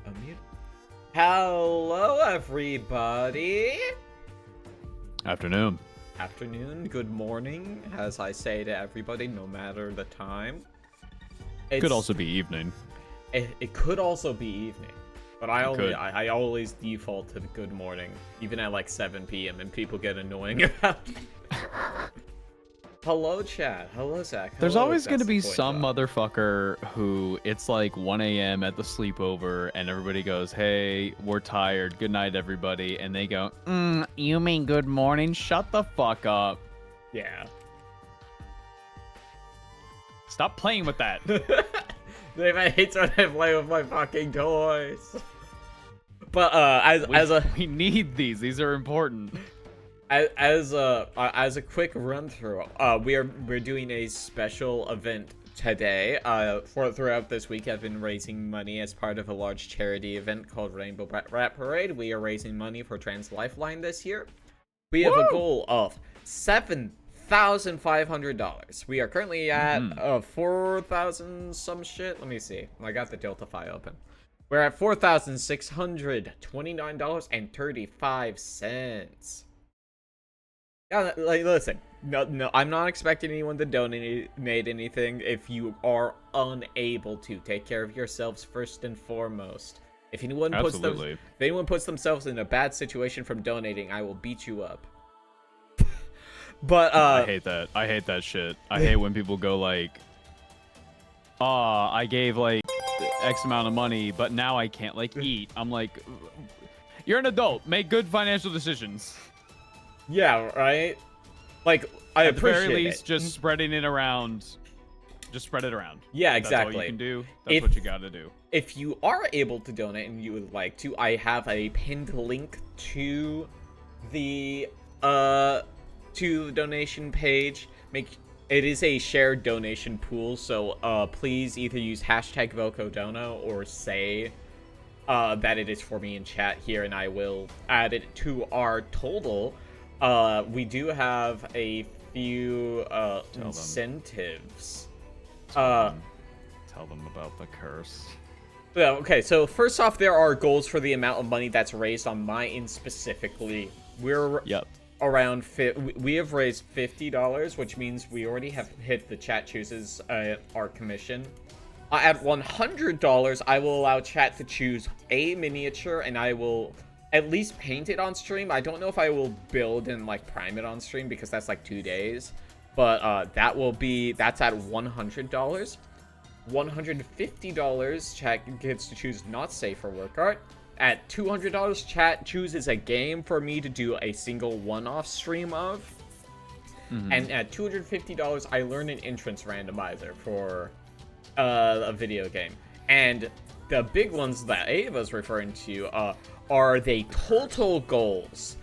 Unmute. Hello, everybody. Afternoon. Afternoon, good morning, as I say to everybody, no matter the time. Could also be evening. It could also be evening, but I always default to the good morning, even at like 7 p.m. and people get annoying about it. Hello, chat. Hello, Zach. There's Hello, always going to be That's the some point, motherfucker who it's like 1 a.m. at the sleepover and everybody goes, hey, we're tired. Good night, everybody. And they go, you mean good morning? Shut the fuck up. Yeah. Stop playing with that. Dave, I hate when I play with my fucking toys. But we need these. These are important. As a quick run through, we're doing a special event today. Throughout this week, I've been raising money as part of a large charity event called Rainbow Rat Parade. We are raising money for Trans Lifeline this year. We have a goal of $7,500. We are currently at 4,000 some shit. Let me see. I got the Delta file open. We're at $4,629.35. Yeah, like, listen, no, I'm not expecting anyone to donate anything. If you are unable to, take care of yourselves first and foremost. If anyone puts themselves in a bad situation from donating, I will beat you up. But I hate that. I hate that shit. I hate when people go like, I gave like X amount of money, but now I can't like eat. I'm like, you're an adult. Make good financial decisions. Yeah, right? Like, I At the appreciate very least, it. just spreading it around. Just spread it around. Yeah, That's exactly. all you can do. That's what you gotta do. If you are able to donate and you would like to, I have a pinned link to the donation page. It is a shared donation pool, so please either use hashtag #VocoDono or say that it is for me in chat here, and I will add it to our total. We do have a few incentives. Tell them about the curse. Yeah, okay, so first off, there are goals for the amount of money that's raised on my end specifically. We're around we have raised $50, which means we already have hit the chat chooses our commission. At $100, I will allow chat to choose a miniature, and I will at least paint it on stream. I don't know if I will build and like prime it on stream because that's like 2 days, but that's at $100. $150, chat gets to choose not safe for work art. At $200, chat chooses a game for me to do a single one-off stream of. And at $250, I learn an entrance randomizer for a video game. And the big ones that Ava's referring to are the total goals.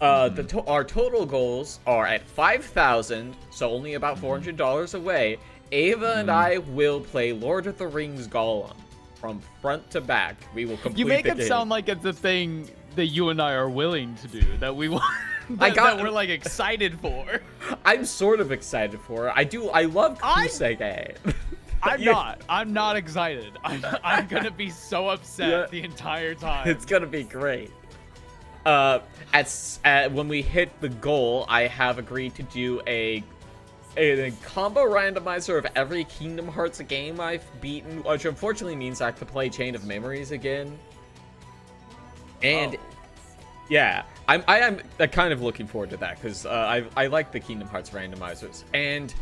Our total goals are at 5,000, so only about $400 away. Ava and I will play Lord of the Rings Gollum from front to back. We will complete You make the it game. sound like it's a thing that you and I are willing to do, that we want, that we're like excited for. I'm sort of excited for it. I love Kusege. I'm not excited. I'm gonna be so upset the entire time. It's gonna be great. When we hit the goal, I have agreed to do a combo randomizer of every Kingdom Hearts game I've beaten, which unfortunately means I have to play Chain of Memories again. And yeah, I am kind of looking forward to that because I like the Kingdom Hearts randomizers. And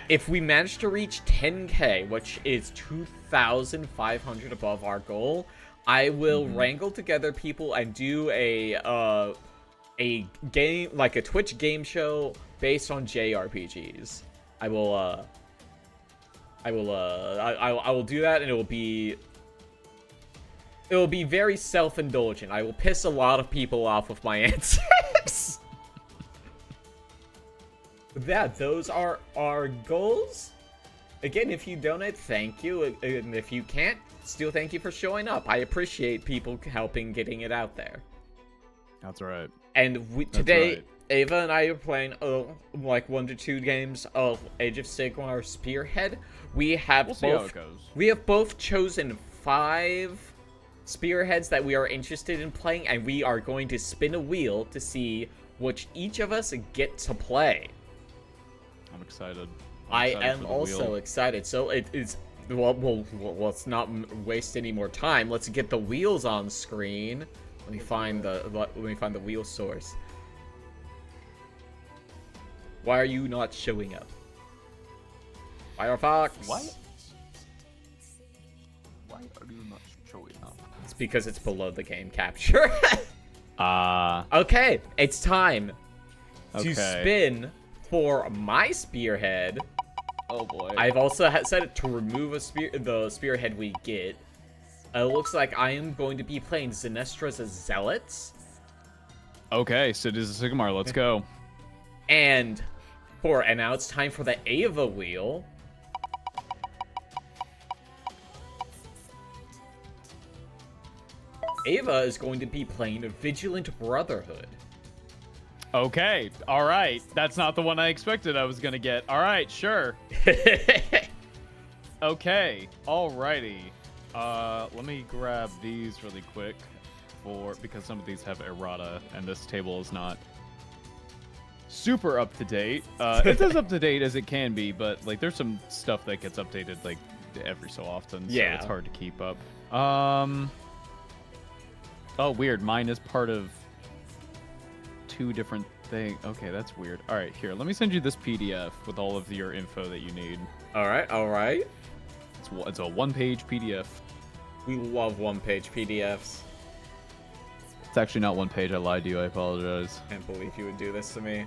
if we manage to reach 10K, which is 2,500 above our goal, I will wrangle together people and do a game, like a Twitch game show based on JRPGs. I will do that, and it will be very self-indulgent. I will piss a lot of people off with my answers. Yeah, those are our goals. Again, if you donate, thank you. And if you can't, still thank you for showing up. I appreciate people helping getting it out there. That's right. And today, Ava and I are playing like 1 to 2 games of Age of Sigmar Spearhead. We'll see how it goes. We have both chosen 5 spearheads that we are interested in playing, and we are going to spin a wheel to see which each of us get to play. I'm excited. I am also excited. So it is. Well, let's not waste any more time. Let's get the wheels on screen. Let me find the wheel source. Why are you not showing up? Firefox. What? Why are you not showing up? It's because it's below the game capture. Ah. Okay, it's time to Okay. spin for my spearhead. Oh boy. I've also set it to remove the spearhead we get. It looks like I am going to be playing Sinestra's Zealots. Okay, so this is Sigmar. Let's go. And now it's time for the Ava wheel. Ava is going to be playing Vigilant Brotherhood. Okay, all right. That's not the one I expected I was gonna get. All right, sure. Okay, alrighty. Let me grab these really quick because some of these have errata, and this table is not super up to date. It's as up to date as it can be, but like there's some stuff that gets updated like every so often, so yeah, it's hard to keep up. Oh, weird. Mine is part of two different things. Okay, that's weird. All right, here. Let me send you this PDF with all of your info that you need. All right. It's a one-page PDF. We love one-page PDFs. It's actually not one page. I lied to you. I apologize. Can't believe you would do this to me.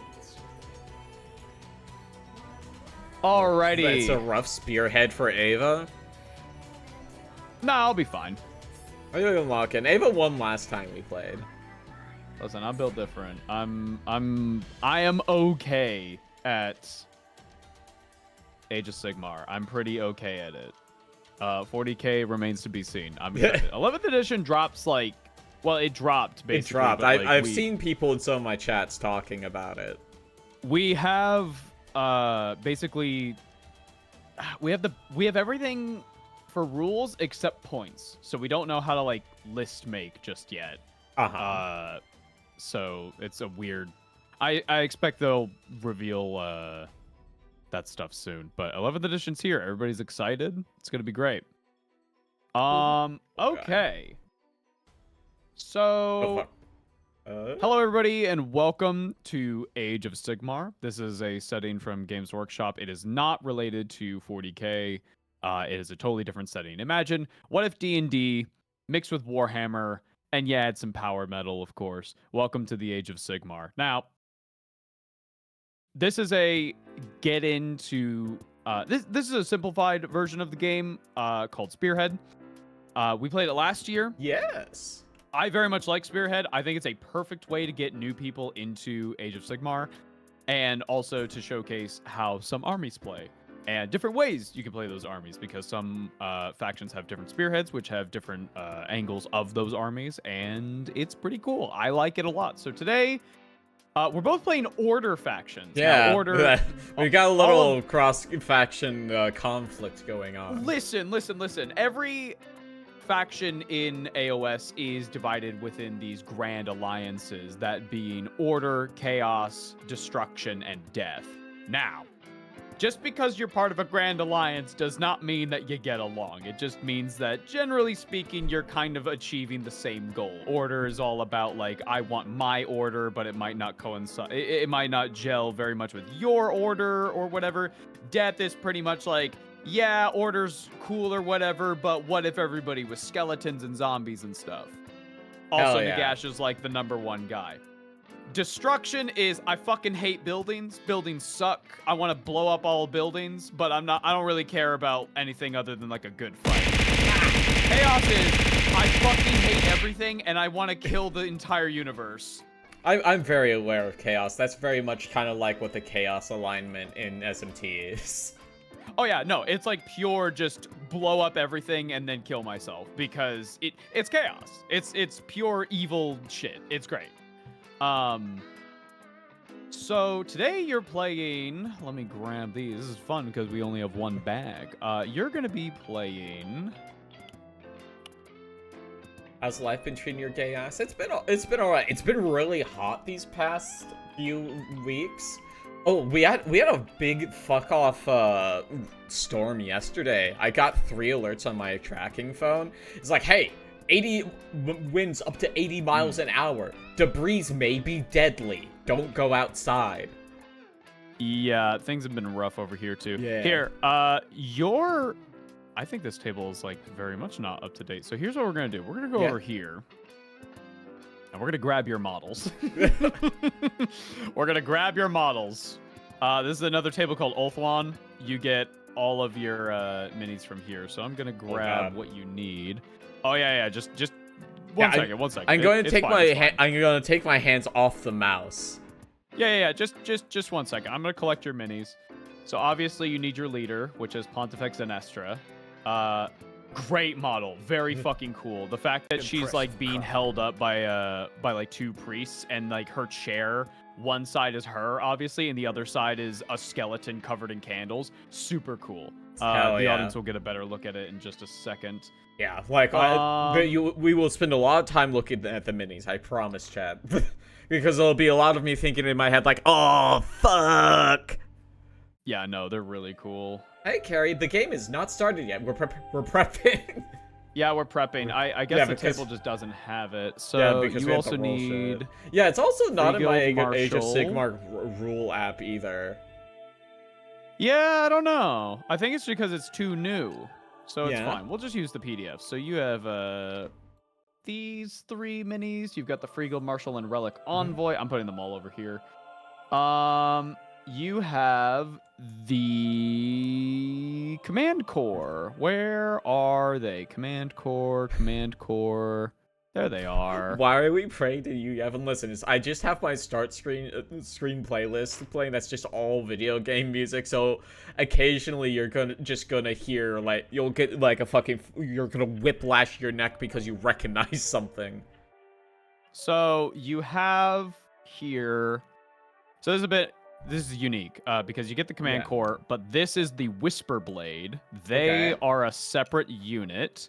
Alrighty. It's a rough spearhead for Ava. Nah, I'll be fine. Are you unlocking? Ava won last time we played. Listen, I'm built different. I am okay at Age of Sigmar. I'm pretty okay at it. 40k remains to be seen. I'm excited. 11th edition drops like, well, it dropped basically. It dropped. But, like, I've seen people in some of my chats talking about it. We have basically we have everything for rules except points. So we don't know how to like list make just yet. So it's a weird. I expect they'll reveal that stuff soon. But 11th edition's here. Everybody's excited. It's gonna be great. Okay. So, hello everybody, and welcome to Age of Sigmar. This is a setting from Games Workshop. It is not related to 40k. It is a totally different setting. Imagine, what if D&D mixed with Warhammer, and yeah, it's some power metal, of course. Welcome to the Age of Sigmar. Now, this is a get into... This is a simplified version of the game called Spearhead. We played it last year. Yes. I very much like Spearhead. I think it's a perfect way to get new people into Age of Sigmar, and also to showcase how some armies play and different ways you can play those armies, because some factions have different spearheads which have different angles of those armies, and it's pretty cool. I like it a lot. So today we're both playing Order factions. Yeah, now, Order. We got a little cross-faction conflict going on. Listen. Every faction in AOS is divided within these grand alliances, that being Order, Chaos, Destruction, and Death. Now, just because you're part of a grand alliance does not mean that you get along. It just means that, generally speaking, you're kind of achieving the same goal. Order is all about, like, I want my order, but it might not coincide. It might not gel very much with your order or whatever. Death is pretty much like, yeah, Order's cool or whatever, but what if everybody was skeletons and zombies and stuff? Also, yeah. Nagash is like the #1 guy. Destruction is, I fucking hate buildings. Buildings suck. I want to blow up all buildings, but I don't really care about anything other than like a good fight. Chaos is, I fucking hate everything and I want to kill the entire universe. I'm very aware of Chaos. That's very much kind of like what the Chaos alignment in SMT is. Oh yeah, no, it's like pure just blow up everything and then kill myself, because it's chaos. It's pure evil shit. It's great. So today you're playing, let me grab these. This is fun because we only have one bag. You're gonna be playing How's life been treating your gay ass? It's been alright. It's been really hot these past few weeks. Oh, we had a big fuck off storm yesterday. I got 3 alerts on my tracking phone. It's like, hey, 80 winds up to 80 miles an hour. Debris may be deadly. Don't go outside. Yeah, things have been rough over here too. Yeah. Here, I think this table is like very much not up to date. So here's what we're gonna do. We're gonna go over here, and we're gonna grab your models. We're gonna grab your models. This is another table called Ulthuan. You get all of your minis from here. So I'm gonna grab what you need. Oh yeah. Just one second. I'm going to take my hands off the mouse. Yeah. Just 1 second. I'm gonna collect your minis. So obviously you need your leader, which is Pontifex Zenestra. Great model, very fucking cool. The fact that she's like being held up by like 2 priests, and like her chair, one side is her obviously, and the other side is a skeleton covered in candles. Super cool. The audience will get a better look at it in just a second. Yeah, like we will spend a lot of time looking at the minis. I promise, chat, because there'll be a lot of me thinking in my head like, oh fuck. Yeah, no, they're really cool. Hey, Carrie, the game is not started yet. We're prepping. Yeah, we're prepping. I guess the table just doesn't have it. So you also need... Yeah, it's also not in my Age of Marshall. Sigmar rule app either. Yeah, I don't know. I think it's because it's too new. So it's fine. We'll just use the PDF. So you have these 3 minis. You've got the Freeguild Marshal and Relic Envoy. I'm putting them all over here. You have the Command Corps. Where are they? Command Corps. There they are. Why are we praying to you, Evan? Listen, I just have my start screen playlist playing. That's just all video game music. So occasionally you're gonna hear like you'll get like you're gonna whiplash your neck because you recognize something. So you have here. So this is unique because you get the Command Corps, but this is the Whisper Blade. They are a separate unit.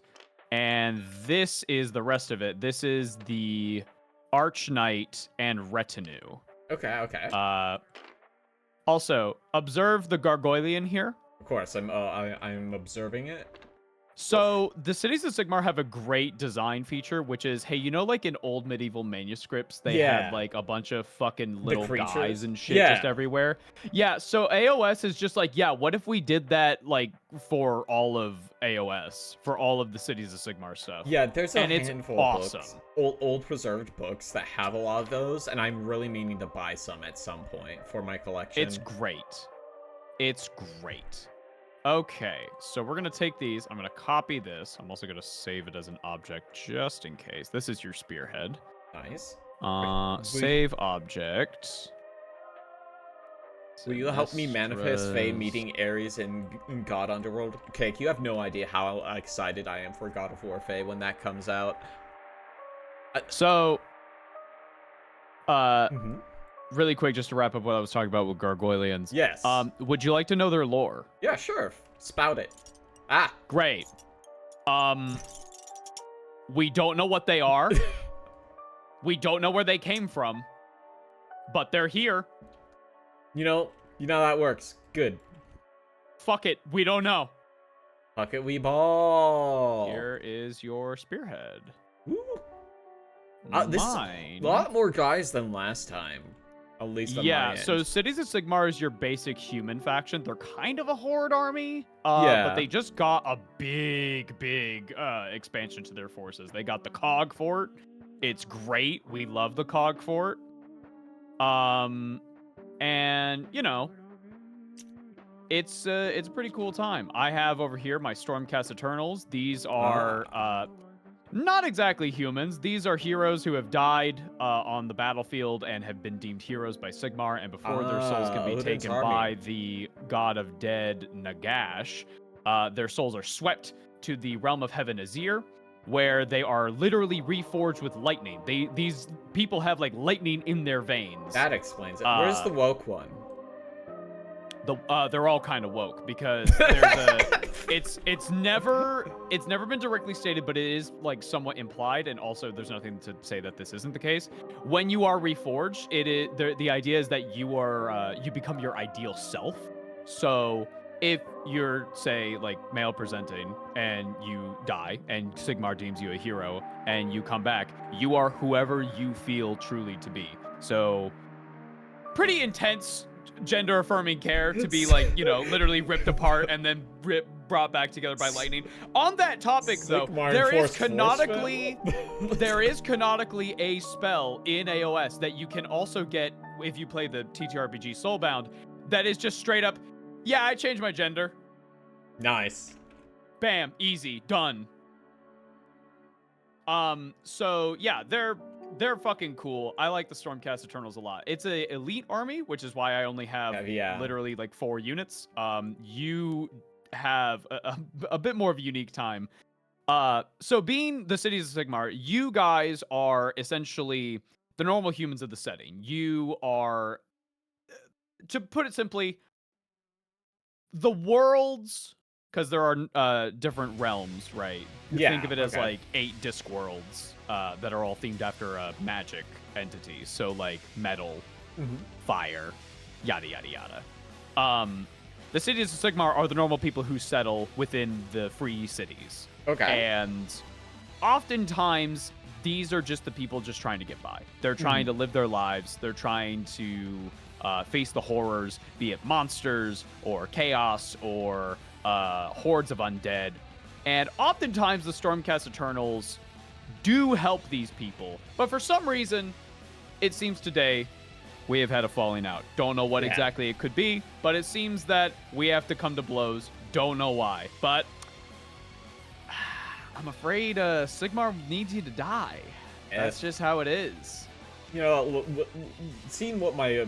And this is the rest of it. This is the Arch Knight and Retinue. Okay. Also, observe the Gargoylian here. Of course, I'm observing it. So the Cities of Sigmar have a great design feature, which is, hey, you know, like in old medieval manuscripts, they had like a bunch of fucking little guys and shit just everywhere. Yeah, so AOS is just like, what if we did that like for all of AOS, for all of the Cities of Sigmar stuff? Yeah, there's a handful of books, awesome. old preserved books that have a lot of those, and I'm really meaning to buy some at some point for my collection. It's great. Okay, so we're going to take these. I'm going to copy this. I'm also going to save it as an object just in case. This is your Spearhead. Nice. Save object. Will you help me manifest Faye meeting Ares in God Underworld? Cake, you have no idea how excited I am for God of War Faye when that comes out. Really quick, just to wrap up what I was talking about with Gargoylians. Yes. Would you like to know their lore? Yeah, sure. Spout it. Great. We don't know what they are. We don't know where they came from. But they're here. You know that works. Good. Fuck it. We don't know. Fuck it, we ball. Here is your Spearhead. Woo. This is a lot more guys than last time. At least on my end. So Cities of Sigmar is your basic human faction. They're kind of a horde army. But they just got a big expansion to their forces. They got the Cog Fort. It's great. We love the Cog Fort. And you know, it's a pretty cool time. I have over here my Stormcast Eternals. These are not exactly humans. These are heroes who have died on the battlefield and have been deemed heroes by Sigmar, and before their souls can be taken by the god of dead Nagash, their souls are swept to the realm of heaven Azir, where they are literally reforged with lightning. These people have like lightning in their veins. That explains it. Where's the woke one? They're all kind of woke because there's It's never been directly stated, but it is like somewhat implied, and also there's nothing to say that this isn't the case. When you are reforged, it is the idea is that you become your ideal self. So if you're, say, like male presenting and you die and Sigmar deems you a hero and you come back, you are whoever you feel truly to be. So pretty intense gender affirming care to be like, literally ripped apart and then brought back together by lightning. On that topic though, Sigmar there is enforced canonically a spell in AOS that you can also get if you play the TTRPG Soulbound that is just straight up, yeah, I changed my gender. Nice. Bam, easy, done. So yeah, they're fucking cool. I like the Stormcast Eternals a lot. It's a elite army, which is why I only have literally like 4 units. You have a bit more of a unique time. So being the cities of Sigmar, you guys are essentially the normal humans of the setting. You are, to put it simply, the worlds, because there are different realms, right? Yeah, Think of it as like 8 disc worlds that are all themed after magic entities. So like metal, fire, yada yada yada. The cities of Sigmar are the normal people who settle within the free cities. Okay. And oftentimes these are just the people just trying to get by. They're trying to live their lives. They're trying to face the horrors, be it monsters or chaos or hordes of undead. And oftentimes the Stormcast Eternals do help these people. But for some reason, it seems today we have had a falling out. Don't know what exactly it could be, but it seems that we have to come to blows. Don't know why. But I'm afraid Sigmar needs you to die. That's just how it is. Seeing what my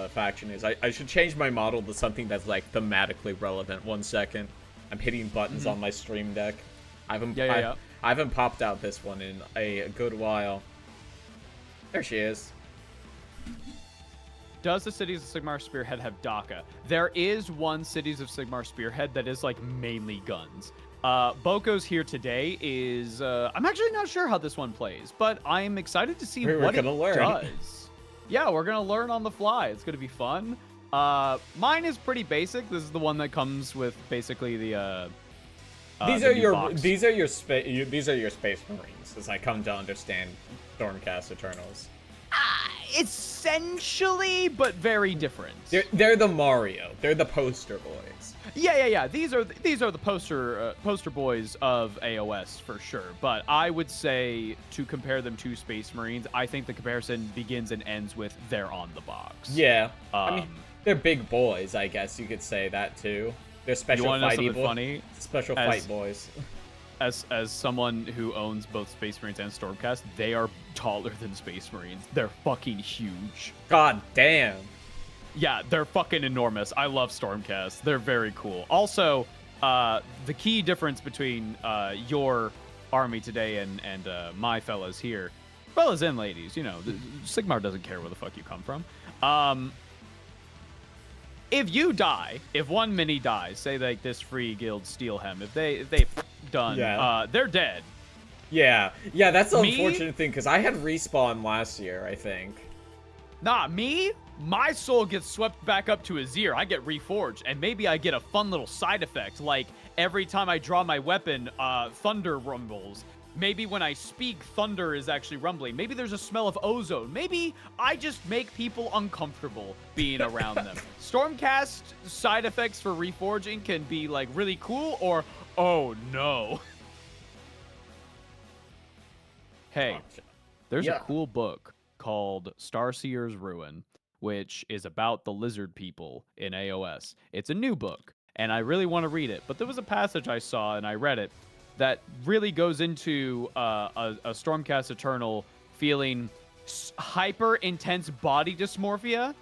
faction is, I should change my model to something that's like thematically relevant. 1 second. I'm hitting buttons on my stream deck. I haven't popped out this one in a good while. There she is. Does the Cities of Sigmar Spearhead have DACA? There is one Cities of Sigmar Spearhead that is like mainly guns. Boco's here today is, I'm actually not sure how this one plays, but I'm excited to see what it does. Yeah, we're going to learn on the fly. It's going to be fun. Mine is pretty basic. This is the one that comes with basically the these are your Space Marines, as I come to understand Stormcast Eternals. Essentially, but very different. They're the Mario. They're the poster boys. Yeah. These are the poster boys of AOS for sure. But I would say to compare them to Space Marines, I think the comparison begins and ends with they're on the box. Yeah, I mean they're big boys. I guess you could say that too. They're special fighty boys. Funny? Special fight boys. As someone who owns both Space Marines and Stormcast, they are taller than Space Marines. They're fucking huge. God damn. Yeah, they're fucking enormous. I love Stormcast. They're very cool. Also, the key difference between your army today and my fellas here, fellas and ladies, Sigmar doesn't care where the fuck you come from. If you die, if one mini dies, say like this free guild Steelhem, if they done, they're dead. Yeah, that's the unfortunate thing, because I had respawn last year, I think. Nah, my soul gets swept back up to Azir. I get reforged, and maybe I get a fun little side effect, like every time I draw my weapon, thunder rumbles. Maybe when I speak, thunder is actually rumbling. Maybe there's a smell of ozone. Maybe I just make people uncomfortable being around them. Stormcast side effects for reforging can be like really cool or, oh no. Hey, there's a cool book called Starseer's Ruin, which is about the lizard people in AOS. It's a new book, and I really want to read it, but there was a passage I saw, and I read it, that really goes into a Stormcast Eternal feeling hyper intense body dysmorphia.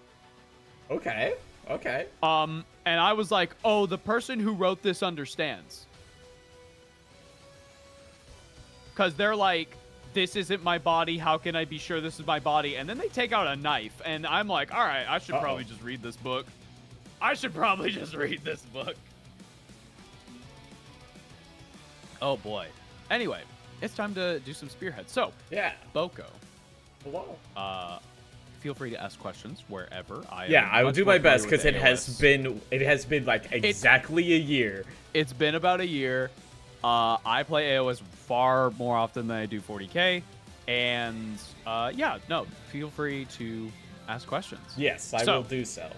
Okay. And I was like, oh, the person who wrote this understands. Because they're like, this isn't my body. How can I be sure this is my body? And then they take out a knife, and I'm like, all right, I should probably just read this book. I should probably just read this book. Oh boy. Anyway, it's time to do some Spearhead. So, Yeah. Boco. Hello. Feel free to ask questions wherever. I will do my best because it AOS. has been like exactly a year. It's been about a year. I play AOS far more often than I do 40k, and feel free to ask questions. Yes, I will do so.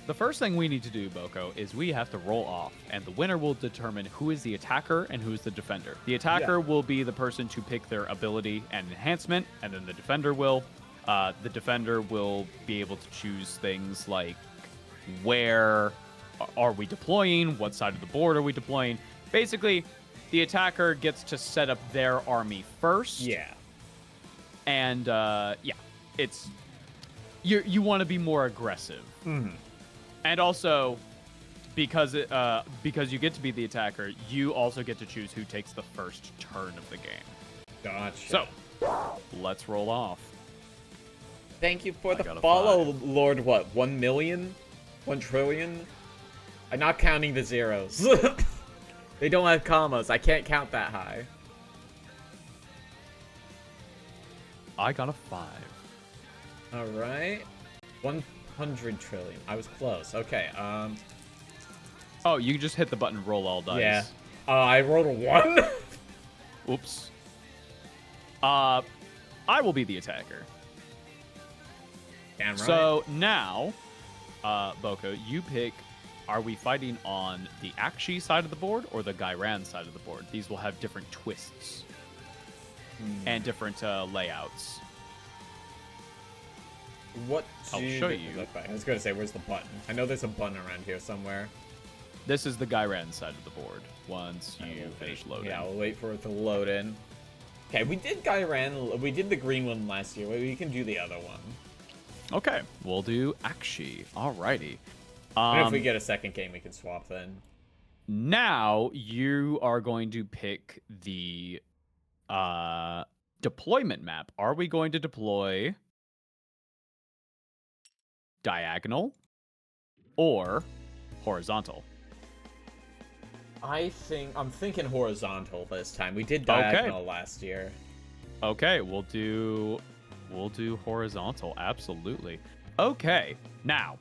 The first thing we need to do, Boco, is we have to roll off, and the winner will determine who is the attacker and who is the defender. The attacker will be the person to pick their ability and enhancement, and then the defender will. The defender will be able to choose things like where are we deploying, what side of the board are we deploying. Basically, the attacker gets to set up their army first. Yeah. And, it's... You want to be more aggressive. Mm-hmm. And also, because you get to be the attacker, you also get to choose who takes the first turn of the game. Gotcha. So, let's roll off. Thank you for the follow, Lord. What? 1 million? 1 trillion? I'm not counting the zeros. They don't have commas. I can't count that high. I got a 5. All right. 100 trillion. I was close. Okay. Oh, you just hit the button. Roll all dice. Yeah. I rolled a 1. Oops. I will be the attacker. Damn right. So now, Boco, you pick. Are we fighting on the Akshi side of the board or the Gairan side of the board? These will have different twists and different layouts. What I'll show you. Look like? I was gonna say, where's the button? I know there's a button around here somewhere. This is the Gairan side of the board. Once you finish loading. Yeah, we'll wait for it to load in. Okay, we did Gairan. We did the green one last year. We can do the other one. Okay, we'll do Akshi. Alrighty. And if we get a second game, we can swap then. Now you are going to pick the deployment map. Are we going to deploy diagonal or horizontal? I'm thinking horizontal this time. We did diagonal last year. Okay, we'll do horizontal. Absolutely. Okay, now,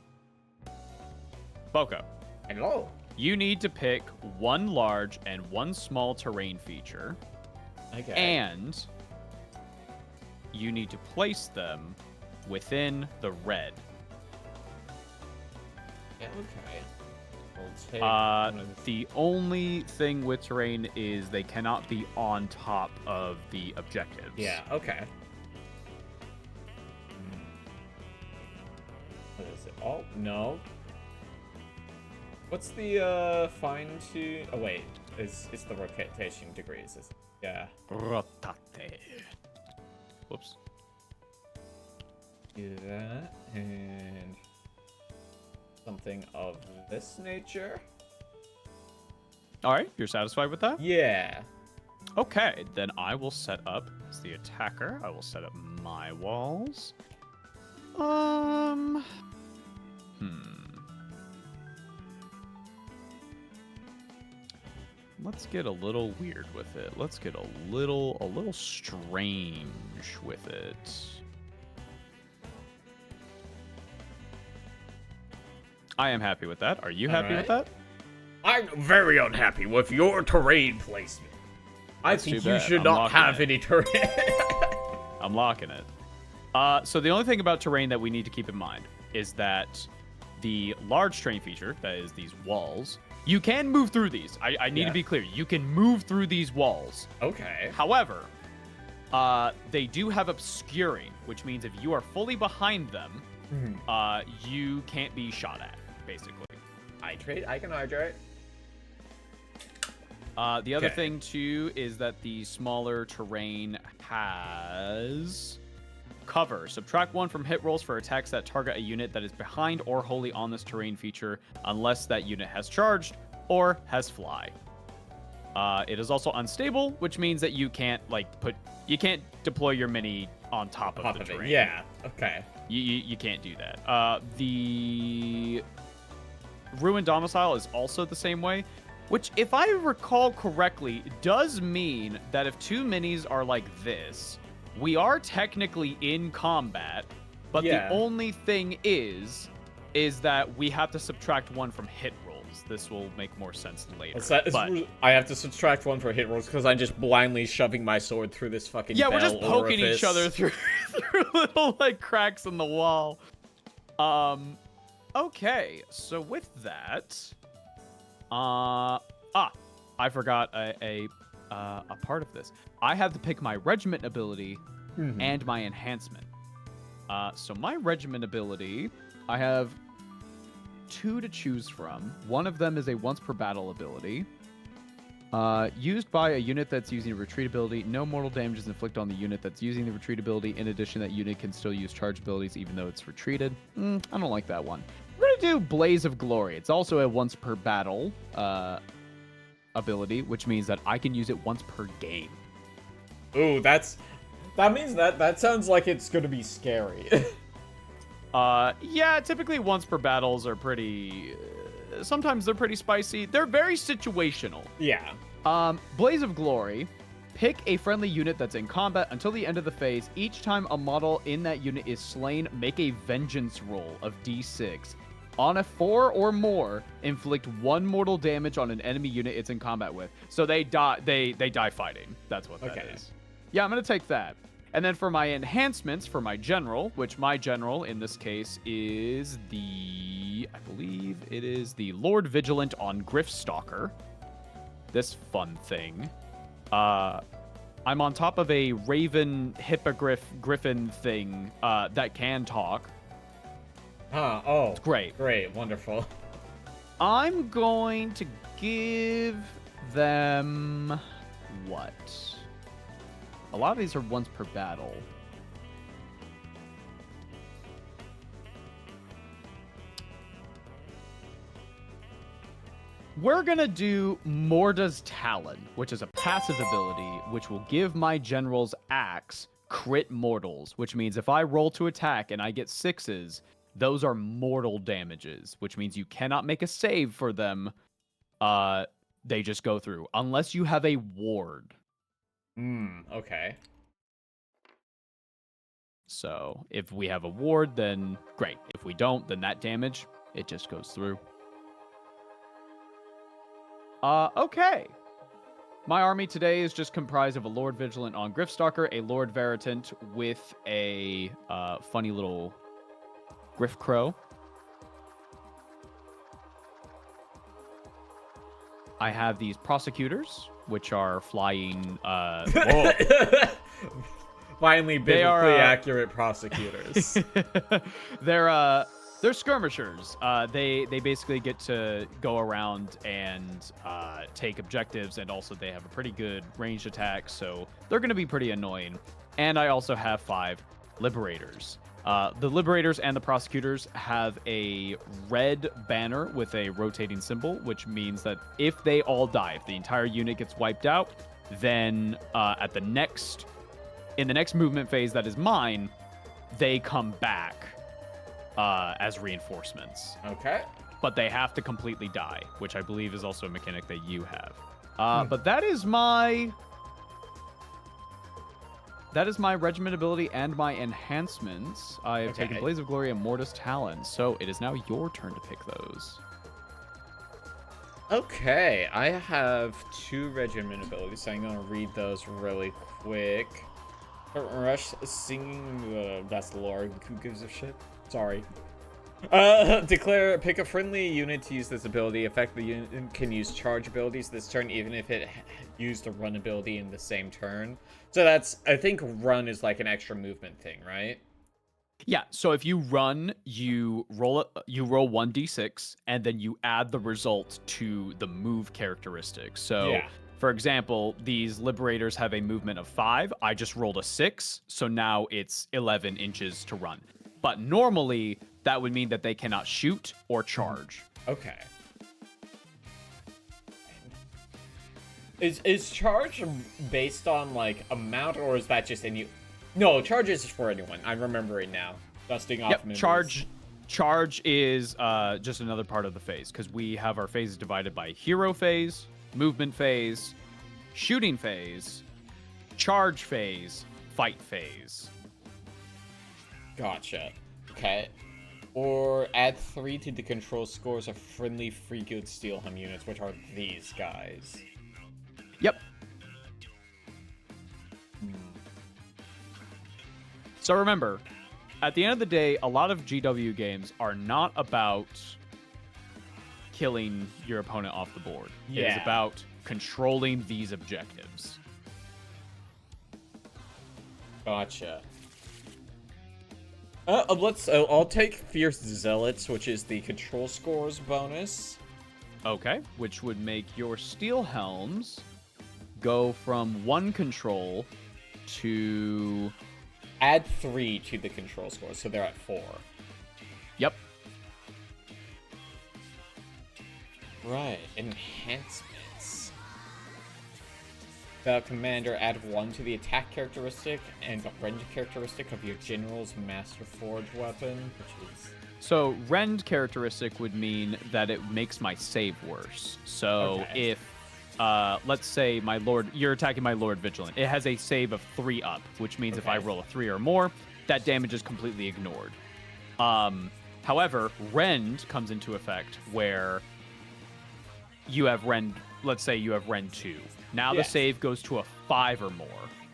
Boco. Hello. You need to pick 1 large and 1 small terrain feature. Okay. And you need to place them within the red. Yeah, okay. We'll take one of The only thing with terrain is they cannot be on top of the objectives. Yeah, okay. What is it? Oh, no. What's the fine to... Oh, wait. It's the rotation degrees. Yeah. Rotate. Whoops. Do that, and something of this nature. All right, you're satisfied with that? Yeah. Okay, then I will set up as the attacker. I will set up my walls. Let's get a little weird with it. Let's get a little strange with it. I am happy with that. Are you happy with that? I'm very unhappy with your terrain placement. I think you should not have any terrain. I'm locking it. So the only thing about terrain that we need to keep in mind is that the large terrain feature, that is these walls, you can move through these. I need to be clear. You can move through these walls. Okay. However, they do have obscuring, which means if you are fully behind them, you can't be shot at, basically. I can hydrate. The other thing, too, is that the smaller terrain has cover. Subtract 1 from hit rolls for attacks that target a unit that is behind or wholly on this terrain feature, unless that unit has charged or has fly. It is also unstable, which means that you can't you can't deploy your mini on top of the terrain. Yeah. Okay. You can't do that. The Ruined Domicile is also the same way, which, if I recall correctly, does mean that if two minis are like this, we are technically in combat, but the only thing is that we have to subtract one from hit rolls. This will make more sense later. I have to subtract one for hit rolls because I'm just blindly shoving my sword through this fucking we're just poking orifice. each other through little like cracks in the wall. Okay, so with that, I forgot a part of this. I have to pick my regiment ability and my enhancement. So my regiment ability, I have 2 to choose from. One of them is a once per battle ability. Used by a unit that's using a retreat ability. No mortal damage is inflicted on the unit that's using the retreat ability. In addition, that unit can still use charge abilities even though it's retreated. I don't like that one. We're going to do Blaze of Glory. It's also a once per battle ability, which means that I can use it once per game. Ooh, that means that sounds like it's going to be scary. Yeah, typically once per battles are pretty... sometimes they're pretty spicy. They're very situational. Yeah. Blaze of Glory. Pick a friendly unit that's in combat until the end of the phase. Each time a model in that unit is slain, make a vengeance roll of d6. On a 4 or more, inflict 1 mortal damage on an enemy unit it's in combat with. So they die fighting. That's what that is. Yeah, I'm going to take that. And then for my enhancements, for my general, which my general in this case is I believe it is the Lord Vigilant on Griffstalker. This fun thing. I'm on top of a Raven Hippogriff Griffin thing that can talk. It's great. Great, wonderful. I'm going to give them what? A lot of these are once per battle. We're going to do Morda's Talon, which is a passive ability, which will give my general's axe crit mortals, which means if I roll to attack and I get 6s, those are mortal damages, which means you cannot make a save for them. They just go through, unless you have a ward. Okay. So if we have a ward, then great. If we don't, then that damage, it just goes through. Okay. My army today is just comprised of a Lord Vigilant on Griffstalker, a Lord Veritant with a funny little Griff Crow. I have these prosecutors, which are flying. Finally, biblically accurate prosecutors. They're skirmishers. They basically get to go around and take objectives, and also they have a pretty good ranged attack, so they're going to be pretty annoying. And I also have 5 liberators. The liberators and the prosecutors have a red banner with a rotating symbol, which means that if they all die, if the entire unit gets wiped out, then in the next movement phase that is mine, they come back as reinforcements. Okay. But they have to completely die, which I believe is also a mechanic that you have. But that is my regiment ability and my enhancements. I have taken Blaze of Glory and Mortis Talon, so it is now your turn to pick those. Okay, I have 2 regiment abilities, so I'm going to read those really quick. Rush singing, that's the Lord, who gives a shit? Sorry. Pick a friendly unit to use this ability. Effect the unit can use charge abilities this turn, even if it used a run ability in the same turn. So that's, I think run is like an extra movement thing, right? Yeah, so if you run, you roll 1d6, and then you add the result to the move characteristic. So, for example, these liberators have a movement of 5. I just rolled a 6, so now it's 11 inches to run. But normally, that would mean that they cannot shoot or charge. Okay. Is charge based on, like, amount, or is that just any... No, charge is for anyone. I'm remembering now. Dusting off memories. Charge is just another part of the phase, because we have our phases divided by hero phase, movement phase, shooting phase, charge phase, fight phase. Gotcha. Okay. Or add 3 to the control scores of friendly free good Steelham units, which are these guys. Yep. So remember, at the end of the day, a lot of GW games are not about killing your opponent off the board. It is about controlling these objectives. Gotcha. I'll take Fierce Zealots, which is the control scores bonus. Okay, which would make your Steel Helms go from 1 control to... Add 3 to the control scores, so they're at 4. Yep. Right, enhancements. The commander, add 1 to the attack characteristic and the rend characteristic of your general's Master Forge weapon, which is... So, rend characteristic would mean that it makes my save worse. So, if, let's say my Lord, you're attacking my Lord Vigilant, it has a save of 3 up, which means if I roll a 3 or more, that damage is completely ignored. However, rend comes into effect where you have rend, let's say you have rend 2. Now the save goes to a 5 or more.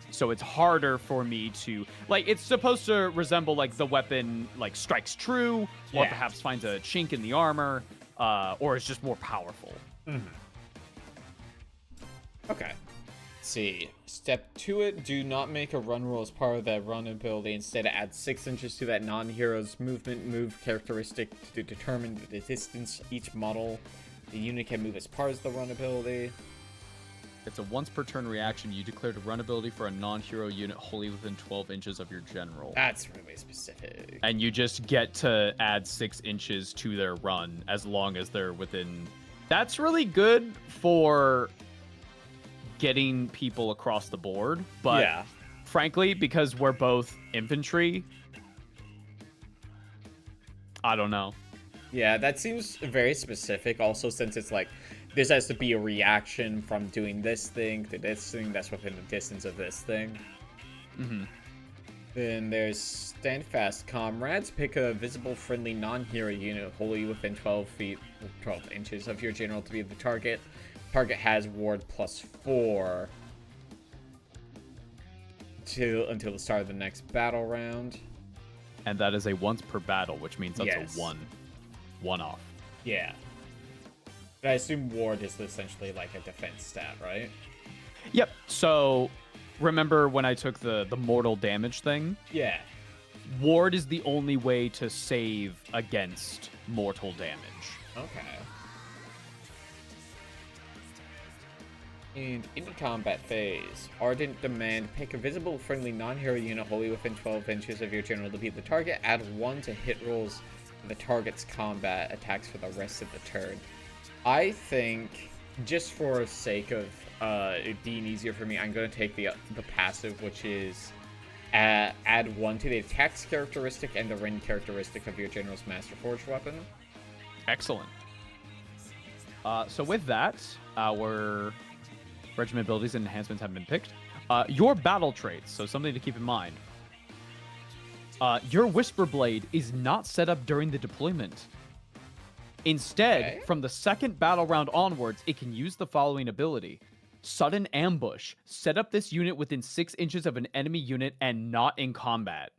So it's harder for me to, like, it's supposed to resemble, like, the weapon, like, strikes true, or perhaps finds a chink in the armor, or is just more powerful. Okay. Let's see. Step to it, do not make a run roll as part of that run ability. Instead, add 6 inches to that non-hero's move characteristic to determine the distance each model the unit can move as part of the run ability. It's a once per turn reaction. You declared a run ability for a non-hero unit wholly within 12 inches of your general. That's really specific. And you just get to add 6 inches to their run as long as they're within... That's really good for getting people across the board. But frankly, because we're both infantry, I don't know. Yeah, that seems very specific. Also, since it's like, this has to be a reaction from doing this thing to this thing that's within the distance of this thing. Then there's Standfast Comrades. Pick a visible friendly non-hero unit wholly within 12 inches of your general to be the target. Target has ward +4 until the start of the next battle round. And that is a once per battle, which means that's a one off. Yeah. I assume ward is essentially like a defense stat, right? Yep. So remember when I took the mortal damage thing? Yeah. Ward is the only way to save against mortal damage. Okay. And in the combat phase, Ardent Demand, pick a visible friendly non-hero unit wholly within 12 inches of your general to beat the target. Add 1 to hit rolls for the target's combat attacks for the rest of the turn. I think, just for sake of it being easier for me, I'm going to take the passive, which is add 1 to the attacks characteristic and the rend characteristic of your general's Master Forge weapon. Excellent. So with that, our regiment abilities and enhancements have been picked. Your battle traits, so something to keep in mind. Your Whisper Blade is not set up during the deployment. Instead, from the second battle round onwards, it can use the following ability. Sudden Ambush. Set up this unit within 6 inches of an enemy unit and not in combat.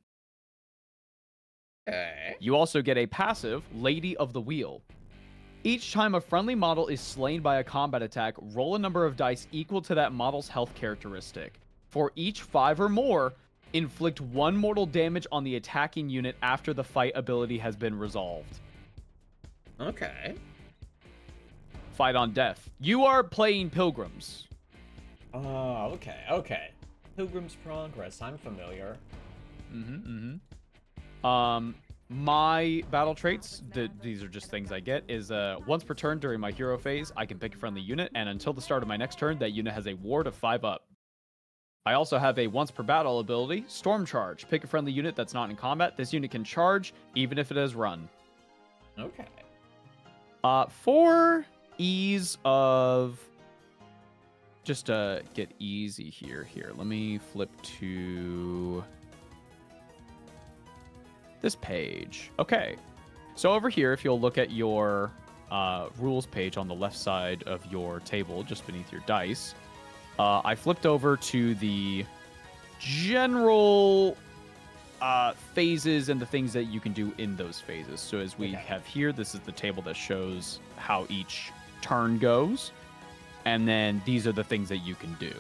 You also get a passive, Lady of the Wheel. Each time a friendly model is slain by a combat attack, roll a number of dice equal to that model's health characteristic. For each 5 or more, inflict 1 mortal damage on the attacking unit after the fight ability has been resolved. Okay. Fight on death. You are playing Pilgrims. Oh, okay. Pilgrim's Progress, I'm familiar. My battle traits, these are just things I get, is once per turn during my hero phase, I can pick a friendly unit, and until the start of my next turn, that unit has a ward of 5 up. I also have a once per battle ability, Storm Charge. Pick a friendly unit that's not in combat. This unit can charge, even if it has run. Okay. For ease of just get easy here. Let me flip to this page. Okay. So over here, if you'll look at your rules page on the left side of your table, just beneath your dice, I flipped over to the general phases and the things that you can do in those phases. So as we have here, this is the table that shows how each turn goes. And then these are the things that you can do.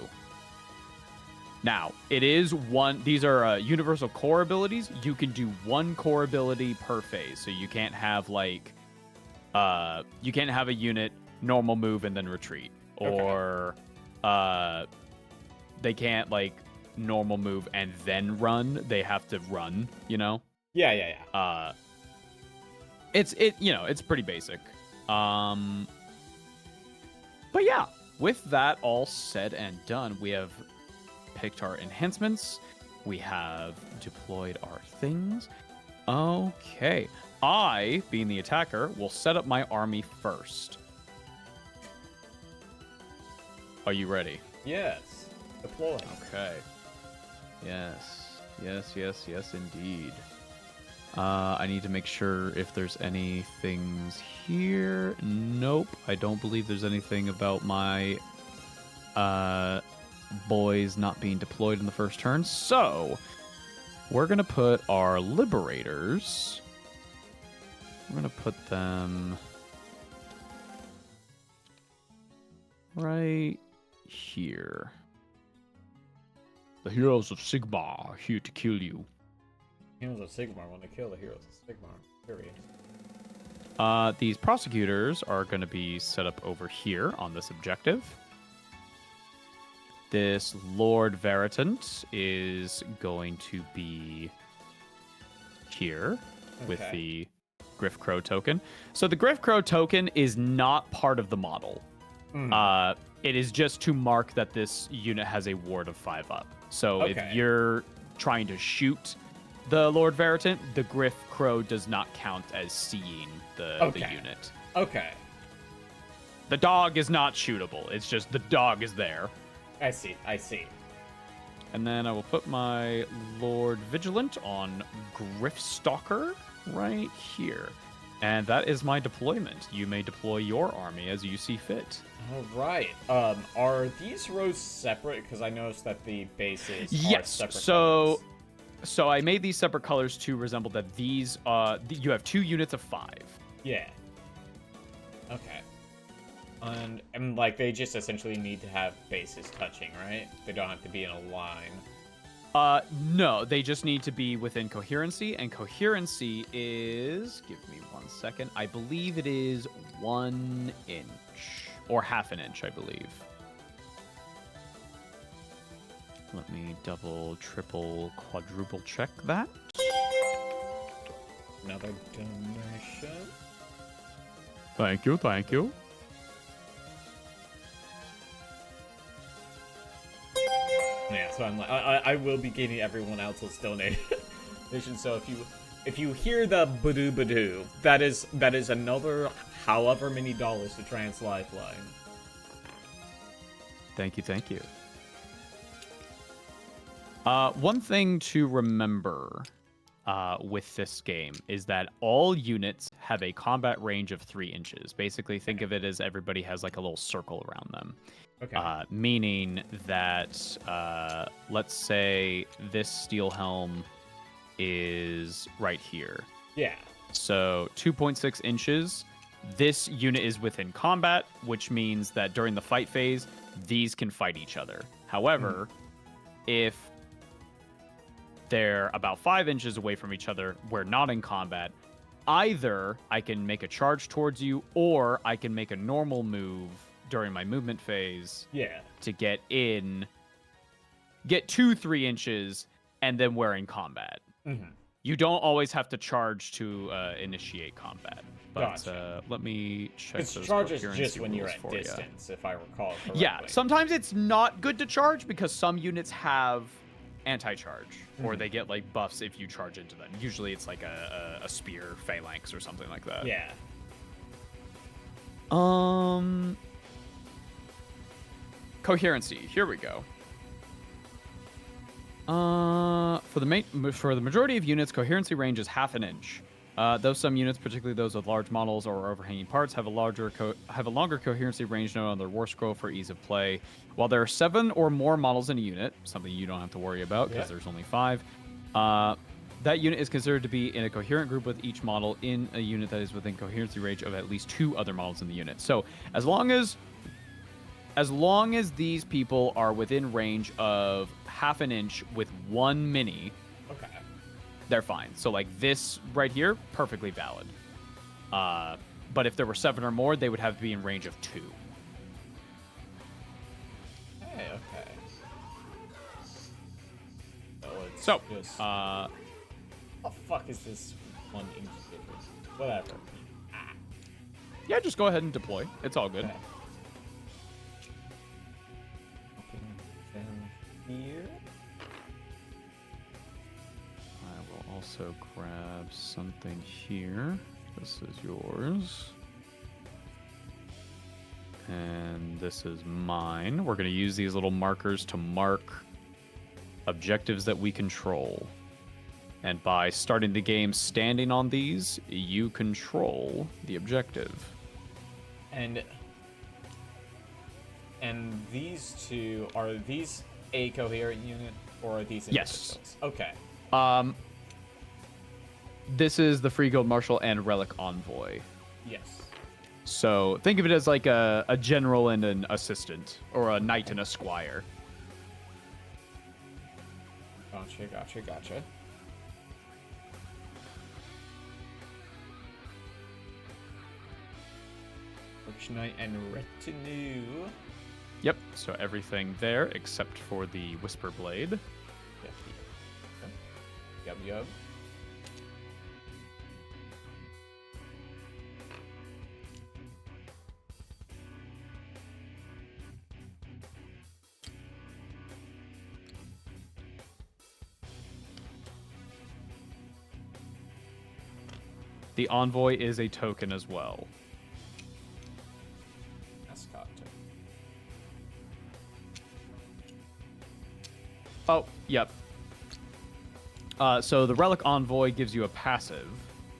Now, these are universal core abilities. You can do one core ability per phase. So you can't have you can't have a unit normal move and then retreat. Or they can't normal move and then run. They have to run, Yeah. It's pretty basic. But yeah, with that all said and done, we have picked our enhancements. We have deployed our things. Okay. I, being the attacker, will set up my army first. Are you ready? Yes. Deploy. Okay. Yes, indeed. I need to make sure if there's any things here. Nope, I don't believe there's anything about my boys not being deployed in the first turn. So, we're going to put our liberators. We're going to put them right here. The heroes of Sigmar are here to kill you. Heroes of Sigmar want to kill the heroes of Sigmar. Period. These prosecutors are going to be set up over here on this objective. This Lord Veritant is going to be here with the Griff Crow token. So the Griff Crow token is not part of the model. It is just to mark that this unit has a ward of 5 up. So if you're trying to shoot the Lord Veritant, the Griff Crow does not count as seeing the unit. Okay. The dog is not shootable. It's just the dog is there. I see. And then I will put my Lord Vigilant on Griff Stalker right here. And that is my deployment. You may deploy your army as you see fit. All right. Are these rows separate? Because I noticed that the bases are separate. So I made these separate colors to resemble that these. You have 2 units of 5. Yeah. Okay. And they just essentially need to have bases touching, right? They don't have to be in a line. No, they just need to be within coherency, and coherency is, give me 1 second, I believe it is 1 inch, or half an inch, I believe. Let me double, triple, quadruple check that. Another donation. Thank you. Yeah, so I'm like, I will be giving everyone else's donation. So if you hear the badoo badoo, that is another however many dollars to Trans Lifeline. Thank you. One thing to remember with this game is that all units have a combat range of 3 inches. Basically, think of it as everybody has like a little circle around them. Okay. Meaning that, let's say this steel helm is right here. Yeah. So 2.6 inches. This unit is within combat, which means that during the fight phase, these can fight each other. However, if they're about 5 inches away from each other, we're not in combat. Either I can make a charge towards you, or I can make a normal move during my movement phase to get 2-3 inches, and then we're in combat. You don't always have to charge to initiate combat. But Gotcha. Let me check those charges coherency just when you're rules at for ya. distance, if I recall correctly. Yeah, sometimes it's not good to charge because some units have anti-charge, or they get like buffs if you charge into them. Usually it's like a spear phalanx or something like that. Yeah. Coherency. Here we go. For the majority of units, coherency range is half an inch. Though some units, particularly those with large models or overhanging parts, have a longer coherency range noted on their war scroll for ease of play. While there are 7 or more models in a unit, something you don't have to worry about because there's only 5, that unit is considered to be in a coherent group with each model in a unit that is within coherency range of at least 2 other models in the unit. So as long as these people are within range of half an inch with 1 mini, they're fine. So like this right here, perfectly valid. But if there were 7 or more, they would have to be in range of 2. Okay. So, just... what the fuck is this 1 inch difference? Whatever. Yeah, just go ahead and deploy. It's all good. Okay. Here. I will also grab something here. This is yours. And this is mine. We're going to use these little markers to mark objectives that we control. And by starting the game standing on these, you control the objective. And these two, are these a coherent unit, or are these individuals? Yes. Okay. This is the Free Guild Marshal and Relic Envoy. Yes. So think of it as like a general and an assistant, or a knight and a squire. Gotcha. Orc Knight and Retinue. Yep, so everything there except for the Whisper Blade. Yep. The Envoy is a token as well. Mascot token. Oh, yep. So the Relic Envoy gives you a passive.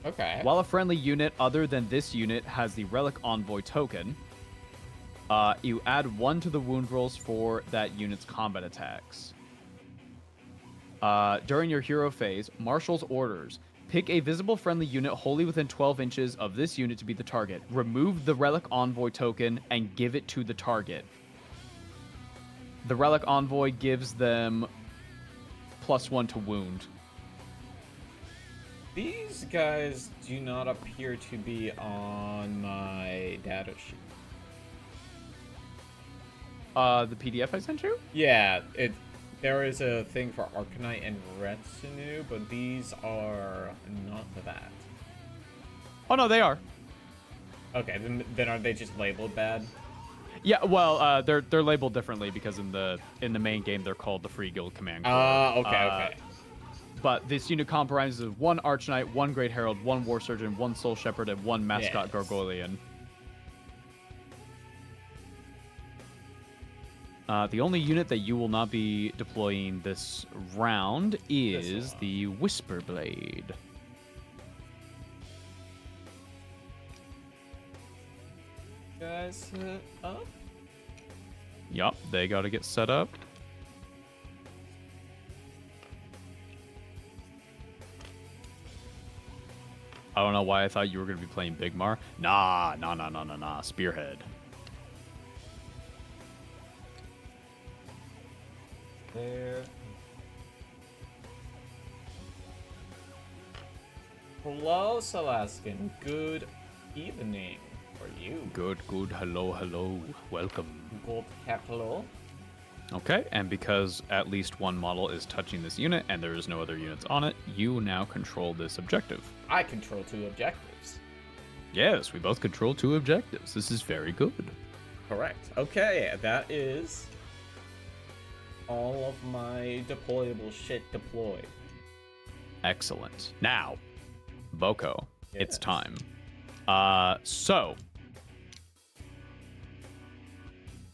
Okay. While a friendly unit other than this unit has the Relic Envoy token, you add 1 to the wound rolls for that unit's combat attacks. During your hero phase, Marshal's orders. Pick a visible friendly unit wholly within 12 inches of this unit to be the target. Remove the Relic Envoy token and give it to the target. The Relic Envoy gives them +1 to wound. These guys do not appear to be on my data sheet. The PDF I sent you? Yeah, there is a thing for Arcanite and Retinue, but these are not that. Oh no, they are. Okay, then are they just labeled bad? Yeah, well, they're labeled differently because in the main game they're called the Free Guild Command Corps. Okay. But this unit comprises of 1 Archknight, 1 Great Herald, 1 War Surgeon, 1 Soul Shepherd, and 1 Mascot Gargoylean. The only unit that you will not be deploying this round is the Whisper Blade. Guys, set up. Yup, they got to get set up. I don't know why I thought you were going to be playing Bigmar. Nah. Spearhead. There. Hello, Salaskin. Good evening for you. Good. Hello. Welcome. Gold capital. Okay, and because at least 1 model is touching this unit and there is no other units on it, you now control this objective. I control 2 objectives. Yes, we both control 2 objectives. This is very good. Correct. Okay, that is all of my deployable shit deployed. Excellent. Now, Boco, it's Yes. time. So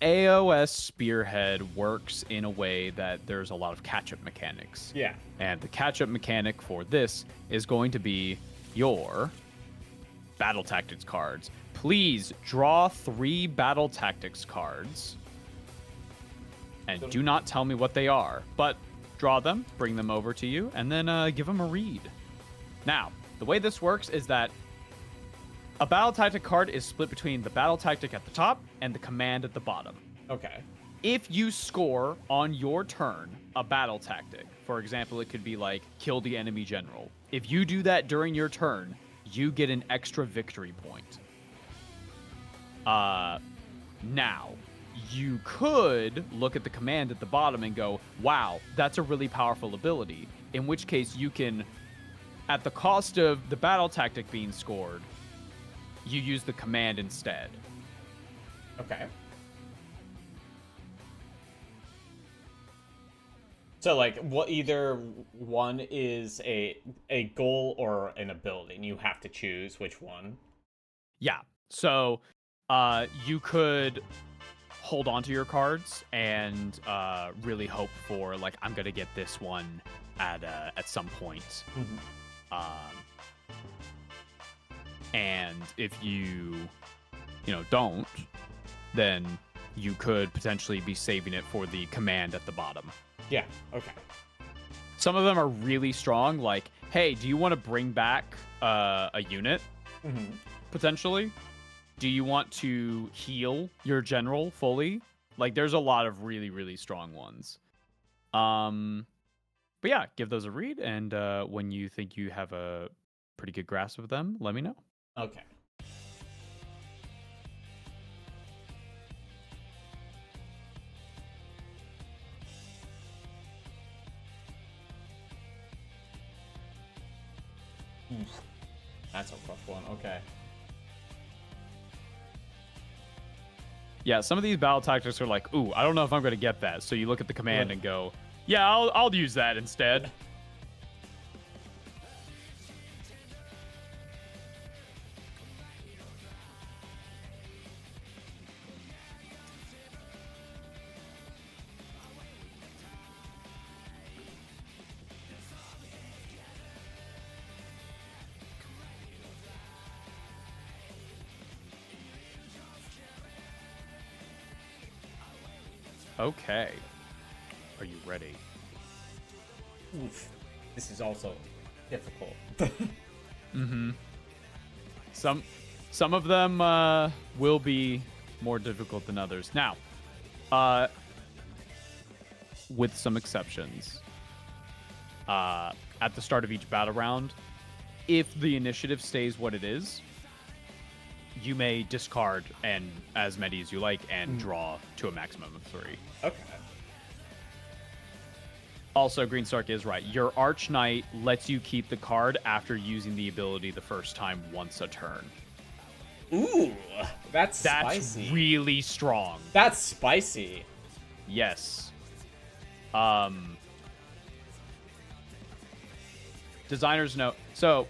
AOS Spearhead works in a way that there's a lot of catch-up mechanics. Yeah. And the catch-up mechanic for this is going to be your battle tactics cards. Please draw 3 battle tactics cards. And do not tell me what they are, but draw them, bring them over to you, and then give them a read. Now, the way this works is that a battle tactic card is split between the battle tactic at the top and the command at the bottom. Okay. If you score on your turn a battle tactic, for example, it could be like kill the enemy general. If you do that during your turn, you get an extra victory point. Now, you could look at the command at the bottom and go, wow, that's a really powerful ability. In which case you can, at the cost of the battle tactic being scored, you use the command instead. Okay. So like what either one is a goal or an ability, and you have to choose which one. Yeah. So you could hold on to your cards and really hope for like I'm gonna get this one at some point. And if you don't, then you could potentially be saving it for the command at the bottom. Yeah. Okay. Some of them are really strong, like, hey, do you want to bring back a unit? Potentially. Do you want to heal your general fully? Like, there's a lot of really, really strong ones. But yeah, give those a read, and when you think you have a pretty good grasp of them, let me know. Okay. That's a rough one. Okay. Yeah, some of these battle tactics are like, ooh, I don't know if I'm going to get that. So you look at the command and go, yeah, I'll use that instead. Okay. Are you ready? Oof. This is also difficult. Some of them will be more difficult than others. Now, with some exceptions, at the start of each battle round, if the initiative stays what it is, you may discard and as many as you like and draw to a maximum of 3. Okay. Also, Green Stark is right. Your Arch Knight lets you keep the card after using the ability the first time once a turn. Ooh, that's spicy. Really strong. That's spicy. Yes. Designer's note. So,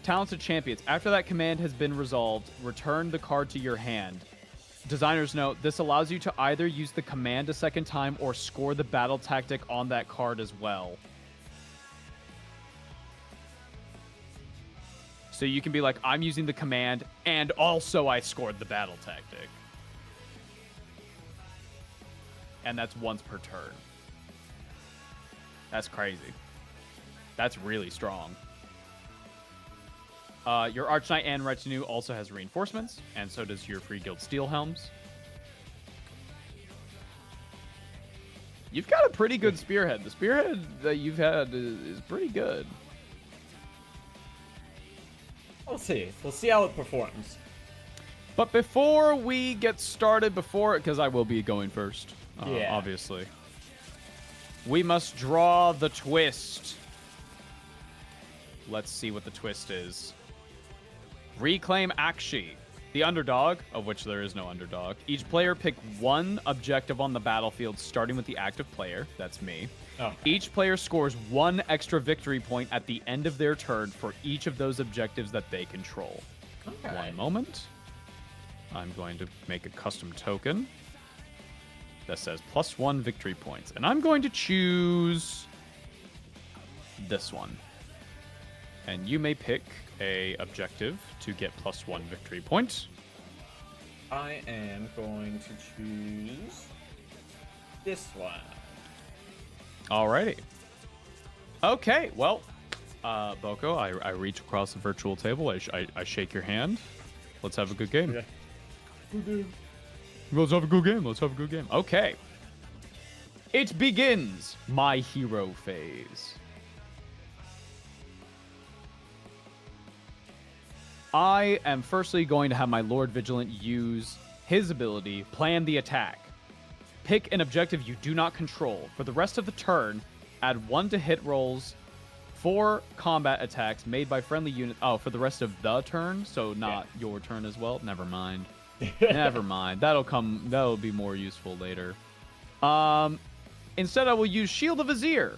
Talented Champions. After that command has been resolved, return the card to your hand. Designer's note. This allows you to either use the command a second time or score the battle tactic on that card as well. So you can be like, I'm using the command, and also I scored the battle tactic. And that's once per turn. That's crazy. That's really strong. Your Arch Knight and Retinue also has reinforcements, and so does your Free Guild Steel Helms. You've got a pretty good Spearhead. The Spearhead that you've had is pretty good. We'll see. We'll see how it performs. But before we get started, because I will be going first, obviously, we must draw the twist. Let's see what the twist is. Reclaim Akshi. The underdog, of which there is no underdog. Each player pick one objective on the battlefield, starting with the active player. That's me. Okay. Each player scores one extra victory point at the end of their turn for each of those objectives that they control. Okay. One moment. I'm going to make a custom token that says +1 victory points. And I'm going to choose this one. And you may pick a objective to get +1 victory point. I am going to choose this one. Alrighty. Okay, well, Boco, I reach across the virtual table. I shake your hand. Let's have a good game. Yeah. Let's have a good game. Let's have a good game. Okay. It begins my hero phase. I am firstly going to have my Lord Vigilant use his ability, plan the attack. Pick an objective you do not control. For the rest of the turn, add 1 to hit rolls for combat attacks made by friendly units. Oh, for the rest of the turn? So not your turn as well? Never mind. Never mind. That'll be more useful later. Instead, I will use Shield of Vizier.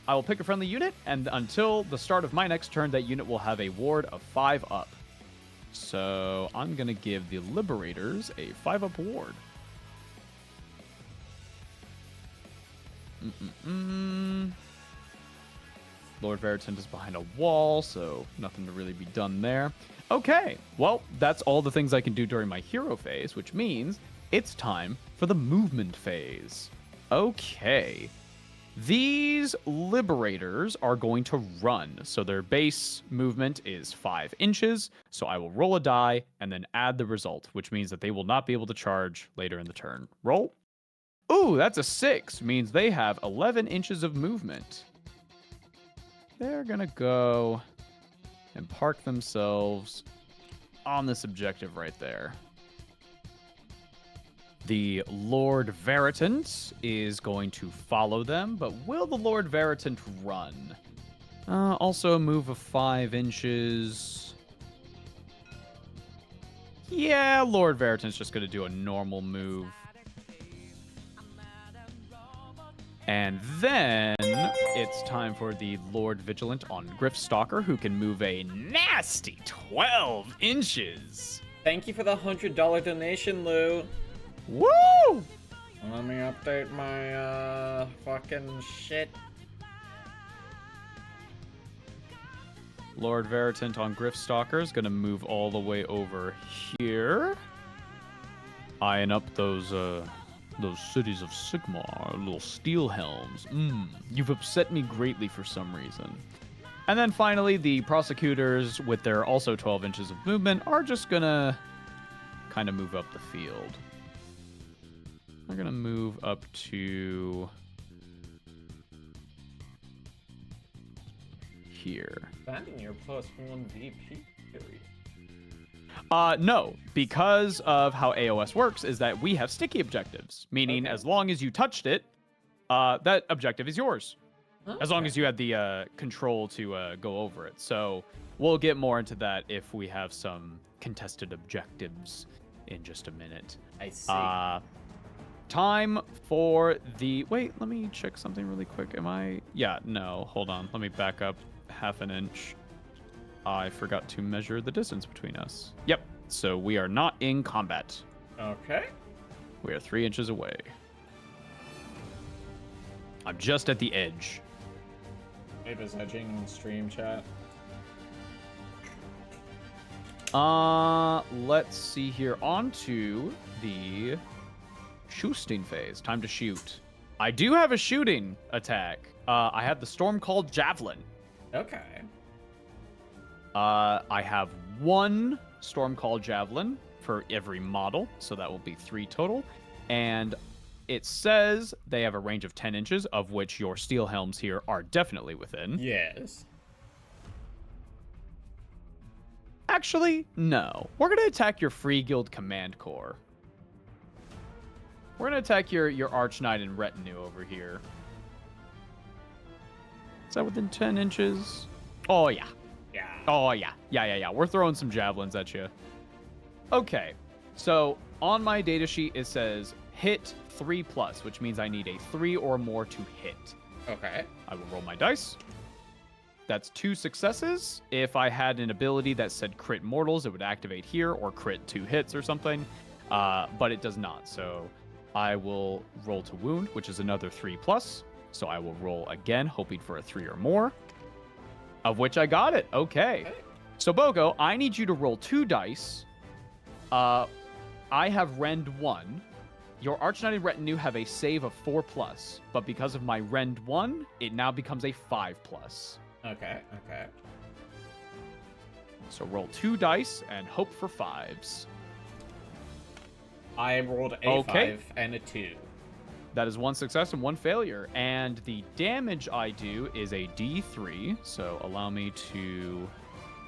I will pick a friendly unit, and until the start of my next turn, that unit will have a ward of 5 up. So I'm going to give the Liberators a 5-up ward. Lord Veritant is behind a wall, so nothing to really be done there. Okay, well, that's all the things I can do during my hero phase, which means it's time for the movement phase. Okay. These Liberators are going to run, so their base movement is 5 inches, so I will roll a die and then add the result, which means that they will not be able to charge later in the turn. Roll. Ooh, that's a 6, means they have 11 inches of movement. They're going to go and park themselves on this objective right there. The Lord Veritant is going to follow them, but will the Lord Veritant run? Also a move of 5 inches. Yeah, Lord Veritant's just going to do a normal move. And then it's time for the Lord Vigilant on Griffstalker, who can move a nasty 12 inches. Thank you for the $100 donation, Lou. Woo! Let me update my fucking shit. Lord Veritant on Griffstalker is going to move all the way over here. Eyeing up those cities of Sigmar, little steel helms. You've upset me greatly for some reason. And then finally, the Prosecutors, with their also 12 inches of movement, are just going to kind of move up the field. We're going to move up to here. Finding your +1 VP period. No, because of how AOS works is that we have sticky objectives, meaning as long as you touched it, that objective is yours. Okay. As long as you had the control to go over it. So we'll get more into that if we have some contested objectives in just a minute. I see. Time for the... Wait, let me check something really quick. Am I... Yeah, no, hold on. Let me back up half an inch. I forgot to measure the distance between us. Yep, so we are not in combat. Okay. We are 3 inches away. I'm just at the edge. Ava's edging in stream chat. Let's see here. On to the shooting phase. Time to shoot. I do have a shooting attack. I have the Storm Called Javelin. Okay. I have 1 Storm Called Javelin for every model, so that will be 3 total. And it says they have a range of 10 inches, of which your steel helms here are definitely within. Yes. Actually, no. We're going to attack your Free Guild Command Corps. We're going to attack your Archnite and Retinue over here. Is that within 10 inches? Oh, yeah. Yeah. Oh, yeah. Yeah. We're throwing some javelins at you. Okay, so on my data sheet it says hit 3+, which means I need a 3 or more to hit. Okay. I will roll my dice. That's 2 successes. If I had an ability that said crit mortals, it would activate here, or crit 2 hits or something. But it does not. So I will roll to wound, which is another 3+. So I will roll again, hoping for a 3 or more. Of which I got it. Okay. So Boco, I need you to roll 2 dice. I have rend 1. Your Archknighted Retinue have a save of 4+, but because of my rend 1, it now becomes a 5+. Okay. So roll 2 dice and hope for 5s. I rolled a Okay. 5 and a 2. That is 1 success and 1 failure. And the damage I do is a D3. So allow me to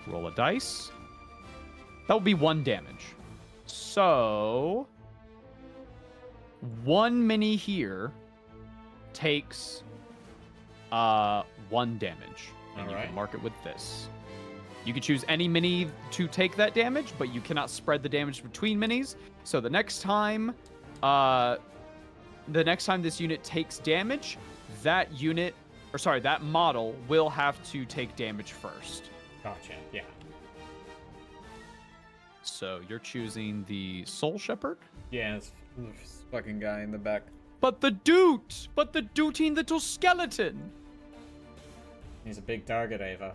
roll a dice. That will be 1 damage. So 1 mini here takes 1 damage. And you can mark it with this. You can choose any mini to take that damage, but you cannot spread the damage between minis. So the next time this unit takes damage, that model will have to take damage first. Gotcha, yeah. So you're choosing the Soul Shepherd? Yeah, it's this fucking guy in the back. But the dooting little skeleton! He's a big target, Ava.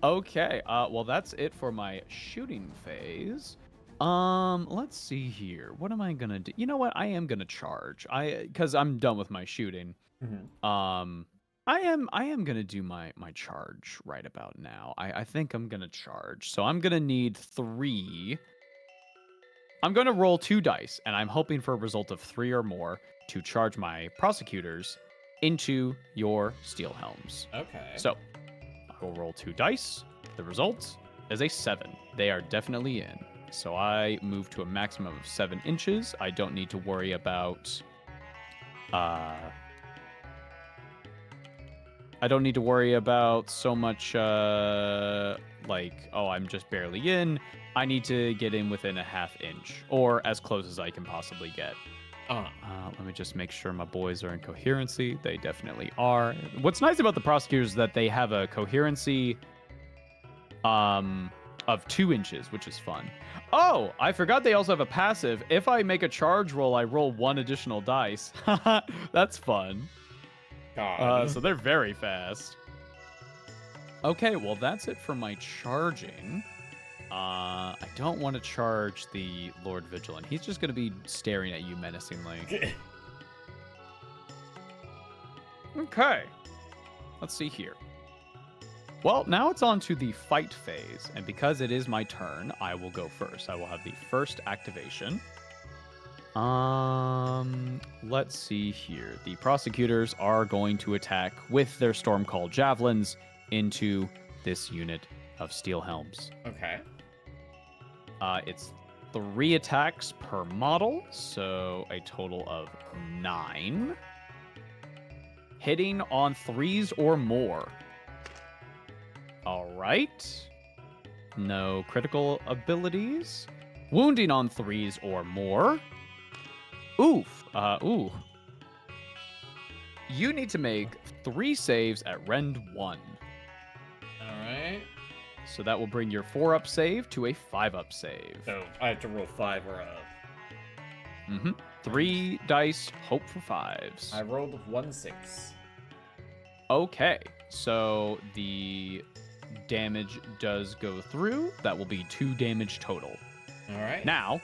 Okay, well that's it for my shooting phase. Let's see here. What am I gonna do? You know what? I am gonna charge. Because I'm done with my shooting. Mm-hmm. I am gonna do my charge right about now. I think I'm gonna charge. So I'm gonna need 3. I'm gonna roll 2 dice, and I'm hoping for a result of 3 or more to charge my prosecutors into your steel helms. Okay. So I will roll 2 dice. The result is a 7. They are definitely in. So I move to a maximum of 7 inches. I don't need to worry about so much like, oh, I'm just barely in. I need to get in within a ½ inch, or as close as I can possibly get. Let me just make sure my boys are in coherency. They definitely are. What's nice about the prosecutors is that they have a coherency of 2 inches, which is fun. Oh, I forgot they also have a passive. If I make a charge roll, I roll 1 additional dice. That's fun. God. So they're very fast. Okay, well, that's it for my charging. I don't want to charge the Lord Vigilant. He's just going to be staring at you menacingly. Okay. Let's see here. Well, now it's on to the fight phase, and because it is my turn, I will go first. I will have the first activation. Let's see here. The prosecutors are going to attack with their Stormcall javelins into this unit of steel helms. Okay. It's 3 attacks per model, so a total of 9. Hitting on 3s or more. All right. No critical abilities. Wounding on 3s or more. Oof. Ooh. You need to make 3 saves at rend 1. All right. So that will bring your 4-up save to a 5-up save. So I have to roll 5 or up. 3 dice, hope for 5s. I rolled 1 6. Okay. So the damage does go through. That will be 2 damage total. All right. Now,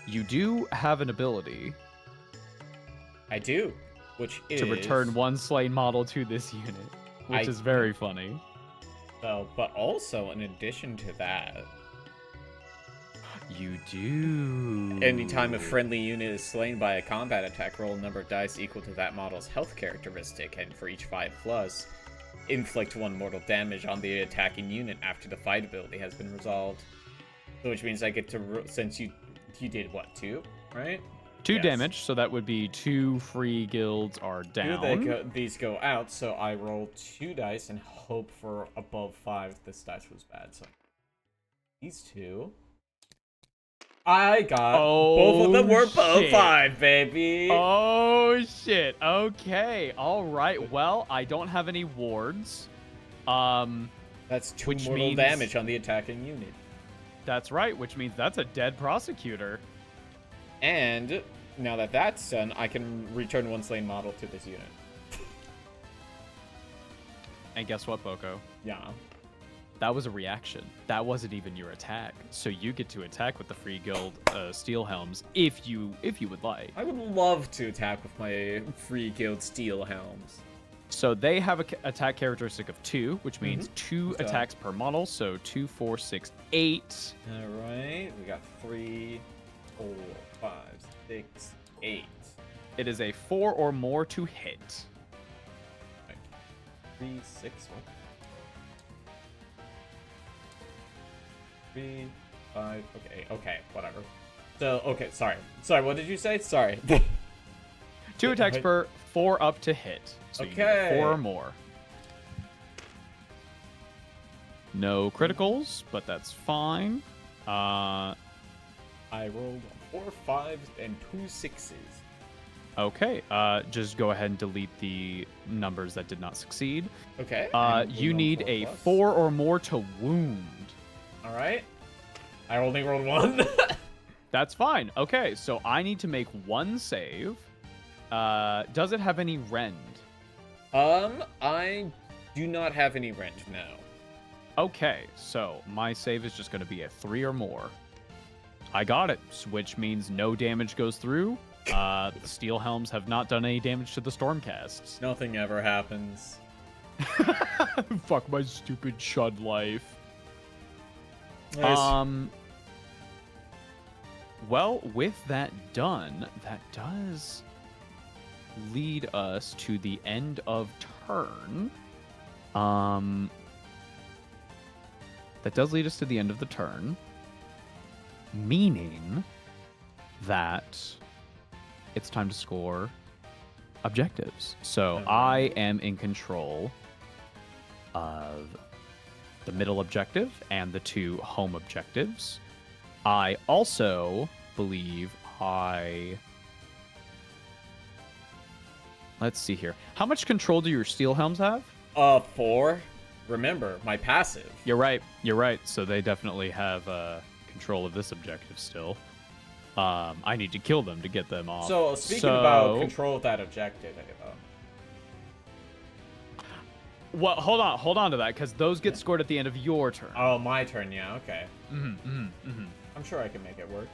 you do have an ability. I do, which is to return 1 slain model to this unit, which is very funny. So, but also in addition to that, you do. Anytime a friendly unit is slain by a combat attack, roll a number of dice equal to that model's health characteristic, and for each 5+, inflict 1 mortal damage on the attacking unit after the fight ability has been resolved. So which means I get to, since you did what, 2, right? 2 damage, so that would be 2 free guilds are down. These go out, so I roll 2 dice and hope for above 5. This dice was bad, so These two. I got both of them were shit. 5, baby. Oh shit. Okay. All right. Well, I don't have any wards. That's 2 which mortal means- damage on the attacking unit. That's right, which means that's a dead prosecutor. And now that that's done, I can return 1 slain model to this unit. And guess what, Boco? Yeah. That was a reaction. That wasn't even your attack. So you get to attack with the free guild steel helms if you would like. I would love to attack with my free guild steel helms. So they have a attack characteristic of 2, which means 2 Okay. attacks per model. So 2, 4, 6, 8. All right, we got 3, 4, 5, 6, 8. It is a 4 or more to hit. 3, 6, what? 3, 5, okay, whatever. So, okay, sorry, what did you say? Sorry. 2 attacks per 4 up to hit. So you Okay. need 4 or more. No criticals, but that's fine. I rolled 4 5s and 2 6s. Okay, just go ahead and delete the numbers that did not succeed. Okay. You need a 4 or more to wound. All right. I only rolled 1. That's fine. Okay, so I need to make 1 save. Does it have any rend? I do not have any rend, no. Okay, so my save is just going to be a 3 or more. I got it, which means no damage goes through. The steel helms have not done any damage to the stormcasts. Nothing ever happens. Fuck my stupid chud life. Nice. Well, with that done, that does lead us to the end of turn. That does lead us to the end of the turn, meaning that it's time to score objectives. So I am in control of the middle objective and the 2 home objectives. I also believe let's see here. How much control do your steel helms have? 4. Remember, my passive. You're right. So they definitely have control of this objective still. I need to kill them to get them off. So, speaking about control of that objective, well, hold on to that, because those get scored at the end of your turn. oh, my turn, yeah, okay. I'm I'm sure I can make it work.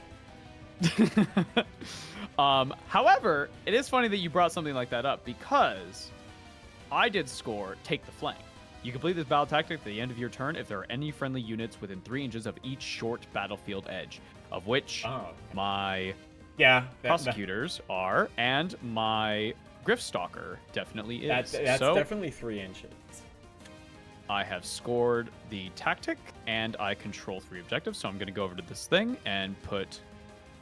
However, it is funny that you brought something like that up, because I did score Take the Flank. You complete this battle tactic at the end of your turn if there are any friendly units within 3 inches of each short battlefield edge, of which my prosecutors are, and my Griffstalker definitely is. That's so definitely 3 inches. I have scored the tactic, and I control 3 objectives, so I'm going to go over to this thing and put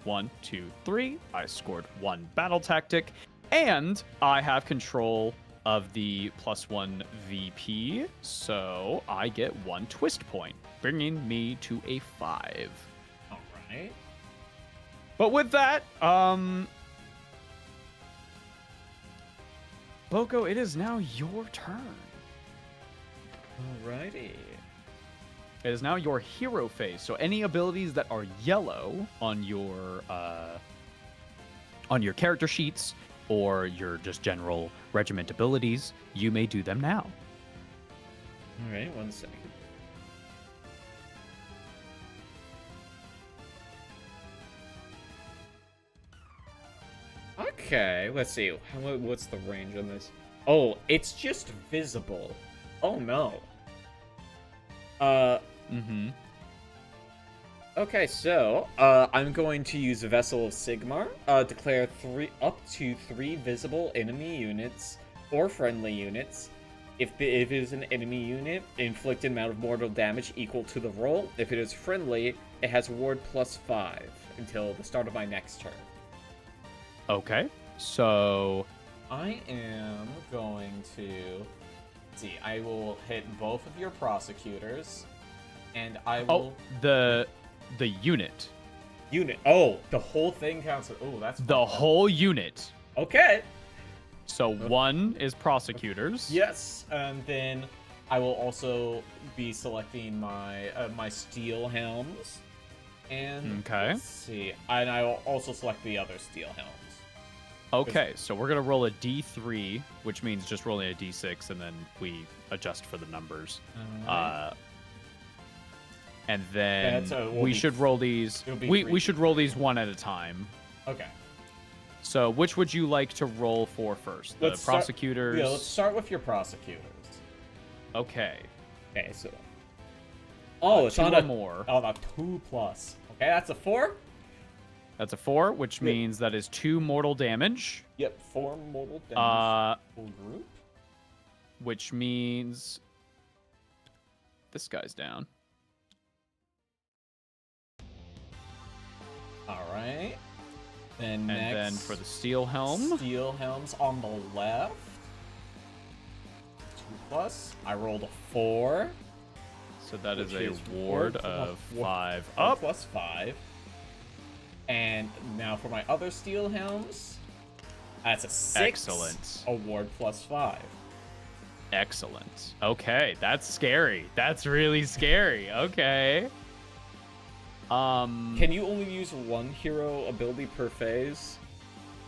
1, 2, 3. I scored 1 battle tactic, and I have control of the +1 VP, so I get 1 twist point, bringing me to a 5. All right. But with that, Boco, it is now your turn. Alrighty. It is now your hero phase. So any abilities that are yellow on your character sheets or your just general regiment abilities, you may do them now. All right, 1 second. Okay, let's see. What's the range on this? Oh, it's just visible. Oh no. Okay, so I'm going to use Vessel of Sigmar. Declare up to 3 visible enemy units or friendly units. If it is an enemy unit, inflict an amount of mortal damage equal to the roll. If it is friendly, it has ward +5 until the start of my next turn. Okay, so I am going to... Let's see, I will hit both of your prosecutors. And I will... the unit. Unit. Oh, the whole thing counts. Oh, that's fun. The whole unit. Okay. So 1 is prosecutors. Yes, and then I will also be selecting my my steel helms. And let's see. And I will also select the other steel helms. Okay, so we're going to roll a d3, which means just rolling a d6, and then we adjust for the numbers. And then we should roll these. We should roll these one at a time. Okay. So which would you like to roll for first? The prosecutors? Yeah, let's start with your prosecutors. Okay. Okay, so... Oh, it's on a more. Oh, a 2+. Okay, that's a 4? That's a 4, which means that is 2 mortal damage. Yep, 4 mortal damage. Full group. Which means... This guy's down. Alright. Then and then for the steel helm. Steel helms on the left. 2+. I rolled a 4. So that is a ward of 5 up. Plus 5. And now for my other steel helms. That's a 6. Excellent. A ward plus 5. Excellent. Okay, that's scary. That's really scary. Okay. Can you only use one hero ability per phase?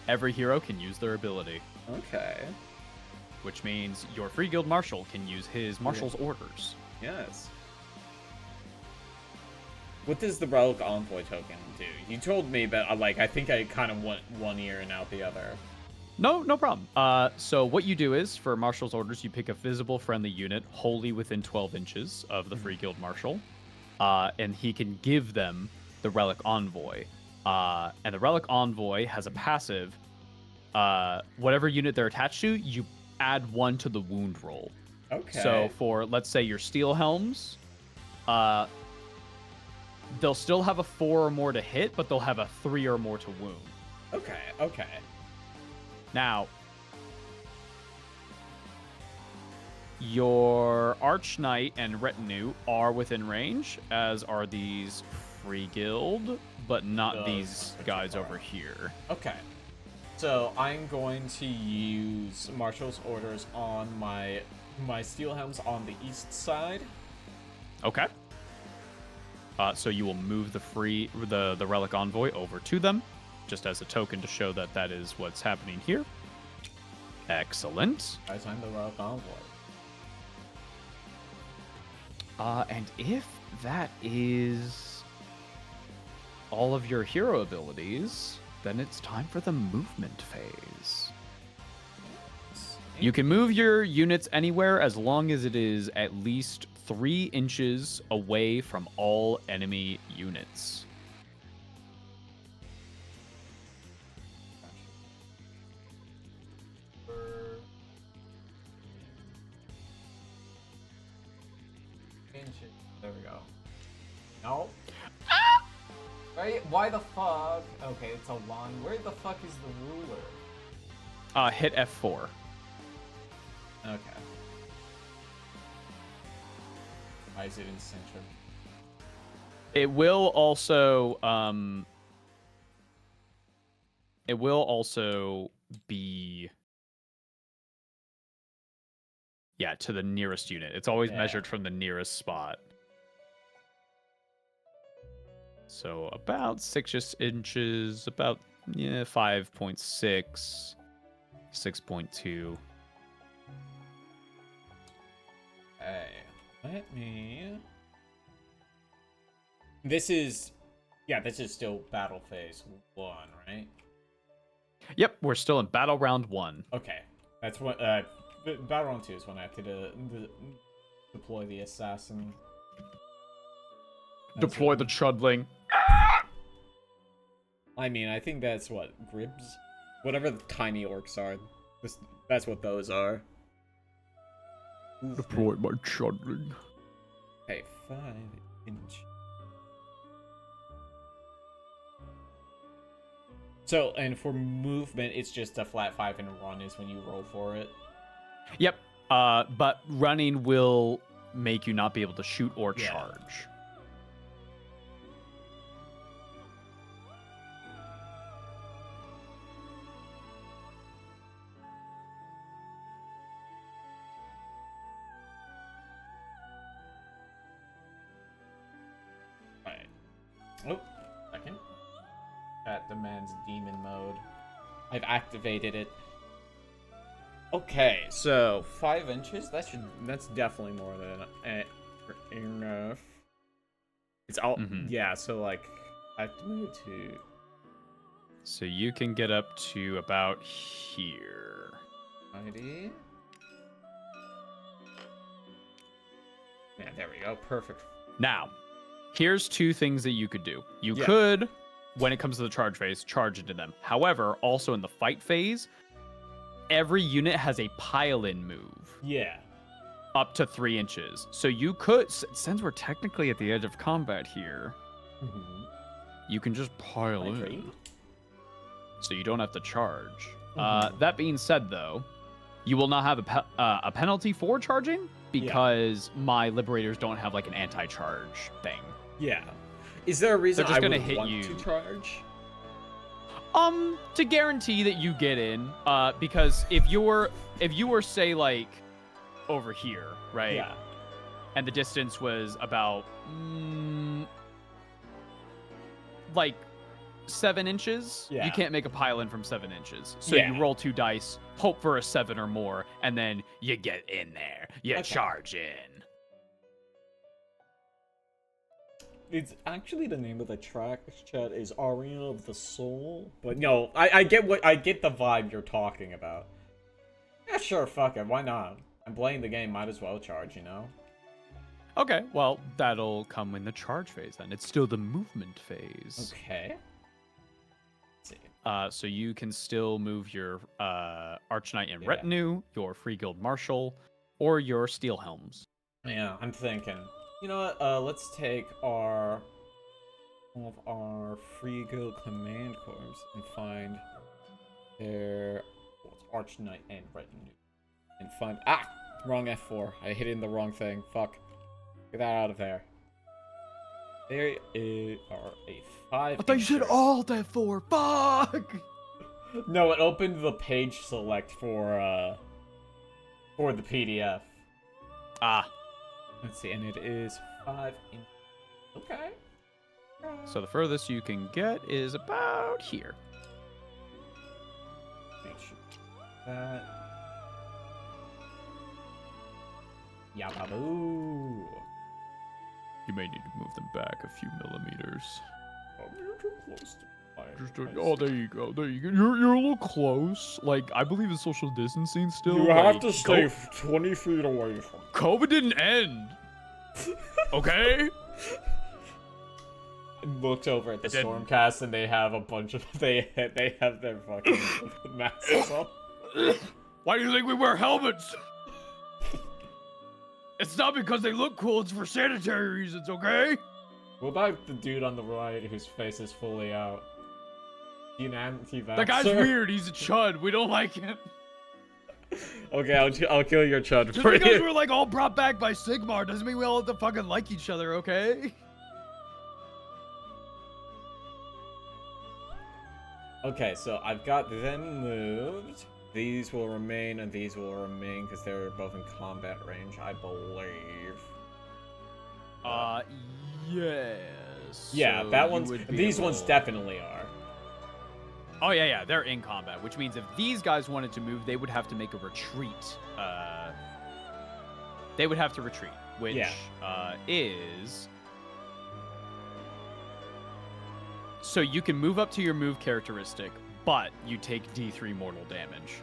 Every hero can use their ability. Okay. Which means your free guild marshal can use his marshal's orders. Yes. What does the Relic Envoy token do? You told me, but I think I kind of went one ear and out the other. No problem. So what you do is, for marshal's orders, you pick a visible friendly unit wholly within 12 inches of the free guild marshal. And he can give them the Relic Envoy. And the Relic Envoy has a passive. Whatever unit they're attached to, you add 1 to the wound roll. Okay. So for, let's say, your steel helms, they'll still have a 4 or more to hit, but they'll have a 3 or more to wound. Okay, okay. Now, your Arch Knight and Retinue are within range, as are these free guild, but not these guys over here. Okay. So I'm going to use Marshal's orders on my steel helms on the east side. Okay. So you will move the Relic Envoy over to them, just as a token to show that that is what's happening here. Excellent. I signed the Relic Envoy. And if that is all of your hero abilities, then it's time for the movement phase. You can move your units anywhere as long as it is at least 3 inches away from all enemy units. There we go. No. Right? Why the fuck? Okay, it's a line. Where the fuck is the ruler? Hit F4. Okay. Why is it in center? It will also be to the nearest unit. It's always measured from the nearest spot. So about 6 inches, about 5.6, 6.2. Hey, let me... This is still battle phase 1, right? Yep, we're still in battle round 1. Okay, that's what, battle round 2 is when I have to deploy the assassin. Deploy the chudling. I mean, I think that's what, Gribs? Whatever the tiny orcs are. That's what those are. Deploy my chudling. Okay, 5 inch. So, and for movement, it's just a flat 5 and run is when you roll for it? Yep, but running will make you not be able to shoot or charge. Oh, second. That demands demon mode. I've activated it. Okay, so 5 inches. That's definitely more than enough. It's all yeah. So like, I have to move to. So you can get up to about here. ID. Yeah, there we go. Perfect. Now, here's 2 things that you could do. You could, when it comes to the charge phase, charge into them. However, also in the fight phase, every unit has a pile-in move. Yeah. Up to 3 inches. So you could, since we're technically at the edge of combat here, you can just pile in. So you don't have to charge. That being said, though, you will not have a penalty for charging because my liberators don't have like an anti-charge thing. Yeah. Is there a reason They're just I gonna would hit want you to charge? To guarantee that you get in, because if you were say like over here, right? Yeah. And the distance was about like 7 inches. Yeah. You can't make a pile in from 7 inches. So you roll 2 dice, hope for a 7 or more, and then you get in there. You charge in. It's actually the name of the track, chat, is Arena of the Soul. But no, I get the vibe you're talking about. Yeah, sure, fuck it, why not? I'm playing the game, might as well charge, you know? Okay, well, that'll come in the charge phase then. It's still the movement phase. Okay. Let's see. So you can still move your Archknight and Retinue, your Free Guild Marshal, or your Steel Helms. Yeah, I'm thinking. You know what? Let's take one of our Free Guild Command Corps and find their Archknight and Retinue. And find wrong F4. I hit in the wrong thing. Fuck. Get that out of there. There are a 5. I thought you said Alt F4. Fuck. No, it opened the page select for the PDF. Let's see, and it is 5 inches. Okay. So the furthest you can get is about here. Make sure that. Yababoo. You may need to move them back a few millimeters. Oh, you're too close to there you go. There you go. You're a little close. Like, I believe in social distancing still. You have to stay 20 feet away from it. COVID didn't end. Okay? I looked over at the Stormcast and they have a bunch of they have their fucking masks on. Why do you think we wear helmets? It's not because they look cool, it's for sanitary reasons, okay? What about the dude on the right whose face is fully out? An anti-vaxxer? That guy's weird, he's a chud, we don't like him. Okay, I'll kill your chud Just for you. Just because we're like all brought back by Sigmar doesn't mean we all have to fucking like each other, okay? Okay, so I've got them moved. These will remain and these will remain because they're both in combat range, I believe. Yes. Yeah, so that one's. These ones definitely are. Oh yeah, they're in combat, which means if these guys wanted to move, they would have to make a retreat. They would have to retreat, which is. So you can move up to your move characteristic, but you take D3 mortal damage.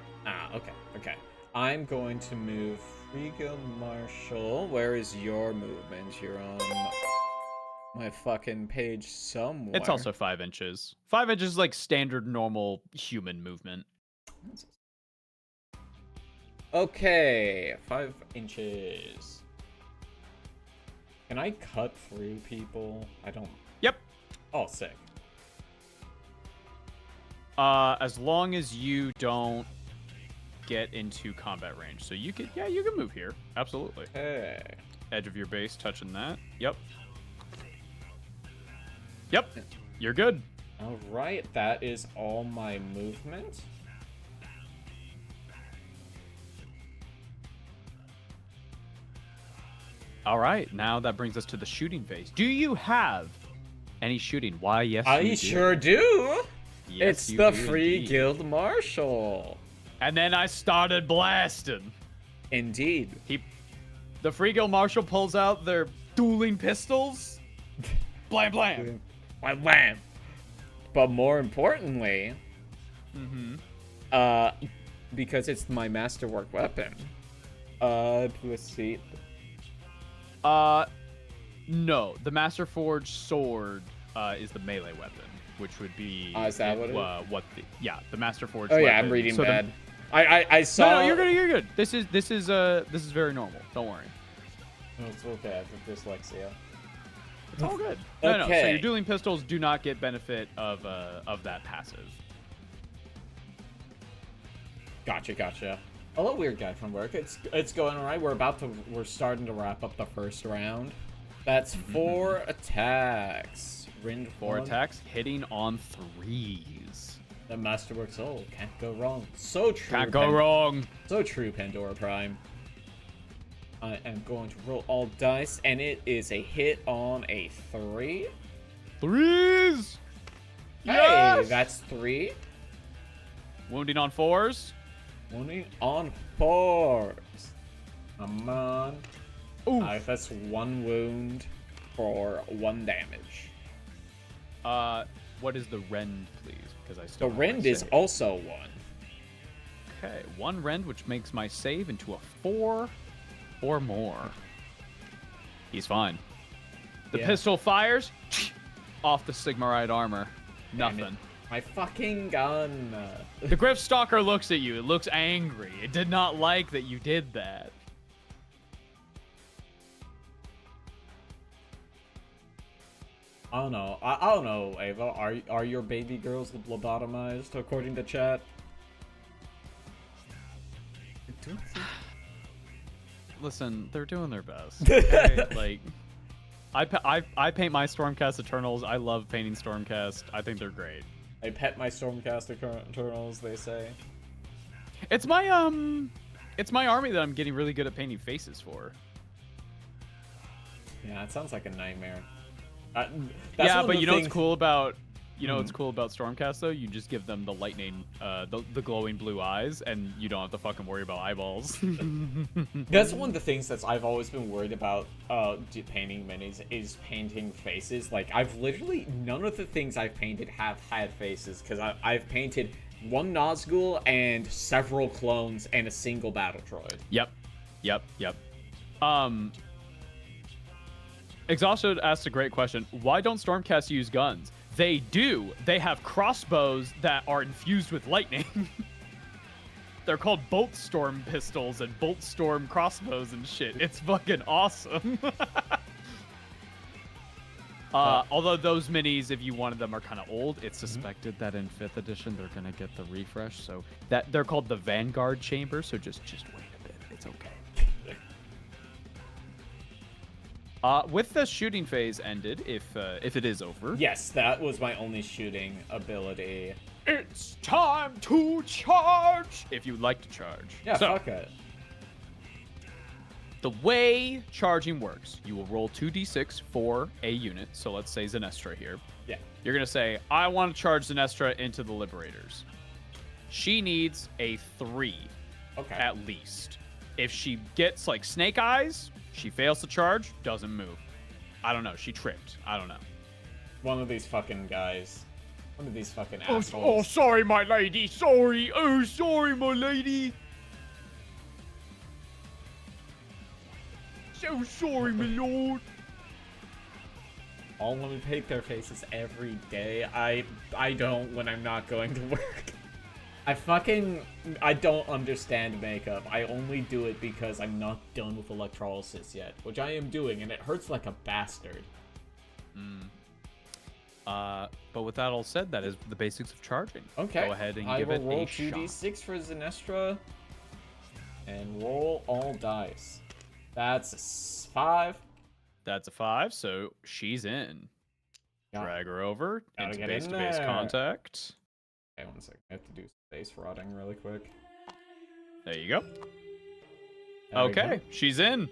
Okay. I'm going to move Free Guild Marshal. Where is your movement? You're on my fucking page somewhere. It's also 5 inches. 5 inches is like standard normal human movement. Okay, 5 inches. Can I cut through people? I don't. Yep. Oh, sick. As long as you don't get into combat range. So you can move here. Absolutely. Okay. Edge of your base touching that. Yep. You're good. All right, that is all my movement. All right, now that brings us to the shooting phase. Do you have Any shooting? Why, yes, I you sure do. Yes, It's you the do free indeed. guild marshal. And then I started blasting. Indeed. The free guild marshal pulls out their dueling pistols. Blam blam. Wham, wham. But more importantly, because it's my masterwork weapon. Let's see. No, the Master Forge sword is the melee weapon, which would be. Is that what it is? The Master Forge. Oh weapon. yeah, I'm reading so bad. I saw. No, you're good. You're good. This is very normal. Don't worry. Oh, it's okay. I have dyslexia. It's all good. No. So Okay. your dueling pistols do not get benefit of that passive. Gotcha. Hello, weird guy from work. It's going alright. We're starting to wrap up the first round. That's 4 attacks. Rind 4 one. attacks, hitting on 3s. The Masterwork Soul can't go wrong. So true. Can't go wrong. So true, Pandora Prime. I am going to roll all dice, and it is a hit on a 3. 3s. Hey, Yes! that's 3. Wounding on 4s. Wounding on 4s. Come on. Ooh. That's 1 wound for 1 damage. What is the rend, please? Because I still The have my rend is save. also 1. Okay, 1 rend, which makes my save into a 4 or more. He's fine. The Yeah. pistol fires off the Sigmarite armor. Damn it. Nothing. My fucking gun. The Griff Stalker looks at you. It looks angry. It did not like that you did that. I don't know. I don't know, Ava. Are your baby girls lobotomized according to chat? Listen, they're doing their best. Okay? Like, I paint my Stormcast Eternals. I love painting Stormcast. I think they're great. I pet my Stormcast Eternals, they say. It's my army that I'm getting really good at painting faces for. Yeah, it sounds like a nightmare. Yeah, but you know what's cool about what's cool about Stormcast though? You just give them the lightning, the glowing blue eyes, and you don't have to fucking worry about eyeballs. That's one of the things that I've always been worried about painting minis is painting faces. Like, I've literally, none of the things I've painted have had faces, because I've painted 1 Nazgul and several clones and a single battle droid. Yep. Exhausted asked a great question. Why don't Stormcast use guns? They do. They have crossbows that are infused with lightning. They're called Bolt Storm pistols and Bolt Storm crossbows and shit. It's fucking awesome. Although those minis, if you wanted them, are kind of old. It's suspected that in 5th edition they're gonna get the refresh. So that they're called the Vanguard Chamber. So just wait a bit. It's okay. With the shooting phase ended, if it is over. Yes, that was my only shooting ability. It's time to charge! If you'd like to charge. Yeah, So, fuck it. the way charging works, you will roll 2d6 for a unit. So let's say Zenestra here. Yeah. You're going to say, I want to charge Zenestra into the Liberators. She needs a 3 Okay. at least. If she gets like snake eyes, she fails to charge, doesn't move. I don't know. She tripped. I don't know. One of these fucking guys. One of these fucking Oh, assholes. sorry, my lady. Sorry. Oh, sorry, my lady. So sorry, my lord. All let me paint their faces every day. I don't when I'm not going to work. I don't understand makeup. I only do it because I'm not done with electrolysis yet, which I am doing, and it hurts like a bastard. But with that all said, that is the basics of charging. Okay. Go ahead and I give will it roll a shot. 2d6 for Zenestra, and roll all dice. That's 5. That's a 5, so she's in. Yeah. Drag her over Gotta into get in base-to-base there. contact. Okay, 1 second. I have to do space rotting really quick. There you go. There we Okay, go. she's in.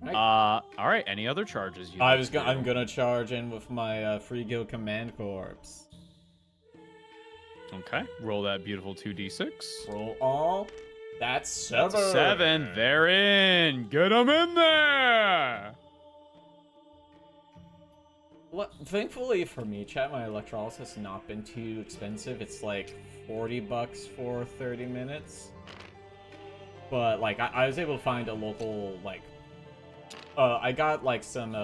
Right. All right. Any other charges? I'm gonna charge in with my Free Guild Command Corps. Okay. Roll that beautiful 2d6. Roll all. That's 7. That's a 7. They're in. Get them in there. Thankfully for me, chat, my electrolysis has not been too expensive. It's like $40 for 30 minutes. But like, I was able to find a local like, I got like some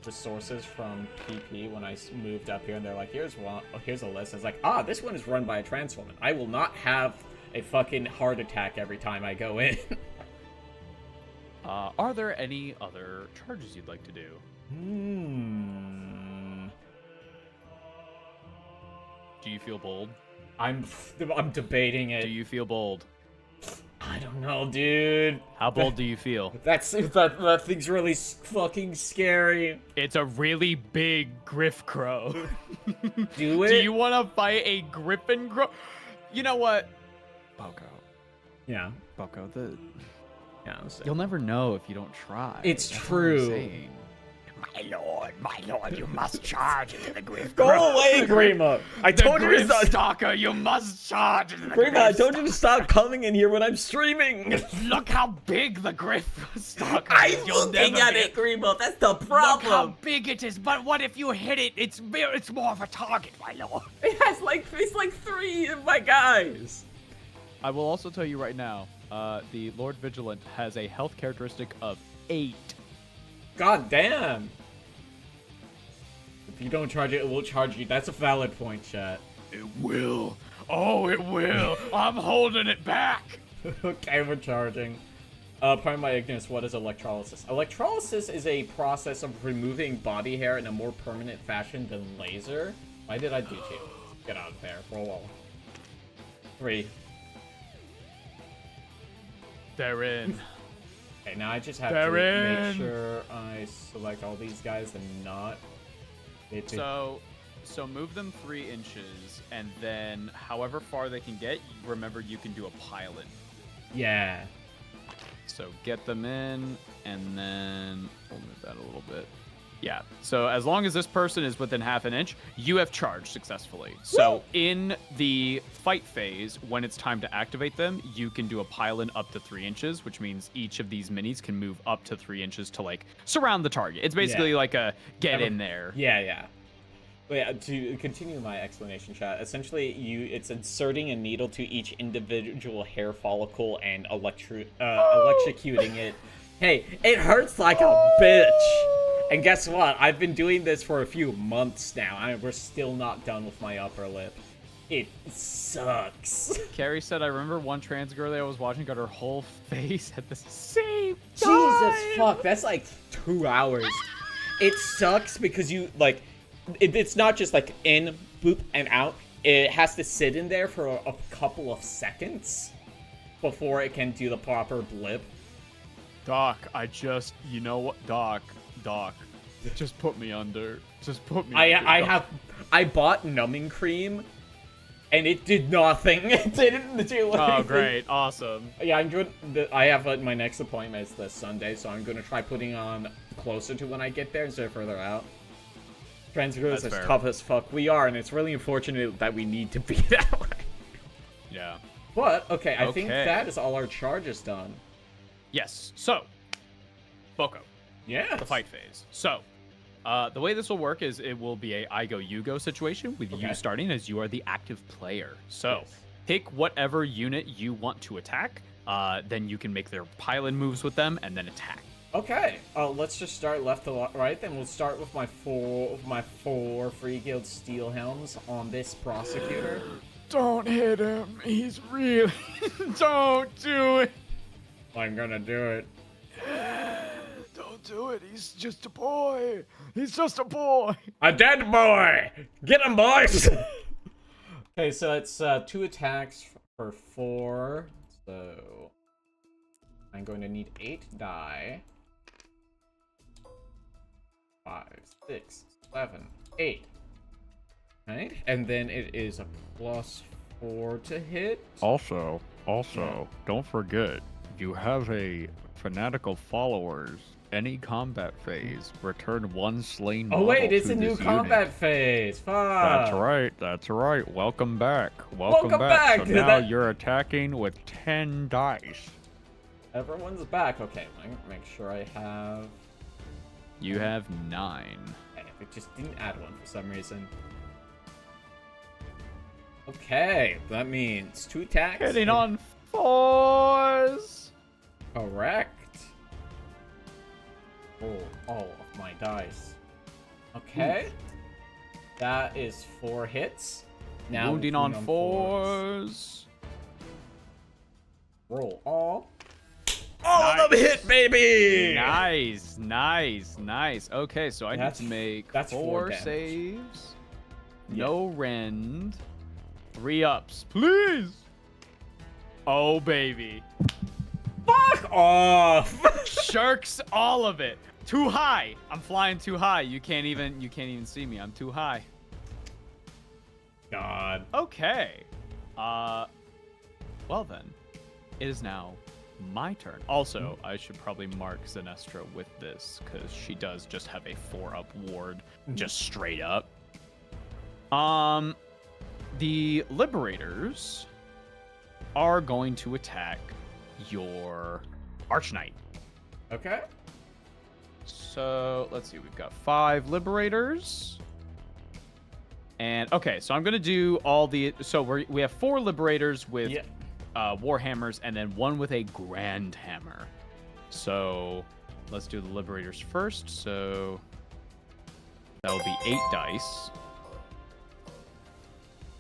resources from PP when I moved up here, and they're like, here's a list. It's like, this one is run by a trans woman. I will not have a fucking heart attack every time I go in. Are there any other charges you'd like to do? Do you feel bold? I'm debating it. Do you feel bold? I don't know, dude. How bold do you feel? That thing's really fucking scary. It's a really big griff crow. Do it? Do you want to fight a griffin crow? You know what? Boco. Yeah. Boco, Yeah. you'll never know if you don't try. It's That's true. What I'm saying. My lord, you must charge into the griff. Go away, Grima! I told you to stop. Stalker, you must charge into the Grima, I told you to stop coming in here when I'm streaming. Look how big the griff stalker I'm is. You'll looking never at be- it, Grima. That's the Look how problem. big it is, but what if you hit it? It's more of a target, my lord. It's like 3 of my guys. I will also tell you right now, the Lord Vigilant has a health characteristic of 8. God damn. If you don't charge it, it will charge you. That's a valid point, chat. It will. Oh, it will. I'm holding it back. Okay, we're charging. Pardon my ignorance, what is electrolysis? Electrolysis is a process of removing body hair in a more permanent fashion than laser. Why did I do 2? Get out of there. Roll 3. They're in. Okay, now I just have They're to make in. sure I select all these guys and not... So move them 3 inches, and then however far they can get, remember you can do a pilot. Yeah. So get them in, and then we'll move that a little bit. Yeah, so as long as this person is within half an inch, you have charged successfully. So in the fight phase, when it's time to activate them, you can do a pylon up to 3 inches, which means each of these minis can move up to 3 inches to like surround the target. It's basically like a get in there. Yeah. But yeah, to continue my explanation, chat, essentially it's inserting a needle to each individual hair follicle and electrocuting it. Hey, it hurts like a bitch. And guess what? I've been doing this for a few months now. We're still not done with my upper lip. It sucks. Carrie said, I remember one trans girl that I was watching got her whole face at the same time. Jesus fuck, that's like 2 hours. It sucks because you, like, it's not just like in, boop, and out. It has to sit in there for a couple of seconds before it can do the proper blip. Doc, you know what? Doc, just put me under. Just put me under. I bought numbing cream, and it did nothing. It didn't do anything. Oh, great. Awesome. Yeah, I'm good. I have my next appointment is this Sunday, so I'm going to try putting on closer to when I get there instead of further out. Trans girls is tough as fuck. We are, and it's really unfortunate that we need to be that way. Yeah. But, okay, I think that is all our charges done. Yes. So, Boco. Yeah. The fight phase. So, the way this will work is it will be a I go, you go situation with you starting as you are the active player. So, pick whatever unit you want to attack. Then you can make their pylon moves with them and then attack. Okay, let's just start left to right. Then we'll start with my four Free Guild Steel Helms on this prosecutor. Don't hit him. He's really... Don't do it. I'm gonna do it. Don't do it. He's just a boy. He's just a boy. A dead boy. Get him, boys. Okay, so it's 2 attacks for 4. So I'm going to need 8 die. 5, 6, 7, 8. Right? And then it is a +4 to hit. Also, don't forget, you have a fanatical followers any combat phase, return one slain Oh model wait, it's to a new this combat unit. phase. Fuck. That's right. Welcome back. Welcome back! So now That- you're attacking with 10 dice. Everyone's back. Okay, let me make sure I have. You have 9. Okay, it just didn't add one for some reason. Okay, that means 2 attacks. Hitting on 4s. Correct. Oh, all of my dice. Okay. That is 4 hits. Now Wounding on 4s. Roll all. All of them hit, baby! Nice. Okay, so I need to make that's 4 4 damage. saves. Yeah. No rend. 3 ups, please. Oh baby. Fuck off! Sharks all of it. Too high. I'm flying too high. You can't even see me. I'm too high. God. Okay. Well then, it is now my turn. Also, I should probably mark Zenestra with this because she does just have a 4-up ward, just straight up. The Liberators are going to attack your Archknight. Okay. So let's see, we've got 5 Liberators. And okay, so I'm gonna do all the. So we have 4 Liberators with Warhammers, and then 1 with a Grand Hammer. So let's do the Liberators first. So that will be 8 dice.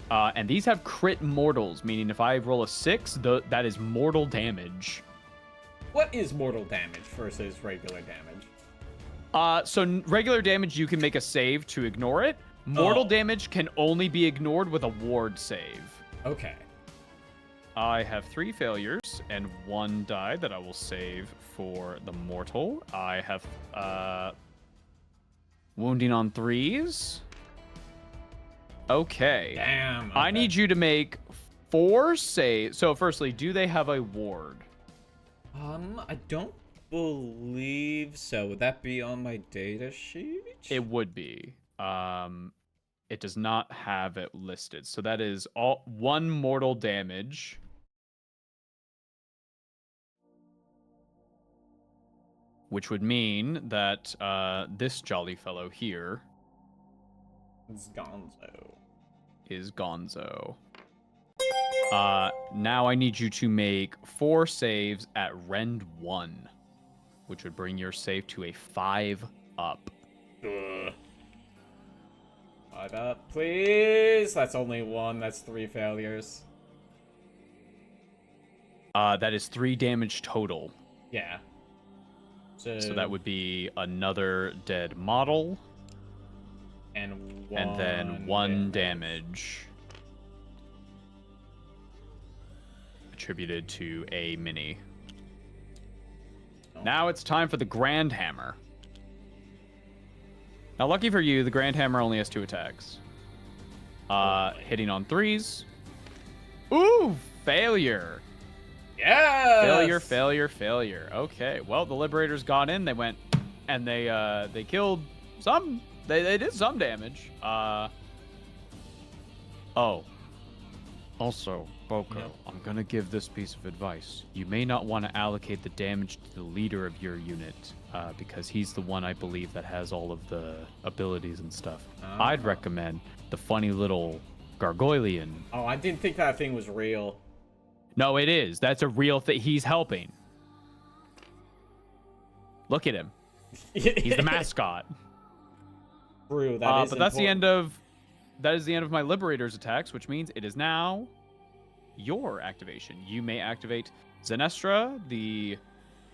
And these have crit mortals, meaning if I roll a 6, that is mortal damage. What is mortal damage versus regular damage? So regular damage, you can make a save to ignore it. Mortal damage can only be ignored with a ward save. Okay. I have 3 failures and 1 die that I will save for the mortal. I have wounding on 3s. Okay. Damn. Okay. I need you to make 4 saves. So firstly, do they have a ward? I don't believe so. Would that be on my data sheet? It would be. It does not have it listed. So that is all 1 mortal damage. Which would mean that this jolly fellow here It's Gonzo. is Gonzo. Now I need you to make 4 saves at Rend 1, which would bring your save to a 5 up. Ugh. 5 up, please. That's only 1. That's 3 failures. That is 3 damage total. Yeah. So that would be another dead model. And then 1 damage. Attributed to a mini. Oh. Now it's time for the Grand Hammer. Now, lucky for you, the Grand Hammer only has 2 attacks. Hitting on 3s. Ooh, failure. Yes! Failure. Okay, well, the Liberators got in. They went and they killed some. They did some damage. Oh. Also, Boco, Yeah. I'm gonna give this piece of advice. You may not want to allocate the damage to the leader of your unit, because he's the one I believe that has all of the abilities and stuff. I'd recommend the funny little Gargoylian. Oh, I didn't think that thing was real. No, it is. That's a real thing. He's helping. Look at him. He's the mascot. True, that is but that's important. that is the end of my Liberator's attacks, which means it is now your activation. You may activate Zenestra, the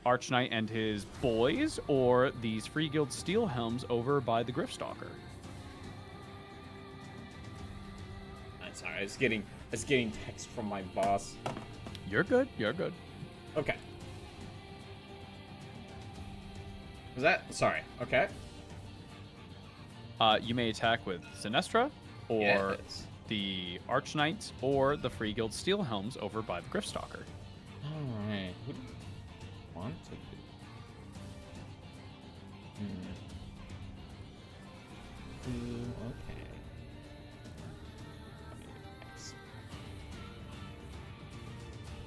Archknight and his boys, or these Free Guild Steel Helms over by the Griffstalker. I'm sorry, I was getting text from my boss. You're good. Okay. Was that? Sorry. Okay. You may attack with Zenestra, or Yes. the Archknights, or the Free Guild Steel Helms over by the Griffstalker. Alright. Who do you want to do?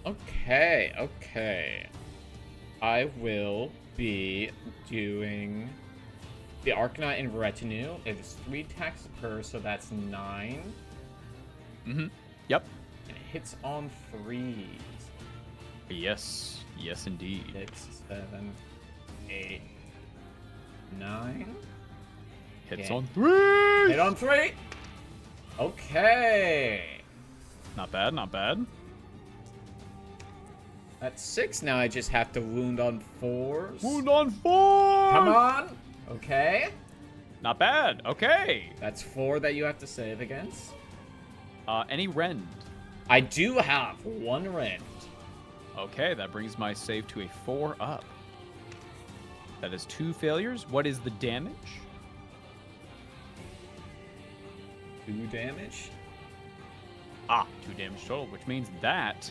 Okay. Okay. I will be doing the Arcanine in Retinue. It is 3 attacks per, so that's 9. Yep. And it hits on 3s. Yes. Yes, indeed. 6, 7, 8, 9. Hits on 3! Hit on 3! Okay. Not bad, not bad. That's 6. Now I just have to wound on 4s. Wound on 4! Come on. Okay. Not bad. Okay. That's 4 that you have to save against. Any rend? I do have 1 rend. Okay, that brings my save to a 4 up. That is 2 failures. What is the damage? 2 damage. 2 damage total, which means that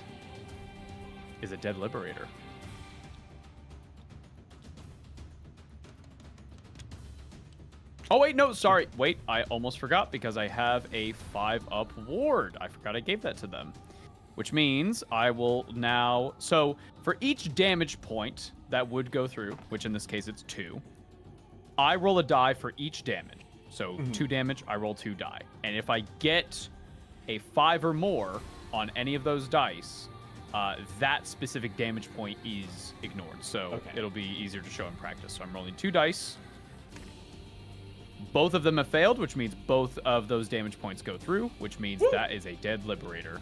is a dead liberator. Oh, wait, no, sorry. Wait, I almost forgot because I have a 5-up ward. I forgot I gave that to them. Which means I will now... So, for each damage point that would go through, which in this case it's 2, I roll a die for each damage. So, 2 damage, I roll 2 die. And if I get a 5 or more on any of those dice, that specific damage point is ignored. So, it'll be easier to show in practice. So, I'm rolling 2 dice. Both of them have failed, which means both of those damage points go through, which means that is a dead liberator.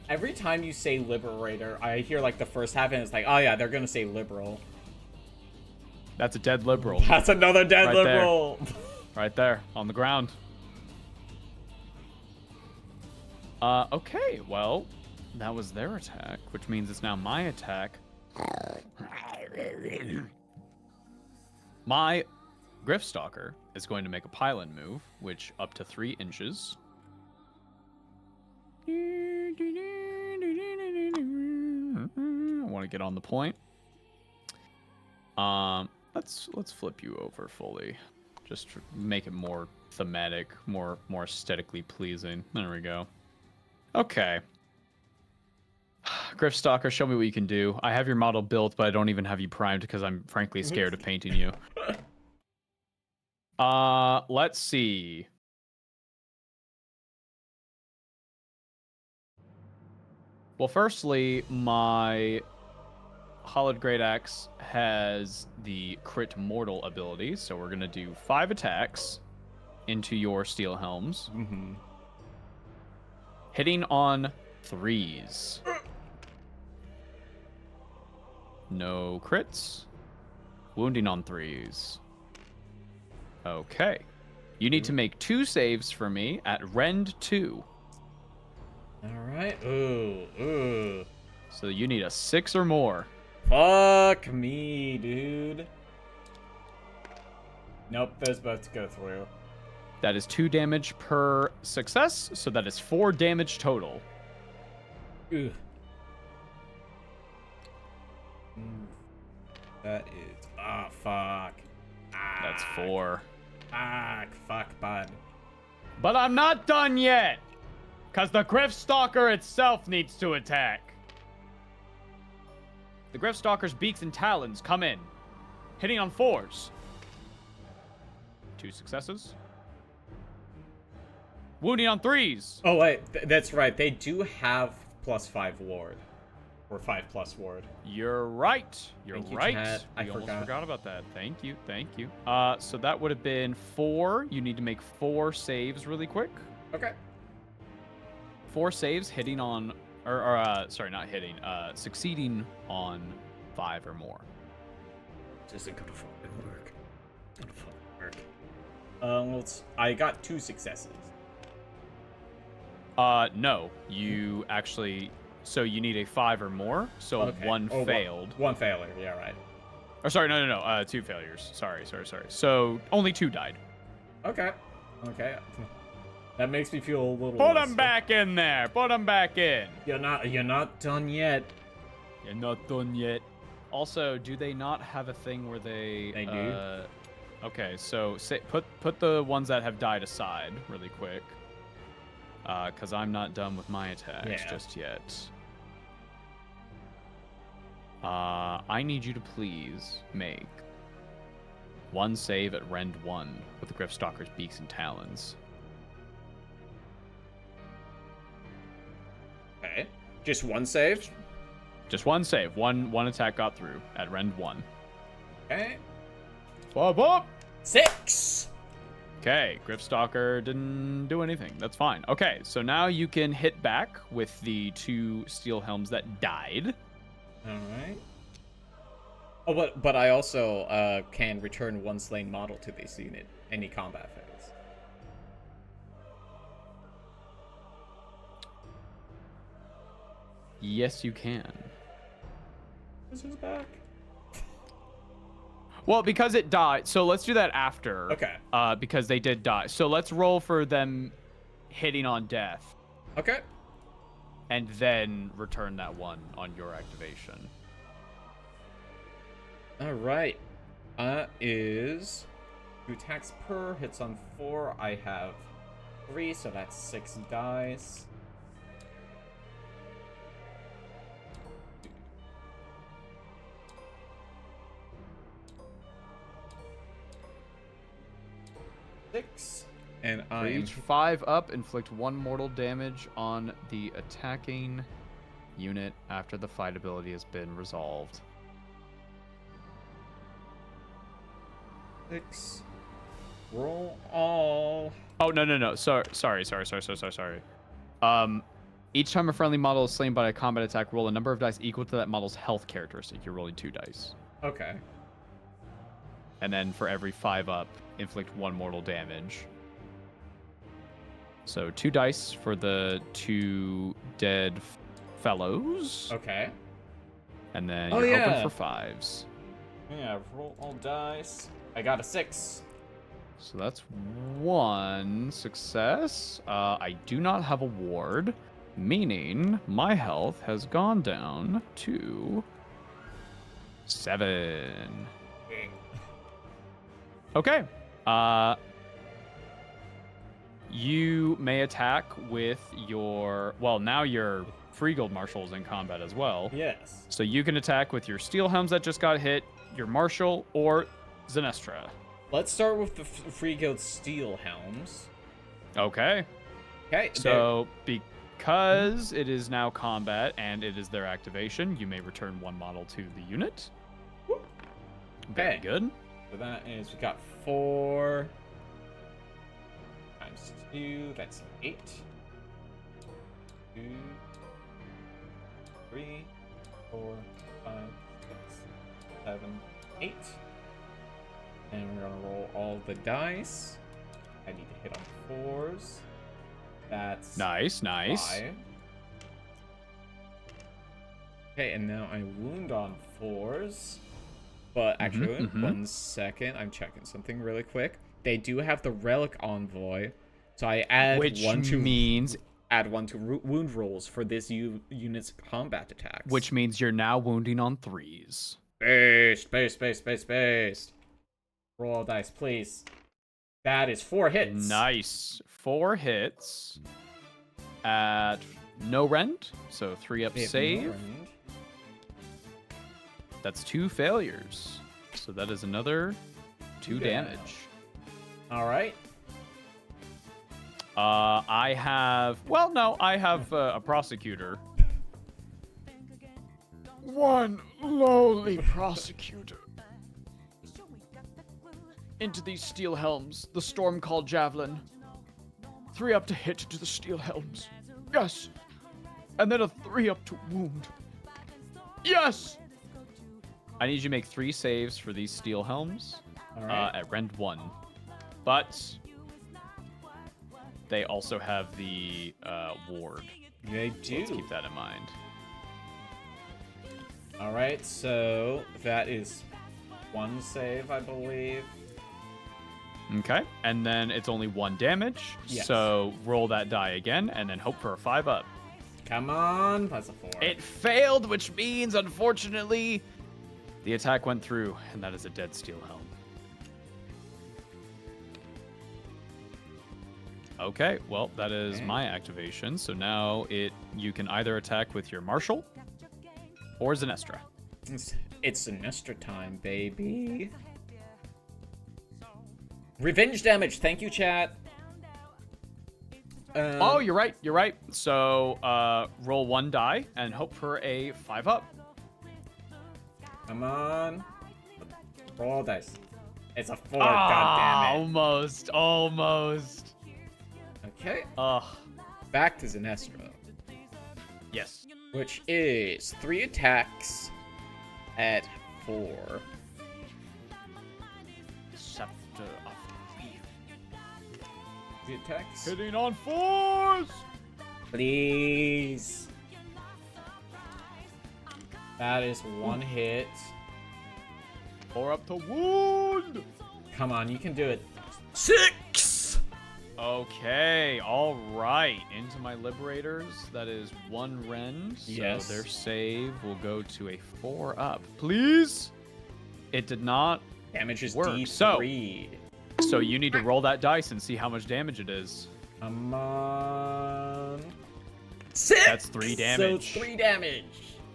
Every time you say liberator, I hear like the first half and it's like, oh yeah, they're gonna say liberal. That's a dead liberal. That's another dead liberal. There. Right there, on the ground. Okay, well, that was their attack, which means it's now my attack. My Griffstalker is going to make a pylon move, which up to 3 inches. I want to get on the point. Let's flip you over fully, just to make it more thematic, more aesthetically pleasing. There we go. Okay. Griffstalker, show me what you can do. I have your model built, but I don't even have you primed because I'm frankly scared of painting you. Let's see. Well, firstly, my Hollowed Great Axe has the crit mortal ability, so we're gonna do 5 attacks into your steel helms. Hitting on 3s. No crits. Wounding on 3s. Okay. You need to make 2 saves for me at Rend 2. Alright. Ooh. So you need a 6 or more. Fuck me, dude. Nope, those both go through. That is 2 damage per success, so that is 4 damage total. Ugh. That is... Ah, fuck. That's 4. Fuck, bud. But I'm not done yet! Because the Griffstalker itself needs to attack. The Griffstalker's beaks and talons come in, hitting on 4s. 2 successes. Wounding on 3s. Oh, wait, that's right. They do have +5 ward. Or 5+ ward. You're right. You're Thank you, right. Chad. I almost forgot. forgot about that. Thank you. So that would have been 4. You need to make 4 saves really quick. Okay. 4 saves hitting on, sorry, not hitting, succeeding on 5 or more. This isn't gonna fucking work. I got 2 successes. No, you actually, so you need a 5 or more, so Okay. 1 failed. One failure, yeah, right. Or sorry, no, 2 failures. Sorry. So only 2 died. Okay. That makes me feel a little... Put them back in there. Put them back in. You're not done yet. You're not done yet. Also, do they not have a thing where they? They do. Okay, so put the ones that have died aside really quick. Because I'm not done with my attacks just yet. I need you to please make one save at Rend 1 with the Griffstalker's beaks and talons. Okay. Just one save? Just one save. One attack got through at Rend 1. Okay. 5 up! 6! Okay, Griffstalker didn't do anything. That's fine. Okay, so now you can hit back with the 2 steel helms that died. Alright. Oh, but I also can return one slain model to this unit any combat phase. Yes, you can. This is back. Well, because it died. So let's do that after. Okay. Because they did die. So let's roll for them hitting on death. Okay. And then return that one on your activation. Alright. Is 2 attacks per, hits on 4. I have 3, so that's 6 dice. And For I each 5 up, inflict 1 mortal damage on the attacking unit after the fight ability has been resolved. 6. Roll all. Oh, no. Sorry. Each time a friendly model is slain by a combat attack, roll a number of dice equal to that model's health characteristic. You're rolling 2 dice. Okay. And then for every 5 up, inflict 1 mortal damage. So 2 dice for the 2 dead fellows. Okay. And then you're hoping for 5s. Yeah, roll all dice. I got a 6. So that's 1 success. I do not have a ward, meaning my health has gone down to 7. Okay. You may attack with your... Well, now your Free Guild Marshal is in combat as well. Yes. So you can attack with your Steel Helms that just got hit, your Marshal, or Zenestra. Let's start with the Free Guild Steel Helms. Okay. Okay. So because it is now combat and it is their activation, you may return 1 model to the unit. Whoop. Very Okay. good. So that is, we got 4 times 2, that's 8. 2, 3, 4, 5, 6, 7, 8. And we're gonna roll all the dice. I need to hit on 4s. That's Nice. 5. Okay, and now I wound on 4s. But actually, 1 second. I'm checking something really quick. They do have the Relic Envoy, so I add Which one to means wound rolls for this unit's combat attacks. Which means you're now wounding on 3s. Based. Roll all dice, please. That is 4 hits. Nice. 4 hits at no rend, so 3 up They have save. no rend. That's 2 failures. So that is another 2 damage. All right. I have a prosecutor. One lowly prosecutor. Into these steel helms, the storm called javelin. 3 up to hit to the steel helms. Yes. And then a 3 up to wound. Yes. I need you to make 3 saves for these steel helms. All right. At Rend 1. But they also have the ward. They So do. let's keep that in mind. All right, so that is 1 save, I believe. Okay, and then it's only 1 damage. Yes. So roll that die again, and then hope for a 5 up. Come on, that's a 4. It failed, which means, unfortunately, The attack went through, and that is a dead steel helm. Okay, well, that is my activation. So now you can either attack with your Marshal or Zenestra. It's Zenestra time, baby. Revenge damage. Thank you, chat. Oh, you're right. You're right. So roll 1 die and hope for a 5-up. Come on. Roll dice. It's a 4. Ah, goddammit. almost. Okay. Ugh. Back to Zenestra. Yes. Which is 3 attacks at 4. Scepter of Grief. 3 attacks. Hitting on 4s. Please. That is 1 hit. 4 up to wound. Come on, you can do it. 6! Okay, all right. Into my Liberators. That is 1 rend. So Yes. their save will go to a 4-up. Please? It did not Damage is work. D3. So you need to roll that dice and see how much damage it is. Come on. 6! That's 3 damage. So 3 damage.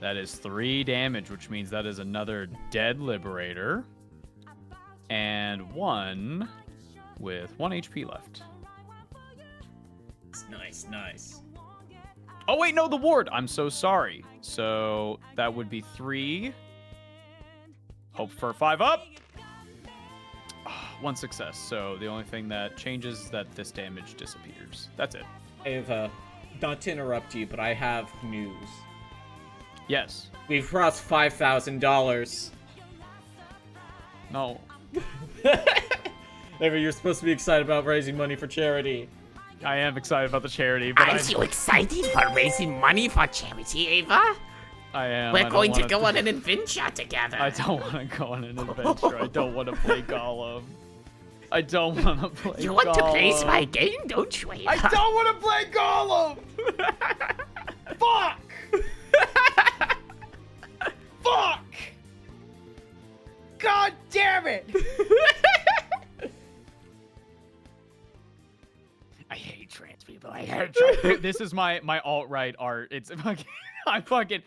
That is 3 damage, which means that is another dead Liberator. And 1 with 1 HP left. Nice, nice. Oh, wait, no, the ward. I'm so sorry. So that would be 3. Hope for a 5-up. 1 success. So the only thing that changes is that this damage disappears. That's it. Ava, not to interrupt you, but I have news. Yes. We've crossed $5,000. No. Ava, you're supposed to be excited about raising money for charity. I am excited about the charity, but Aren't you excited for raising money for charity, Ava? I am. We're going to go on an adventure together. I don't want to go on an adventure. I don't want to play Gollum. I don't want to play Gollum. You want to play my game, don't you, Ava? I don't want to play Gollum! Fuck! Fuck! God damn it! I hate trans people. I hate trans people. This is my alt-right art. It's fucking... I fucking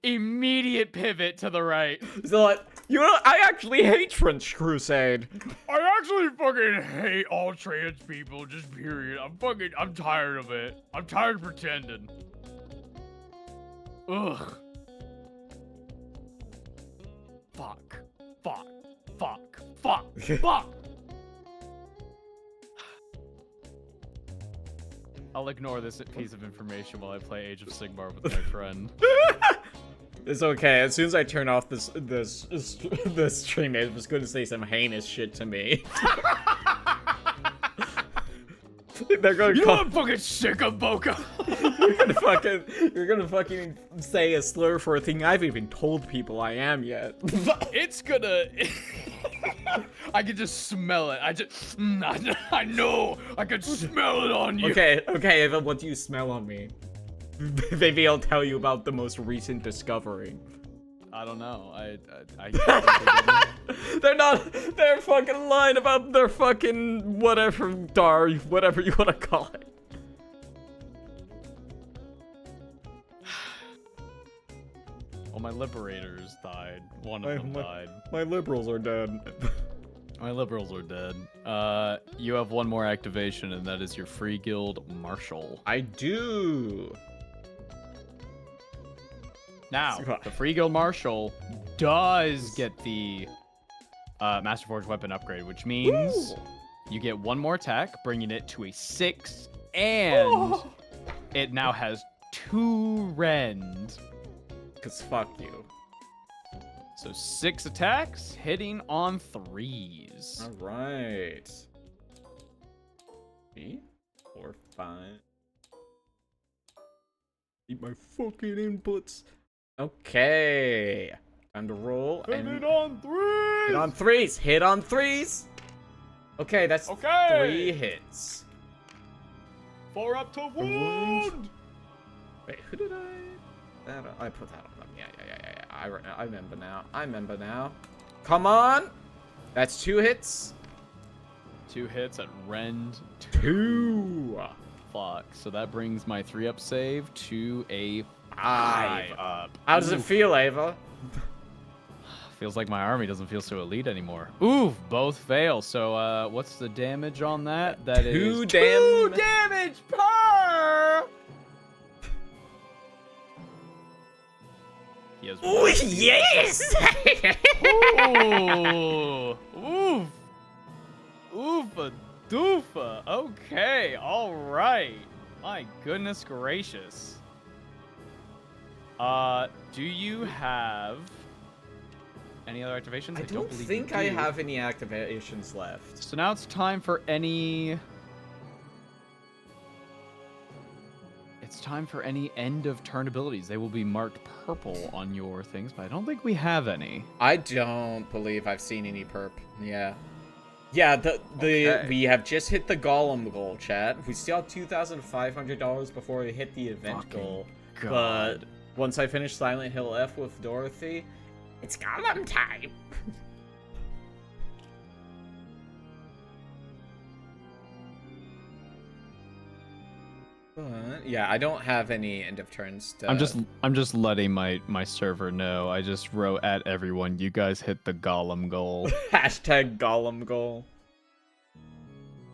immediate pivot to the right. So, you know, I actually hate French Crusade. I actually fucking hate all trans people, just period. I'm tired of it. I'm tired of pretending. Ugh. Fuck. Fuck. Fuck. Fuck. Fuck. I'll ignore this piece of information while I play Age of Sigmar with my friend. It's okay. As soon as I turn off this stream, it was going to say some heinous shit to me. They're going to I'm fucking sick of Boco. you're gonna fucking say a slur for a thing I haven't even told people I am yet. It's gonna... I can just smell it. I know. I can smell it on you. Okay, Evan, what do you smell on me? Maybe I'll tell you about the most recent discovery. I don't know. I They're fucking lying about their fucking whatever you wanna call it. Well, my Liberators died. One of them died. My liberals are dead. My Liberals are dead. You have one more activation, and that is your Free Guild Marshal. I do. Now, the Free Guild Marshal does get the Master Forge weapon upgrade, which means you get one more attack, bringing it to a 6, and it now has 2 rend. Cause fuck you. So 6 attacks, hitting on 3s. All right. 3, 4, 5. Eat my fucking inputs. Okay. Time to roll. Hit on 3s! Hit on 3s. Hit on 3s. Okay, that's 3 hits. 4 up to wound. Wait, who did I? I put that on them. Yeah. I remember now. I remember now. Come on! That's 2 hits. 2 hits at rend 2. Fuck. So that brings my 3-up save to a 5 up. How does it feel, Ava? Feels like my army doesn't feel so elite anymore. Ooh, both fail. So what's the damage on that? That is 2 damage per. He has Oh, yes! Ooh. Oof. Oofa doofa. Okay, all right. My goodness gracious. Do you have any other activations? I don't believe think you I do. have any activations left. So now it's time for any. It's time for any end of turn abilities. They will be marked purple on your things, but I don't think we have any. I don't believe I've seen any perp. Yeah. Yeah, Okay. we have just hit the Golem goal, chat. We still have $2,500 before we hit the event Fucking goal. God. But once I finish Silent Hill F with Dorothy, It's Gollum time. but yeah, I don't have any end of turn stuff. I'm just letting my server know. I just wrote at everyone, you guys hit the Golem goal. Hashtag Golem goal.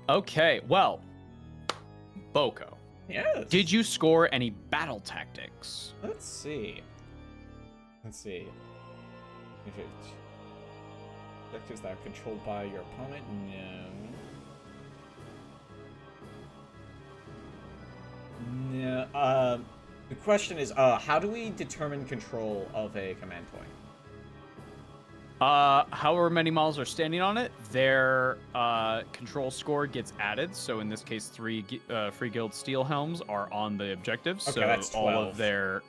Okay, well, Boco. Yes. Did you score any battle tactics? Let's see. Objectives that are controlled by your opponent? No. No. The question is, how do we determine control of a command point? However many models are standing on it, their control score gets added. So in this case, 3 free guild steel helms are on the objectives. Okay, so that's 12. all of their,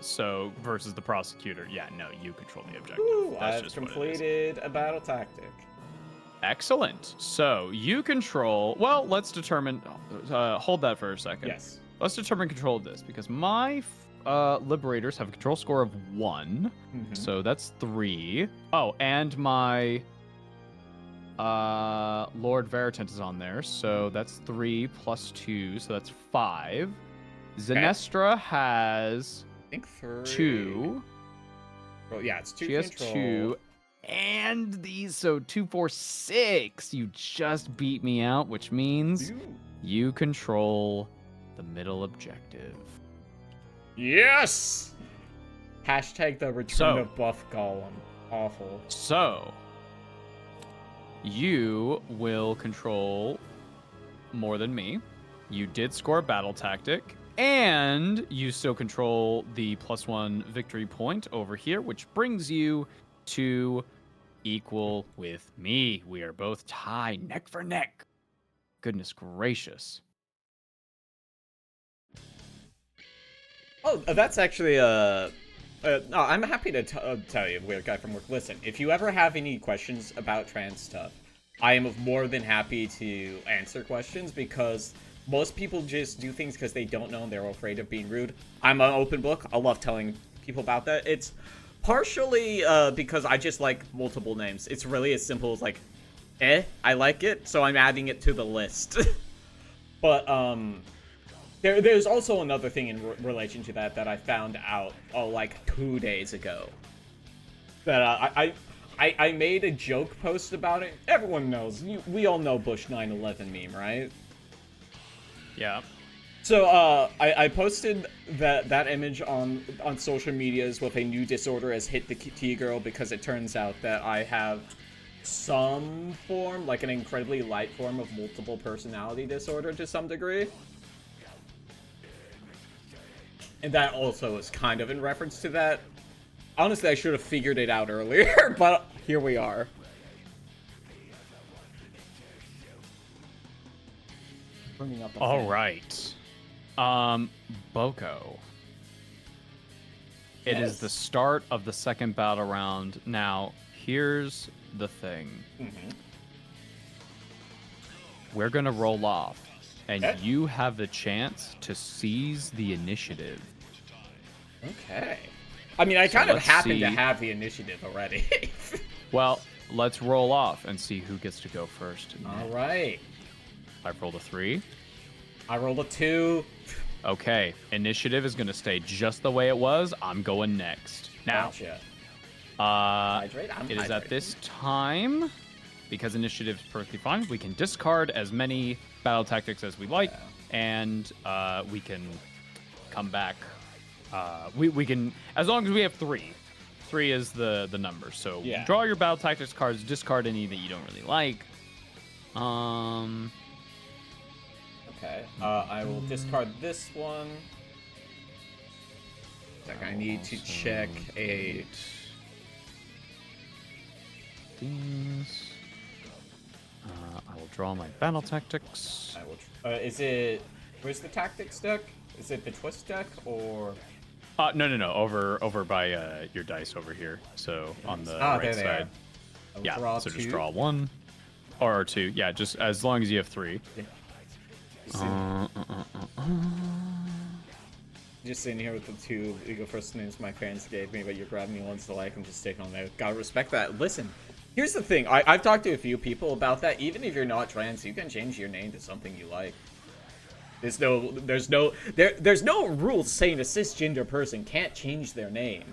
so versus the prosecutor, no, you control the objective. Ooh, That's I've just what it is. completed a battle tactic. Excellent. So you control. Well, let's determine. Hold that for a second. Yes. Let's determine control of this because my liberators have a control score of 1, so that's 3. Oh, and my Lord Veritant is on there, so that's 3 plus 2, so that's 5. Zenestra has I think 3. 2. Well, yeah, it's 2 She has control. 2. And these, so 2, 4, 6. You just beat me out, which means you control the middle objective. Yes! Hashtag the return So- of Buff Golem. Awful. So, you will control more than me. You did score a battle tactic, and you still control the +1 victory point over here, which brings you to equal with me. We are both tied neck for neck. Goodness gracious. Oh, that's actually no, I'm happy to tell you, weird guy from work. Listen, if you ever have any questions about trans stuff, I am more than happy to answer questions because most people just do things because they don't know and they're afraid of being rude. I'm an open book. I love telling people about that. It's partially because I just like multiple names. It's really as simple as like, I like it, so I'm adding it to the list. But there's also another thing in relation to that I found out like 2 days ago. That I made a joke post about it. Everyone knows. We all know Bush 9/11 meme, right? Yeah. So I posted that image on social medias with a new disorder has hit the T-girl because it turns out that I have some form, like an incredibly light form of multiple personality disorder to some degree. And that also is kind of in reference to that. Honestly, I should have figured it out earlier, but here we are. Bringing up the All thing. right. Boco. It is Yes. the start of the second battle round. Now, here's the thing. We're going to roll off, and Okay. you have the chance to seize the initiative. Okay. I mean, I So kind of let's happen to see. have the initiative already. Well, let's roll off and see who gets to go first. All right. I've rolled a 3. I rolled a 2. Okay, initiative is going to stay just the way it was. I'm going next. Now, Gotcha. it is at this time, because initiative is perfectly fine, we can discard as many battle tactics as we like, and we can come back. We can, as long as we have 3. 3 is the number. So draw your battle tactics cards, discard any that you don't really like. Okay. I will discard this one. Like I need to check a. Things. I will draw my battle tactics. I will. Is it? Where's the tactics deck? Is it the twist deck or? No. Over by your dice over here. So on the right side. Yeah. So just draw 1 or 2. Yeah. Just as long as you have 3. Yeah. Just sitting here with the 2 League of First Names my parents gave me, but you're grabbing the ones to like. I'm just taking them there. Gotta respect that. Listen, here's the thing. I've talked to a few people about that. Even if you're not trans, you can change your name to something you like. There's no rules saying a cisgender person can't change their name.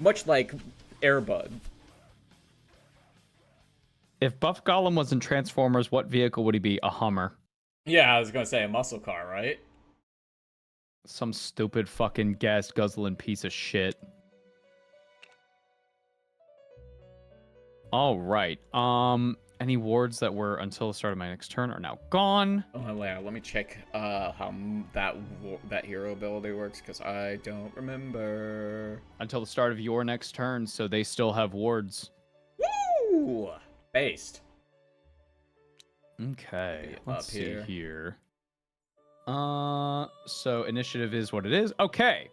Much like Airbud. If Buff Gollum was in Transformers, what vehicle would he be? A Hummer. Yeah, I was gonna say a muscle car, right? Some stupid fucking gas guzzling piece of shit. All right. Any wards that were until the start of my next turn are now gone. Oh yeah, let me check how that hero ability works because I don't remember. Until the start of your next turn, so they still have wards. Woo! Based. Okay. Let's see here. here. So initiative is what it is. Okay.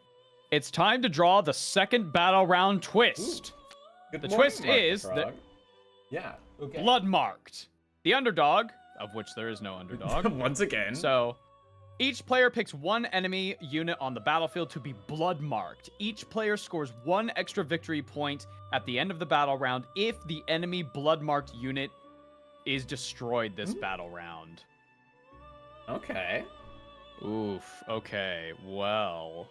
It's time to draw the second battle round twist. Good The morning, twist Mark is Frog. that yeah, okay. blood marked. The underdog, of which there is no underdog. Once again. So each player picks one enemy unit on the battlefield to be blood marked. Each player scores 1 extra victory point at the end of the battle round if the enemy blood marked unit is destroyed this battle round. Okay. Oof. Okay. Well.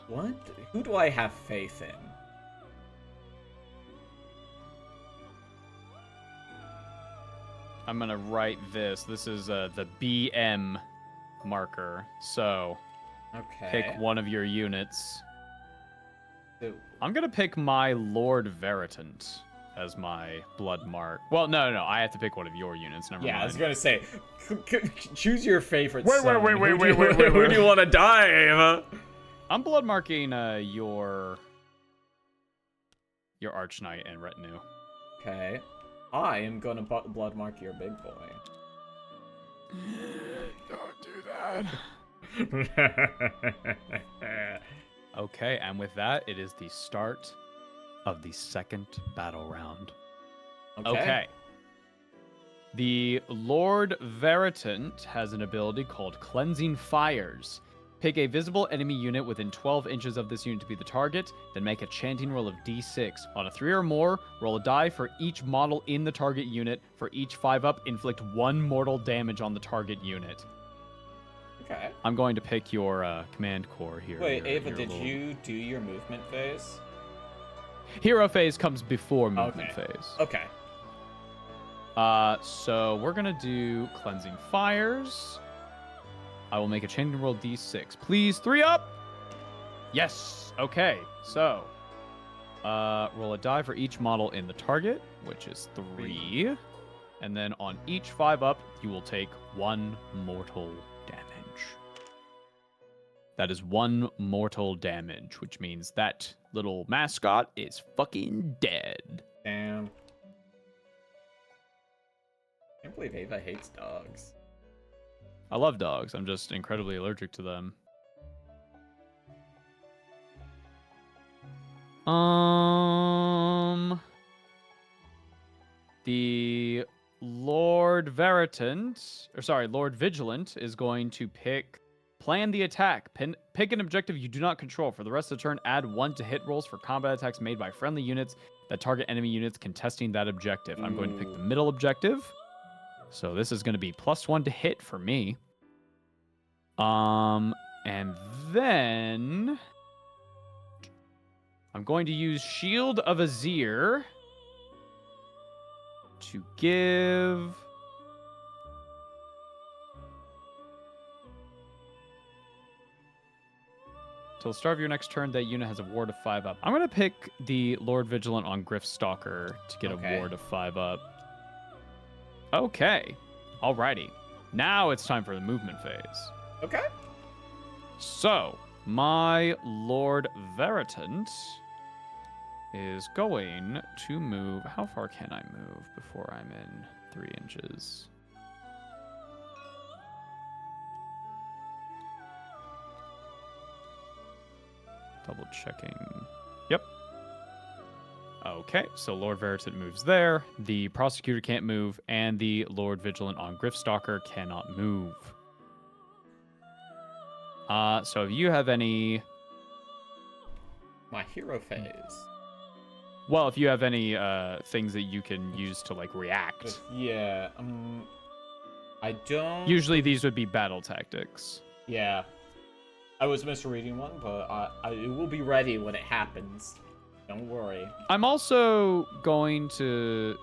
What? Who do I have faith in? I'm gonna write this. This is the BM marker. So Okay. pick one of your units. So, I'm gonna pick my Lord Veritant as my blood mark. Well, no. I have to pick one of your units. Never mind. I was gonna say, choose your favorite. Wait. Who do you want to die, Ava? I'm blood marking your Arch Knight and retinue. Okay. I am gonna blood mark your big boy. Don't do that. Okay, and with that, it is the start of the second battle round. Okay. The Lord Veritant has an ability called Cleansing Fires. Pick a visible enemy unit within 12 inches of this unit to be the target, then make a chanting roll of d6. On a 3 or more, roll a die for each model in the target unit. For each 5-up, inflict 1 mortal damage on the target unit. Okay. I'm going to pick your command core here. Wait, Ava, did you do your movement phase? Hero phase comes before movement phase. Okay. So we're gonna do Cleansing Fires. I will make a chanting roll d6. Please, 3 up! Yes! Okay, so roll a die for each model in the target, which is 3. And then on each 5-up, you will take 1 mortal damage. That is 1 mortal damage, which means that little mascot is fucking dead. Damn. I can't believe Ava hates dogs. I love dogs. I'm just incredibly allergic to them. The Lord Vigilant is going to pick Plan the attack. Pick an objective you do not control. For the rest of the turn, add 1 to hit rolls for combat attacks made by friendly units that target enemy units contesting that objective. I'm going to pick the middle objective. So this is going to be +1 to hit for me. And then I'm going to use Shield of Azir to give... Till the start of your next turn, that unit has a ward of 5 up. I'm going to pick the Lord Vigilant on Griff Stalker to get a ward of 5 up. Okay. Alrighty. Now it's time for the movement phase. Okay. So, my Lord Veritant is going to move. How far can I move before I'm in 3 inches? Double checking. Yep. Okay, so Lord Veritant moves there. The Prosecutor can't move, and the Lord Vigilant on Griffstalker cannot move. So if you have any... My hero phase. Well, if you have any things that you can use to, like, react. Yeah, I don't... Usually these would be battle tactics. Yeah. I was misreading one, but it will be ready when it happens. Don't worry. I'm also going to...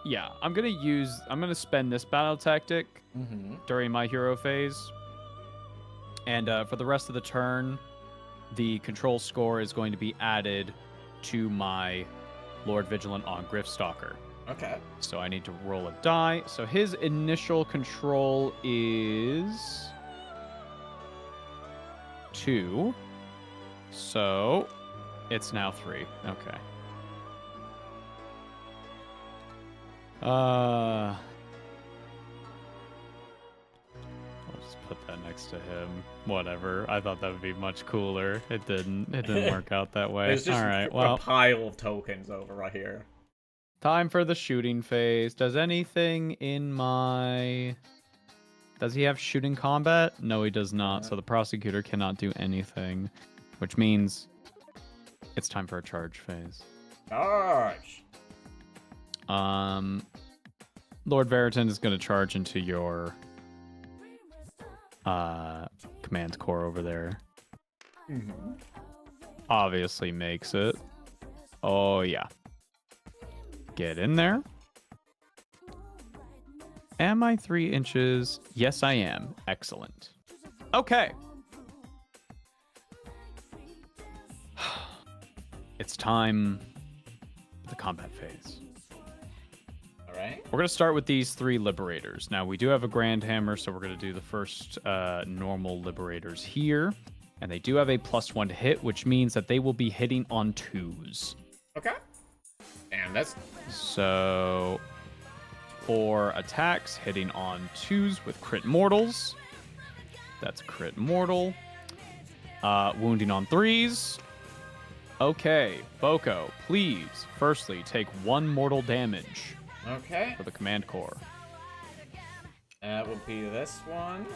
Yeah, I'm going to spend this battle tactic during my hero phase. And for the rest of the turn, the control score is going to be added to my Lord Vigilant on Griffstalker. Okay. So I need to roll a die. So his initial control is 2. So it's now 3. Okay. I'll just put that next to him. Whatever. I thought that would be much cooler. It didn't. It didn't work out that way. There's just all right. a Well, pile of tokens over right here. time for the shooting phase. Does anything in my... Does he have shooting combat? No, he does not. So the Prosecutor cannot do anything, which means it's time for a charge phase. Charge! Lord Veritant is going to charge into your command core over there. Obviously makes it. Oh, yeah. Get in there. Am I 3 inches? Yes, I am. Excellent. Okay. It's time for the combat phase. All right. We're going to start with these 3 Liberators. Now, we do have a Grand Hammer, so we're going to do the first normal Liberators here. And they do have a +1 to hit, which means that they will be hitting on 2s. Okay. And that's... So... 4 attacks, hitting on 2s with crit mortals. That's crit mortal. Wounding on 3s. Okay, Boco, please, firstly, take 1 mortal damage. Okay. For the command core. That would be this one.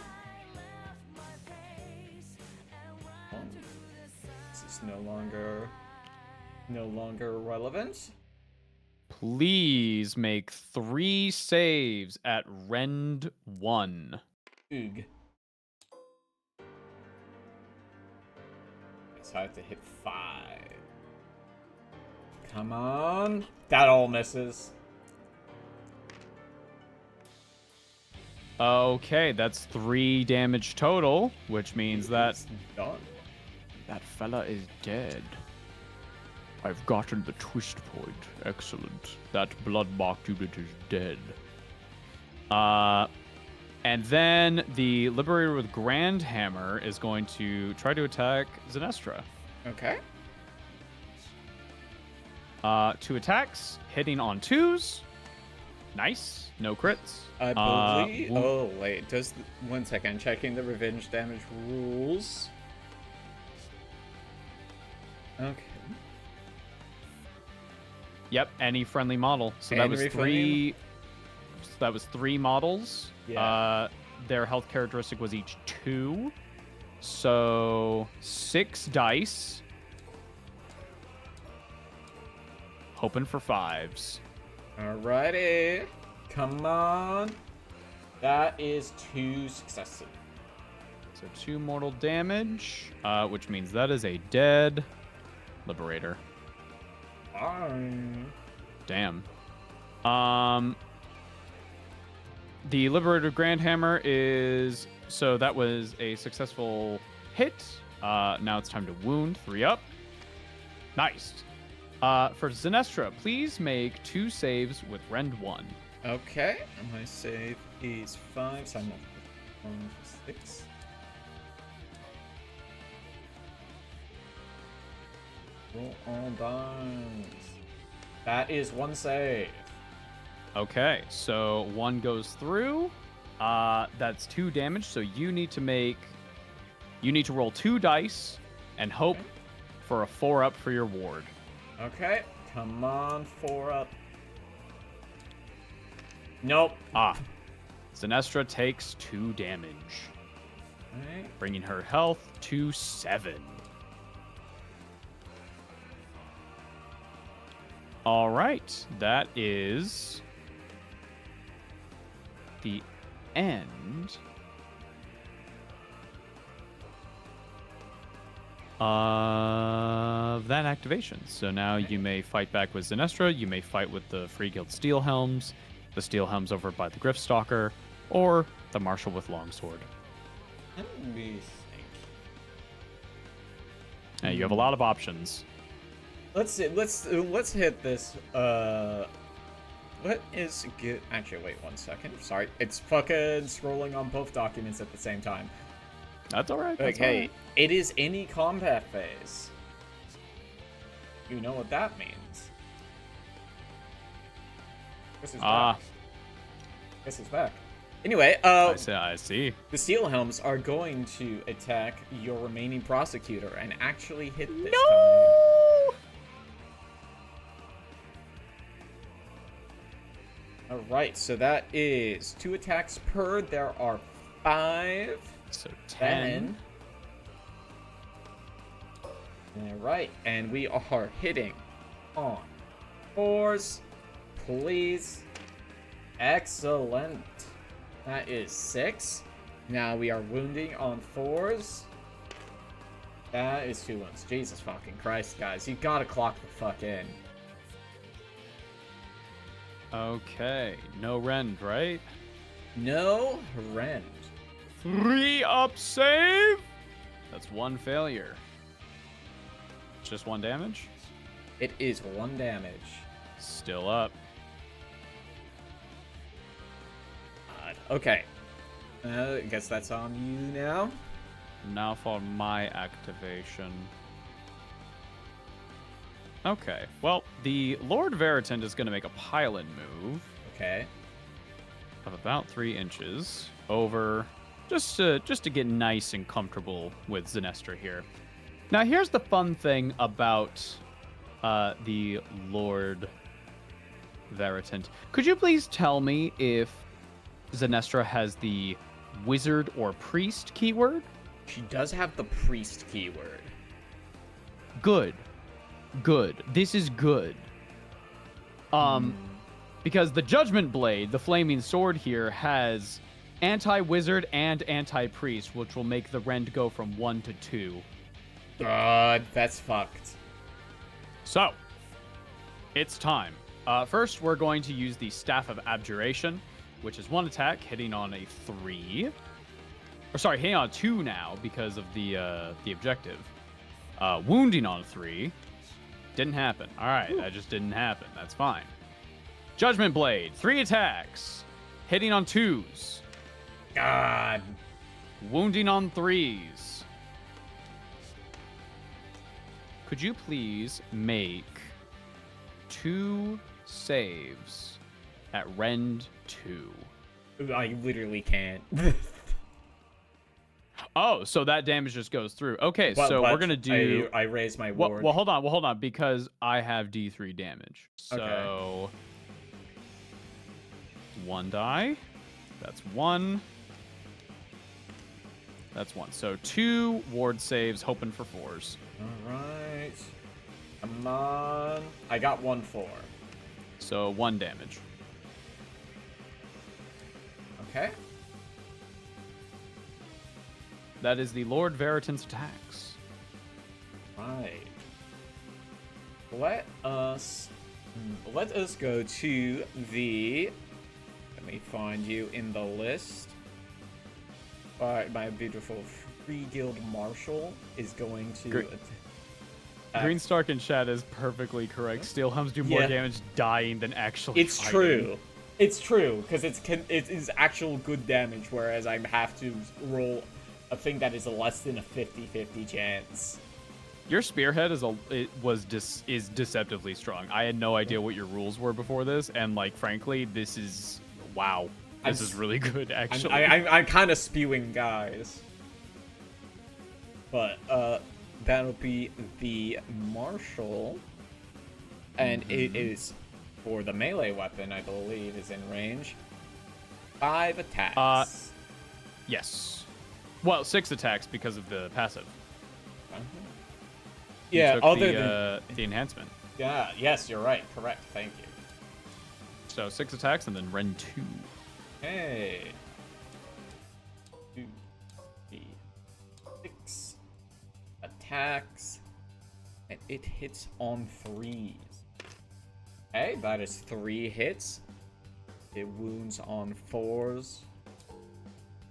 This is no longer relevant. Please make 3 saves at Rend 1. Oog. So I have to hit 5. Come on. That all misses. Okay, that's 3 damage total, which means that It's done. that fella is dead. I've gotten the twist point. Excellent. That blood-marked unit is dead. And then the Liberator with Grand Hammer is going to try to attack Zenestra. Okay. 2 attacks, hitting on 2s. Nice. No crits. I believe... oh, wait. Does... 1 second. Checking the revenge damage rules. Okay. Yep, any friendly model. So that was Any 3. So that was 3 models. Yeah. their health characteristic was each 2. So 6 dice. Hoping for 5s. Alrighty. Come on. That is 2 successes. So 2 mortal damage, which means that is a dead Liberator. Damn. The Liberator Grandhammer is... So that was a successful hit. Now it's time to wound. 3 up. Nice. For Zenestra, please make 2 saves with Rend 1. Okay. And my save is 5, so I'm not 6. Roll all dice. That is 1 save. Okay, so 1 goes through. That's 2 damage, so you need to roll 2 dice and hope for a 4 up for your ward. Okay, come on, 4 up. Nope. Zenestra takes 2 damage, Right. bringing her health to 7. All right, that is the end of that activation. So now you may fight back with Zenestra, you may fight with the Free Guild Steel Helms, the Steel Helms over by the Griffstalker, or the Marshal with Longsword. Let me think. Now you have a lot of options. Let's see. Let's hit this. What is good? Actually, wait 1 second. Sorry, it's fucking scrolling on both documents at the same time. That's all right. That's Okay, all right. it is any combat phase. You know what that means. This is back. This is back. Anyway, I see. the Steel Helms are going to attack your remaining prosecutor and actually hit this time. Alright, so that is 2 attacks per. There are 5. So 10. Alright, and we are hitting on 4s. Please. Excellent. That is 6. Now we are wounding on 4s. That is 2 wounds. Jesus fucking Christ, guys. You gotta clock the fuck in. Okay, no rend, right? No rend. 3 up save. That's 1 failure. Just 1 damage. It is 1 damage. Still up. Okay. I guess that's on you now. Now for my activation. Okay, well, the Lord Veritant is going to make a pylon move Okay. of about 3 inches over, just to get nice and comfortable with Zenestra here. Now, here's the fun thing about the Lord Veritant. Could you please tell me if Zenestra has the wizard or priest keyword? She does have the priest keyword. Good. Good. This is good. Because the Judgment Blade, the flaming sword here, has anti-wizard and anti-priest, which will make the rend go from 1 to 2. That's fucked. So, it's time. First, we're going to use the Staff of Abjuration, which is 1 attack, hitting on a 3. Or sorry, hitting on a 2 now because of the objective. Wounding on a 3. Didn't happen. All right, that just didn't happen. That's fine. Judgment Blade, 3 attacks, hitting on 2s. God. Wounding on 3s. Could you please make 2 saves at Rend 2? I literally can't. Oh, so that damage just goes through. Okay, so we're gonna do. I raise my Well, ward. hold on, because I have D3 damage. So 1 die. That's 1. That's 1. So 2 ward saves, hoping for 4s. Alright. Come on. I got 1-4. So 1 damage. Okay. That is the Lord Veritant's attacks. Right. Let us go to the. Let me find you in the list. Alright, my beautiful Free Guild Marshal is going to. Green Stark in chat is perfectly correct. Steel Helms do more damage dying than actually It's fighting. true. It's true, because it is actual good damage, whereas I have to roll a thing that is less than a 50-50 chance. Your Spearhead is deceptively strong. I had no idea what your rules were before this, and like frankly, this is wow. This is really good, actually. I'm kind of spewing, guys. But that'll be the Marshal, and it is for the melee weapon, I believe, is in range. 5 attacks. Yes. Well, 6 attacks because of the passive. Yeah, took other than the enhancement. Yeah, yes, you're right. Correct. Thank you. So 6 attacks and then Ren 2. Hey. 2, 3, 6 attacks, and it hits on 3s. Okay, that is 3 hits. It wounds on 4s.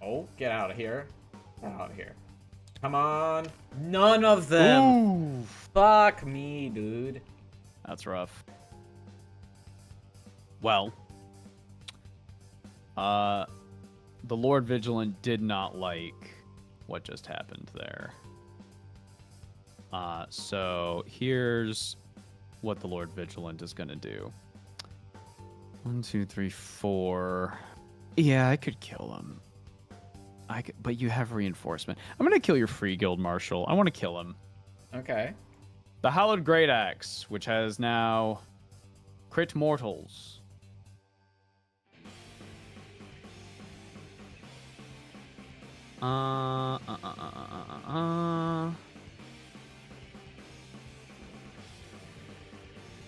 Oh, get out of here. Get out of here. Come on. None of them. Ooh. Fuck me, dude. That's rough. Well, the Lord Vigilant did not like what just happened there. So here's what the Lord Vigilant is gonna do. 1, 2, 3, 4. Yeah, I could kill him. But you have reinforcement. I'm gonna kill your Free Guild Marshal. I want to kill him. Okay. The Hallowed Great Axe, which has now crit mortals.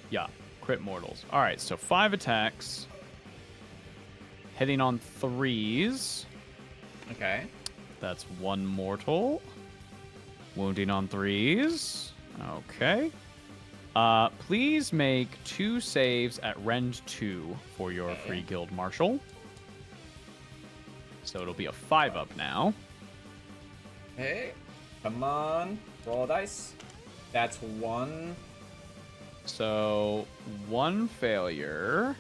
Yeah, crit mortals. All right, so 5 attacks. Hitting on 3s. Okay. That's 1 mortal. Wounding on 3s. Okay. Please make 2 saves at Rend 2 for your Free Guild Marshal. So it'll be a 5-up now. Hey, come on. Roll dice. That's 1. So 1 failure.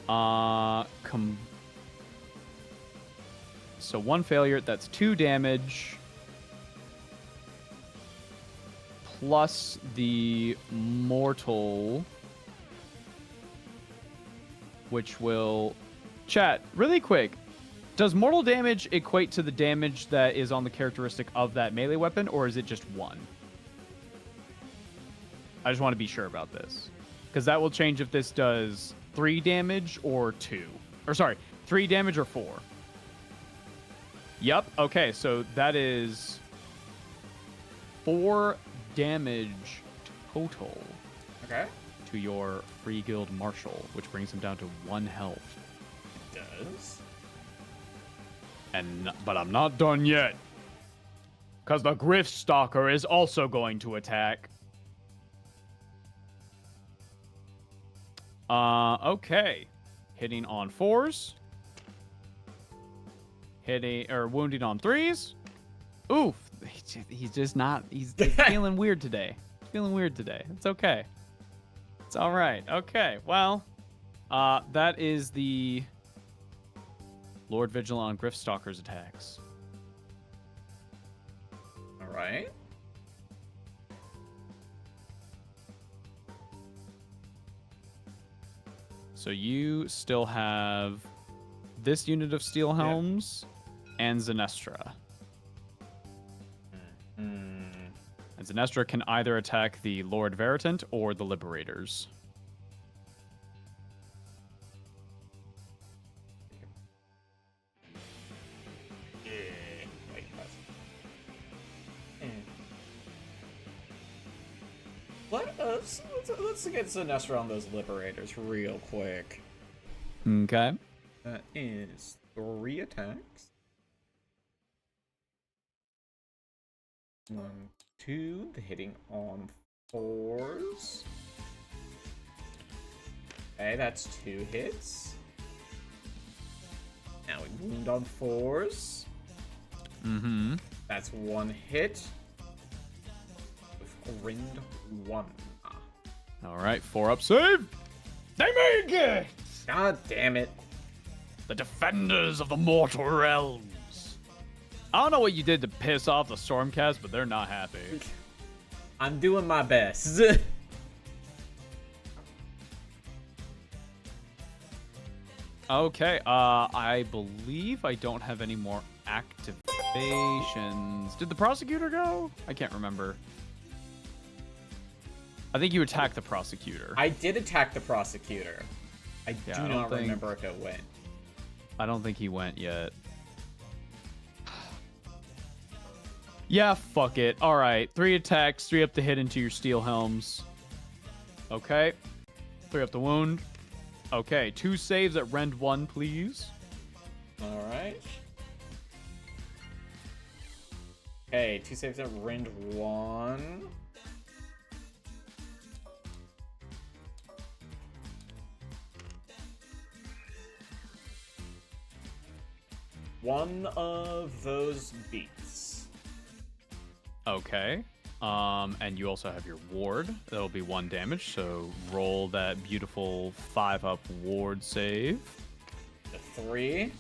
So 1 failure, that's 2 damage. Plus the mortal, which will... Chat, really quick. Does mortal damage equate to the damage that is on the characteristic of that melee weapon, or is it just 1? I just want to be sure about this. Because that will change if this does 3 damage or 2. Or sorry, 3 damage or 4. Yep, okay, so that is 4 damage total. Okay. To your Free Guild Marshal, which brings him down to 1 health. It does. But I'm not done yet. Because the Griff Stalker is also going to attack. Okay. Hitting on 4s. Wounding on 3s. Oof. He's just not... He's feeling weird today. It's okay. It's all right. Okay, well... that is the... Lord Vigilant on Griff Stalker's attacks. All right. So you still have this unit of Steel Helms and Zenestra. And Zenestra can either attack the Lord Veritant or the Liberators. Let's get Sinestro on those Liberators real quick. Okay. That is 3 attacks. 1, 2, hitting on 4s. Okay, that's 2 hits. Now we wound on 4s. Mm-hmm. That's 1 hit. With Rind 1. All right, 4-up save. They make it! God damn it. The defenders of the mortal realms. I don't know what you did to piss off the Stormcast, but they're not happy. I'm doing my best. Okay, I believe I don't have any more activations. Did the Prosecutor go? I can't remember. I think you attacked the Prosecutor. I did attack the Prosecutor. I do not remember if it went. I don't think he went yet. Yeah, fuck it. All right, 3 attacks, 3 up to hit into your steel helms. Okay, 3 up the wound. Okay, 2 saves at Rend 1, please. All right. Okay, 2 saves at Rend 1. One of those beats. Okay. And you also have your ward. That'll be 1 damage, so roll that beautiful 5-up ward save. The 3.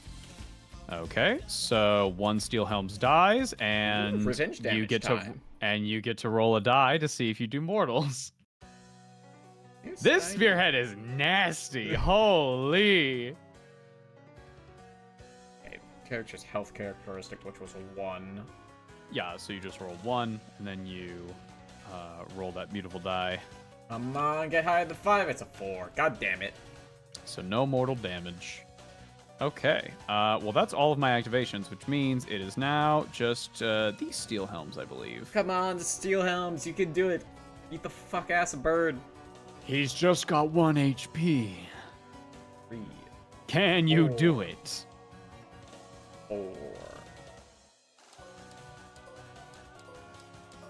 Okay, so 1 steel helms dies, and revenge damage you get time. you get to roll a die to see if you do mortals. Yes, This spearhead is nasty. Holy. Okay, character's health characteristic, which was a 1. Yeah, so you just roll 1, and then you roll that beautiful die. Come on, get higher than 5. It's a 4. God damn it. So no mortal damage. Okay, well that's all of my activations, which means it is now just these steel helms, I believe. Come on, the Steel Helms. You can do it. Eat the fuck ass a bird. He's just got 1 HP. 3, Can you 4, do it? 4.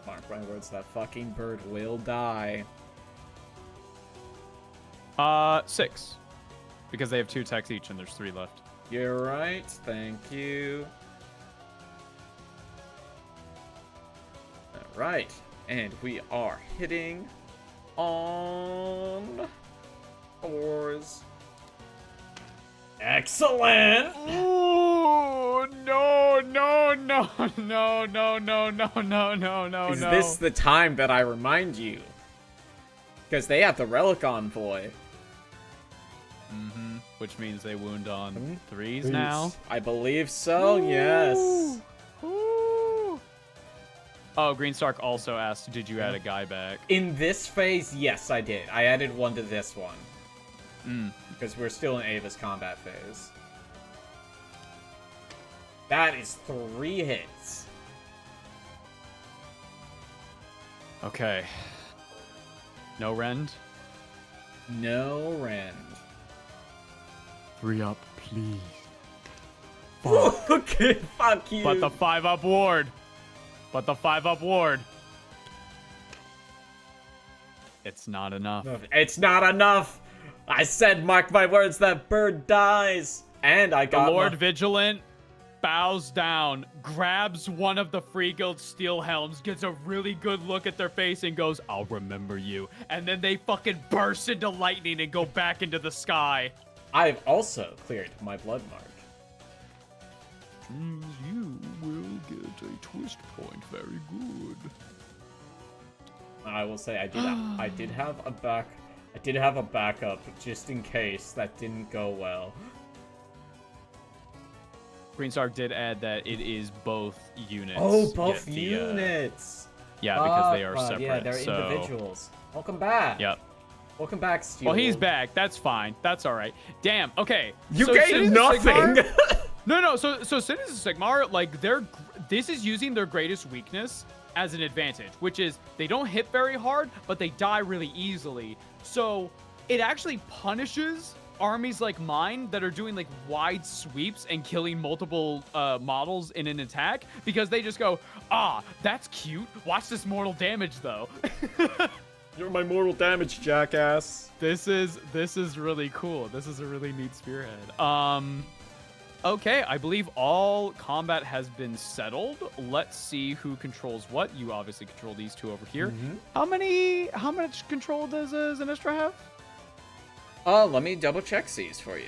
Mark my words, that fucking bird will die. 6. Because they have 2 attacks each and there's 3 left. You're right. Thank you. All right. And we are hitting on 4s. Excellent. Ooh, no, no, no, no, no, no, no, no, no, no, Is this the time that I remind you? Because they have the Relic Envoy. Mm-hmm. Which means they wound on 3s now. I believe so, yes. Ooh. Oh, Greenstark also asked, did you add a guy back? In this phase, yes, I did. I added 1 to this one. Because we're still in Ava's combat phase. That is 3 hits. Okay. No rend? No rend. 3 up, please. Okay, fuck you. But the 5-up ward. But the 5-up ward. It's not enough. It's not enough. I said, mark my words, that bird dies. And I got The Lord Vigilant bows down, grabs one of the Free Guild steel helms, gets a really good look at their face, and goes, I'll remember you. And then they fucking burst into lightning and go back into the sky. I've also cleared my blood mark. You will get a twist point. Very good. I will say I did have a backup just in case that didn't go well. Greenstark did add that it is both units. Oh, both get the, units. Yeah, because they are separate. Yeah, they're individuals. Welcome back. Yep. Welcome back, Steel. Well, he's back. That's fine. That's all right. Damn. Okay. You so gained Citizen nothing. Sigmar, no. So Citizen Sigmar, like this is using their greatest weakness as an advantage, which is they don't hit very hard, but they die really easily. So it actually punishes armies like mine that are doing like wide sweeps and killing multiple models in an attack, because they just go, ah, that's cute. Watch this mortal damage though. You're my mortal damage, jackass. This is really cool. This is a really neat spearhead. Okay, I believe all combat has been settled. Let's see who controls what. You obviously control these two over here. How much control does Zenestra have? Let me double check these for you.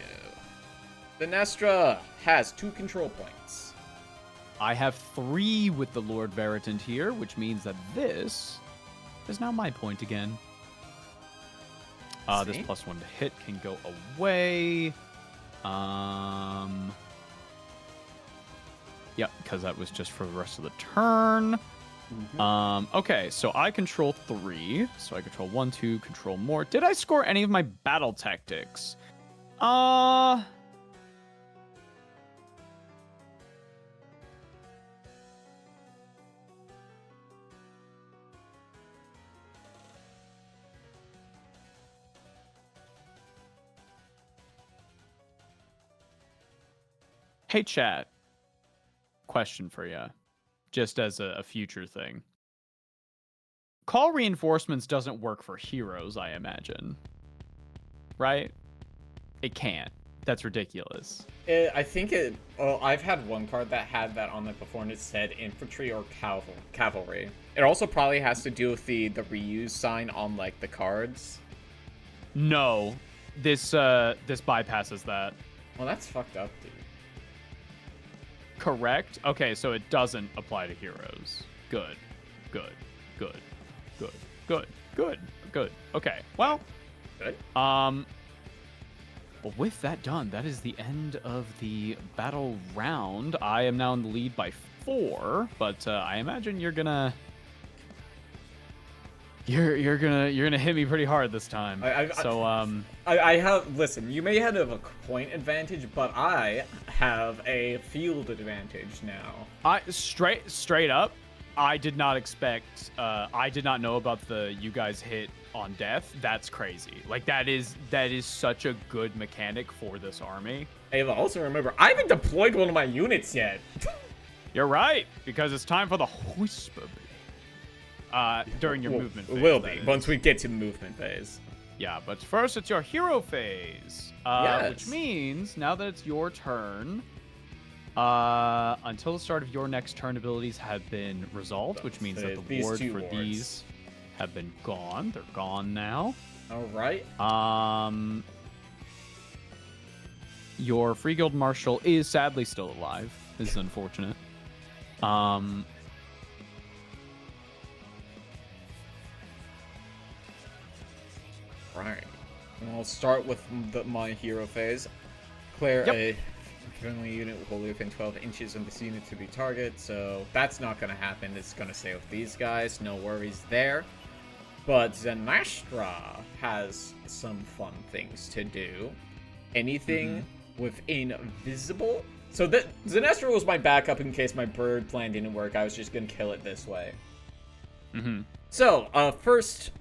Zenestra has 2 control points. I have 3 with the Lord Veritant here, which means that this is now my point again. This +1 to hit can go away. Yep, because that was just for the rest of the turn. Okay, so I control 3. So I control 1, 2, control more. Did I score any of my battle tactics? Hey, chat. Question for you, just as a future thing. Call reinforcements doesn't work for heroes, I imagine. Right? It can't. That's ridiculous. I think it... Well, I've had one card that had that on it before, and it said infantry or cavalry. It also probably has to do with the reuse sign on, like, the cards. No. This bypasses that. Well, that's fucked up, dude. Correct. Okay, so it doesn't apply to heroes. Good. Okay. Well. Good. Well, with that done, that is the end of the battle round. I am now in the lead by 4, but I imagine you're gonna hit me pretty hard this time. I have... Listen, you may have a point advantage, but I have a field advantage now. Straight up, I did not expect... I did not know about the you guys hit on death. That's crazy. Like, that is such a good mechanic for this army. Ava, also remember, I haven't deployed one of my units yet. You're right, because it's time for the whisper. During your movement phase. Will be, once we get to the movement phase. Yeah, but first it's your hero phase. Yes. Which means, now that it's your turn, until the start of your next turn, abilities have been resolved, which means that the ward for these have been gone. They're gone now. Alright. Your Free Guild Marshal is sadly still alive. This is unfortunate. Right. And I'll start with my hero phase. Declare a friendly unit wholly within 12 inches of this unit to be target, so that's not going to happen. It's going to stay with these guys. No worries there. But Zenestra has some fun things to do. Anything within visible. So Zenestra was my backup in case my bird plan didn't work. I was just going to kill it this way. So, first,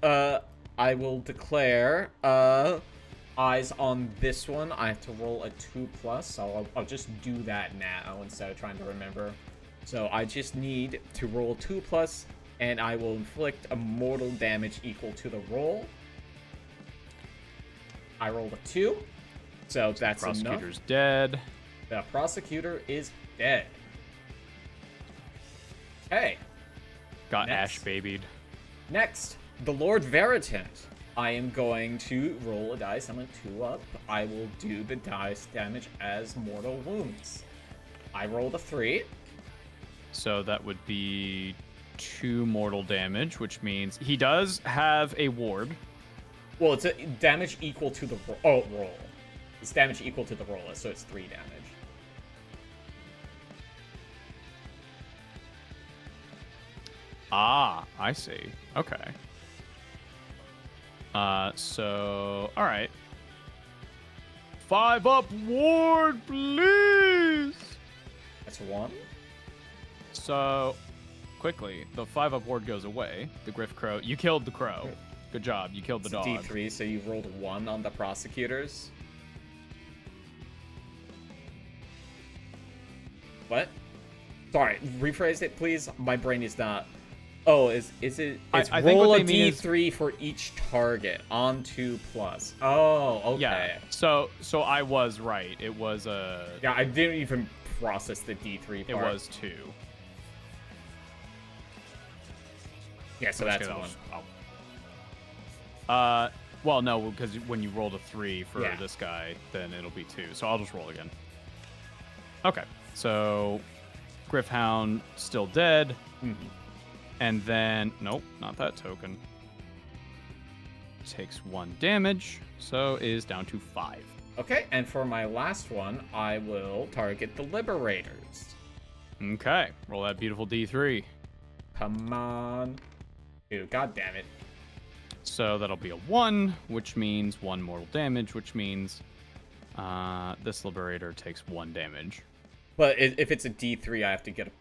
I will declare eyes on this one. I have to roll a 2+, so I'll just do that now instead of trying to remember. So I just need to roll 2+, and I will inflict a mortal damage equal to the roll. I rolled a 2, so that's enough. Prosecutor's dead. The prosecutor is dead. Okay. Got Ash babied. Next, the Lord Veritant. I am going to roll a dice. I'm going to 2 up. I will do the dice damage as mortal wounds. I rolled a 3. So that would be 2 mortal damage, which means he does have a ward. Well, it's a damage equal to the roll. It's damage equal to the roll, so it's 3 damage. Ah, I see. Okay. So, all right. 5 up ward, please. That's 1. So, quickly. The 5-up ward goes away. The Griff Crow. You killed the crow. Good job. You killed the dog. D3, so you rolled 1 on the prosecutors. What? Sorry, rephrase it, please. My brain is not. Oh, is it? It's I think roll what a they mean D3 for each target on 2+. Oh, okay. Yeah. So I was right. It was a. Yeah, I didn't even process the D3 part. It was 2. Yeah, so that's 1. Well, no, because when you rolled a 3 for Yeah. this guy, then it'll be 2. So I'll just roll again. Okay. So, Griffhound still dead. And then, nope, not that token. Takes 1 damage, so is down to 5. Okay, and for my last one, I will target the Liberators. Okay, roll that beautiful D3. Come on. Dude, god damn it. So that'll be a 1, which means 1 mortal damage, which means this Liberator takes 1 damage. But if it's a D3, I have to get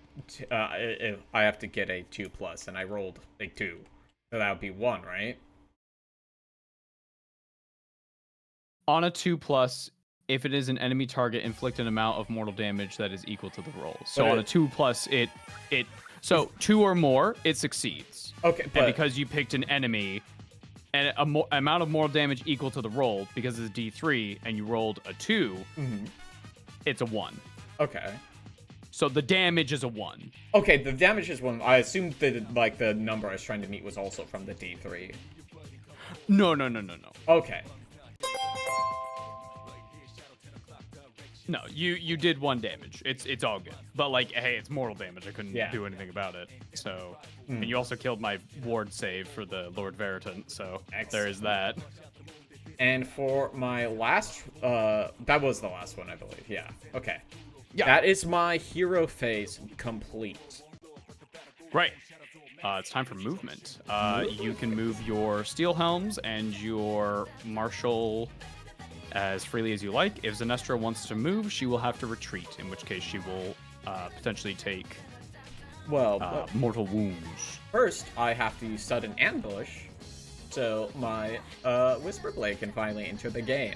I have to get a 2+, and I rolled a 2. So that would be 1, right? On a 2+, if it is an enemy target, inflict an amount of mortal damage that is equal to the roll. So But on a 2+, so 2 or more, it succeeds. Okay, And but because you picked an enemy, and amount of mortal damage equal to the roll, because it's a D3, and you rolled a 2, it's a 1. okay. So the damage is a 1. Okay, the damage is 1. I assumed that like the number I was trying to meet was also from the D3. No. Okay. No, you did 1 damage. It's all good. But like, hey, it's mortal damage. I couldn't do anything about it. So, and you also killed my ward save for the Lord Veritant. So there is that. And for my last, that was the last one, I believe. Yeah. Okay. Yeah. That is my hero phase complete. Right. It's time for movement. You can move your Steel Helms and your Marshal as freely as you like. If Zenestra wants to move, she will have to retreat, in which case she will potentially take mortal wounds. First, I have to sudden ambush, so my Whisper Blade can finally enter the game.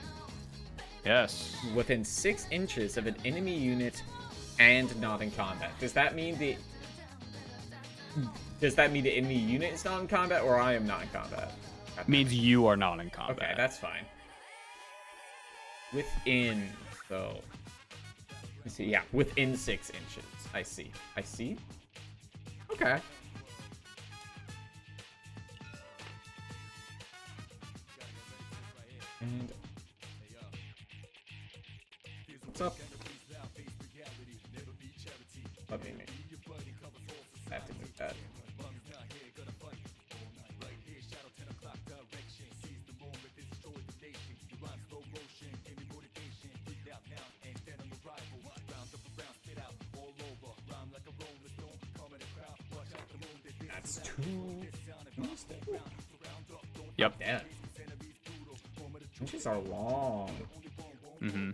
Yes. Within 6 inches of an enemy unit and not in combat. Does that mean the enemy unit is not in combat, or I am not in combat? Means you are not in combat. Okay, that's fine. Within, so... Let's see, yeah, within 6 inches. I see. Okay. And... What's up? Let me move. I have to move that. That's 2. Yep. Damn. Inches are long. Mm-hmm.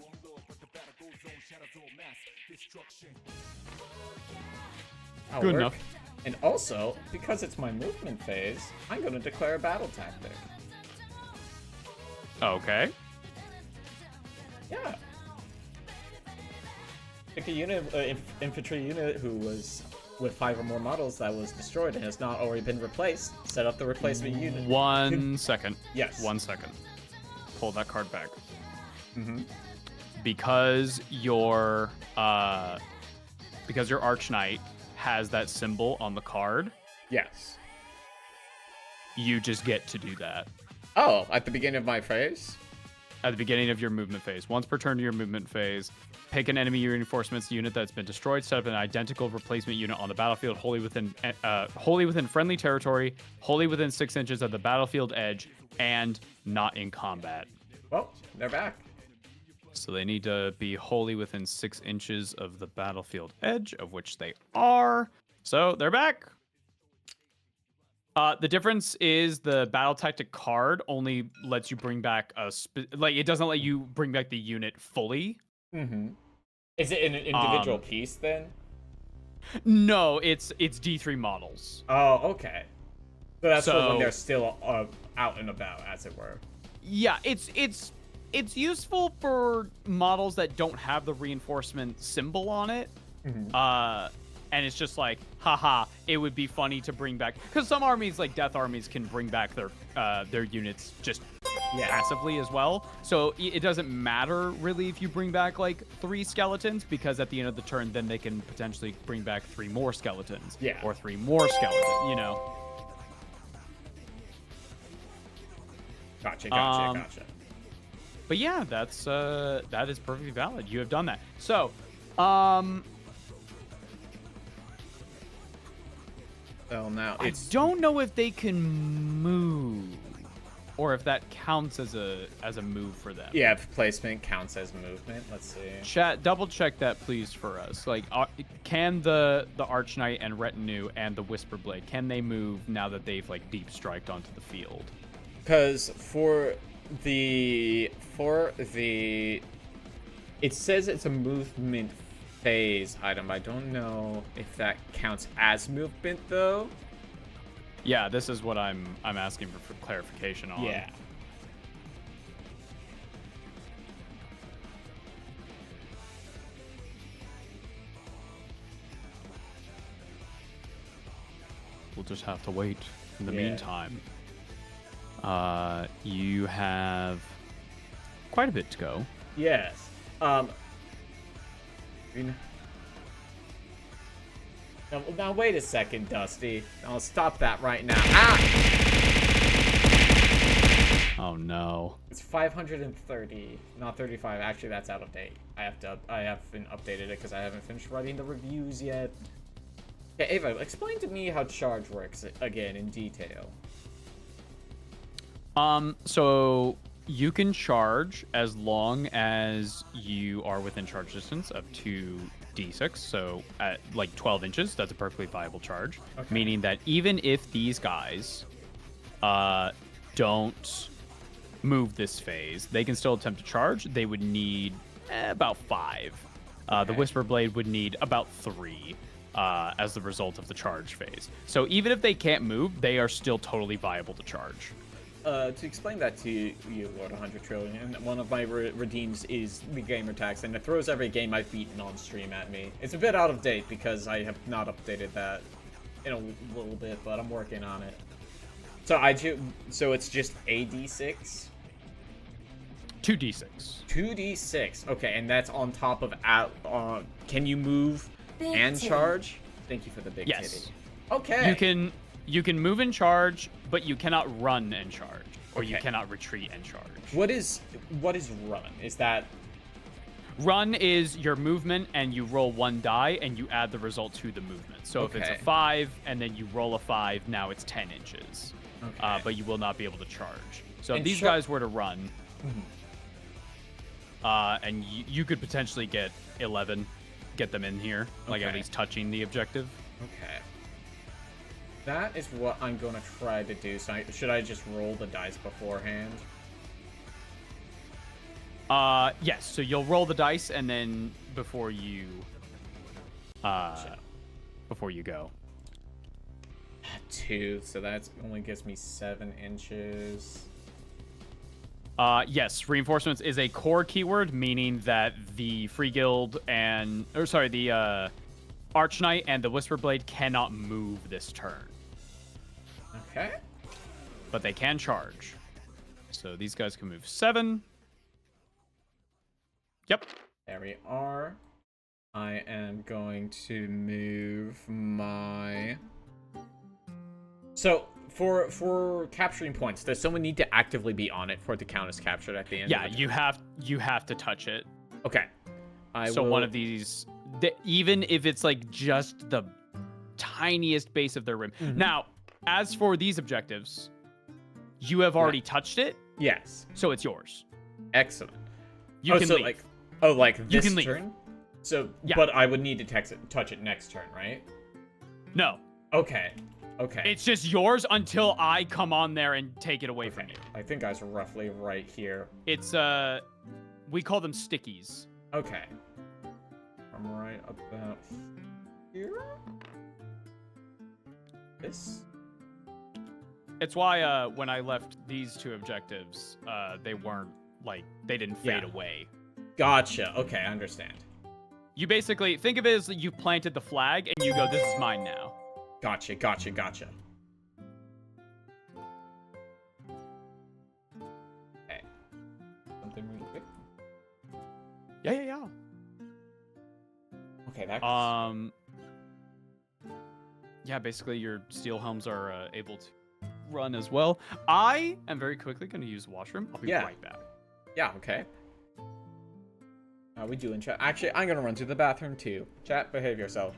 Good enough. And also, because it's my movement phase, I'm going to declare a battle tactic. Okay. Yeah. Pick a unit, infantry unit who was with 5 or more models that was destroyed and has not already been replaced. Set up the replacement unit. 1 second. Yes. 1 second. Pull that card back. Mm-hmm. Because your Arch Knight has that symbol on the card, Yes. you just get to do that Oh, at the beginning of my phase? at the beginning of your movement phase. Once per turn to your movement phase, pick an enemy reinforcements unit that's been destroyed, set up an identical replacement unit on the battlefield wholly within friendly territory, wholly within 6 inches of the battlefield edge, and not in combat. Well, they're back. So they need to be wholly within 6 inches of the battlefield edge, of which they are. So they're back. The difference is the battle tactic card only lets you bring back it doesn't let you bring back the unit fully. Mm-hmm. Is it an individual piece then? No, it's D3 models. Oh, okay. So that's for when So- they're still out and about, as it were. Yeah, it's useful for models that don't have the reinforcement symbol on it. And it's just like, haha, it would be funny to bring back, because some armies, like death armies, can bring back their units just passively as well. So it doesn't matter really if you bring back like 3 skeletons, because at the end of the turn, then they can potentially bring back 3 more skeletons. Yeah. Or 3 more skeletons, you know. Gotcha. But yeah, that is perfectly valid. You have done that. So, Well, now I it's don't know if they can move, or if that counts as a move for them. yeah. If placement counts as movement. Let's see. Chat, double check that please for us. Like, can the Arch Knight and Retinue and the Whisper Blade, can they move now that they've like deep striked onto the field? Because for the it says it's a movement phase item. I don't know if that counts as movement though. Yeah, this is what I'm asking for clarification on. Yeah. We'll just have to wait. In the Yeah. meantime, you have quite a bit to go. Yes. Now wait a second, Dusty. I'll stop that right now. Ah! Oh no. It's 530, not 35. Actually, that's out of date. I haven't updated it because I haven't finished writing the reviews yet. Okay, Ava, explain to me how charge works again in detail. So you can charge as long as you are within charge distance of 2d6. So at like 12 inches, that's a perfectly viable charge. Okay. Meaning that even if these guys don't move this phase, they can still attempt to charge. They would need about 5. The Okay. Whisper Blade would need about 3 as the result of the charge phase. So even if they can't move, they are still totally viable to charge. To explain that to you, Lord 100 Trillion, one of my redeems is the gamer tax, and it throws every game I've beaten on stream at me. It's a bit out of date because I have not updated that in a little bit, but I'm working on it. So it's just a d6? 2d6. 2d6. Okay, and that's on top of can you move and charge? Thank you for the big Yes. titty. Okay. You can move and charge, but you cannot run and charge, or you Okay. cannot retreat and charge. What is run? Is that Run is your movement, and you roll 1 die, and you add the result to the movement. So if it's Okay. a 5, and then you roll a 5, now it's 10 inches. Okay. But you will not be able to charge. So if And these guys were to run, and you could potentially get 11, get them in here, like at Okay. least touching the objective. Okay. That is what I'm going to try to do. So should I just roll the dice beforehand? Yes. So you'll roll the dice, and then before you go. 2, so that only gives me 7 inches. Yes, reinforcements is a core keyword, meaning that the Free Guild the Arch Knight and the Whisper Blade cannot move this turn, Okay. but they can charge. So these guys can move 7. Yep. There we are. I am going to move my... So, for capturing points, does someone need to actively be on it for it to count as captured at the end? Yeah, of the you have to touch it. Okay. So one of these, even if it's like just the tiniest base of their rim. Now, as for these objectives, you have already touched it, Yes. so it's yours. Excellent. You can so leave. like this can leave. turn? So, Yeah. but I would need to touch it next turn, right? No, Okay. Okay. it's just yours until I come on there and take it away from Okay. you. I think I was roughly right here. It's we call them stickies. Okay. I'm right about Here? This? It's why when I left these two objectives, they weren't like they didn't fade away. Gotcha. Okay, I understand. You basically think of it as you planted the flag and you go, "This is mine now." Gotcha, gotcha, gotcha. Okay. Something really quick. Yeah. Okay, that. Yeah, basically your steel helms are able to run as well. I am very quickly going to use the washroom. I'll be right back. Yeah. Okay. How we doing, chat? Actually, I'm gonna run to the bathroom too. Chat, behave yourself.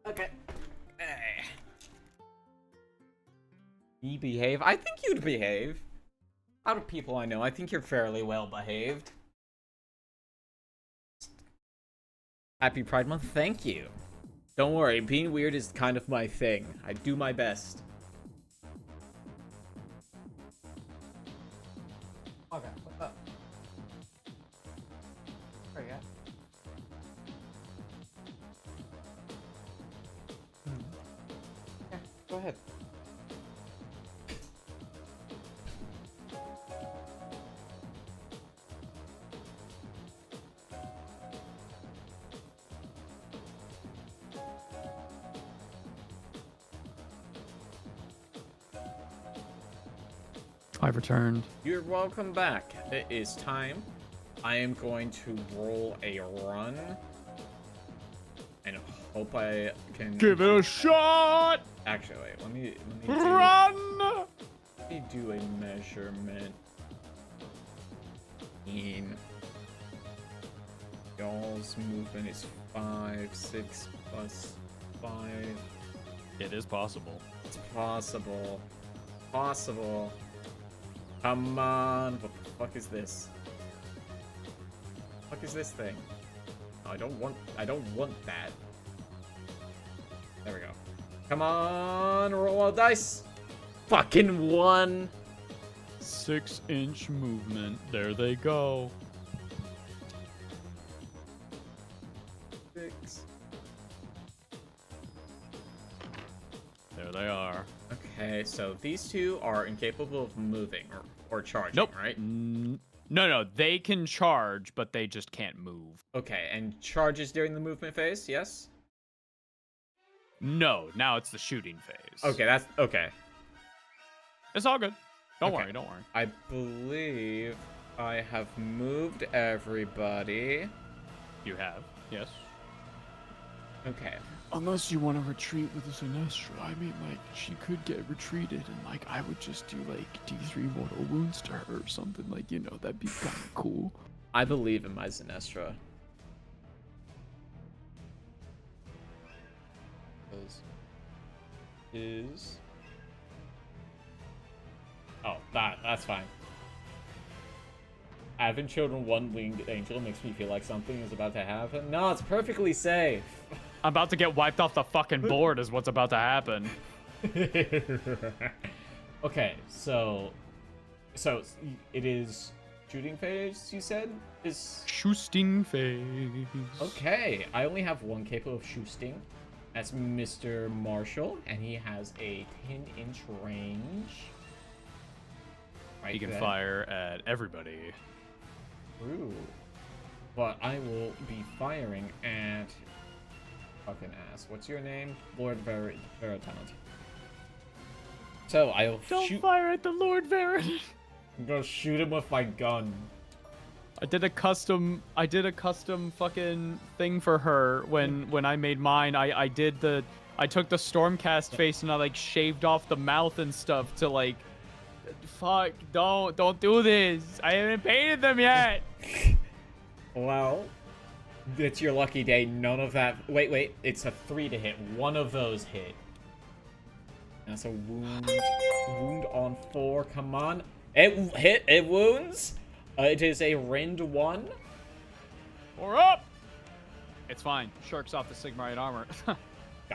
Okay. Hey. Me behave? I think you'd behave. Out of people I know, I think you're fairly well behaved. Happy Pride Month, thank you. Don't worry, being weird is kind of my thing. I do my best. Okay, what's up? Where you at? Yeah, go ahead. I've returned. You're welcome back. It is time. I am going to roll a run. And hope I can... Give it a shot! Actually, wait, let me Run! Let me do a measurement. In y'all's movement is 5, 6 plus 5. It is possible. It's possible. Possible. Come on. What the fuck is this? What the fuck is this thing? Oh, I don't want that. There we go. Come on, roll a dice. Fucking 1. 6-inch movement. There they go. 6. There they are. Okay, so these two are incapable of moving or charging, Nope. right? No, they can charge, but they just can't move. Okay, and charges during the movement phase, yes? No, now it's the shooting phase. Okay, that's okay. It's all good. Don't Okay. worry, don't worry. I believe I have moved everybody. You have, yes. Okay. Unless you want to retreat with Sinestra, I mean, like, she could get retreated, and, like, I would just do, like, D3 mortal wounds to her or something, like, you know, that'd be kind of cool. I believe in my Sinestra. Is... Oh, that's fine. Having children one winged angel makes me feel like something is about to happen. No, it's perfectly safe. I'm about to get wiped off the fucking board is what's about to happen. Okay, so it is shooting phase, you said? Is Shooting phase. okay. I only have one capable of shooting. That's Mr. Marshall, and he has a 10-inch range. Right He can there. fire at everybody. Ooh. But I will be firing at... Fucking ass. What's your name? Lord Veritant. So, I'll shoot... fire at the Lord Veron. I'm gonna shoot him with my gun. I did a custom fucking thing for her when I made mine. I took the Stormcast face and I like shaved off the mouth and stuff to like, fuck, don't do this. I haven't painted them yet. Well, it's your lucky day. None of that. Wait. It's a 3 to hit. One of those hit. That's a wound. Wound on 4. Come on. It hit. It wounds. It is a rend 1. Or up. It's fine. Sharks off the Sigmar armor. God.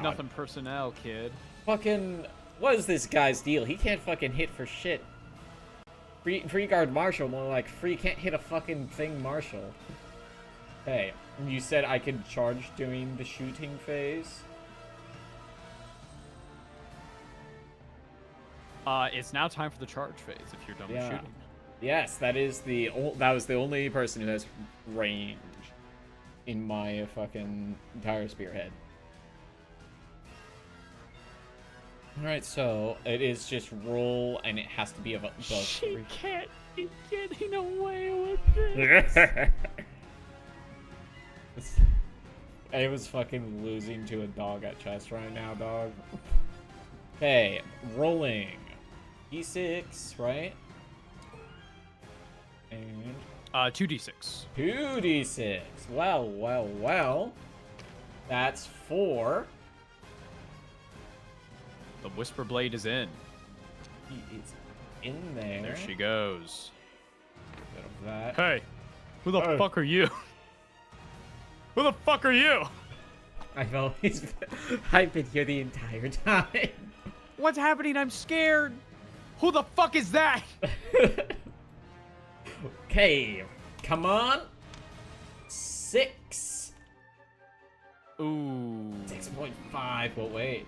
Nothing personnel, kid. Fucking. What is this guy's deal? He can't fucking hit for shit. Free guard Marshall. More like free can't hit a fucking thing Marshall. Hey, you said I could charge during the shooting phase? It's now time for the charge phase if you're done with shooting. Yes, that was the only person who has range in my fucking entire spearhead. Alright, so it is just roll and it has to be above She 3. can't be getting away with this. I was fucking losing to a dog at chess right now, dog. Okay, rolling. D6, right? And 2d6. 2d6. Well. That's 4. The Whisper Blade is in. He is in there. There she goes. Bit of that. Hey, who the fuck are you? Who the fuck are you? I've been here the entire time. What's happening? I'm scared. Who the fuck is that? Okay, come on. 6. Ooh. 6.5. Well, wait.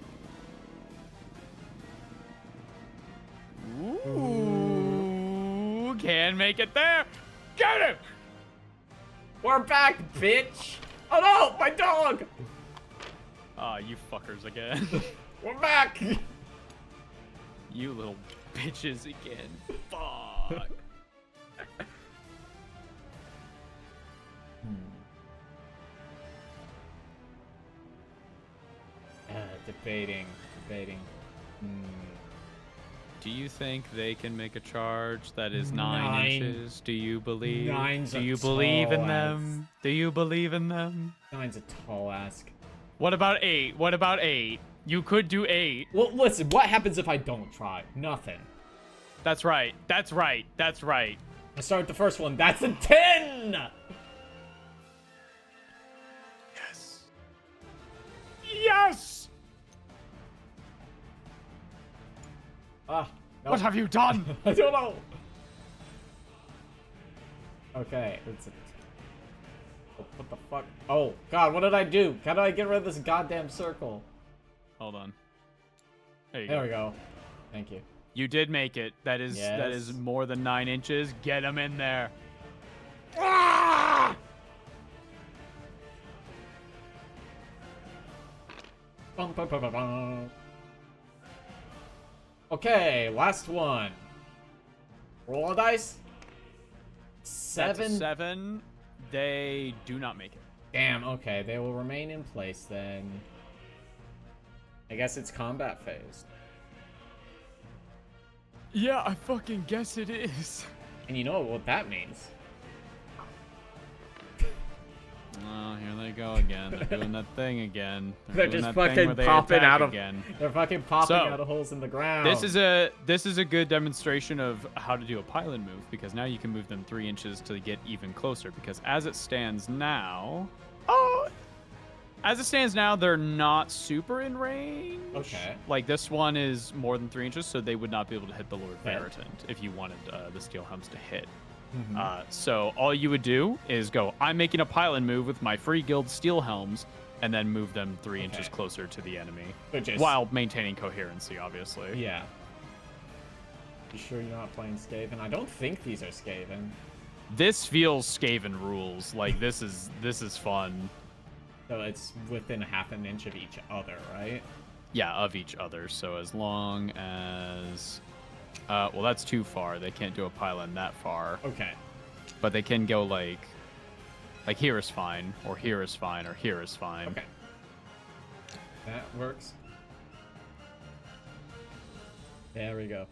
Ooh. Can make it there. Get him. We're back, bitch. Oh no, my dog. You fuckers again. We're back. You little bitches again. Fuck. Debating. Do you think they can make a charge that is 9 9. inches? Do you believe? Nine's Do a you believe in tall them? Do you believe in them? 9's a tall ask. What about 8? What about 8? You could do 8. Well, listen, what happens if I don't try? Nothing. That's right. That's right. That's right. I start the first one. That's a 10! Yes. Yes! No. What have you done? I don't know. Okay, it's a... Oh, what the fuck? Oh, God, what did I do? How do I get rid of this goddamn circle? Hold on. There you There go. we go. Thank you. You did make it. That is Yes. more than 9 inches. Get them in there. Ah! Bum, bum, bum, bum, bum. Okay, last one. Roll a dice. That's a 7. 7. They do not make it. Damn, okay. They will remain in place then. I guess it's combat phase. Yeah, I fucking guess it is. And you know what that means. Oh, here they go again. They're doing that thing again. They're doing just that thing fucking where they popping attack out of... again. They're fucking popping So, out of holes in the ground. This is a good demonstration of how to do a pylon move, because now you can move them 3 inches to get even closer. Because as it stands now, they're not super in range. Okay. Like this one is more than 3 inches, so they would not be able to hit the Lord Okay. Veritant if you wanted the Steel Helms to hit. Mhm. So all you would do is go, I'm making a pylon move with my free guild Steel Helms, and then move them 3 inches Okay. closer to the enemy, So just- while maintaining coherency, obviously. Yeah. You sure you're not playing Skaven? I don't think these are Skaven. This feels Skaven rules. Like this is fun. So it's within half an inch of each other, right? Yeah, of each other. So as long as, well, that's too far. They can't do a pylon that far. Okay. But they can go like here is fine, or here is fine, or here is fine. Okay. That works. There we go.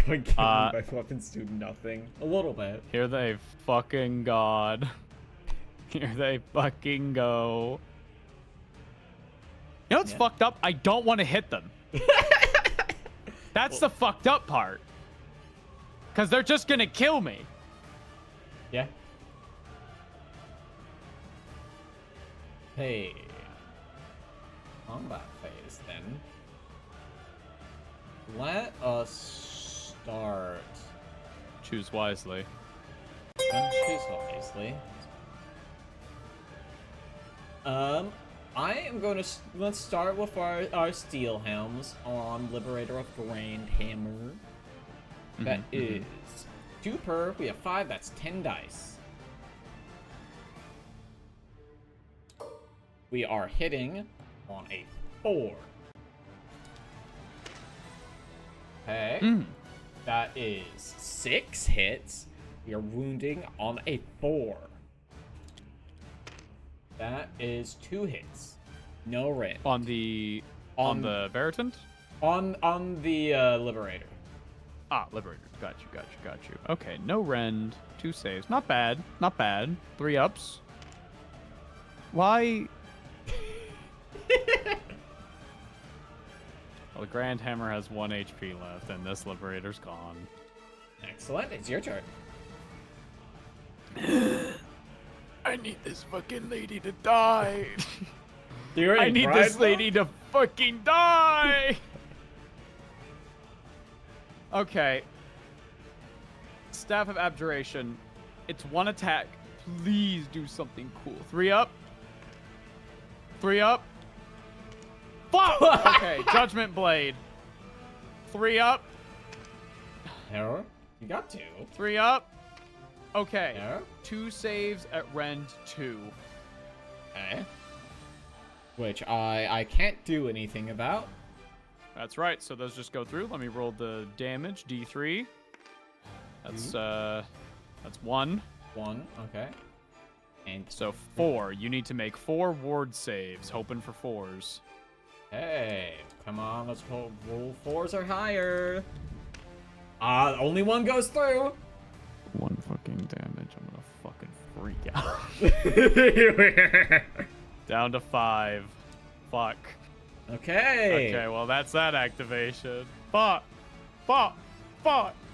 Going by weapons do nothing. A little bit. Here they fucking god. Here they fucking go. You know what's fucked up? I don't want to hit them. That's the fucked up part. Because they're just gonna kill me. Yeah. Hey. Combat phase then. Let us start. Choose wisely. Choose wisely. I am going to let's start with our steel helms on Liberator of Grand Hammer. That is 2 per. We have 5. That's 10 dice. We are hitting on a 4. Okay. That is 6 hits. We are wounding on a 4. That is 2 hits. No rend. On the Veritant? On the Liberator. Ah, Liberator. Got you. Okay, no rend, 2 saves. Not bad. 3 ups. Why? Well, the Grand Hammer has 1 HP left, and this Liberator's gone. Excellent. It's your turn. I need this fucking lady to die. I need this lady to fucking die! Okay. Staff of Abjuration. It's 1 attack. Please do something cool. 3 up. 3 up. Fuck! Okay, Judgment Blade. 3 up. Error. You got 2. 3 up. Okay. Error. 2 saves at rend 2. Okay. Which I can't do anything about. That's right. So those just go through. Let me roll the damage. D3. That's 1. 1. Okay. And So 4. You need to make 4 ward saves, hoping for 4s. hey, come on, let's roll 4s or higher. Only 1 goes through. 1 fucking damage. I'm gonna fucking freak out. Down to 5. Fuck. Okay. Okay, well that's that activation. Fuck.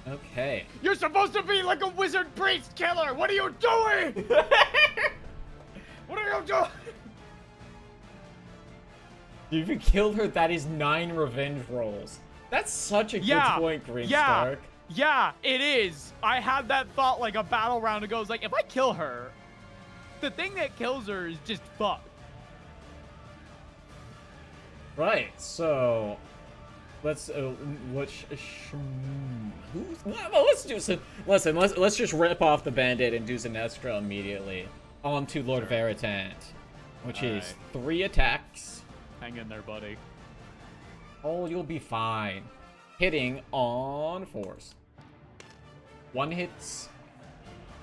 Okay. You're supposed to be like a wizard priest killer. What are you doing? What are you doing? If you killed her, that is 9 revenge rolls. That's such a good point, Green Stark. Yeah, it is. I had that thought like a battle round ago. It's like, if I kill her, the thing that kills her is just fucked. Right, so let's let's do some. Listen, let's just rip off the bandit and do Sinestra immediately. On to Lord Veritant, which is 3 attacks. Hang in there, buddy. Oh, you'll be fine. Hitting on 4s. 1 hits.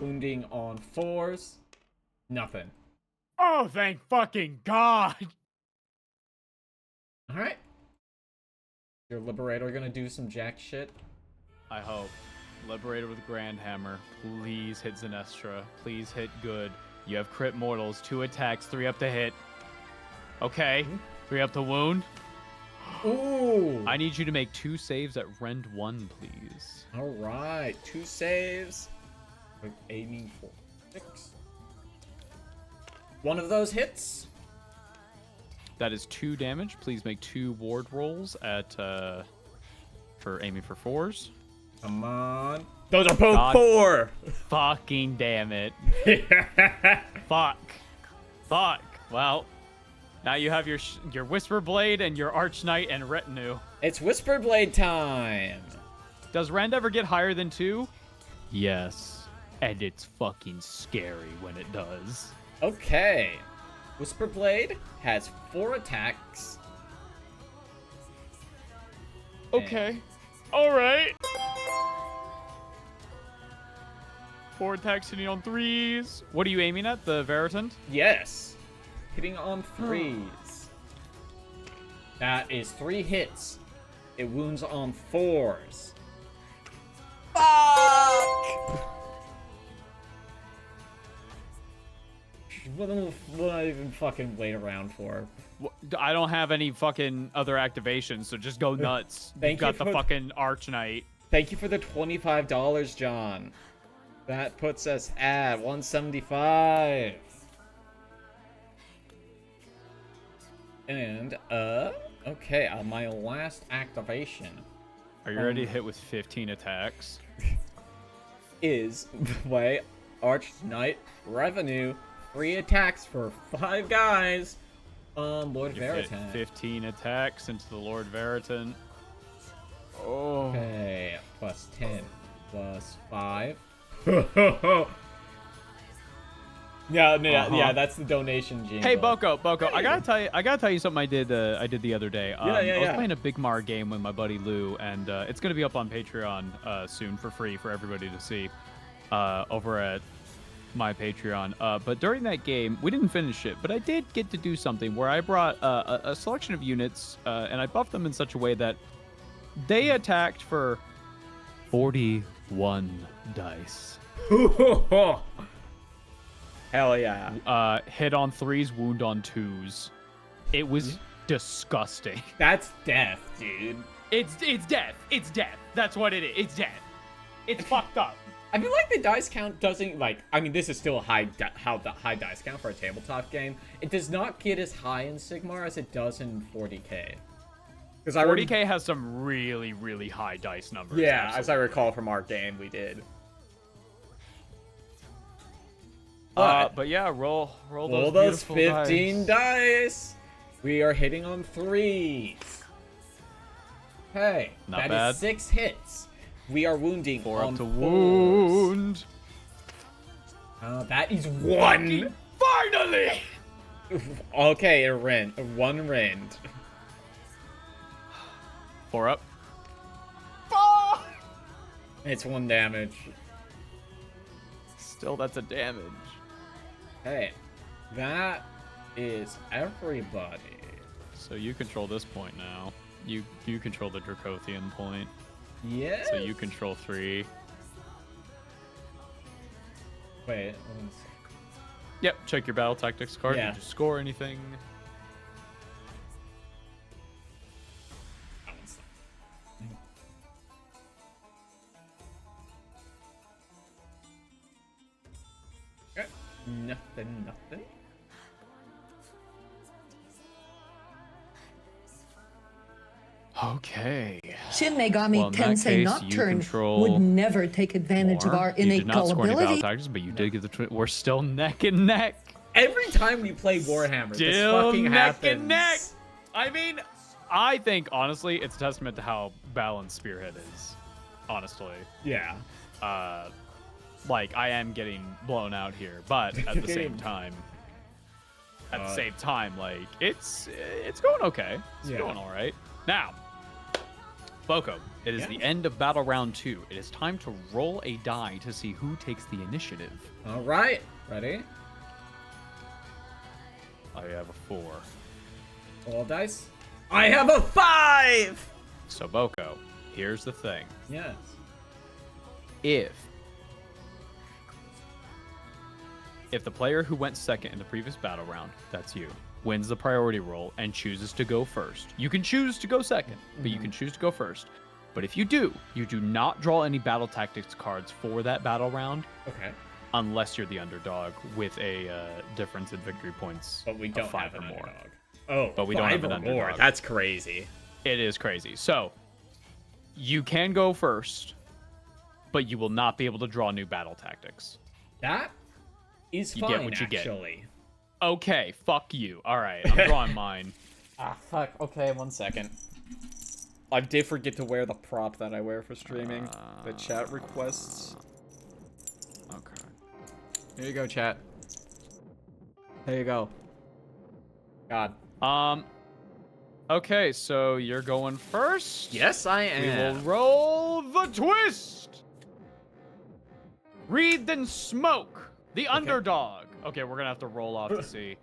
Wounding on 4s. Nothing. Oh, thank fucking God. Alright. Your Liberator gonna do some jack shit? I hope. Liberator with Grand Hammer. Please hit Sinestra. Please hit good. You have crit mortals. 2 attacks. 3 up to hit. Okay. 3 up to wound. Ooh! I need you to make 2 saves at rend 1, please. Alright, 2 saves. We're aiming for 6. 1 of those hits. That is 2 damage. Please make 2 ward rolls at for aiming for 4s. Come on. Those are both God. 4! Fucking damn it. Fuck. Well, now you have your Whisper Blade and your Arch Knight and Retinue. It's Whisper Blade time. Does Rand ever get higher than 2? Yes. And it's fucking scary when it does. Okay. Whisper Blade has 4 attacks. Okay. All right. 4 attacks hitting on 3s. What are you aiming at? The Veritant? Yes. Hitting on 3s. That is 3 hits. It wounds on 4s. Fuck! What do I even fucking wait around for? I don't have any fucking other activations, so just go nuts. Thank You've got you the for- fucking Arch Knight. Thank you for the $25, John. That puts us at 175. And, okay, my last activation Are you ready to hit with 15 attacks? is my Arch Knight Revenue. 3 attacks for 5 guys on Lord You fit Veritan. 15 attacks into the Lord Veritan. Oh. Okay, plus 10, plus 5. Yeah, that's the donation gene. Hey, Boco, I gotta tell you something I did the other day. I was playing a Big Mar game with my buddy Lou, and it's gonna be up on Patreon soon for free for everybody to see over at my Patreon. But during that game, we didn't finish it, but I did get to do something where I brought a selection of units and I buffed them in such a way that they attacked for 41 dice. Hell yeah. Hit on 3s, wound on 2s. It was disgusting. That's death, dude. It's death. It's death. That's what it is. It's death. It's fucked up. I feel like the dice count doesn't, like, I mean, this is still a high dice count for a tabletop game. It does not get as high in Sigmar as it does in 40k. Because 40k has some really, really high dice numbers. Yeah, as I absolutely. recall from our game, we did. But yeah, roll Roll those those beautiful 15 dice. We are hitting on 3s. Hey, Not that bad. is 6 hits. We are wounding 4 on up to 4s. wound. That is 1. Finally! Okay, a rend. 1 rend. 4 up. It's 1 damage. Still, that's a damage. Hey, that is everybody. So you control this point now. You control the Dracothian point. Yes. So you control 3. Wait. 1 sec. Yep, check your battle tactics card. Yeah. Did you score anything? 1 sec. Okay. Nothing. Okay. Shin Megami Well, in that Tensei case, you Nocturne control would never take advantage of More. our You innate did not score any battle gullibility. tactics, but you did get the we're still neck and neck. Every time we play Warhammer, this Still fucking neck happens. and neck. I mean, I think honestly, it's a testament to how balanced Spearhead is. Honestly, Yeah. like I am getting blown out here, but at the same time, like it's going okay. It's Yeah. going all right. Now, Boco, it is the end of battle round 2. It is time to roll a die to see who takes the initiative. All right. Ready? I have a 4. All dice. I have a 5. So Boco, here's the thing. Yes. If the player who went second in the previous battle round, that's you, wins the priority roll and chooses to go first. You can choose to go second, but you can choose to go first. But if you do not draw any battle tactics cards for that battle round Okay. unless you're the underdog with a difference in victory points But we of don't 5 have or an more. underdog. Oh, But we don't have 5 an or more. underdog. That's crazy. It is crazy. So you can go first, but you will not be able to draw new battle tactics. That is You fine, get what you get. actually. Okay, fuck you. All right, I'm drawing mine. Ah, fuck. Okay, 1 second. I did forget to wear the prop that I wear for streaming. The chat requests. Okay. Here you go, chat. There you go. God. Okay, so you're going first. Yes, I We will am. roll the twist. Read then smoke. The underdog. Okay, we're gonna have to roll off to see.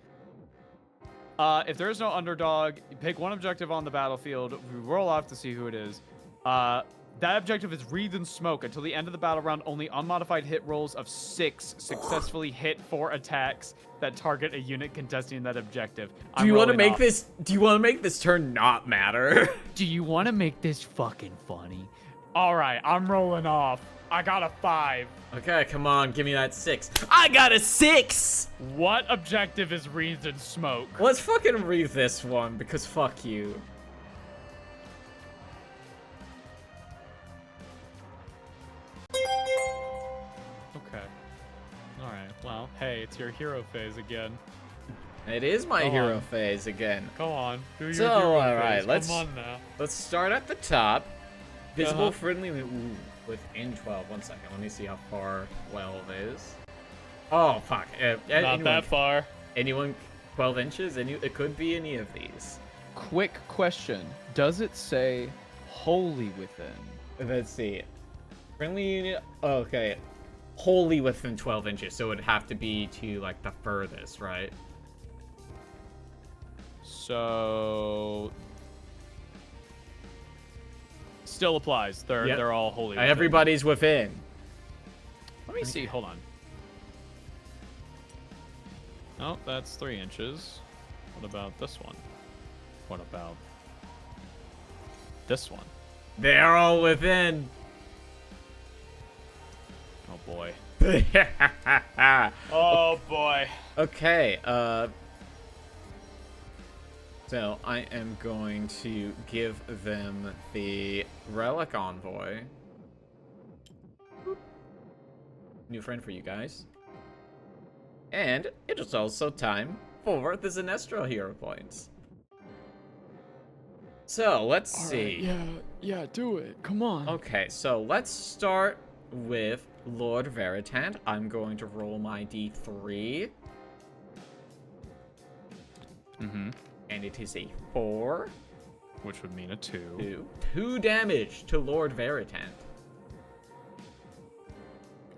If there is no underdog, you pick one objective on the battlefield. We roll off to see who it is. That objective is read and smoke. Until the end of the battle round, only unmodified hit rolls of 6 successfully hit 4 attacks that target a unit contesting that objective. Do you want to make this? Do you want to make this turn not matter? Do you want to make this fucking funny? All right, I'm rolling off. I got a 5. Okay, come on, give me that 6. I got a 6. What objective is read and smoke? Let's fucking read this one because fuck you. Okay. All right. Well, hey, it's your hero phase again. It is my Go hero on. phase again. Go on. Do your So, hero alright, phase. let's- Come on now. Let's start at the top. Visible Uh-huh. friendly within 12. 1 second. Let me see how far 12 is. Oh fuck. Not that far. Anyone 12 inches? It could be any of these. Quick question. Does it say wholly within? Let's see. Friendly unit. Okay. Wholly within 12 inches, so it'd have to be to like the furthest, right? So still applies. They're Yep. they're all wholly within. Everybody's within. Let me see. Hold on. Oh, that's 3 inches. What about this one? What about this one? They're all within. Oh boy. Okay. Oh boy. So I am going to give them the relic envoy. New friend for you guys. And it is also time for the Sinestro hero points. So let's All see. right, yeah, do it. Come on. Okay, so let's start with Lord Veritant. I'm going to roll my d3. Mm-hmm. And it is a 4. Which would mean a 2. 2 damage to Lord Veritant.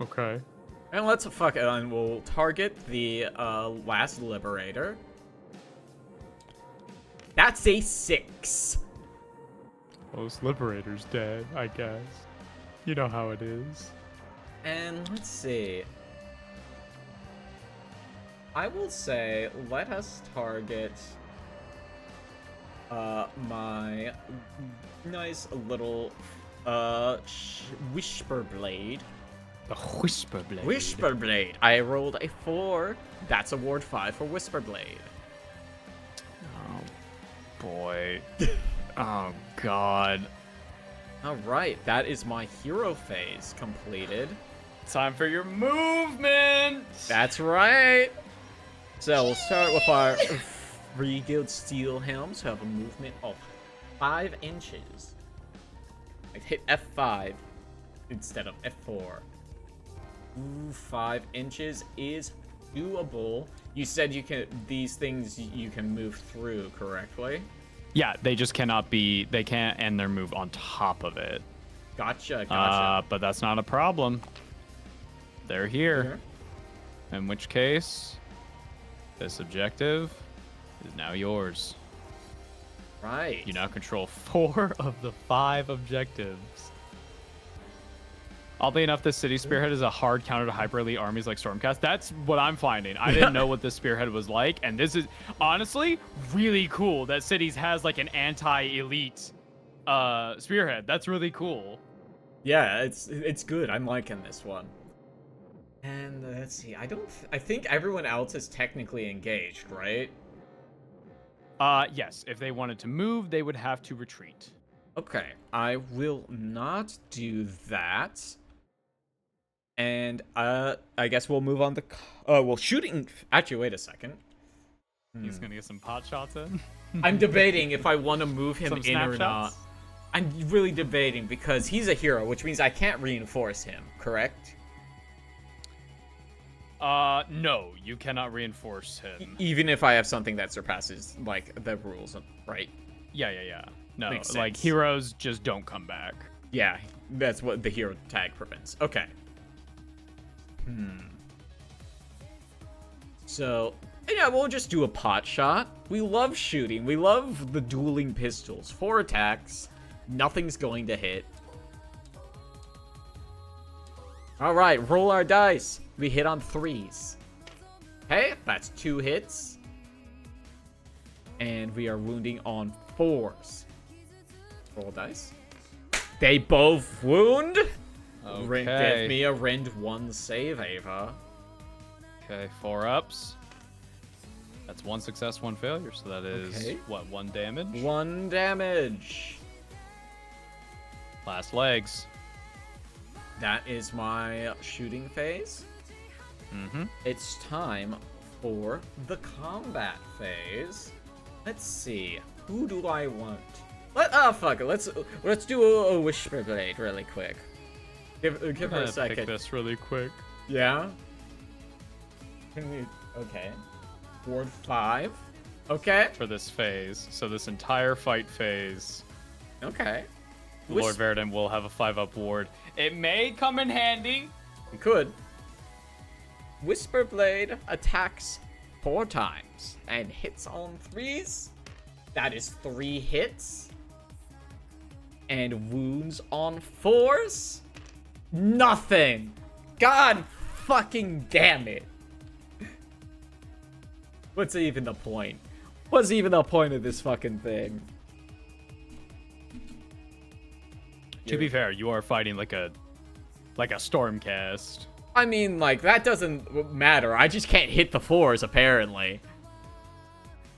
Okay. And let's fuck it, and we'll target the last Liberator. That's a 6. Most Liberator's dead, I guess. You know how it is. And let's see. I will say, let us target my nice little Whisper Blade. The Whisper Blade. Whisper Blade. I rolled a 4. That's a ward 5 for Whisper Blade. Oh boy. Oh god. All right, that is my hero phase completed. Time for your movement. That's right. So we'll start with our Reguild Steel Helms, who have a movement of 5 inches. I hit F5 instead of F4. Ooh, 5 inches is doable. You said you can these things you can move through correctly. Yeah, they just cannot be. They can't end their move on top of it. Gotcha. Gotcha. But that's not a problem. They're here. Here. In which case, this objective is now yours. Right. You now control 4 of the 5 objectives. Oddly enough, this city spearhead is a hard counter to hyper elite armies like Stormcast. That's what I'm finding. I didn't know what this spearhead was like, and this is honestly really cool that cities has like an anti-elite spearhead. That's really cool. Yeah, it's good. I'm liking this one. And let's see. I think everyone else is technically engaged, right? Yes. If they wanted to move, they would have to retreat. Okay, I will not do that. And I guess we'll move on to well, shooting. Actually, wait a second. He's gonna get some pot shots in. I'm debating if I want to move him Some in or not. snapshots? I'm really debating because he's a hero, which means I can't reinforce him, correct? No, you cannot reinforce him. Even if I have something that surpasses, like, the rules, right? Yeah. No, Makes like, sense. heroes just don't come back. Yeah, that's what the hero tag prevents. Okay. So, yeah, we'll just do a pot shot. We love shooting. We love the dueling pistols. 4 attacks. Nothing's going to hit. All right, roll our dice. We hit on 3s. Okay, that's 2 hits. And we are wounding on 4s. Roll dice. They both wound. Okay. Give me a rend 1 save, Ava. Okay, 4 ups. That's 1 success, 1 failure. So that is, Okay. what, 1 damage? 1 damage. Last legs. That is my shooting phase. Mm-hmm. It's time for the combat phase. Let's see. Who do I want? Fuck it. Let's do a Whisper Blade really quick. Give her a second. Pick this really quick. Yeah. Okay. Ward 5. Okay. For this phase. So this entire fight phase, Okay. Lord Verdun will have a 5-up ward. It may come in handy. You could. Whisper Blade attacks 4 times and hits on 3s. That is 3 hits. And wounds on 4s. Nothing. God fucking damn it. What's even the point? What's even the point of this fucking thing? To be fair, you are fighting like a Stormcast. I mean, like, that doesn't matter. I just can't hit the 4s, apparently.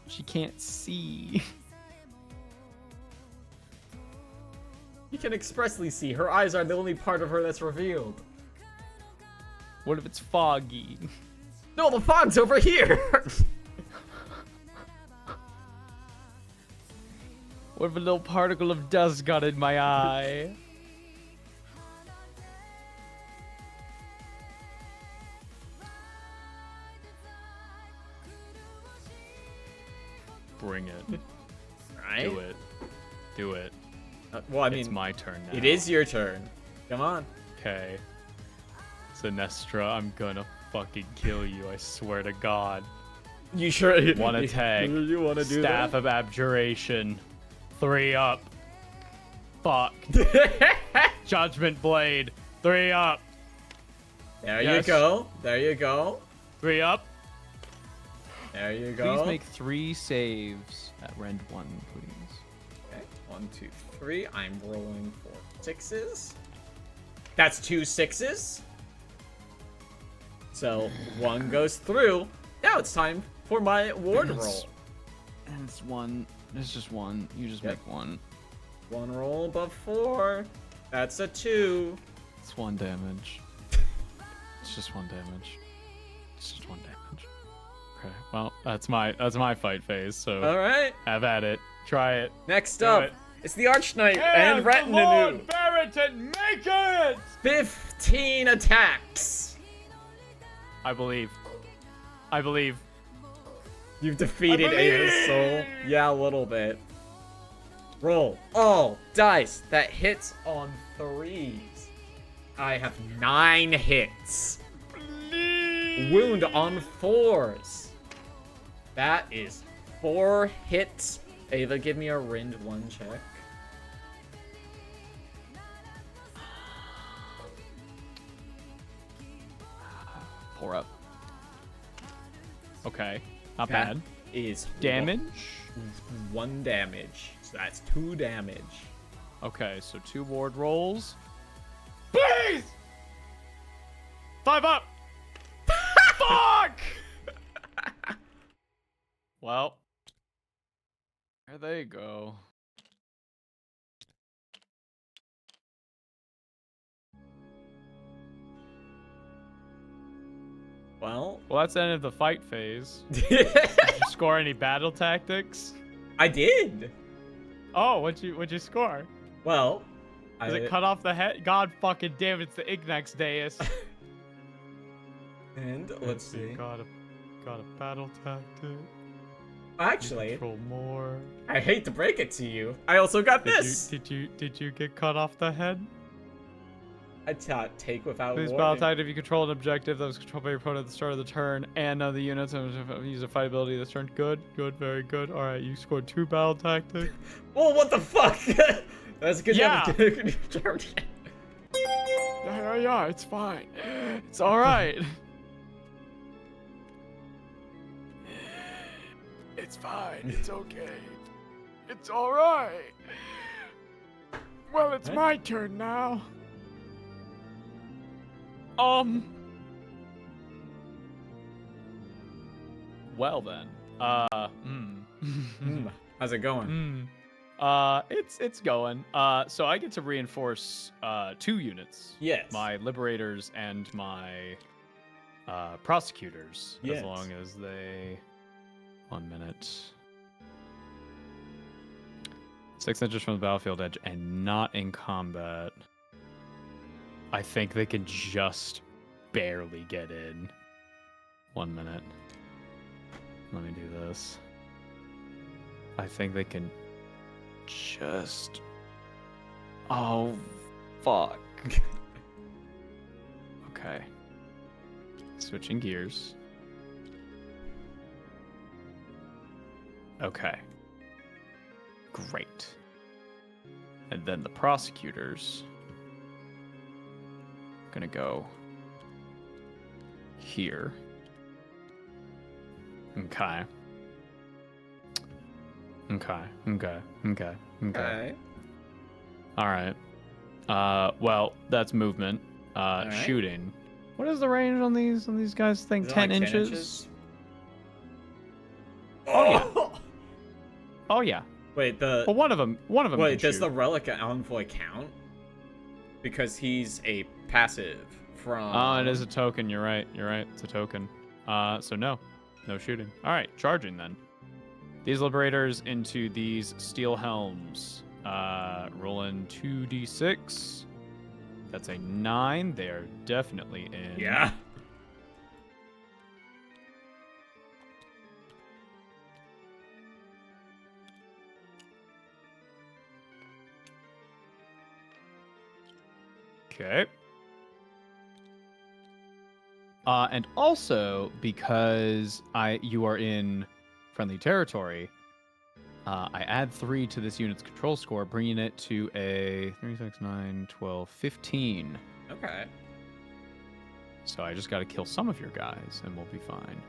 She can't see. You can expressly see. Her eyes are the only part of her that's revealed. What if it's foggy? No, the fog's over here! What if a little particle of dust got in my eye? Bring it. Right? Do it. Well, I It's mean, my turn now. it is your turn. Come on. Okay. Sinestra, I'm gonna fucking kill you, I swear to God. You sure? One attack. You want to do Staff of Abjuration. 3 up. Fuck. that? Judgment Blade. 3 up. There Yes. you go. There you go. 3 up. There you go. Please make 3 saves at rend 1, please. Okay. 1, 2, 3. I'm rolling for 6s. That's 2 6s. So 1 goes through. Now it's time for my ward roll. And it's 1. It's just 1. You just Yep. make 1. 1 roll above 4. That's a 2. It's 1 damage. It's just 1 damage. It's just 1 damage. Okay, well, that's my fight phase, so All right. have at it. Try it. Next Do up, it. it's the Archknight and Retinue. Lord Barrington, make it! 15 attacks. I believe. You've defeated I Ava's soul. believe! Yeah, a little bit. Roll all dice that hits on 3s. I have 9 hits. Wound on 4s. That is 4 hits. Ava, give me a rend 1 check. Pour up. Okay, not That bad. is Damage? 1 damage. So that's 2 damage. Okay, so 2 ward rolls. Please! 5 up! Fuck! Well, there they go. Well, Well, that's the end of the fight phase. Did you score any battle tactics? I did. Oh, what'd you score? Well, Does it cut off the head? God fucking damn, it's the Ignex Deus. And let's see. Got a battle tactic. Actually, Control more. I hate to break it to you. I also got this. Did you get cut off the head? I taught take without Please warning. battle tactic if you control an objective that was controlled by your opponent at the start of the turn, and none of the units use a fight ability this turn. Good, very good. All right, you scored 2 battle tactic. Well, what the fuck? That's good. Yeah. Yeah, it's fine. It's all right. It's fine. It's okay. It's all right. Well, it's my turn now. Well then. How's it going? It's going. So I get to reinforce 2 units. Yes. My liberators and my prosecutors. Yes. As long as they 1 minute. 6 inches from the battlefield edge and not in combat. I think they can just barely get in. 1 minute. Let me do this. I think they can just... Oh, fuck. Okay. Switching gears. Okay. Great. And then the prosecutors... gonna go here. Okay. Okay. All right. Well, that's movement. right. Shooting. What is the range on these guys? Think Is it 10 like inches? Oh yeah. Oh yeah. Wait, Well, one of them. Wait, can does shoot. the relic envoy count? Because he's a passive from. Oh, it is a token. You're right. It's a token. So no shooting. All right, charging then. These liberators into these steel helms. Rolling 2d6. That's a 9. They are definitely in. Yeah. Okay. And also because you are in friendly territory, I add 3 to this unit's control score, bringing it to a 3, 6, 9, 12, 15. Okay. So I just got to kill some of your guys, and we'll be fine.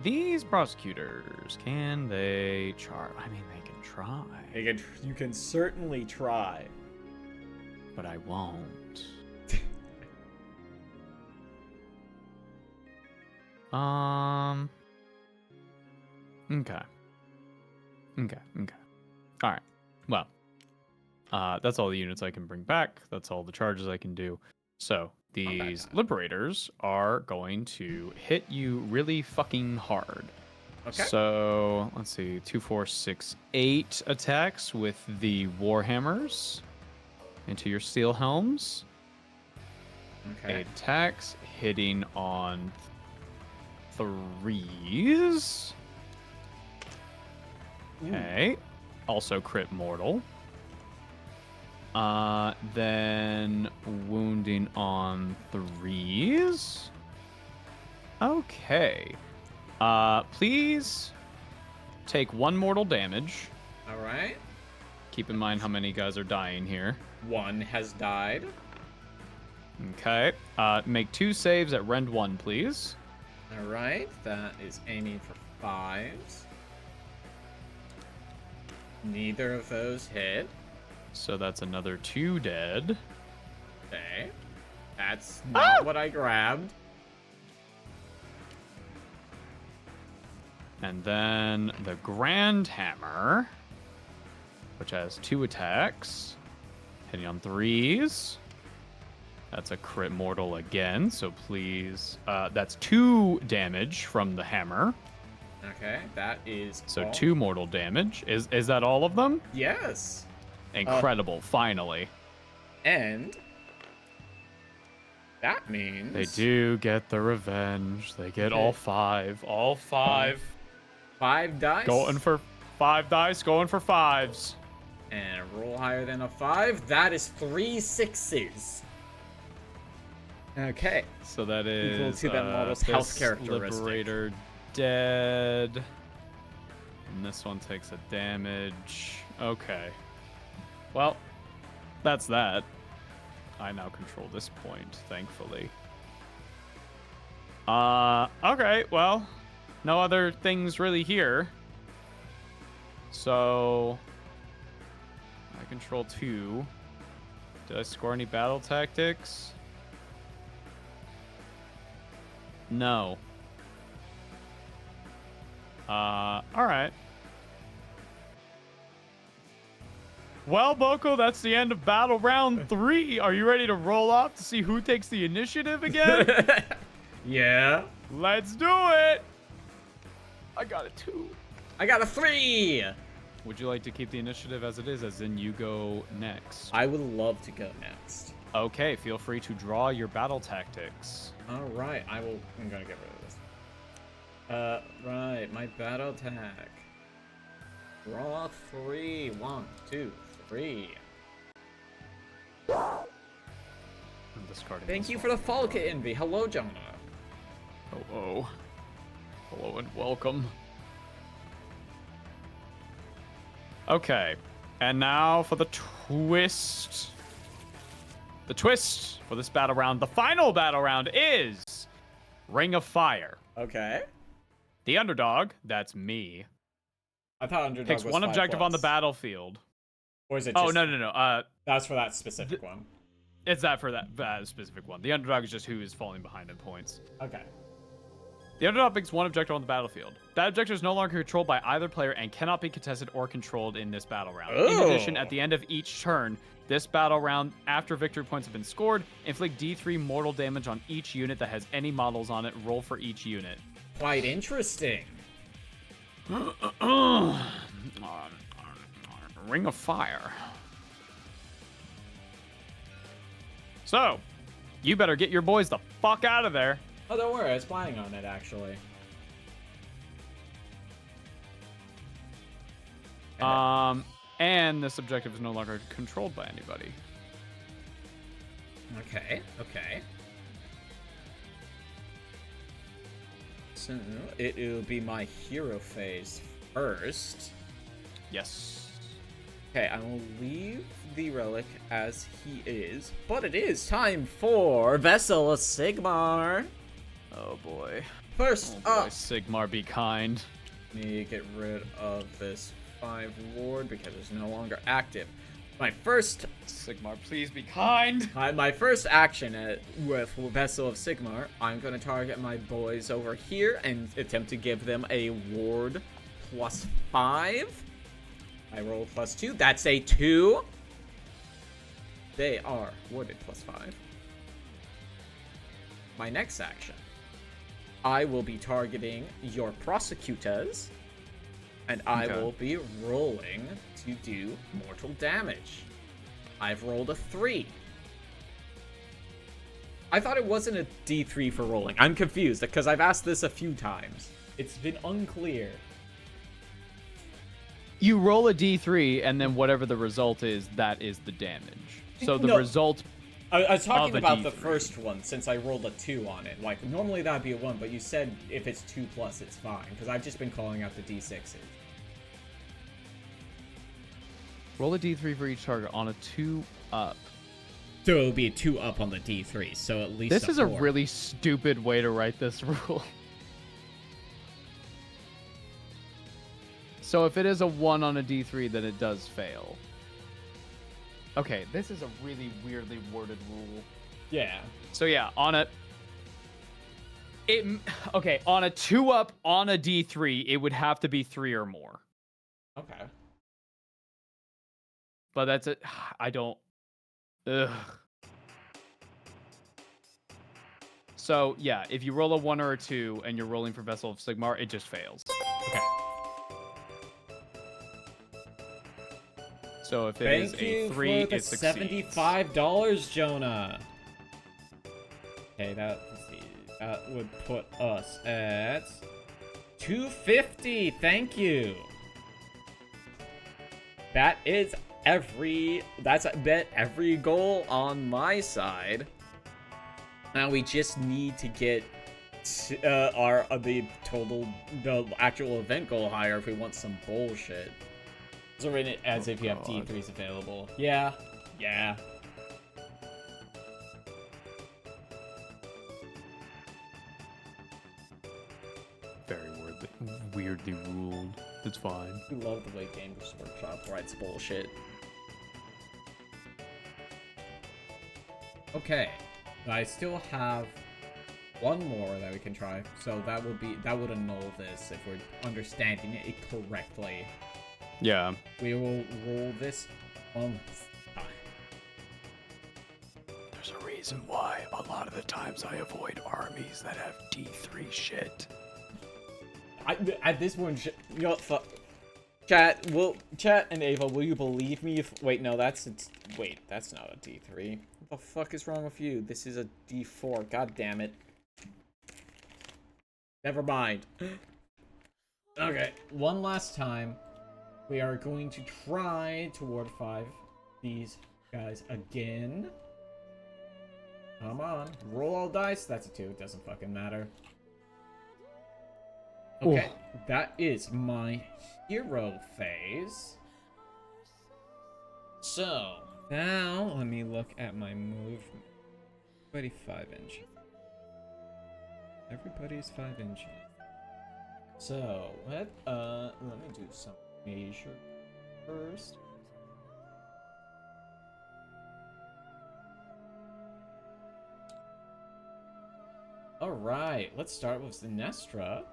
These prosecutors, can they charge? I mean, they can try, You can certainly try. but I won't. Okay. All right. Well, that's all the units I can bring back. That's all the charges I can do. So these liberators are going to hit you really fucking hard. Okay. So let's see, 2, 4, 6, 8 attacks with the warhammers into your steel helms. Okay. 8 attacks hitting on 3s. Okay. Also crit mortal. Then wounding on 3s. Okay. Please take 1 mortal damage. All right. Keep in mind how many guys are dying here. 1 has died. Okay. Make 2 saves at rend 1, please. All right. That is aiming for 5s. Neither of those hit. So that's another 2 dead. Okay. That's not what I grabbed. And then the Grand Hammer, which has 2 attacks, hitting on 3s. That's a crit mortal again, so please. That's 2 damage from the hammer. Okay, that is So all. 2 mortal damage. Is that all of them? Yes. Incredible, finally. And that means They do get the revenge. They get all 5. All 5. 5 dice. Going for 5 dice, going for 5s. And roll higher than a 5. That is 3 6s. Okay. So that is Equal to that model's health this characteristic. Liberator dead. And this one takes a damage. Okay. Well, that's that. I now control this point, thankfully. Okay, well, no other things really here. So I control 2. Did I score any battle tactics? No. All right. Well, Boco, that's the end of battle round 3. Are you ready to roll off to see who takes the initiative again? Yeah. Let's do it. I got a 2. I got a 3. Would you like to keep the initiative as it is, as in you go next? I would love to go next. Okay, feel free to draw your battle tactics. All right, I'm gonna get rid of this. Right, my battle tag. Draw 3. 1, 2, 3. I'm discarding. Thank this you one. for the follow kit envy. Hello, Jonah. Oh. Hello and welcome. Okay, and now for the twist. The twist for this battle round, the final battle round, is Ring of Fire. Okay. The underdog, that's me, I thought underdog picks was 1 5+. objective on the battlefield. Or is it Oh, just... no. That's for that specific one. It's that for that specific one. The underdog is just who is falling behind in points. Okay. The underdog picks 1 objective on the battlefield. That objective is no longer controlled by either player and cannot be contested or controlled in this battle round. In addition, at the end of each turn, this battle round, after victory points have been scored, inflict D3 mortal damage on each unit that has any models on it. Roll for each unit. Quite interesting. Ring of Fire. So, you better get your boys the fuck out of there. Oh, don't worry. I was planning on it, actually. And this objective is no longer controlled by anybody. Okay. So, it'll be my hero phase first. Yes. Okay, I will leave the relic as he is, but it is time for Vessel of Sigmar. Oh boy. First up, Sigmar, be kind. need to get rid of this 5 ward because it's no longer active. My first Sigmar, please be kind. my first action with Vessel of Sigmar, I'm going to target my boys over here and attempt to give them a ward +5. I rolled +2. That's a 2. They are warded +5. My next action, I will be targeting your prosecutors, and I will be rolling to do mortal damage. I've rolled a 3. I thought it wasn't a D3 for rolling. I'm confused because I've asked this a few times. It's been unclear. You roll a D3, and then whatever the result is, that is the damage. So the result. I was talking a about the D3. first one since I rolled a 2 on it. Like, normally that'd be a 1, but you said if it's 2+, it's fine. Because I've just been calling out the D6s. Roll a D3 for each target on a 2 up. So it'll be a 2 up on the D3, so at least This is a 4. really stupid way to write this rule. So if it is a 1 on a D3, then it does fail. Okay, this is a really weirdly worded rule. Yeah. So yeah, on a... on a 2 up on a D3, it would have to be 3 or more. Okay. But that's it. I don't... Ugh. So yeah, if you roll a 1 or a 2 and you're rolling for Vessel of Sigmar, it just fails. Okay. So if it Thank is a you 3, for the it succeeds. $75, Jonah. Okay, that, let's see, that would put us at $250. Thank you. That's every goal on my side. Now we just need to get the actual event goal higher if we want some bullshit. So in it as if you have D3s available. Yeah. Very weirdly ruled. It's fine. I love the way Games Workshop writes bullshit. Okay. I still have one more that we can try. So that would annul this if we're understanding it correctly. Yeah. We will roll this one time. There's a reason why a lot of the times I avoid armies that have D3 shit. At this point, you know what, fuck. Chat and Ava, will you believe me if... Wait, no, that's not a D3. What the fuck is wrong with you? This is a D4. God damn it. Never mind. Okay, one last time. We are going to try to ward 5 these guys again. Come on. Roll all dice. That's a 2. It doesn't fucking matter. Okay, that is my hero phase. So, now let me look at my movement. Everybody 5 inches. Everybody's 5 inches. So, let me do some measure first. Alright, let's start with Sinestra.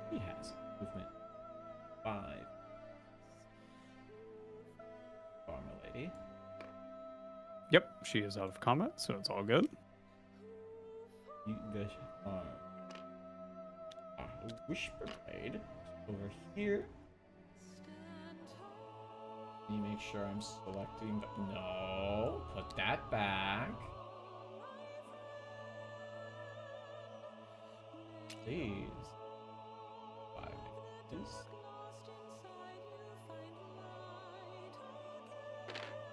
He has movement 5. Farmer lady. Yep, she is out of combat, so it's all good. You guys are Whisper Blade over here. Let me make sure I'm selecting the... No, put that back. Please. 5 inches.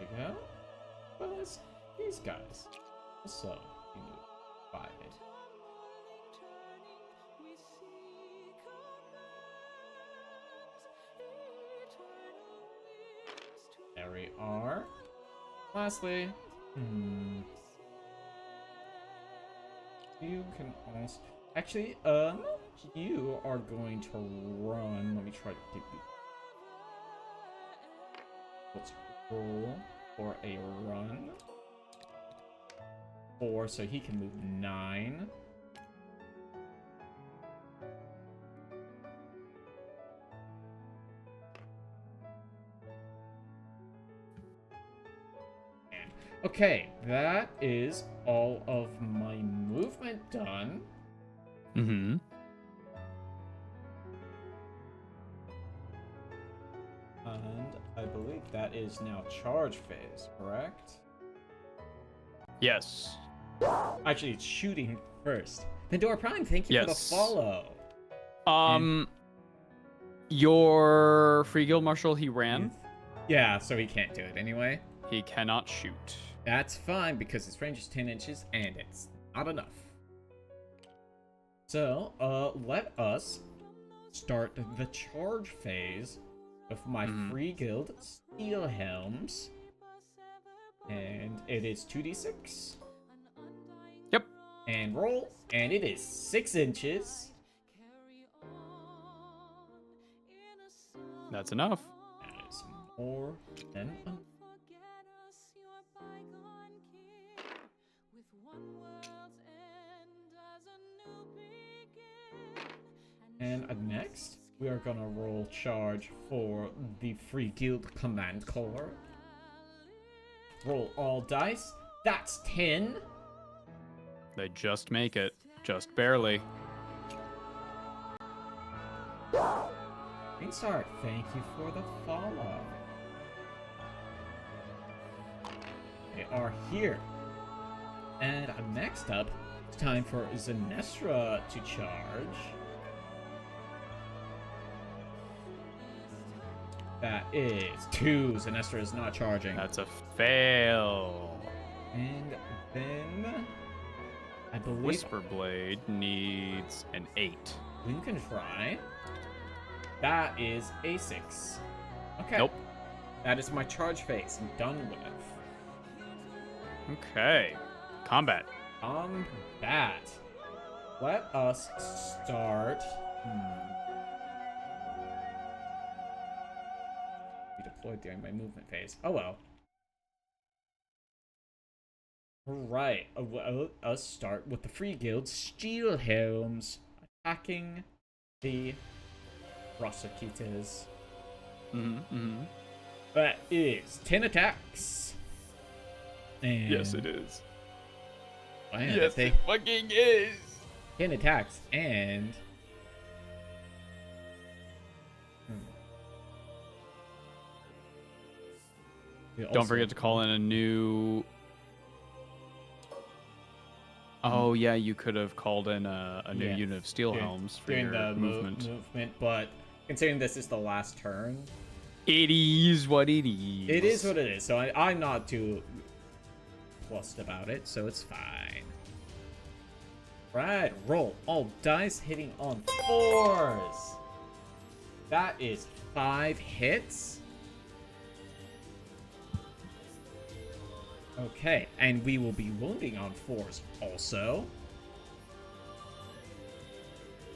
There you go. Well, it's these guys. So, you move 5 inches. There we are. Lastly, you can also... Actually, you are going to run. Let me try to give you... Let's roll for a run. 4, so he can move 9. Okay, that is all of my movement done. Mm-hmm. And I believe that is now charge phase, correct? Yes. Actually, it's shooting first. Pandora Prime, thank you for the Yes. follow. Your Free Guild Marshal, he ran. Yeah, so he can't do it anyway. He cannot shoot. That's fine, because his range is 10 inches, and it's not enough. So, let us start the charge phase of my free guild, Steel Helms. And it is 2d6. Yep. And roll, and it is 6 inches. That's enough. That is more than enough. And next, we are gonna roll charge for the Free Guild Command Corps. Roll all dice. That's 10. They just make it. Just barely. Greenstar, thank you for the follow. They are here. And next up, it's time for Zenestra to charge. That is 2. Zenestra is not charging. That's a fail. And then I believe Whisper Blade needs an 8. we can try. That is a 6. Okay. Nope. That is my charge phase. I'm done with. Okay. Combat. Combat. Let us start. Be deployed during my movement phase. Oh well. Right. Let us start with the Free Guild Steel Helms attacking the prosecutors. That is 10 attacks. And Yes, it is. Man, Yes, they it fucking is. 10 attacks and Don't forget to call in a new. Oh yeah, you could have called in a new Yeah. unit of steel helms for during your the movement. movement, but considering this is the last turn, It is what it is. it is what it is. So I'm not too plussed about it, so it's fine. Right, roll all dice hitting on 4s. That is 5 hits. Okay, and we will be wounding on 4s also.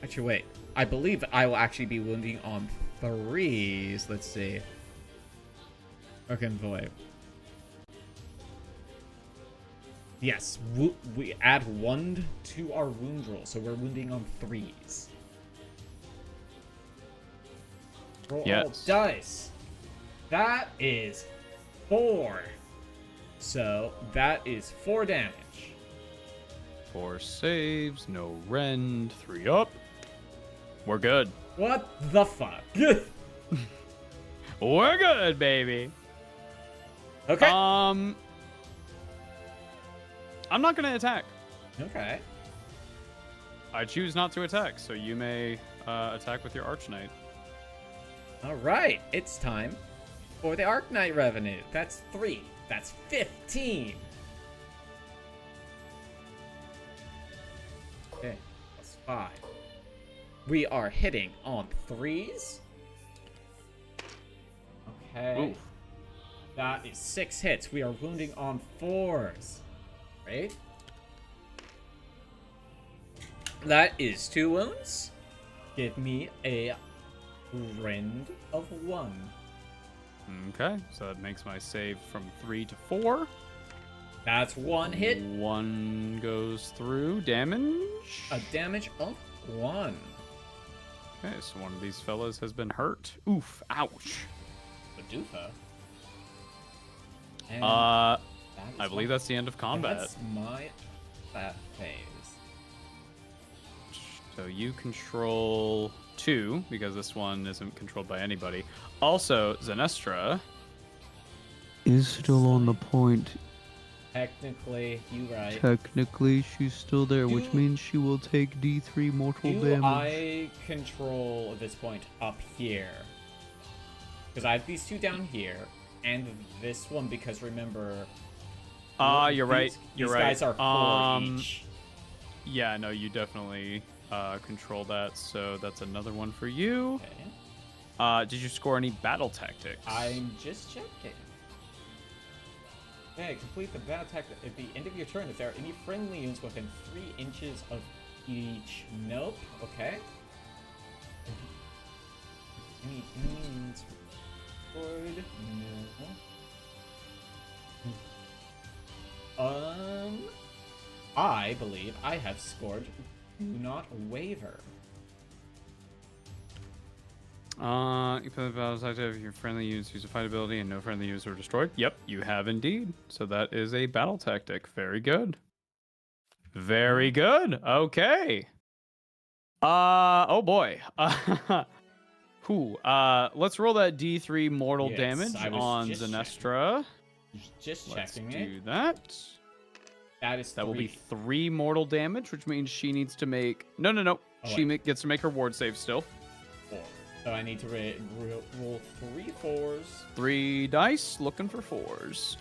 Actually, wait. I believe I will actually be wounding on 3s. Let's see. Okay, boy. Yes, we add 1 to our wound roll, so we're wounding on 3s. Roll all Yes. dice. That is 4. So that is 4 damage. 4 saves, no rend, 3 up. We're good. What the fuck? We're good, baby. Okay. I'm not gonna attack. Okay. I choose not to attack, so you may attack with your Arch Knight. All right. It's time for the Arc Knight revenue. That's 3. That's 15. Okay. Plus 5. We are hitting on 3s. Okay. Oof. That is 6 hits. We are wounding on 4s. Right? That is 2 wounds. Give me a rend of 1. Okay, so that makes my save from 3 to 4. That's 1 hit. 1 goes through. Damage. A damage of 1. Okay, so one of these fellas has been hurt. Oof, ouch. Medusa. And I that is believe my- that's the end of combat. That's my that phase. So you control 2, because this one isn't controlled by anybody. Also, Zenestra. Is still on the point. Technically, you right. Technically, she's still there, which Do- means she will take D3 mortal Do damage. I control this point up here? Because I have these 2 down here, and this one because remember. You're right. You're these right. guys are 4 each. Yeah, no, you definitely control that. So that's another one for you. Okay. Did you score any battle tactics? I'm just checking. Okay, complete the battle attack at the end of your turn. If there are any friendly units within 3 inches of each. Nope. Okay. Any units scored? No. I believe I have scored Do Not Waver. You put the battle tactic if your friendly units use a fight ability and no friendly units are destroyed. Yep, you have indeed. So that is a battle tactic. Very good. Very good. Okay. Oh boy. Let's roll that D3 mortal Yes, damage I was on just checking. Zenestra. Just Let's checking do it. that. That Will be 3 mortal damage, which means she needs to make... No. Oh, She gets to make her ward save still. 4. So I need to roll 3 4s. 3 dice, looking for 4s.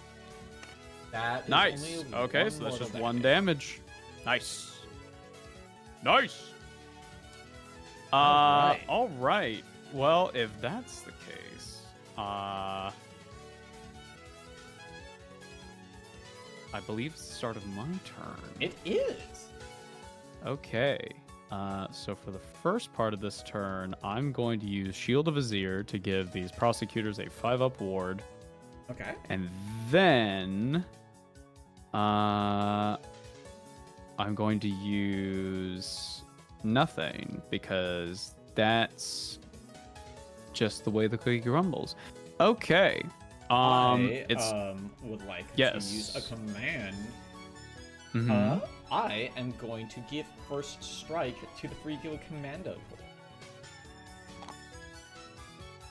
That is Nice. only Okay, one so that's mortal just 1 damage. Nice. Nice. Alright. All right. Well, if that's the case, I believe it's the start of my turn. It is. Okay. So for the first part of this turn, I'm going to use Shield of Azir to give these prosecutors a 5-up ward. Okay. And then I'm going to use nothing because that's just the way the cookie crumbles. Okay. I It's would like Yes. to use a command. mhm. I am going to give first strike to the Free Guild Commando.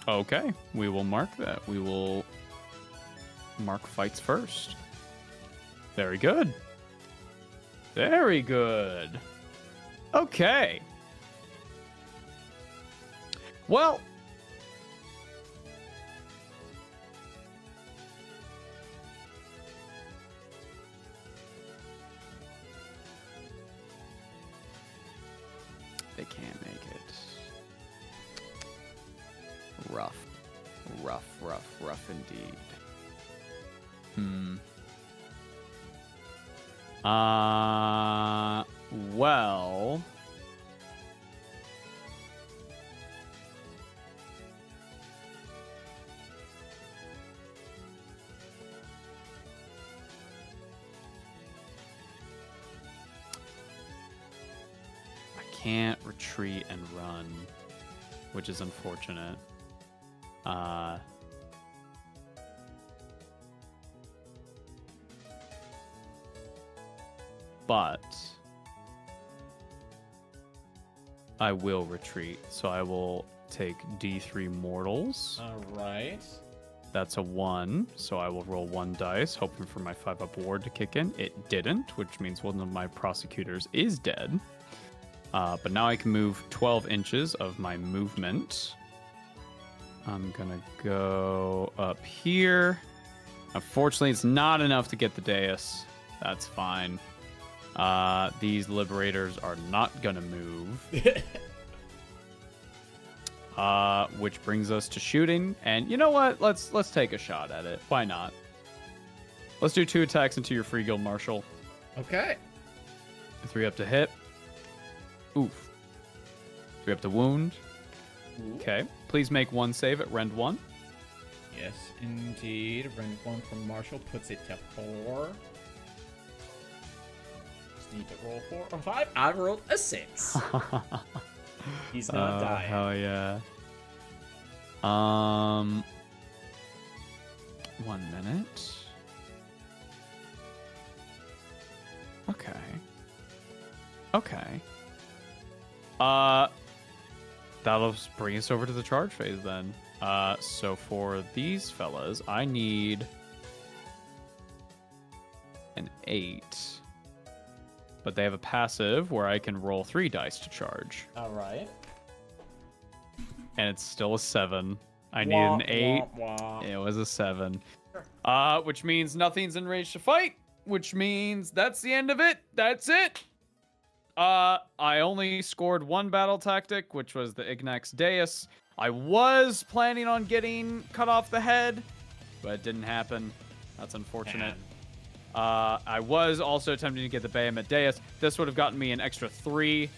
Okay, we will mark that. We will mark fights first. Very good. Very good. Okay. Well, they can't make it. Rough. Rough indeed. Well. I can't retreat and run, which is unfortunate. But I will retreat, so I will take D3 mortals. Alright. That's a 1, so I will roll 1 dice, hoping for my 5-up ward to kick in. It didn't, which means one of my prosecutors is dead. But now I can move 12 inches of my movement. I'm gonna go up here. Unfortunately, it's not enough to get the dais. That's fine. These liberators are not gonna move. Which brings us to shooting. And you know what? Let's take a shot at it. Why not? Let's do 2 attacks into your free guild marshal. Okay. 3 up to hit. Oof. 3 up to wound. Ooh. Okay. Please make 1 save at rend 1. Yes, indeed. Rend 1 from Marshall puts it to 4. Just need to roll 4 or 5. I rolled a 6. He's not dying. Hell yeah. 1 minute. Okay. That'll bring us over to the charge phase then. So for these fellas, I need an 8. But they have a passive where I can roll 3 dice to charge. Alright. And it's still a 7. I need an 8. It was a 7. Which means nothing's enraged to fight. Which means that's the end of it. That's it. I only scored 1 battle tactic, which was the Ignax Deus. I was planning on getting cut off the head, but it didn't happen. That's unfortunate. I was also attempting to get the Behemoth Deus. This would have gotten me an extra 3,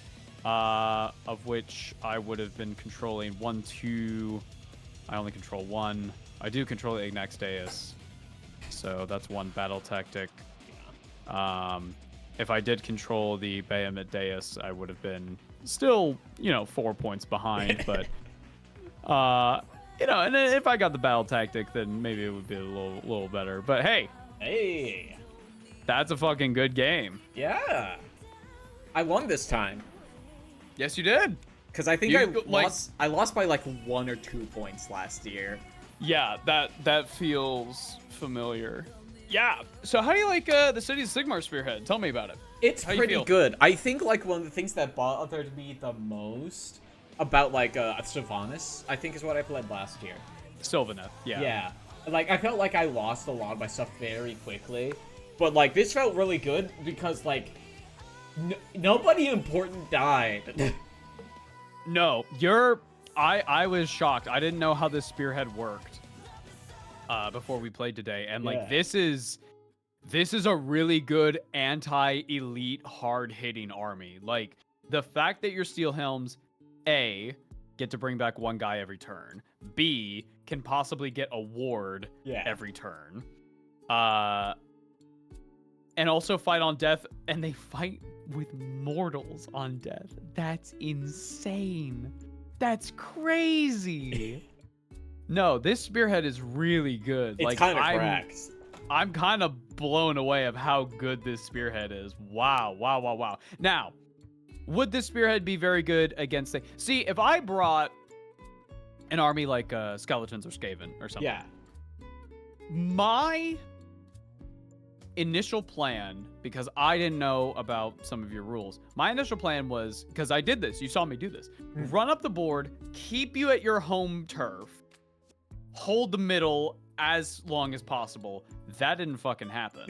of which I would have been controlling 1, 2. I only control 1. I do control the Ignax Deus, so that's 1 battle tactic. If I did control the Behemoth Deus, I would have been still, 4 points behind, but, and if I got the battle tactic, then maybe it would be a little better. But hey, that's a fucking good game. Yeah. I won this time. Yes, you did. Because I think You, I lost by like 1 or 2 points last year. Yeah, that feels familiar. Yeah. So how do you like the Cities of Sigmar Spearhead? Tell me about it. It's How you pretty feel? good. I think like one of the things that bothered me the most about like Sylvanas, I think is what I played last year. Sylvaneth. Yeah. Yeah. Like I felt like I lost a lot of my stuff very quickly. But like this felt really good because like nobody important died. No, I was shocked. I didn't know how this Spearhead worked before we played today, and like Yeah. this is a really good anti-elite hard-hitting army. Like the fact that your Steel Helms, A, get to bring back one guy every turn, B, can possibly get a ward every turn, and also fight on death, and they fight with mortals on death. That's insane. That's crazy. No, this Spearhead is really good. It's like kind of correct. I'm kind of blown away of how good this Spearhead is. Wow, wow, wow, wow. Now, would this Spearhead be very good against See, if I brought an army like Skeletons or Skaven or something. Yeah. My initial plan, because I didn't know about some of your rules, my initial plan was, because I did this, you saw me do this, run up the board, keep you at your home turf, hold the middle as long as possible. That didn't fucking happen.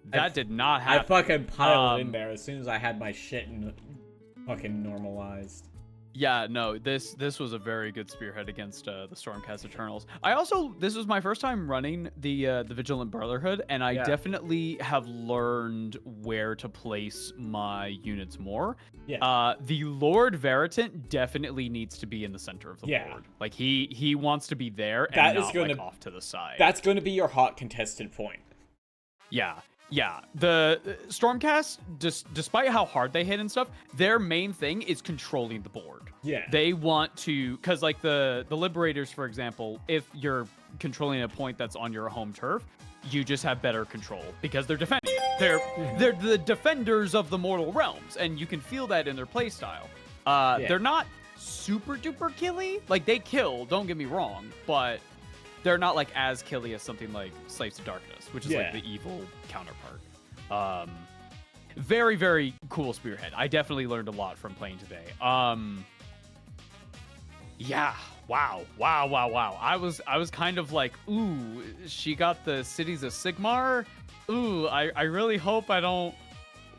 That did not happen. I fucking piled in there as soon as I had my shit fucking normalized. Yeah, no, this was a very good Spearhead against the Stormcast Eternals. This was my first time running the Vigilant Brotherhood, and I definitely have learned where to place my units more. Yeah. The Lord Veritant definitely needs to be in the center of the board. Like he wants to be there and not like off to the side. That's going to be your hot contested point. Yeah. Yeah, the Stormcast, despite how hard they hit and stuff, their main thing is controlling the board. Yeah. They want to, because like the Liberators, for example, if you're controlling a point that's on your home turf, you just have better control because they're defending. They're the defenders of the mortal realms, and you can feel that in their playstyle. They're not super duper killy. Like they kill, don't get me wrong, but they're not like as killy as something like Slaves to Darkness, which is like the evil counterpart. Very, very cool Spearhead. I definitely learned a lot from playing today. Yeah, wow. I was kind of like, ooh, she got the Cities of Sigmar. Ooh, I really hope I don't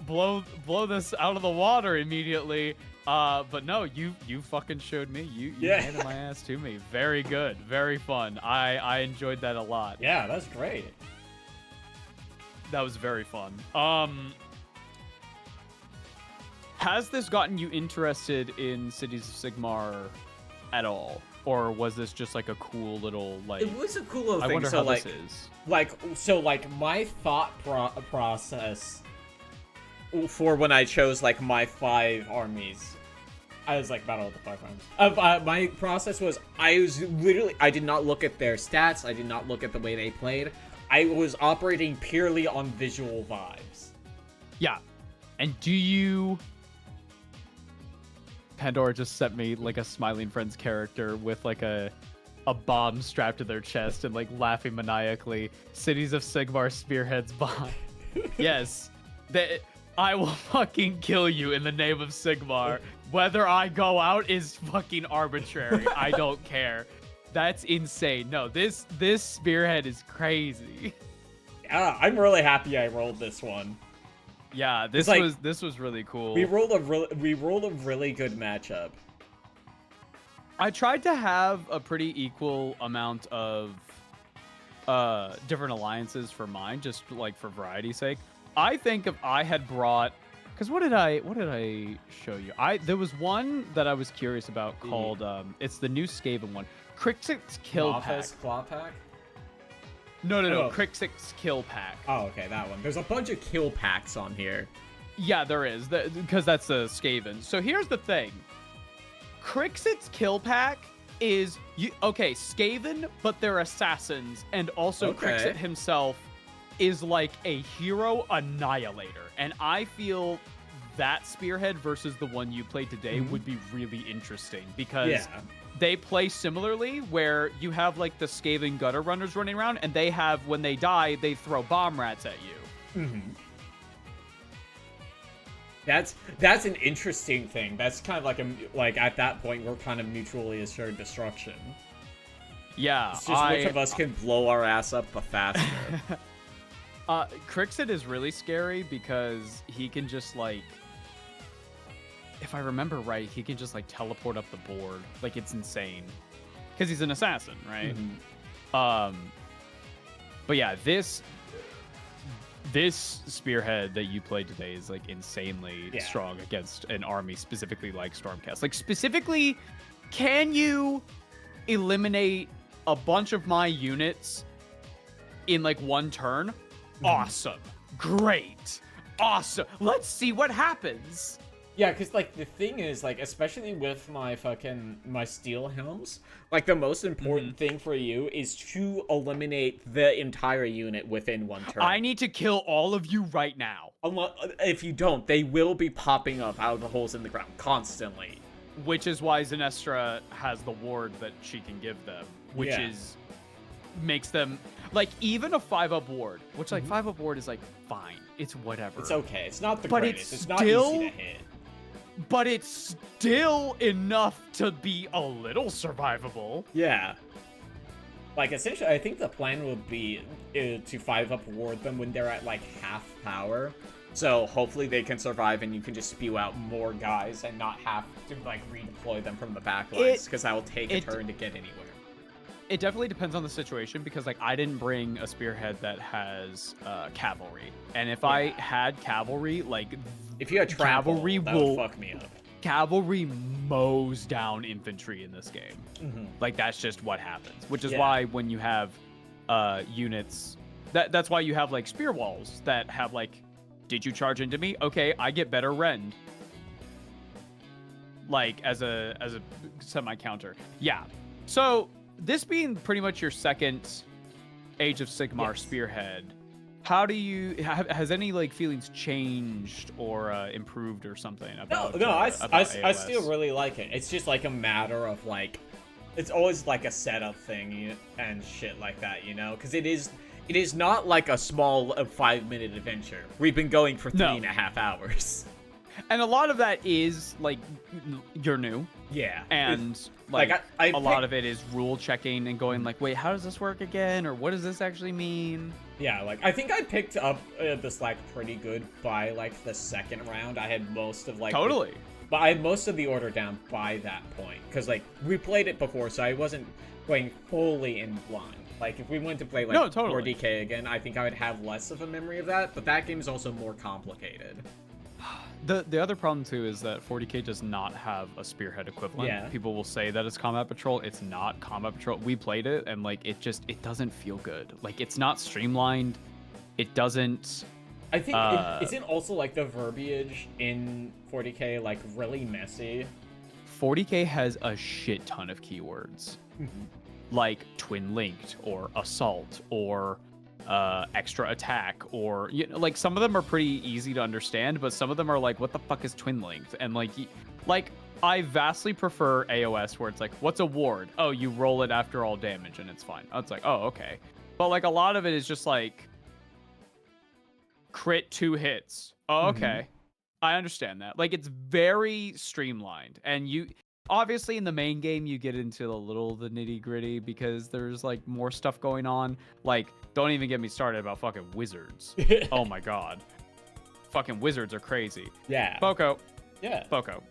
blow this out of the water immediately. But no, you fucking showed me. You handed my ass to me. Very good. Very fun. I enjoyed that a lot. Yeah, that's great. That was very fun. Has this gotten you interested in Cities of Sigmar at all? Or was this just like a cool little like It was a cool little thing. I wonder so how like this is. like my thought process for when I chose like my 5 armies. I was like Battle of the 5 Armies. My process was I did not look at their stats. I did not look at the way they played. I was operating purely on visual vibes. Yeah. And do you... Pandora just sent me like a Smiling Friends character with like a bomb strapped to their chest and like laughing maniacally. Cities of Sigmar Spearheads bomb. Yes. I will fucking kill you in the name of Sigmar. Whether I go out is fucking arbitrary. I don't care. That's insane. No, this Spearhead is crazy. Yeah, I'm really happy I rolled this one. Yeah, this was really cool. We rolled a really good matchup. I tried to have a pretty equal amount of different alliances for mine, just like for variety's sake. I think if I had brought, because what did I show you? There was one that I was curious about called it's the new Skaven one, Crixix Kill Pack. Claw Pack? No, Crixix Kill Pack. Oh, okay, that one. There's a bunch of kill packs on here. Yeah, there is, because that's a Skaven. So here's the thing. Crixix Kill Pack is, Skaven, but they're assassins, and also Crixit himself is like a hero annihilator. And I feel that Spearhead versus the one you played today would be really interesting, because they play similarly, where you have like the scathing gutter runners running around, and they have, when they die, they throw bomb rats at you. Mm-hmm. That's an interesting thing. That's kind of like at that point we're kind of mutually assured destruction. Yeah, It's just which of us can blow our ass up the faster. Crixit is really scary because he can just like, if I remember right, he can just like teleport up the board. Like, it's insane because he's an assassin, right? Mm-hmm. But yeah, this Spearhead that you played today is like insanely strong against an army specifically like Stormcast. Like, specifically, can you eliminate a bunch of my units in like one turn? Awesome. Great. Awesome. Let's see what happens. Yeah, because, like, the thing is, like, especially with my steel helms, like, the most important thing for you is to eliminate the entire unit within one turn. I need to kill all of you right now. If you don't, they will be popping up out of the holes in the ground constantly. Which is why Zenestra has the ward that she can give them, which makes them, like, even a 5-up ward, which, like, 5-up ward is, like, fine. It's whatever. It's okay. It's not the but greatest. It's not still, easy to hit. But it's still enough to be a little survivable. Yeah. Like, essentially, I think the plan would be to 5-up ward them when they're at, like, half power. So, hopefully they can survive and you can just spew out more guys and not have to, like, redeploy them from the back lines, because that will take a turn to get anywhere. It definitely depends on the situation, because, like, I didn't bring a Spearhead that has cavalry. And if I had cavalry, like, if you had trample, cavalry that will would fuck me up. Cavalry mows down infantry in this game. Like, that's just what happens. Which is why when you have units, that's why you have, like, spear walls that have, like, did you charge into me? Okay, I get better rend. Like, as a semi-counter. Yeah. So, this being pretty much your second Age of Sigmar Spearhead, how do you has any like feelings changed or improved or something about? No, I AOS? still really like it. It's just like a matter of like, it's always like a setup thing and shit like that, you know? Because it is not like a small 5-minute adventure. We've been going for 3.5 hours. And a lot of that is like you're new. Yeah. And a lot of it is rule checking and going like, wait, how does this work again? Or what does this actually mean? Yeah, like, I think I picked up the slack pretty good by, like, the second round. I had most of, like... Totally. But I had most of the order down by that point. Because, like, we played it before, so I wasn't going fully in blind. Like, if we went to play, like, 4DK again, I think I would have less of a memory of that. But that game is also more complicated. The other problem too is that 40K does not have a Spearhead equivalent. Yeah. People will say that it's Combat Patrol. It's not Combat Patrol. We played it and like it doesn't feel good. Like, it's not streamlined. It doesn't. I think isn't also like the verbiage in 40K like really messy. 40K has a shit ton of keywords, like twin linked or assault or extra attack, or like some of them are pretty easy to understand, but some of them are like, what the fuck is twin linked? And like I vastly prefer AOS where it's like, what's a ward? Oh, you roll it after all damage and it's fine. It's like, oh, okay. But like a lot of it is just like crit 2 hits. Oh, okay. I understand that. Like, it's very streamlined, and you obviously in the main game you get into the nitty gritty because there's like more stuff going on. Like, don't even get me started about fucking wizards. Oh my god, fucking wizards are crazy. Yeah. Boco. Yeah. Boco.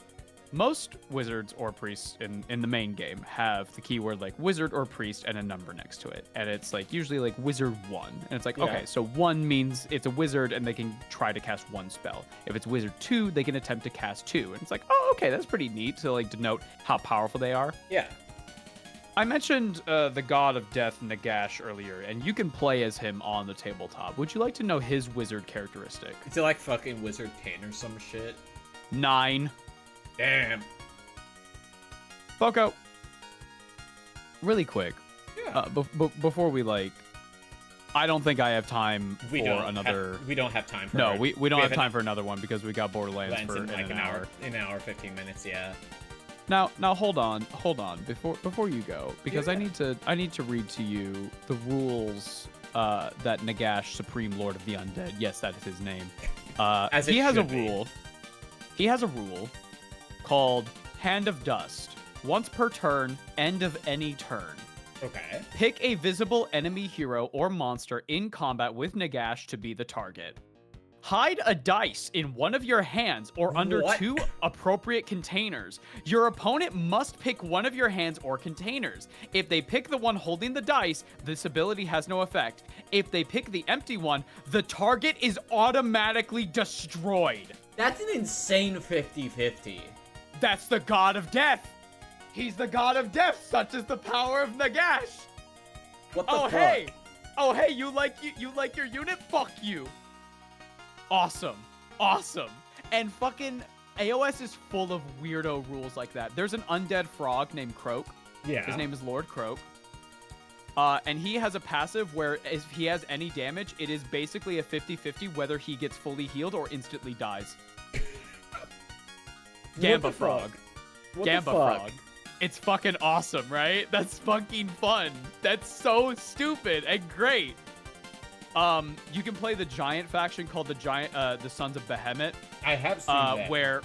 Most wizards or priests in the main game have the keyword like wizard or priest and a number next to it, and it's like usually like wizard 1, and it's like, okay, so 1 means it's a wizard and they can try to cast 1 spell. If it's wizard 2, they can attempt to cast 2, and it's like, oh, okay, that's pretty neat to like denote how powerful they are. Yeah. I mentioned the god of death Nagash earlier, and you can play as him on the tabletop. Would you like to know his wizard characteristic? Is it like fucking wizard 10 or some shit? 9. Damn. Boco, really quick. Yeah. Before we like, I don't think I have time for another. We don't have time for. No, we don't have time for another one because we got Borderlands for in like an hour. An hour, 15 minutes. Yeah. Now hold on before you go, because I need to read to you the rules that Nagash, Supreme Lord of the Undead, yes, that is his name. He has a rule. He has a rule called Hand of Dust. Once per turn, end of any turn. Okay. Pick a visible enemy hero or monster in combat with Nagash to be the target. Hide a dice in one of your hands or under What? 2 appropriate containers. Your opponent must pick one of your hands or containers. If they pick the one holding the dice, this ability has no effect. If they pick the empty one, the target is automatically destroyed. That's an insane 50-50. That's the god of death. He's the god of death. Such is the power of Nagash. What the fuck? Hey. Oh, hey, you like your unit? Fuck you. Awesome. And fucking AOS is full of weirdo rules like that. There's an undead frog named Croak. Yeah. His name is Lord Croak. And he has a passive where if he has any damage, it is basically a 50-50 whether he gets fully healed or instantly dies. Gamba frog. Gamba frog. It's fucking awesome, right? That's fucking fun. That's so stupid and great. You can play the giant faction called the Sons of Behemoth. I have seen that. Where,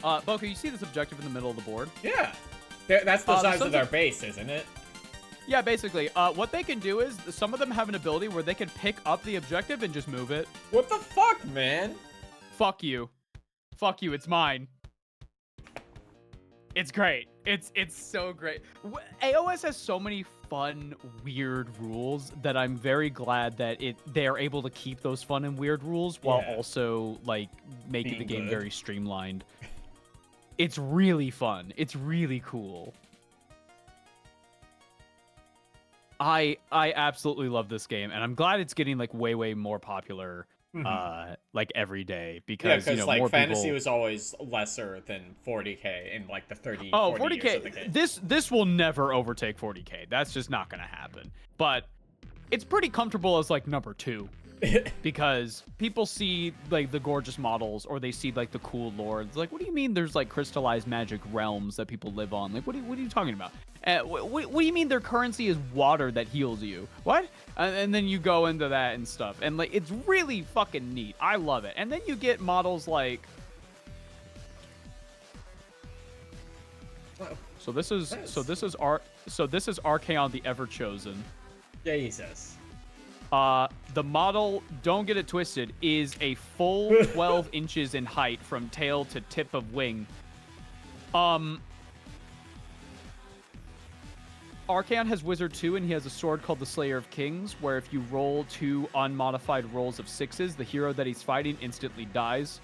Boco, you see this objective in the middle of the board? Yeah. That's the size of Sons their base, isn't it? Yeah, basically. What they can do is some of them have an ability where they can pick up the objective and just move it. What the fuck, man? Fuck you. Fuck you. It's mine. It's great. It's so great. AOS has so many fun, weird rules that I'm very glad that they are able to keep those fun and weird rules while also like making Being the game good. very streamlined. It's really fun. It's really cool. I absolutely love this game, and I'm glad it's getting like way more popular like every day, because Yeah, you know, like more fantasy people... was always lesser than 40k in like the 40 40k. years of the game. This will never overtake 40k. That's just not gonna happen. But it's pretty comfortable as like number 2. Because people see like the gorgeous models, or they see like the cool lords. Like, what do you mean there's like crystallized magic realms that people live on? Like, what are you talking about? What do you mean their currency is water that heals you? What? And then you go into that and stuff, and like it's really fucking neat. I love it. And then you get models like. So this is Archaon the Everchosen. Jesus. The model, don't get it twisted, is a full 12 inches in height from tail to tip of wing. Archaon has Wizard 2, and he has a sword called the Slayer of Kings, where if you roll 2 unmodified rolls of 6s, the hero that he's fighting instantly dies.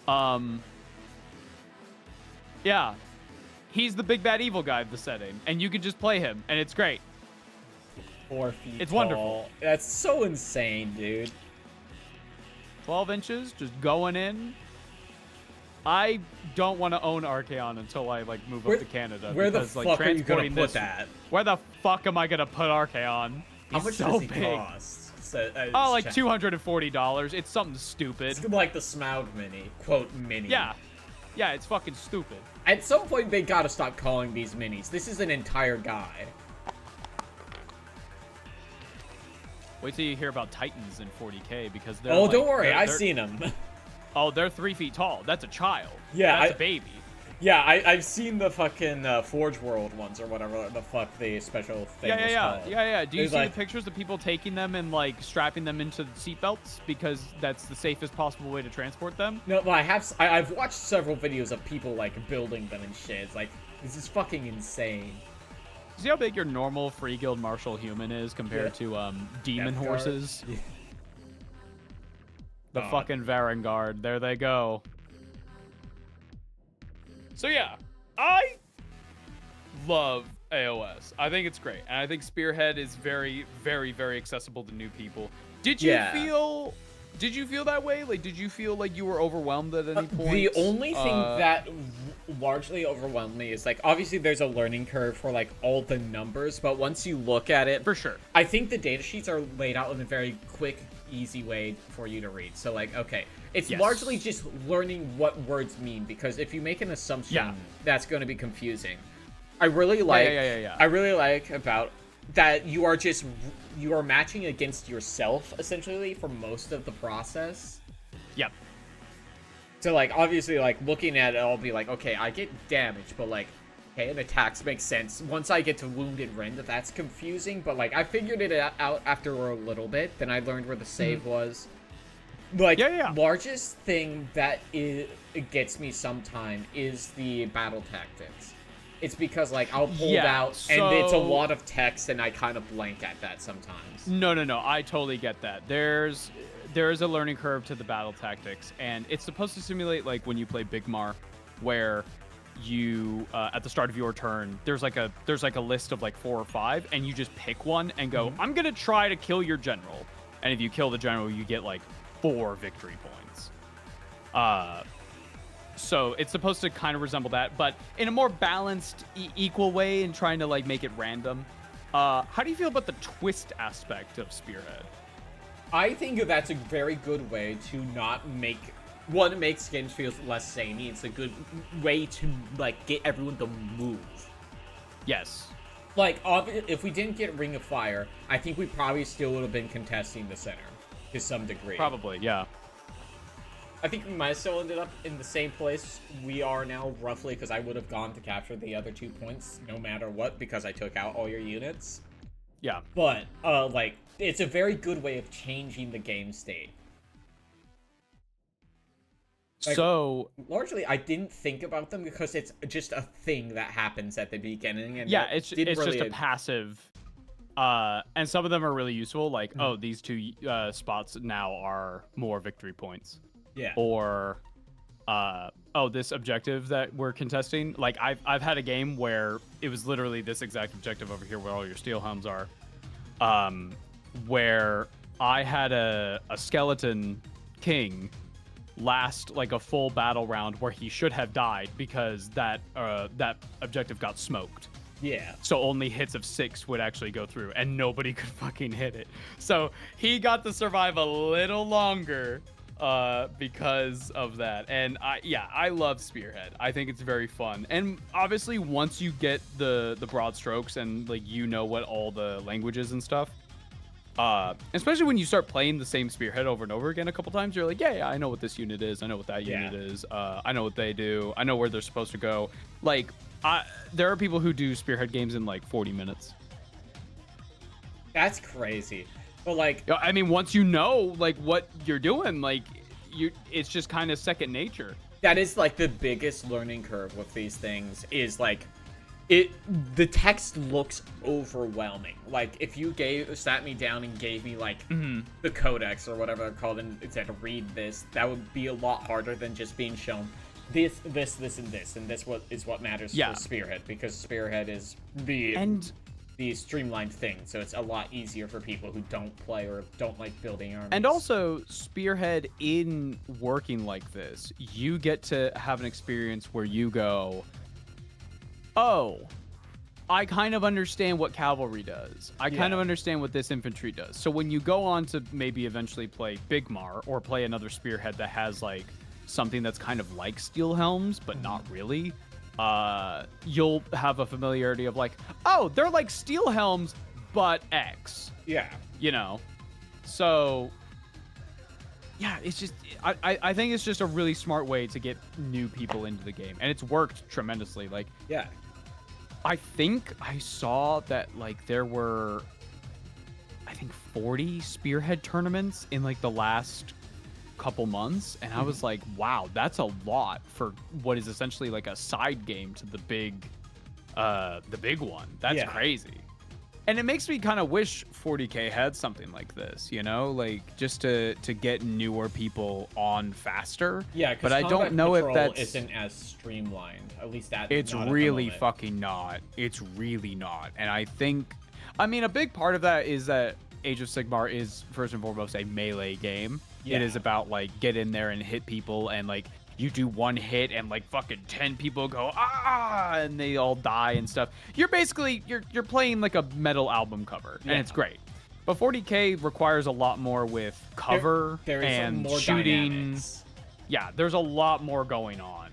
Yeah. He's the big bad evil guy of the setting, and you can just play him, and it's great. 4 feet It's tall. wonderful. That's so insane, dude. 12 inches, just going in. I don't want to own Archaon until I like move up to Canada. Where the because, like, fuck are you gonna transporting put this- that? Where the fuck am I gonna put Archaon? How He's much so does he big. cost? So, Oh, like check. $240. It's something stupid. It's like the Smaug mini. Quote, mini. Yeah. Yeah, it's fucking stupid. At some point, they gotta stop calling these minis. This is an entire guy. Wait till you hear about Titans in 40k, because they're Oh, like, don't worry. they're- I've they're- seen them. Oh, they're 3 feet tall. That's a child. Yeah, That's a baby. Yeah, I've seen the fucking Forge World ones, or whatever the fuck the special thing was called. Yeah. Do you There's see like- the pictures of people taking them and like strapping them into seatbelts because that's the safest possible way to transport them? No, but I've watched several videos of people like building them and shit. It's like, this is fucking insane. See how big your normal free guild martial human is compared to demon Death Guard? horses? The Oh. fucking Varangard. There they go. So yeah, I love AOS. I think it's great. And I think Spearhead is very, very, very accessible to new people. Did you feel that way? Like, did you feel like you were overwhelmed at any point? The only thing that largely overwhelmed me is like, obviously there's a learning curve for like all the numbers, but once you look at it, for sure, I think the data sheets are laid out in a very quick, easy way for you to read. So like, okay, It's Yes. largely just learning what words mean, because if you make an assumption, Yeah. that's going to be confusing. I really like yeah. I really like about that you are matching against yourself essentially for most of the process. Yep. So like obviously like looking at it, I'll be like, okay, I get damage, but like okay, and attacks make sense. Once I get to wounded rend, that's confusing, but like I figured it out after a little bit. Then I learned where the save was. Like largest thing that it gets me sometime is the battle tactics. It's because like I'll pull out and it's a lot of text and I kind of blank at that sometimes. No. I totally get that. There's a learning curve to the battle tactics, and it's supposed to simulate like when you play Sigmar, where you at the start of your turn there's like a list of like 4 or 5, and you just pick one and go, I'm gonna try to kill your general, and if you kill the general, you get like 4 victory points. So it's supposed to kind of resemble that, but in a more balanced, equal way, and trying to like make it random. How do you feel about the twist aspect of Spearhead? I think that's a very good way to not make one. It makes games feel less samey. It's a good way to like get everyone to move. Yes. Like if we didn't get Ring of Fire, I think we probably still would have been contesting the center to some degree. Probably, yeah. I think we might have still ended up in the same place we are now, roughly, because I would have gone to capture the other 2 points no matter what, because I took out all your units. Yeah. But, like, it's a very good way of changing the game state. Like, so largely, I didn't think about them because it's just a thing that happens at the beginning. And yeah, it's really just a passive. And some of them are really useful, like, oh, these 2 spots now are more victory points. Yeah. Or, oh, this objective that we're contesting. Like, I've had a game where it was literally this exact objective over here where all your steel helms are. Where I had a skeleton king last like a full battle round where he should have died because that objective got smoked. Yeah. So only hits of 6 would actually go through, and nobody could fucking hit it. So he got to survive a little longer because of that. And I love Spearhead. I think it's very fun. And obviously, once you get the broad strokes and like you know what all the languages and stuff, especially when you start playing the same Spearhead over and over again a couple times, you're like, yeah, I know what this unit is. I know what that unit is. I know what they do. I know where they're supposed to go. Like, there are people who do Spearhead games in like 40 minutes. That's crazy. But like, I mean, once you know like what you're doing, like it's just kind of second nature. that is like the biggest learning curve with these things is like the text looks overwhelming. Like if you sat me down and gave me like the codex or whatever they're called and it said read this, that would be a lot harder than just being shown this, and this what matters for Spearhead, because Spearhead is the streamlined thing, so it's a lot easier for people who don't play or don't like building armies. And also, Spearhead, in working like this, you get to have an experience where you go, oh, I kind of understand what cavalry does. I kind of understand what this infantry does. So when you go on to maybe eventually play Sigmar or play another Spearhead that has like something that's kind of like Steel Helms, but not really, you'll have a familiarity of like, oh, they're like Steel Helms, but X. Yeah. You know? So, yeah, it's just, I think it's just a really smart way to get new people into the game. And it's worked tremendously. Like, yeah. I think I saw that, like, there were, I think, 40 Spearhead tournaments in, like, the last couple months, and I was like, wow, that's a lot for what is essentially like a side game to the big one. That's crazy. And it makes me kind of wish 40K had something like this, you know, like just to get newer people on faster. Yeah, but I don't know if that isn't as streamlined. At least that it's really fucking not. It's really not. And I think, I mean, a big part of that is that Age of Sigmar is first and foremost a melee game. Yeah. It is about like get in there and hit people, and like you do one hit and like fucking 10 people go and they all die and stuff. You're basically you're playing like a metal album cover, and it's great. But 40K requires a lot more with cover There is and more shooting. dynamics. Yeah, there's a lot more going on.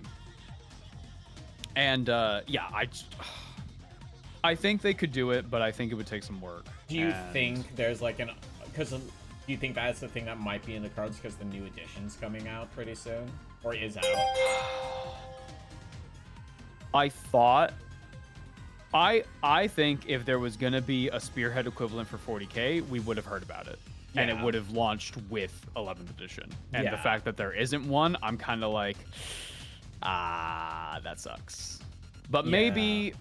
And yeah, I think they could do it, but I think it would take some work. Do you think there's like an... Because do you think that's the thing that might be in the cards because the new edition's coming out pretty soon? Or is out? I think if there was going to be a Spearhead equivalent for 40K, we would have heard about it. Yeah. And it would have launched with 11th edition. And the fact that there isn't one, I'm kind of like, that sucks. But maybe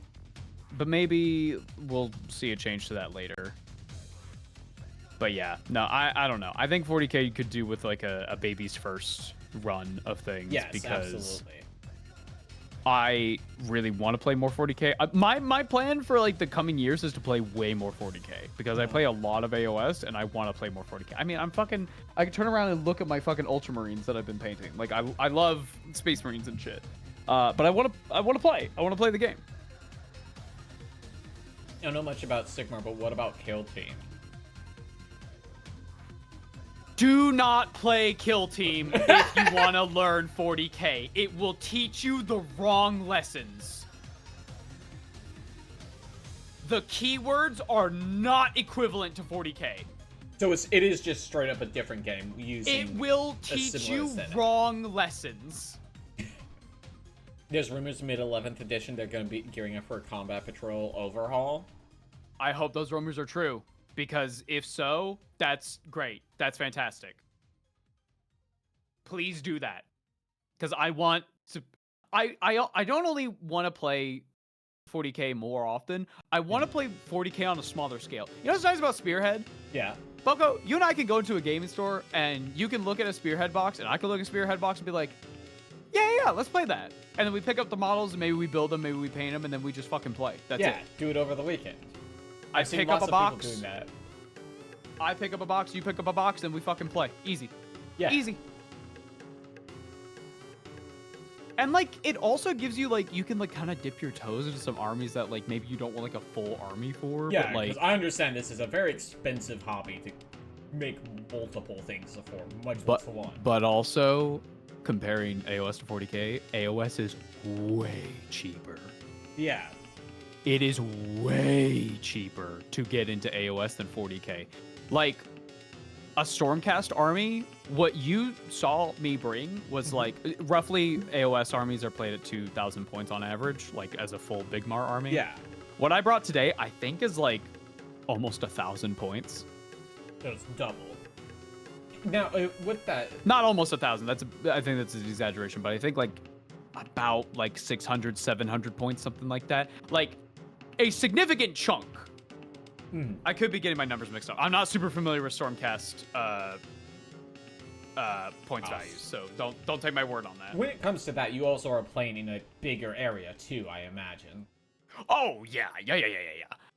we'll see a change to that later. But yeah, no, I don't know. I think 40K could do with like a baby's first run of things. Yes, because absolutely. I really want to play more 40K. My plan for like the coming years is to play way more 40K because I play a lot of AOS and I want to play more 40K. I mean, I can turn around and look at my fucking Ultramarines that I've been painting. Like I love Space Marines and shit. But I want to play. I want to play the game. I don't know much about Sigmar, but what about Kill Team? Do not play Kill Team if you want to learn 40K. It will teach you the wrong lessons. The keywords are not equivalent to 40K. So it is just straight up a different game using... It will teach you wrong lessons. There's rumors mid-11th edition they're going to be gearing up for a Combat Patrol overhaul. I hope those rumors are true. Because if so, that's great. That's fantastic. Please do that. Because I want to... I don't only want to play 40K more often. I want to play 40K on a smaller scale. You know what's nice about Spearhead? Yeah. Boco, you and I can go into a gaming store and you can look at a Spearhead box and I can look at a Spearhead box and be like, yeah, let's play that. And then we pick up the models and maybe we build them, maybe we paint them, and then we just fucking play. That's it. Yeah, do it over the weekend. I pick up a box. Doing that. I pick up a box, you pick up a box, and we fucking play. Easy. Yeah. Easy. And, like, it also gives you, like, you can, like, kind of dip your toes into some armies that, like, maybe you don't want, like, a full army for. Yeah, but, like, because I understand this is a very expensive hobby to make multiple things for much for one. But also, comparing AOS to 40K, AOS is way cheaper. Yeah. It is way cheaper to get into AOS than 40K. Like, a Stormcast army, what you saw me bring was like, roughly AOS armies are played at 2,000 points on average, like as a full Bigmar army. Yeah. What I brought today, I think is like almost 1,000 points. So it's double. Now, with that... Not almost 1,000, I think that's an exaggeration, but I think like about like 600, 700 points, something like that. Like, a significant chunk. I could be getting my numbers mixed up. I'm not super familiar with Stormcast points values, so don't take my word on that. When it comes to that, you also are playing in a bigger area too, I imagine. Oh yeah.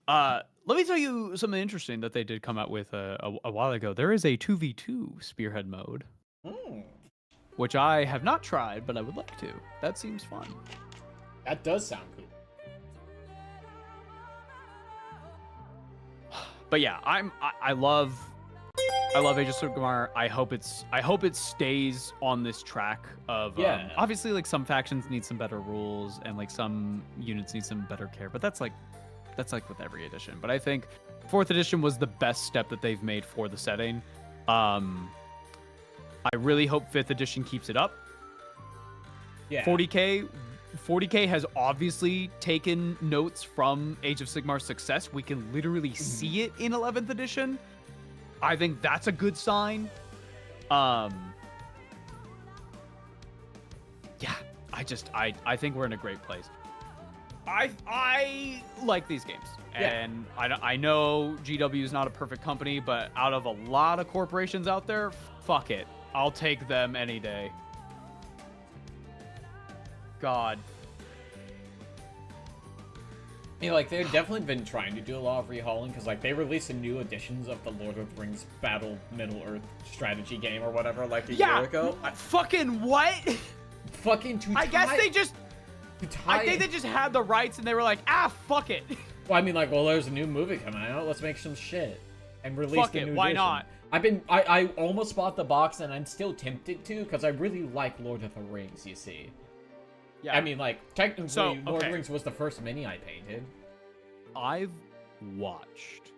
Let me tell you something interesting that they did come out with a while ago. There is a 2v2 Spearhead mode, which I have not tried, but I would like to. That seems fun. That does sound cool. But yeah, I love Age of Sigmar. I hope it stays on this track of obviously like some factions need some better rules and like some units need some better care, but that's like with every edition. But I think 4th edition was the best step that they've made for the setting. I really hope 5th edition keeps it up. Yeah. 40K has obviously taken notes from Age of Sigmar's success. We can literally see it in 11th edition. I think that's a good sign. Yeah, I think we're in a great place. I like these games. And I know GW is not a perfect company, but out of a lot of corporations out there, fuck it. I'll take them any day. God. I mean, like, they've definitely been trying to do a lot of rehauling, because, like, they released new editions of the Lord of the Rings Battle Middle-earth strategy game or whatever, like, a year ago. Fucking what? Fucking I guess they just... I think they just had the rights and they were like, fuck it. Well, I mean, like, well, there's a new movie coming out. Let's make some shit. and release Fuck the it, new why edition. not? I almost bought the box, and I'm still tempted to, because I really like Lord of the Rings, you see. Yeah. I mean, like, technically, So, Lord of okay. the Rings was the first mini I painted. I've watched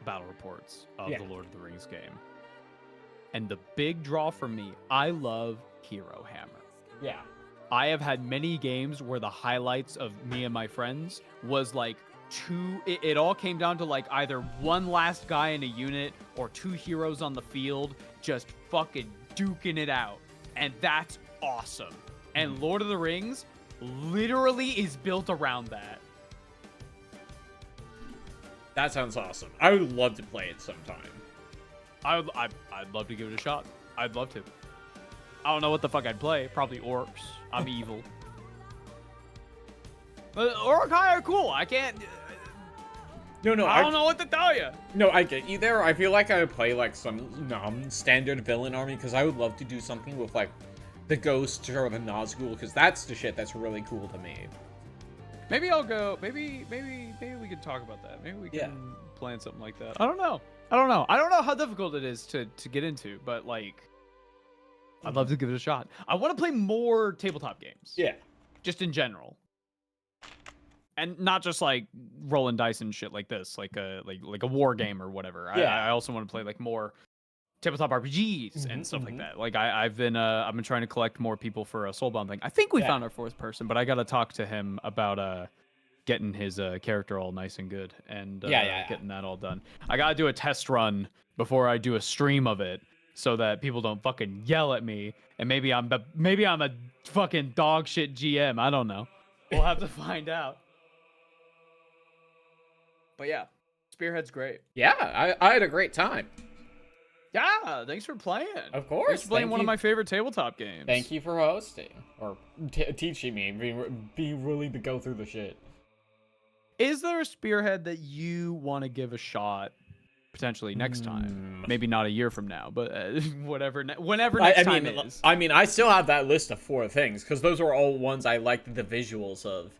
battle reports of Yeah. the Lord of the Rings game. And the big draw for me, I love Hero Hammer. Yeah. I have had many games where the highlights of me and my friends was like it all came down to like either one last guy in a unit or two heroes on the field just fucking duking it out. And that's awesome. And Lord of the Rings literally is built around that. That sounds awesome. I would love to play it sometime. I'd love to give it a shot. I'd love to. I don't know what the fuck I'd play. Probably orcs. I'm evil. But Urukai are cool. I can't. No, I don't know what to tell you. No, I get you there. I feel like I would play like some standard villain army, because I would love to do something with like the Ghost or the Nazgul, because that's the shit that's really cool to me. Maybe I'll go. Maybe we could talk about that. Maybe we can Yeah. plan something like that. I don't know. I don't know how difficult it is to get into, but like, I'd love to give it a shot. I want to play more tabletop games. Yeah. Just in general. And not just like rolling dice and shit like this, like a war game or whatever. Yeah. I also want to play like more tabletop RPGs and stuff like that. Like I've been trying to collect more people for a Soulbound thing. I think we found our fourth person, but I gotta talk to him about getting his character all nice and good and getting that all done. I gotta do a test run before I do a stream of it, so that people don't fucking yell at me. And maybe I'm a fucking dog shit GM. I don't know. We'll have to find out. But yeah, Spearhead's great. Yeah, I had a great time. Yeah, thanks for playing. Of course. Thanks for playing Thank one of you. my favorite tabletop games. Thank you for hosting or teaching me, being willing to go through the shit. Is there a Spearhead that you want to give a shot potentially next time? Maybe not a year from now, but whenever next time is. I mean, I still have that list of 4 things, because those are all ones I liked the visuals of.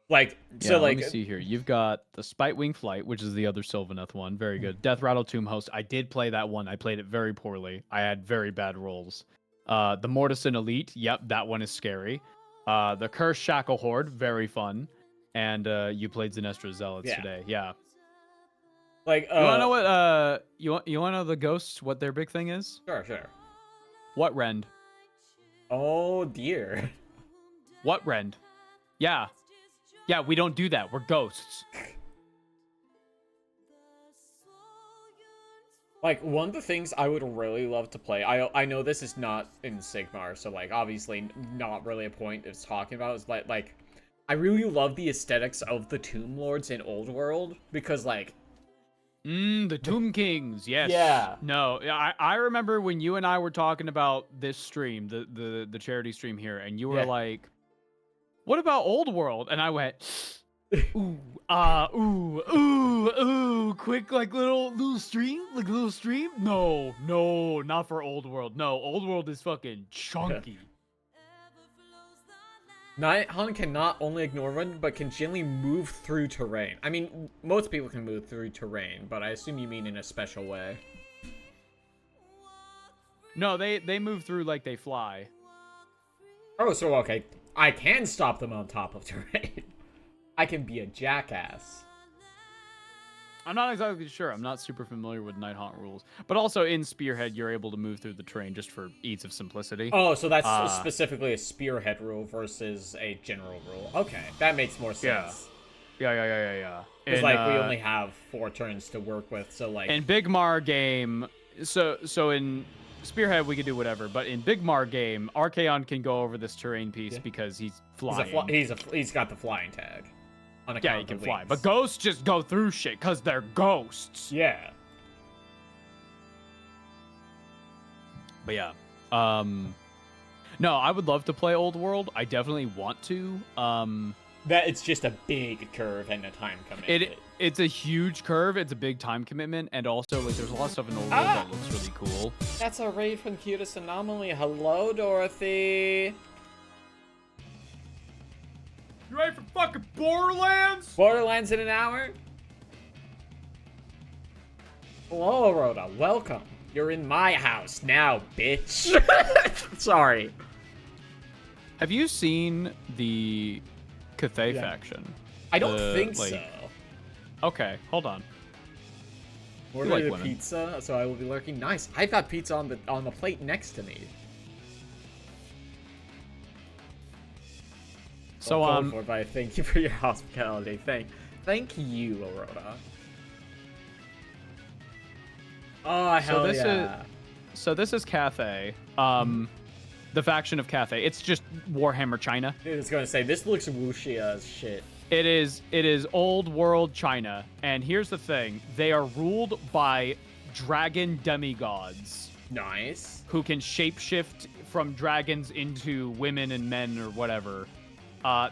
Like, Yeah, let me see here. You've got the Spitewing Flight, which is the other Sylvaneth one. Very good. Death Rattle Tomb Host. I did play that one. I played it very poorly. I had very bad rolls. The Mortison Elite. Yep, that one is scary. The Cursed Shackle Horde. Very fun. And you played Zenestra Zealots today. Yeah. Like, You wanna know what you wanna know the ghosts, what their big thing is? Sure. What rend? Oh dear. What rend? Yeah. Yeah, we don't do that. We're ghosts. Like, one of the things I would really love to play, I know this is not in Sigmar, so like obviously not really a point of talking about, is like I really love the aesthetics of the Tomb Lords in Old World, because like The Tomb Kings, yes. Yeah. No, I remember when you and I were talking about this stream, the charity stream here, and you were like, what about Old World? And I went, ooh, quick, like little stream? No, not for Old World. No, Old World is fucking chunky. Nighthawk can not only ignore wind, but can gently move through terrain. I mean, most people can move through terrain, but I assume you mean in a special way. No, they move through like they fly. Oh, so okay. I can stop them on top of terrain. I can be a jackass. I'm not exactly sure. I'm not super familiar with Nighthaunt rules. But also in Spearhead, you're able to move through the terrain just for ease of simplicity. Oh, so that's specifically a Spearhead rule versus a general rule. Okay, that makes more sense. Yeah. Because, like, we only have 4 turns to work with, so, like... In Big Mar game, so in Spearhead, we can do whatever. But in Big Mar game, Archaon can go over this terrain piece because he's flying. He's got the flying tag. Yeah, he can fly. But ghosts just go through shit because they're ghosts. Yeah. But yeah. No, I would love to play Old World. I definitely want to. That it's just a big curve and a time commitment. It's a huge curve. It's a big time commitment, and also like there's a lot of stuff in Old World that looks really cool. That's a raid from Cutest Anomaly. Hello, Dorothy. You ready for fucking Borderlands? Borderlands in an hour? Hello, Rhoda. Welcome. You're in my house now, bitch. Sorry. Have you seen the Cathay Yeah. faction? I don't The, think like- so. Okay, hold on. Order like the women. pizza, so I will be lurking. Nice. I've got pizza on the plate next to me. So Well, called for, but thank you for your hospitality. Thank you, Aurora. Oh hell this yeah! So this is Cathay. The faction of Cathay. It's just Warhammer China. I was gonna say this looks wuxia as shit. It is old world China, and here's the thing: they are ruled by dragon demigods Nice. who can shapeshift from dragons into women and men or whatever.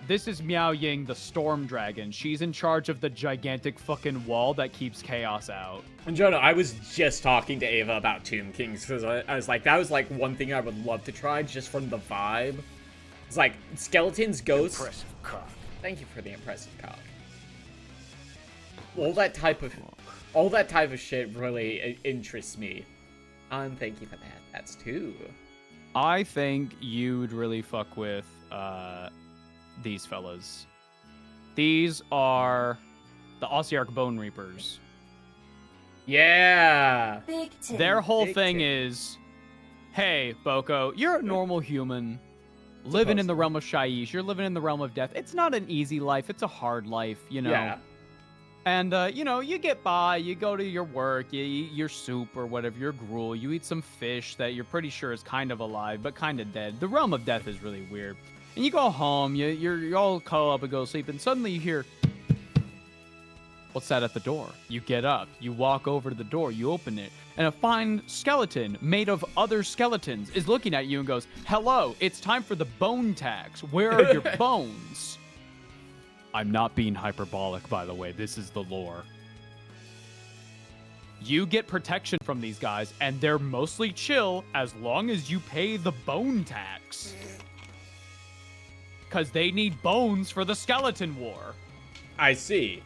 This is Miao Ying, the storm dragon. She's in charge of the gigantic fucking wall that keeps chaos out. And Jonah, I was just talking to Ava about Tomb Kings because I was like, that was like one thing I would love to try just from the vibe. It's like skeletons, ghosts. Impressive cock. Thank you for the impressive cock. All that type of shit really interests me. Thank you for that. That's two. I think you'd really fuck with these fellas. These are the Ossiarch Bone Reapers. Yeah. Their whole Big thing titty. is, hey, Boco, you're a normal human, living in the Supposedly. realm of Shaiish. You're living in the realm of death. It's not an easy life. It's a hard life, you know. Yeah. And, you know, you get by, you go to your work, you eat your soup or whatever, your gruel, you eat some fish that you're pretty sure is kind of alive, but kind of dead. The realm of death is really weird. And you go home, you're all cuddle up and go to sleep, and suddenly you hear, what's that at the door? You get up, you walk over to the door, you open it, and a fine skeleton made of other skeletons is looking at you and goes, hello, it's time for the bone tax. Where are your bones? I'm not being hyperbolic, by the way. This is the lore. You get protection from these guys, and they're mostly chill as long as you pay the bone tax. Because they need bones for the skeleton war. I see.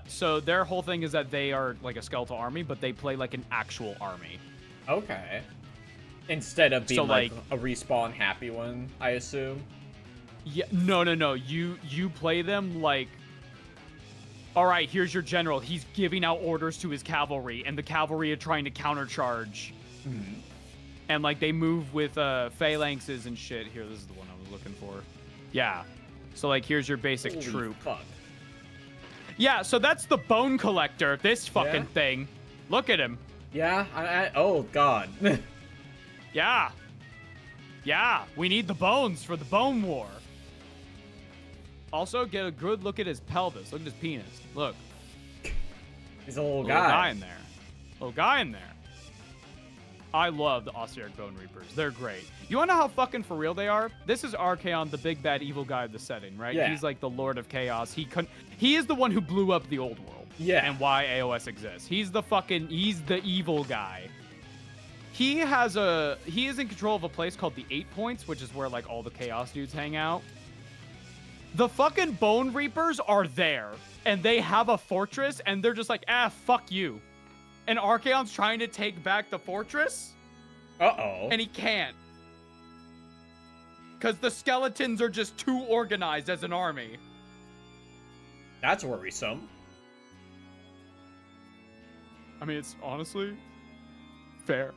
So their whole thing is that they are like a skeletal army, but they play like an actual army. Okay. Instead of being So, like like- a respawn happy one, I assume. Yeah, no. You play them like, all right, here's your general. He's giving out orders to his cavalry, and the cavalry are trying to countercharge. And like they move with phalanxes and shit. Here, this is the one I was looking for. Yeah. So like, here's your basic Holy troop. fuck. Yeah. So that's the bone collector. This fucking Yeah? thing. Look at him. Yeah. Oh god. Yeah. Yeah. We need the bones for the bone war. Also, get a good look at his pelvis. Look at his penis. Look. He's a little Little guy guy. in there. Little guy in there. I love the Ossiarch Bone Reapers. They're great. You wanna know how fucking for real they are? This is Archaon, the big bad evil guy of the setting, right? Yeah. He's like the Lord of Chaos. He is the one who blew up the old world. Yeah. And why AOS exists. He's the evil guy. He is in control of a place called the 8 Points, which is where like all the Chaos dudes hang out. The fucking Bone Reapers are there, and they have a fortress, and they're just like, fuck you. And Archaon's trying to take back the fortress, Uh-oh. and he can't. Because the skeletons are just too organized as an army. That's worrisome. I mean, it's honestly fair.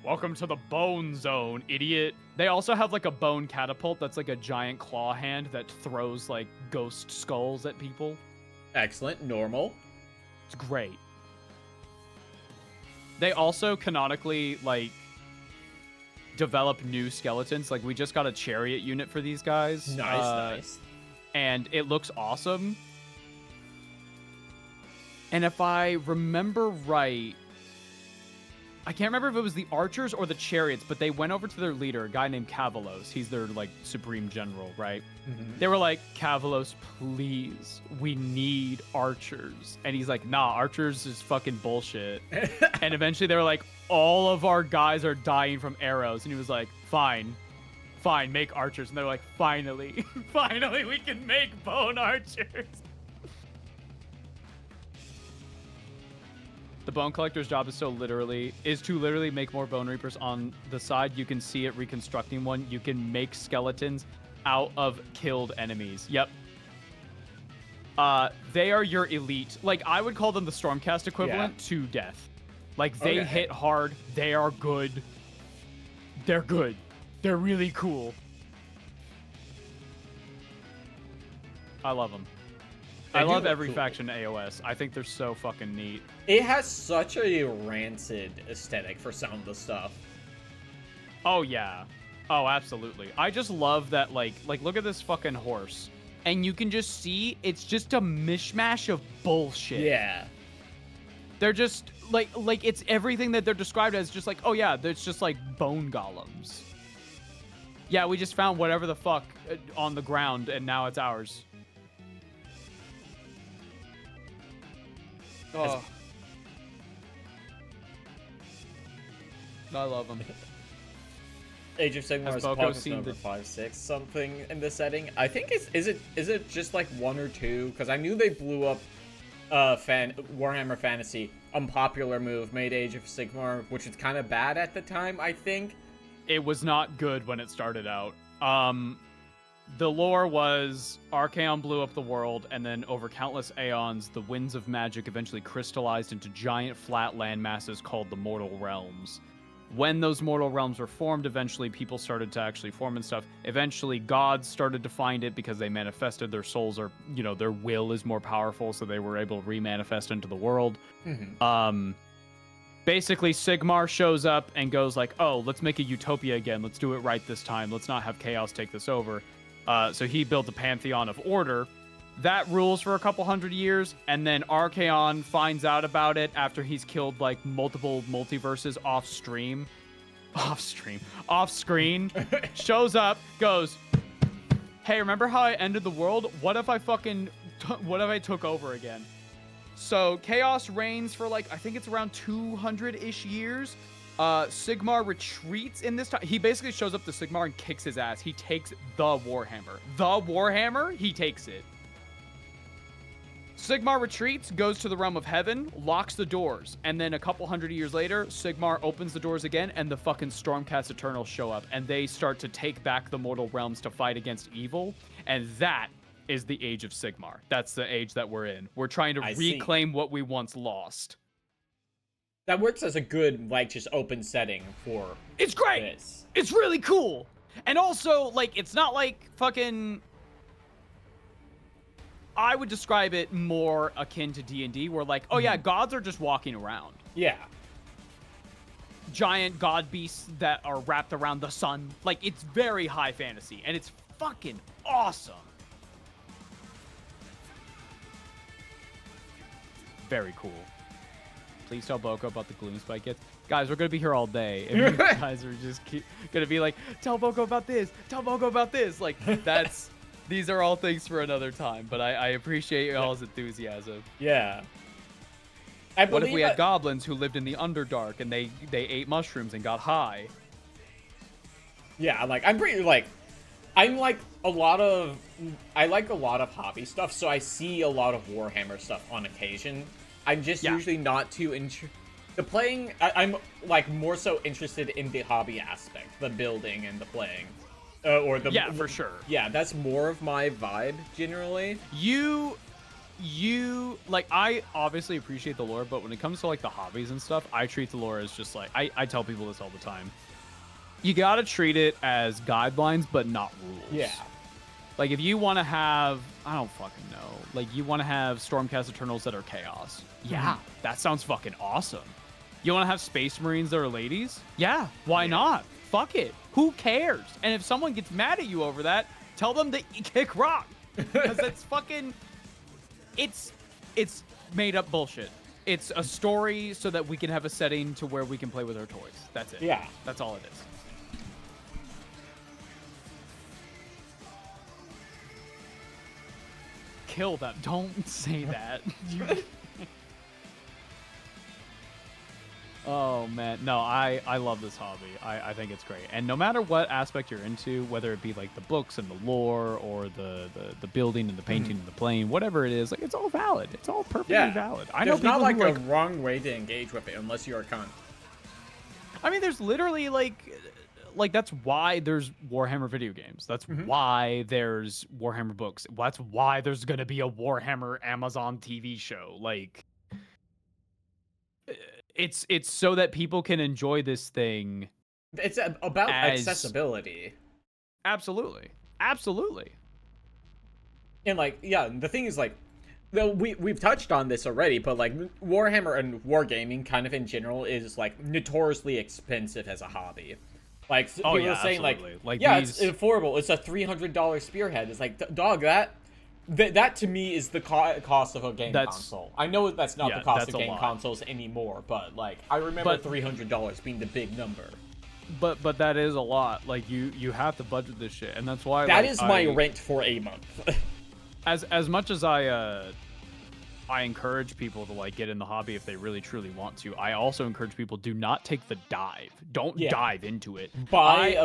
Welcome to the bone zone, idiot. They also have like a bone catapult that's like a giant claw hand that throws like ghost skulls at people. Excellent. Normal. It's great. They also canonically like develop new skeletons. Like we just got a chariot unit for these guys. Nice. And it looks awesome. And if I remember right, I can't remember if it was the archers or the chariots, but they went over to their leader, a guy named Cavalos. He's their like supreme general, right? They were like, Cavalos, please, we need archers. And he's like, nah, archers is fucking bullshit. And eventually they were like, all of our guys are dying from arrows. And he was like, fine, fine, make archers. And they're like, finally, finally, we can make bone archers. The bone collector's job is to literally make more bone reapers on the side. You can see it reconstructing one. You can make skeletons out of killed enemies. Yep. They are your elite. Like, I would call them the Stormcast equivalent to Death. Like, they hit hard. They are good. They're good. They're really cool. I love them. I love every faction in AOS. I think they're so fucking neat. It has such a rancid aesthetic for some of the stuff. Oh, yeah. Oh, absolutely. I just love that, like, look at this fucking horse. And you can just see it's just a mishmash of bullshit. Yeah. They're just, like it's everything that they're described as, just like, oh, yeah, it's just, like, bone golems. Yeah, we just found whatever the fuck on the ground, and now it's ours. Oh. I love them. Age of Sigmar Has is Boco pocket seen number the- 5, 6 something in the setting. I think is it just like 1 or 2? Because I knew they blew up Warhammer Fantasy, unpopular move, made Age of Sigmar, which is kind of bad at the time, I think. It was not good when it started out. The lore was Archaon blew up the world, and then over countless aeons, the winds of magic eventually crystallized into giant flat land masses called the Mortal Realms. When those Mortal Realms were formed, eventually people started to actually form and stuff. Eventually, gods started to find it because they manifested. Their souls are, their will is more powerful, so they were able to remanifest into the world. Mm-hmm. Basically, Sigmar shows up and goes like, oh, let's make a utopia again. Let's do it right this time. Let's not have chaos take this over. So he built a pantheon of order. That rules for a couple hundred years, and then Archaon finds out about it after he's killed, like, multiple multiverses off-screen, shows up, goes, hey, remember how I ended the world? What if I took over again? So chaos reigns for, like, I think it's around 200-ish years. Sigmar retreats in this time. He basically shows up to Sigmar and kicks his ass. He takes the Warhammer. He takes it. Sigmar retreats, goes to the realm of heaven, locks the doors, and then a couple hundred years later, Sigmar opens the doors again, and the fucking Stormcast Eternals show up, and they start to take back the mortal realms to fight against evil, and that is the Age of Sigmar. That's the age that we're in. We're trying to reclaim what we once lost. That works as a good, like, just open setting for It's great! this. It's really cool! And also, like, it's not like fucking... I would describe it more akin to D&D, where, like, oh yeah, gods are just walking around. Yeah. Giant god beasts that are wrapped around the sun. Like, it's very high fantasy, and it's fucking awesome. Very cool. Please tell Boco about the Gloom Spike kits. Guys, we're going to be here all day. If you guys are just going to be like, tell Boco about this. Tell Boco about this. Like, that's... These are all things for another time, but I appreciate y'all's enthusiasm. Yeah. What if we had goblins who lived in the Underdark and they ate mushrooms and got high? Yeah, like, I like a lot of hobby stuff, so I see a lot of Warhammer stuff on occasion. I'm just usually not too I'm like more so interested in the hobby aspect, the building and the playing. Yeah, for sure. Yeah, that's more of my vibe generally. You like, I obviously appreciate the lore, but when it comes to like the hobbies and stuff, I treat the lore as just like, I tell people this all the time. You gotta treat it as guidelines, but not rules. Yeah. Like, if you want to have, I don't fucking know, like, you want to have Stormcast Eternals that are chaos. Yeah, that sounds fucking awesome. You want to have Space Marines that are ladies? Yeah, why not? Fuck it. Who cares? And if someone gets mad at you over that, tell them that you kick rock. Because it's fucking... It's made up bullshit. It's a story so that we can have a setting to where we can play with our toys. That's it. Yeah. That's all it is. Kill them. Don't say that. Oh man, no, I love this hobby. I think it's great, and no matter what aspect you're into, whether it be like the books and the lore, or the building and the painting and the playing, whatever it is, like it's all valid. It's all perfectly valid. I know There's people not like who, a wrong way to engage with it unless you're a cunt. I mean, there's literally like that's why there's Warhammer video games. That's why there's Warhammer books. That's why there's gonna be a Warhammer Amazon TV show. Like, it's so that people can enjoy this thing. It's about accessibility. Absolutely, absolutely. And like, yeah, the thing is like, though we've touched on this already, but like Warhammer and wargaming kind of in general is like notoriously expensive as a hobby. Like people are saying like yeah, it's affordable. It's a $300 Spearhead. It's like, dog, that to me is the cost of a game console. I know that's not the cost of game consoles anymore, but like I remember $300 being the big number. But that is a lot. Like you have to budget this shit, and that's why that is my rent for a month. as much as I encourage people to like get in the hobby if they really truly want to, I also encourage people, do not take the dive. Don't dive into it. Buy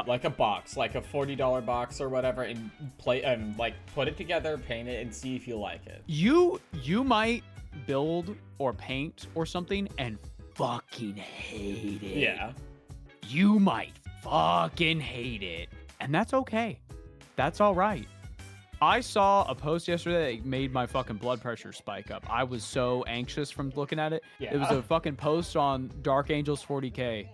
like a box, like a $40 box or whatever, and play and like put it together, paint it, and see if you like it. You might build or paint or something and fucking hate it. Yeah. You might fucking hate it, and that's okay. That's all right. I saw a post yesterday that made my fucking blood pressure spike up. I was so anxious from looking at it. Yeah. It was a fucking post on Dark Angels 40K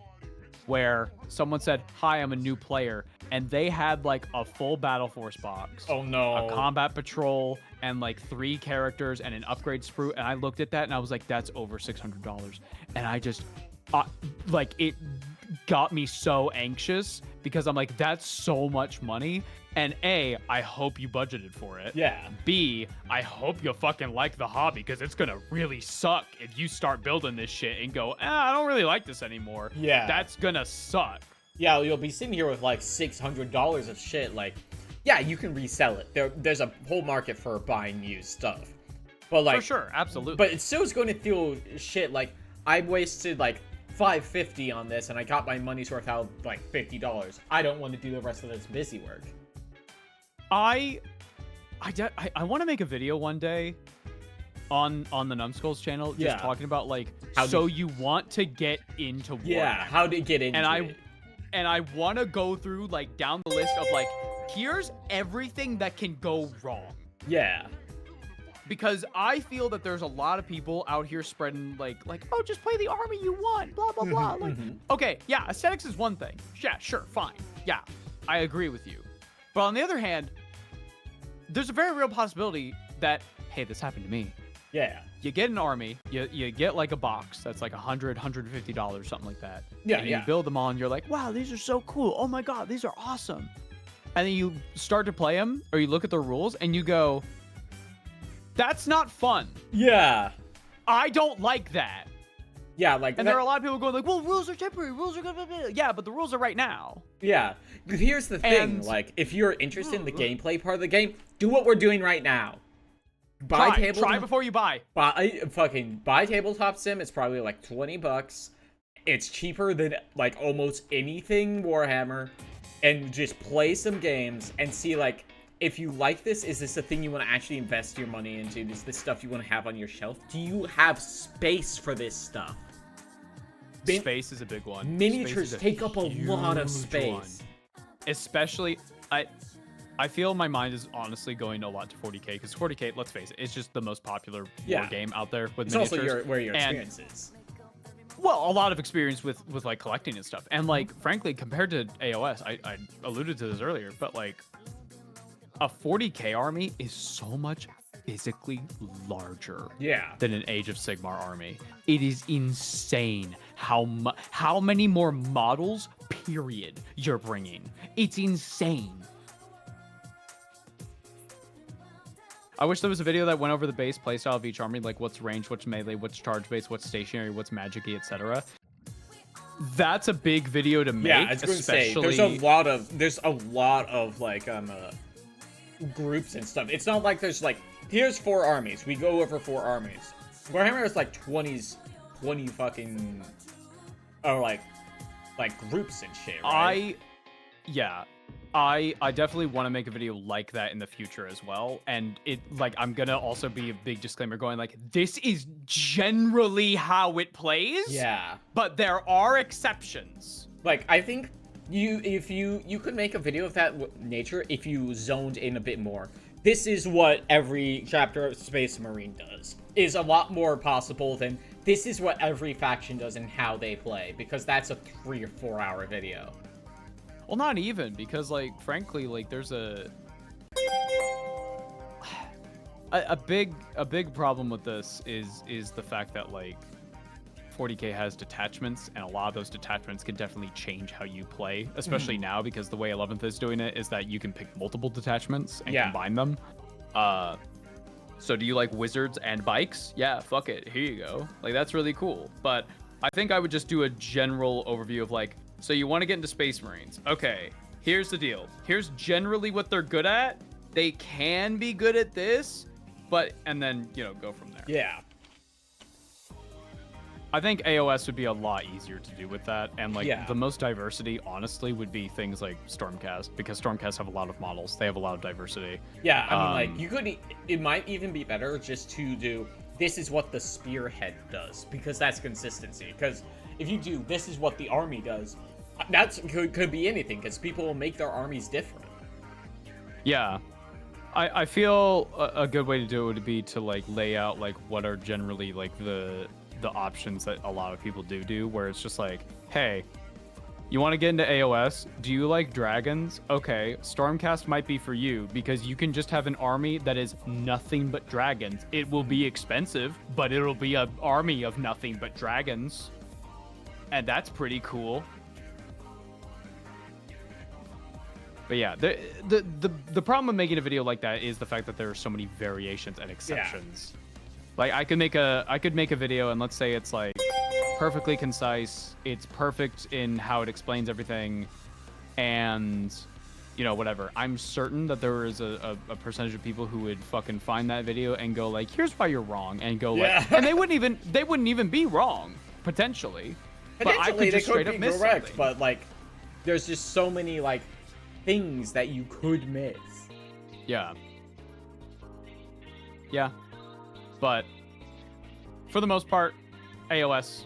where someone said, "Hi, I'm a new player," and they had like a full Battle Force box. Oh no. A combat patrol and like 3 characters and an upgrade sprue, and I looked at that and I was like, that's over $600. And I just like, it got me so anxious because I'm like, that's so much money. And A, I hope you budgeted for it. Yeah. B, I hope you fucking like the hobby, because it's gonna really suck if you start building this shit and go, I don't really like this anymore. Yeah. That's gonna suck. Yeah, you'll be sitting here with like $600 of shit. Like, yeah, you can resell it. There's a whole market for buying used stuff. But like, for sure, absolutely. But it still is going to feel shit. Like, I wasted like $5.50 on this, and I got my money's worth out like $50. I don't want to do the rest of this busy work. I want to make a video one day on the Numbskulls channel, just talking about like, you want to get into Warhammer. Yeah, how to get into it. And I want to go through like down the list of like, here's everything that can go wrong. Yeah. Because I feel that there's a lot of people out here spreading like, oh, just play the army you want, blah, blah, blah. Like, okay, yeah, aesthetics is one thing. Yeah, sure, fine. Yeah, I agree with you. But on the other hand, there's a very real possibility that, hey, this happened to me. Yeah. You get an army, you get like a box that's like $100, $150, something like that. Yeah, and you build them all, and you're like, wow, these are so cool. Oh my God, these are awesome. And then you start to play them, or you look at the rules, and you go, that's not fun. Yeah. I don't like that. Yeah, like, and there are a lot of people going like, well, rules are temporary, rules are good. Yeah, but the rules are right now. Yeah. Here's the thing, like, if you're interested in the gameplay part of the game, do what we're doing right now. Try before you buy. Buy Tabletop Sim. It's probably like $20. It's cheaper than like almost anything Warhammer, and just play some games and see like, if you like this, is this a thing you want to actually invest your money into? Is this stuff you want to have on your shelf? Do you have space for this stuff? Space is a big one. Miniatures take up a lot of space. Especially, I feel my mind is honestly going a lot to 40K, because 40K, let's face it, it's just the most popular war game out there with miniatures. It's also where your experience is. Well, a lot of experience with like collecting and stuff. And like, frankly, compared to AOS, I alluded to this earlier, but like, a 40K army is so much physically larger than an Age of Sigmar army. It is insane how many more models, period, you're bringing. It's insane. I wish there was a video that went over the base playstyle of each army, like what's range, what's melee, what's charge base, what's stationary, what's magic-y, etc. That's a big video to make. Yeah, I was going to say, there's a lot of like groups and stuff. It's not like there's like, here's 4 armies. We go over 4 armies. Warhammer has like 20s 20 fucking, or like groups and shit, right? I definitely want to make a video like that in the future as well. And it like I'm gonna also be a big disclaimer going like this is generally how it plays. Yeah. But there are exceptions. Like, I think if you could make a video of that nature if you zoned in a bit more. This is what every chapter of Space Marine does. Is a lot more possible than this is what every faction does and how they play, because that's a 3 or 4 hour video. Well, not even, because like frankly, like there's a big problem with this is the fact that like 40K has detachments, and a lot of those detachments can definitely change how you play, especially now, because the way 11th is doing it is that you can pick multiple detachments and combine them. So do you like wizards and bikes? Yeah, fuck it. Here you go. Like, that's really cool. But I think I would just do a general overview of like, so you want to get into Space Marines. Okay, here's the deal. Here's generally what they're good at. They can be good at this, but, and then, you know, go from there. Yeah. I think AOS would be a lot easier to do with that, and like the most diversity, honestly, would be things like Stormcast, because Stormcast have a lot of models. They have a lot of diversity. Yeah, I mean, like, you could, it might even be better just to do, this is what the Spearhead does, because that's consistency. Because if you do, this is what the army does, that's could be anything, because people will make their armies different. Yeah. I feel a good way to do it would be to like lay out like what are generally like the options that a lot of people do, where it's just like, hey, you want to get into AOS? Do you like dragons? Okay, Stormcast might be for you, because you can just have an army that is nothing but dragons. It will be expensive, but it'll be an army of nothing but dragons, and that's pretty cool. But yeah, the problem with making a video like that is the fact that there are so many variations and exceptions. Like I could make a video, and let's say it's like perfectly concise, it's perfect in how it explains everything, and you know, whatever. I'm certain that there is a percentage of people who would fucking find that video and go like, here's why you're wrong, and go like, and they wouldn't even be wrong, potentially. But I could just straight up miss something. But like, there's just so many like things that you could miss. Yeah. But for the most part, AOS,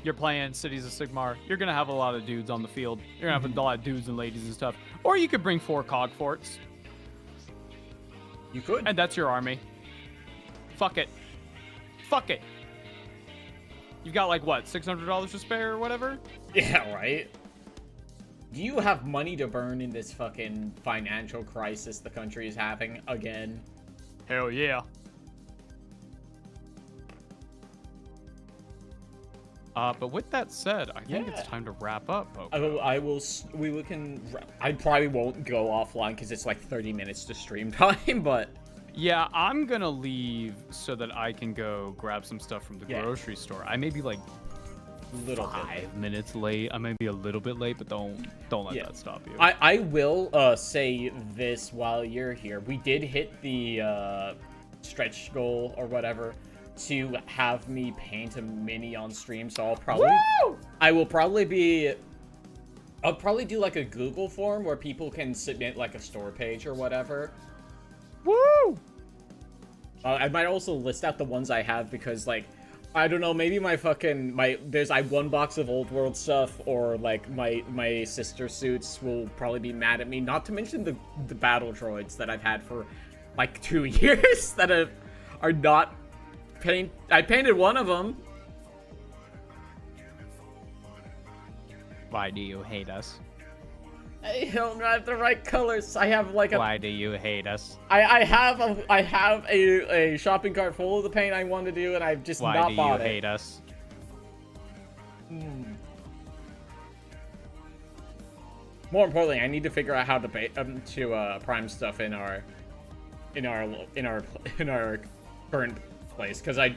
you're playing Cities of Sigmar, you're going to have a lot of dudes on the field. You're going to have a lot of dudes and ladies and stuff. Or you could bring 4 cog forts. You could. And that's your army. Fuck it. You've got like, what, $600 to spare or whatever? Yeah, right? Do you have money to burn in this fucking financial crisis the country is having again? Hell yeah. But with that said, I think it's time to wrap up, Boco. I probably won't go offline because it's like 30 minutes to stream time, but... Yeah, I'm gonna leave so that I can go grab some stuff from the grocery store. I may be like 5 minutes late. I may be a little bit late, but don't let that stop you. I will say this while you're here. We did hit the stretch goal or whatever to have me paint a mini on stream, so I'll probably I'll probably do like a Google form where people can submit like a store page or whatever. Woo! I might also list out the ones I have, because like, I don't know, maybe I have 1 box of old world stuff, or like my sister suits will probably be mad at me, not to mention the battle droids that I've had for like 2 years that are not I painted one of them. Why do you hate us? I don't have the right colors. I have like a... Why do you hate us? I have a shopping cart full of the paint I want to do, and I've just not bought it. Why do you hate us? More importantly, I need to figure out how to prime stuff in our current place, because I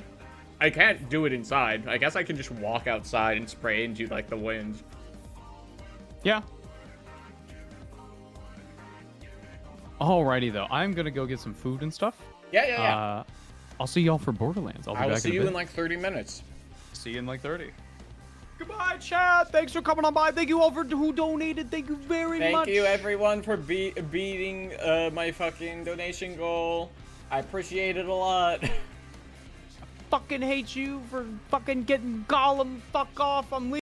can't do it inside. I guess I can just walk outside and spray into like the wind. Yeah. Alrighty though, I'm gonna go get some food and stuff. Yeah. I'll see y'all for Borderlands. I will see you in like 30 minutes. See you in like 30. Goodbye, chat. Thanks for coming on by. Thank you all for who donated. Thank you very much. Thank you everyone for beating my fucking donation goal. I appreciate it a lot. Fucking hate you for fucking getting Gollum. Fuck off. I'm leaving.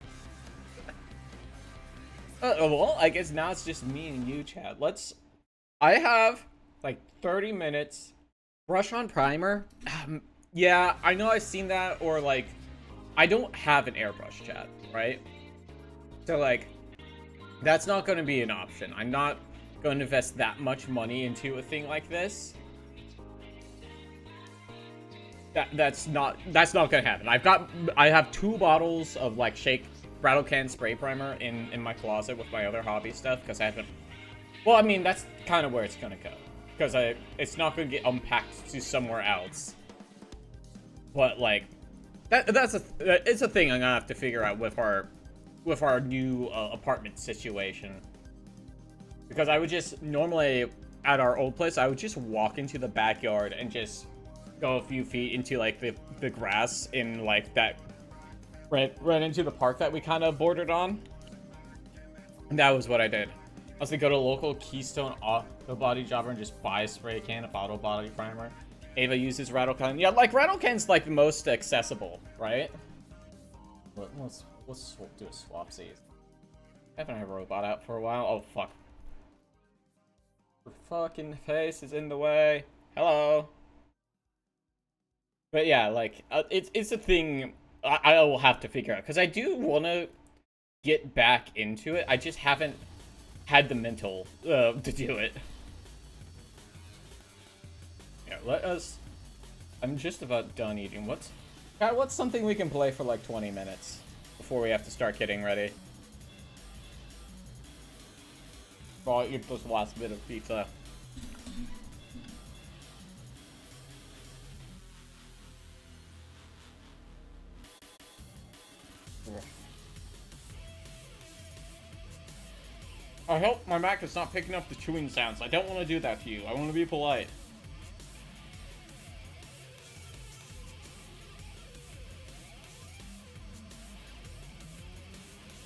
Well, I guess now it's just me and you, Chad. I have like 30 minutes. Brush on primer. Yeah, I know I've seen that, or like, I don't have an airbrush, Chad, right? So like, that's not going to be an option. I'm not going to invest that much money into a thing like this. That's not going to happen. I have 2 bottles of like rattle can spray primer in my closet with my other hobby stuff, because I haven't. Well, I mean, that's kind of where it's going to go, because it's not going to get unpacked to somewhere else. But like, it's a thing I'm gonna have to figure out with our new apartment situation. Because I would just normally at our old place, I would just walk into the backyard and just go a few feet into like the grass in like that right into the park that we kind of bordered on. And that was what I did. I was to go to a local Keystone auto body jobber and just buy a spray can of auto body primer. Ava uses rattle can. Yeah, like rattle can's like the most accessible, right? Let's do a swapsies. I haven't had a robot out for a while. Oh fuck. Her fucking face is in the way. Hello. But yeah, like it's a thing I will have to figure out, because I do want to get back into it. I just haven't had the mental to do it. Yeah, I'm just about done eating. What's something we can play for like 20 minutes before we have to start getting ready? I'll eat this last bit of pizza. I hope my Mac is not picking up the chewing sounds. I don't want to do that to you. I want to be polite.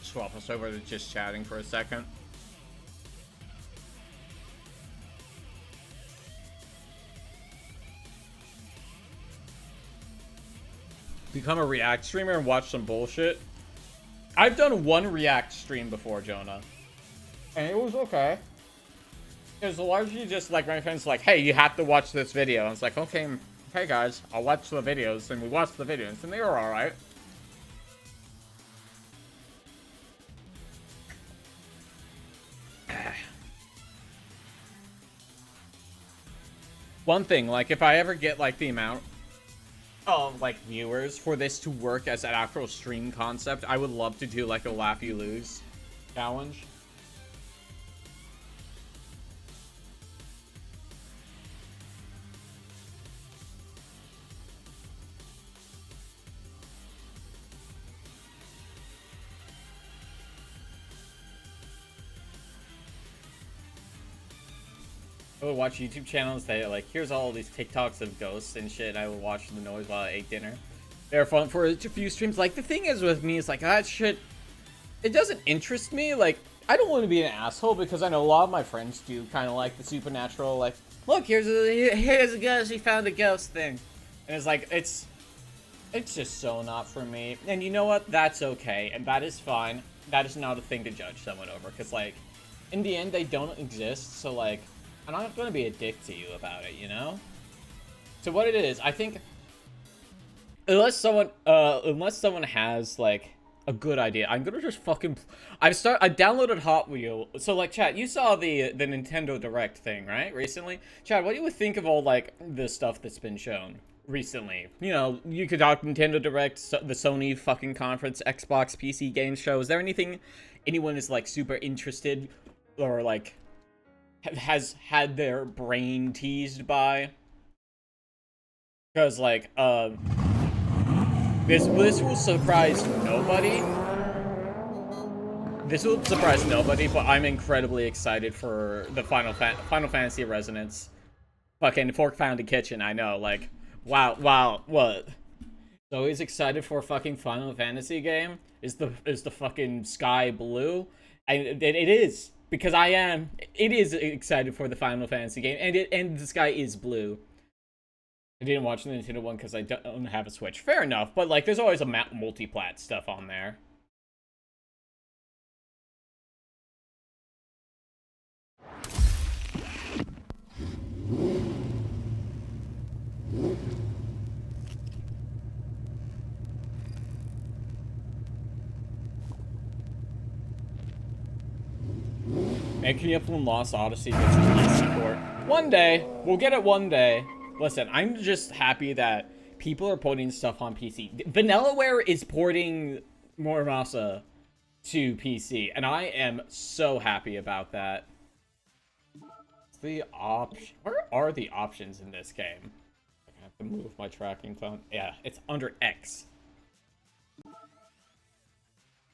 Swap us over to just chatting for a second. Become a React streamer and watch some bullshit. I've done one React stream before, Jonah. And it was okay. It was largely just like my friends like, hey, you have to watch this video. And I was like, okay, hey guys, I'll watch the videos. And we watched the videos and they were alright. One thing, like if I ever get like the amount of like viewers for this to work as an actual stream concept, I would love to do like a laugh you lose challenge. I would watch YouTube channels that like, here's all these TikToks of ghosts and shit, and I would watch the noise while I ate dinner. They're fun for a few streams. Like, the thing is with me, is like, that shit, it doesn't interest me. Like, I don't want to be an asshole, because I know a lot of my friends do kind of like the supernatural, like, look, here's a ghost, he found a ghost thing. And it's like, it's just so not for me. And you know what? That's okay, and that is fine. That is not a thing to judge someone over, because, like, in the end, they don't exist, so, like, I'm not going to be a dick to you about it, you know? So what it is, I think, unless someone has, like, a good idea, I'm going to just fucking, I downloaded Hot Wheel. So, like, chat, you saw the Nintendo Direct thing, right, recently? Chad, what do you think of all, like, the stuff that's been shown recently? You know, you could talk Nintendo Direct, the Sony fucking conference, Xbox, PC game show. Is there anything anyone is, like, super interested or, like, has had their brain teased by? Because, like, this will surprise nobody. This will surprise nobody, but I'm incredibly excited for the Final Fantasy Resonance. Fucking Fork Found a Kitchen, I know, like, wow, what? So he's excited for a fucking Final Fantasy game? Is the fucking sky blue? And it is, because I am. It is excited for the Final Fantasy game, and the sky is blue. I didn't watch the Nintendo one because I don't have a Switch. Fair enough, but like, there's always a multi-plat stuff on there. Making up when Lost Odyssey gets release support. One day. We'll get it one day. Listen, I'm just happy that people are putting stuff on PC. Vanillaware is porting Muramasa to PC, and I am so happy about that. The option. Where are the options in this game? I have to move my tracking phone. Yeah, it's under X.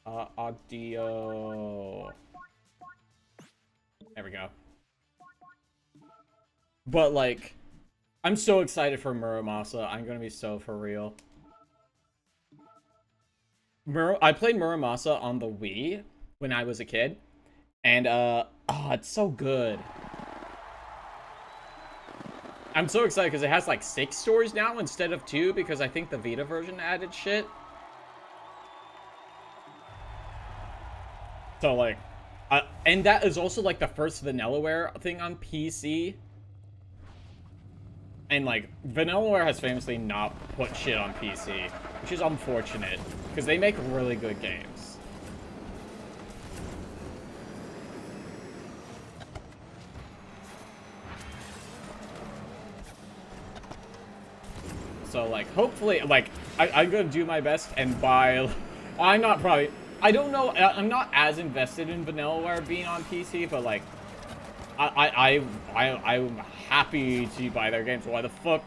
Audio. There we go. But like, I'm so excited for Muramasa. I'm gonna be so for real. I played Muramasa on the Wii when I was a kid, and it's so good. I'm so excited because it has like 6 stories now instead of 2, because I think the Vita version added shit. So like, and that is also like the first Vanillaware thing on PC. And like, Vanillaware has famously not put shit on PC, which is unfortunate, because they make really good games. So like, hopefully, like, I'm gonna do my best and buy. I'm not probably. I don't know. I'm not as invested in Vanillaware being on PC, but like, I'm happy to buy their games. Why the fuck?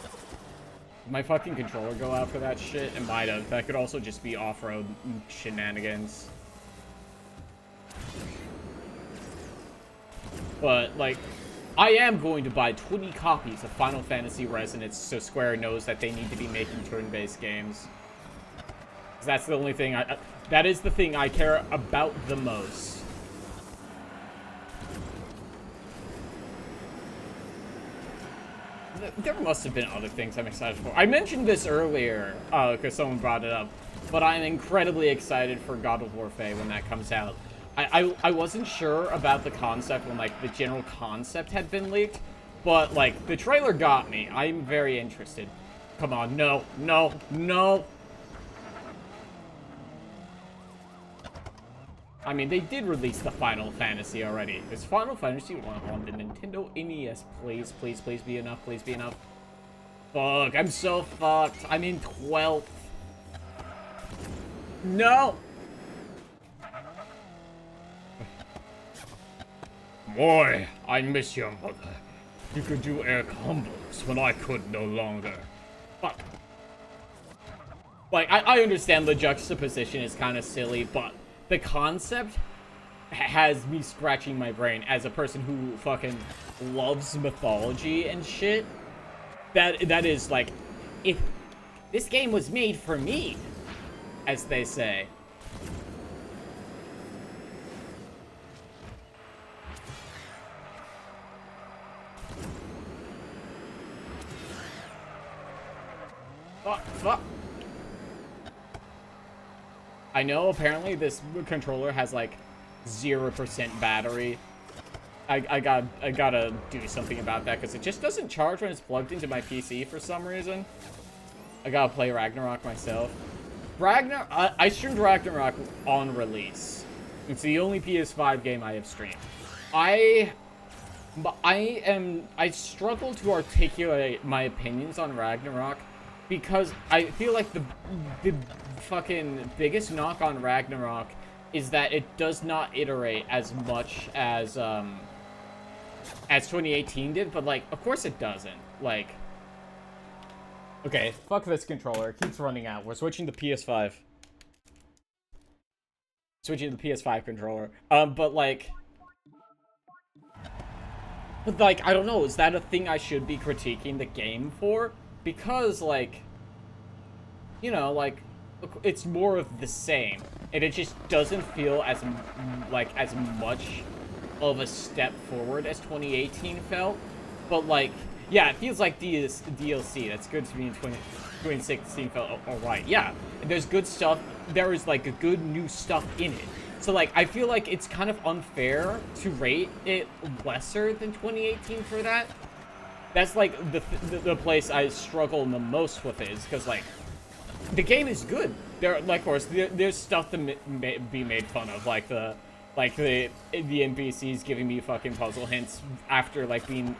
Did my fucking controller go out for that shit? It might have. That could also just be off-road shenanigans. But like, I am going to buy 20 copies of Final Fantasy Resonance so Square knows that they need to be making turn-based games. That's the only thing that is the thing I care about the most. There must have been other things I'm excited for. I mentioned this earlier, because someone brought it up, but I'm incredibly excited for God of War Faye when that comes out. I wasn't sure about the concept when, like, the general concept had been leaked, but, like, the trailer got me. I'm very interested. Come on, no, no, no! I mean, they did release the Final Fantasy already. Is Final Fantasy 1 on the Nintendo NES? Please, please, please be enough. Please be enough. Fuck, I'm so fucked. I'm in 12th. No! Boy, I miss your mother. You could do air combos when I could no longer. Fuck. Like, I understand the juxtaposition is kind of silly, but the concept has me scratching my brain as a person who fucking loves mythology and shit. That is like, if this game was made for me, as they say. Fuck. I know apparently this controller has like 0% battery. I gotta do something about that because it just doesn't charge when it's plugged into my PC for some reason. I gotta play Ragnarok myself. I streamed Ragnarok on release. It's the only PS5 game I have streamed. I struggle to articulate my opinions on Ragnarok because I feel like the fucking biggest knock on Ragnarok is that it does not iterate as much as 2018 did, but like, of course it doesn't. Like, okay, fuck this controller. It keeps running out. We're switching to PS5. Switching to the PS5 controller. But like, I don't know. Is that a thing I should be critiquing the game for? Because like, you know, like, it's more of the same, and it just doesn't feel as as much of a step forward as 2018 felt. But like, yeah, it feels like DLC. That's good to me in 2016 felt alright. Yeah, there's good stuff. There is like a good new stuff in it. So like, I feel like it's kind of unfair to rate it lesser than 2018 for that. That's like the place I struggle the most with is because like the game is good. There, like, of course, there's stuff to be made fun of, like the NPCs giving me fucking puzzle hints after like being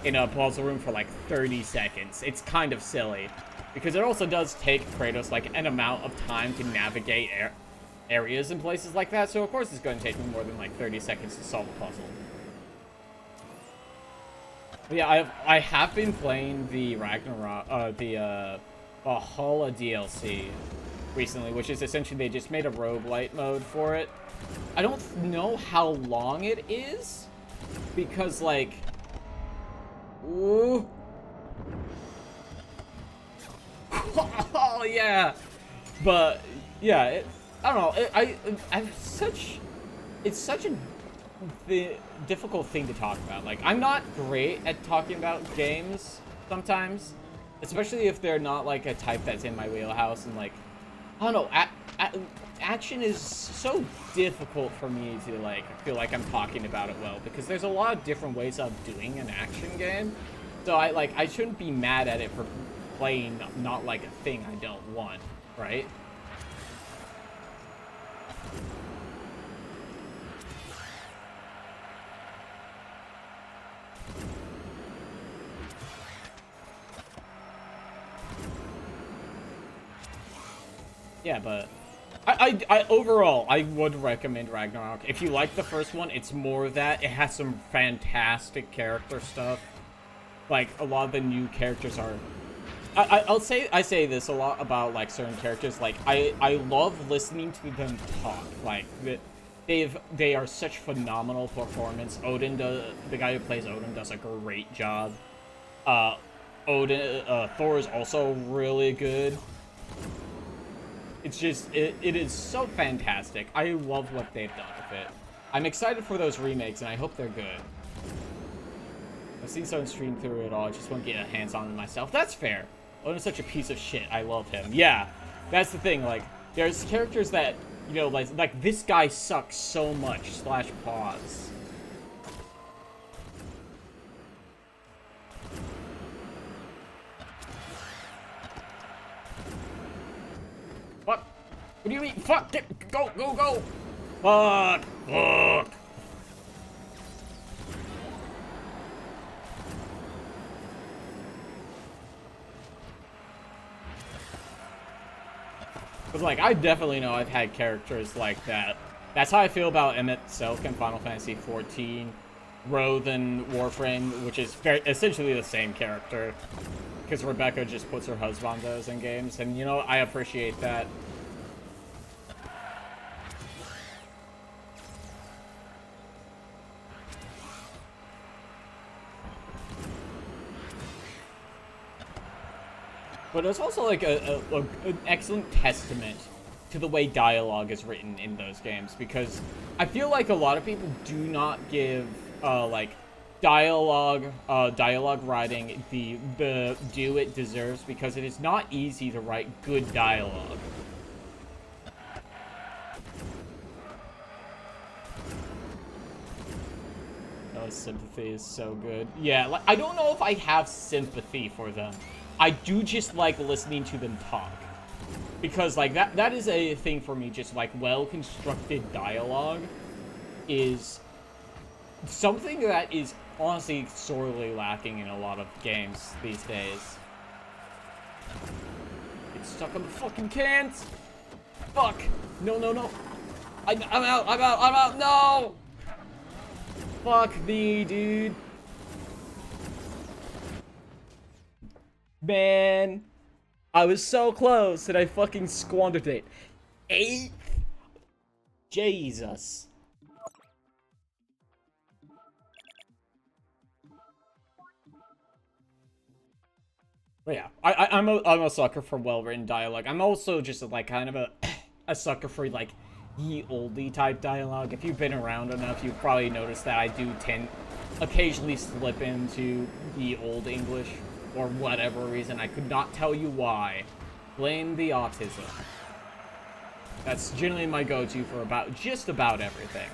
in a puzzle room for like 30 seconds. It's kind of silly because it also does take Kratos like an amount of time to navigate areas and places like that. So of course it's going to take me more than like 30 seconds to solve a puzzle. But yeah, I have been playing the Ragnarok, the Valhalla DLC recently, which is essentially they just made a roguelite mode for it. I don't know how long it is because like, ooh. Oh yeah, but yeah, I don't know. It's such a difficult thing to talk about. Like, I'm not great at talking about games sometimes, especially if they're not like a type that's in my wheelhouse. And like, I don't know, action is so difficult for me to like feel like I'm talking about it well because there's a lot of different ways of doing an action game. So I shouldn't be mad at it for playing not like a thing I don't want, right? Yeah, but I overall, I would recommend Ragnarok. If you like the first one, it's more of that. It has some fantastic character stuff. Like, a lot of the new characters are... I say this a lot about, like, certain characters. Like, I love listening to them talk. Like, they are such phenomenal performance. The guy who plays Odin does a great job. Thor is also really good. It's just, it is so fantastic. I love what they've done with it. I'm excited for those remakes, and I hope they're good. I've seen someone stream through it all. I just want to get a hands on it myself. That's fair. Odin's such a piece of shit. I love him. Yeah, that's the thing. Like, there's characters that, you know, like this guy sucks so much. / pause. What? What do you mean? Fuck! Go! Fuck! Fuck! Because, like, I definitely know I've had characters like that. That's how I feel about Emmett Selk in Final Fantasy XIV. Roth in Warframe, which is essentially the same character. Because Rebecca just puts her husbandos in games. And, you know, I appreciate that. But it's also like an excellent testament to the way dialogue is written in those games, because I feel like a lot of people do not give like dialogue writing the due it deserves, because it is not easy to write good dialogue. Oh, sympathy is so good. Yeah, like, I don't know if I have sympathy for them. I do just like listening to them talk. Because, like, that is a thing for me, just, like, well-constructed dialogue is something that is honestly sorely lacking in a lot of games these days. Get stuck on the fucking cans! Fuck! No. I'm out, no! Fuck me, dude. Man, I was so close and I fucking squandered it. 8th? Jesus. But yeah, I'm a sucker for well-written dialogue. I'm also just like kind of a sucker for like ye oldie type dialogue. If you've been around enough, you've probably noticed that I do tend occasionally slip into the old English for whatever reason. I could not tell you why. Blame the autism. That's generally my go-to for just about everything.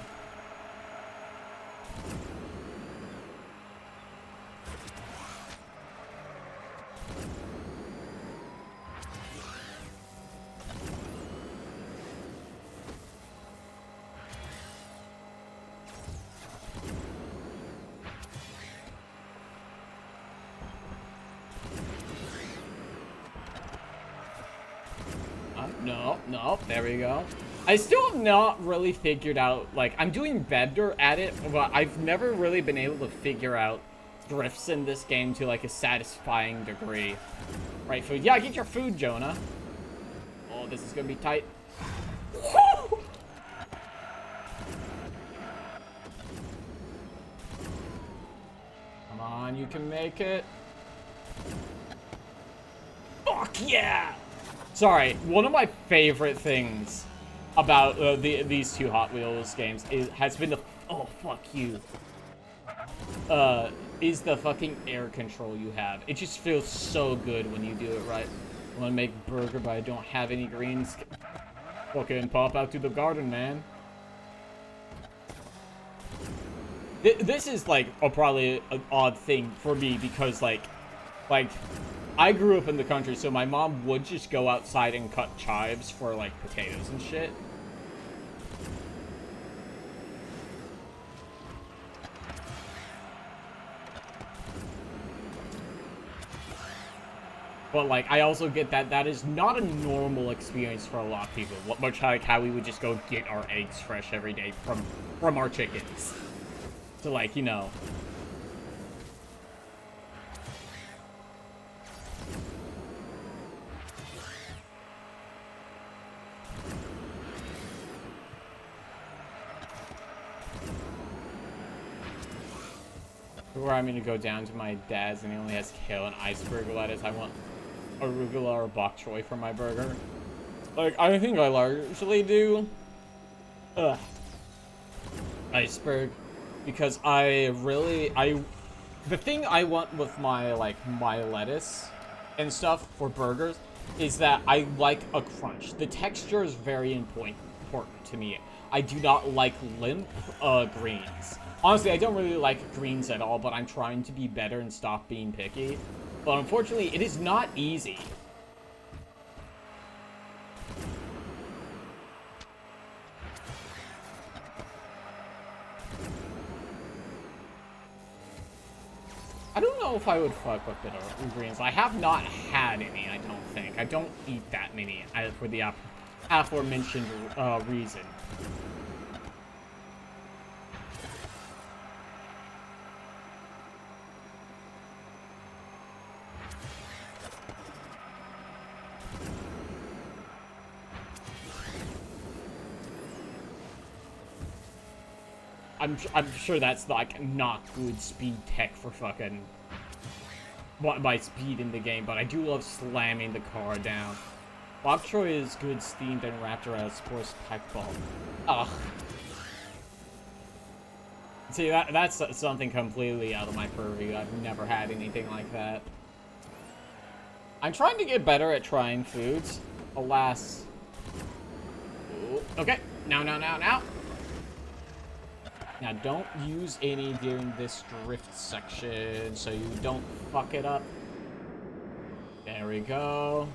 No, there we go. I still have not really figured out, like, I'm doing better at it, but I've never really been able to figure out drifts in this game to, like, a satisfying degree. Right, food. Yeah, get your food, Jonah. Oh, this is gonna be tight. Woo! Come on, you can make it. Fuck yeah! Sorry, one of my favorite things about these two Hot Wheels games has been the... Oh, fuck you. Is the fucking air control you have. It just feels so good when you do it right. I want to make burger, but I don't have any greens. Fucking pop out to the garden, man. This is, like, probably an odd thing for me because, like, I grew up in the country, so my mom would just go outside and cut chives for, like, potatoes and shit. But, like, I also get that that is not a normal experience for a lot of people. Much like how we would just go get our eggs fresh every day from our chickens. So, like, you know... Where I'm gonna go down to my dad's and he only has kale and iceberg lettuce. I want arugula or bok choy for my burger. Like, I think I largely do iceberg because the thing I want with my lettuce and stuff for burgers is that I like a crunch. The texture is very important to me. I do not like limp greens. Honestly, I don't really like greens at all, but I'm trying to be better and stop being picky. But unfortunately, it is not easy. I don't know if I would fuck with bitter greens. I have not had any, I don't think. I don't eat that many for the aforementioned reason. I'm sure that's like not good speed tech for fucking my speed in the game, but I do love slamming the car down. Bok choy is good steamed and wrapped around a sports pack ball. Ugh. See, that's something completely out of my purview. I've never had anything like that. I'm trying to get better at trying foods. Alas. Ooh, okay. Now. Now, don't use any during this drift section so you don't fuck it up. There we go.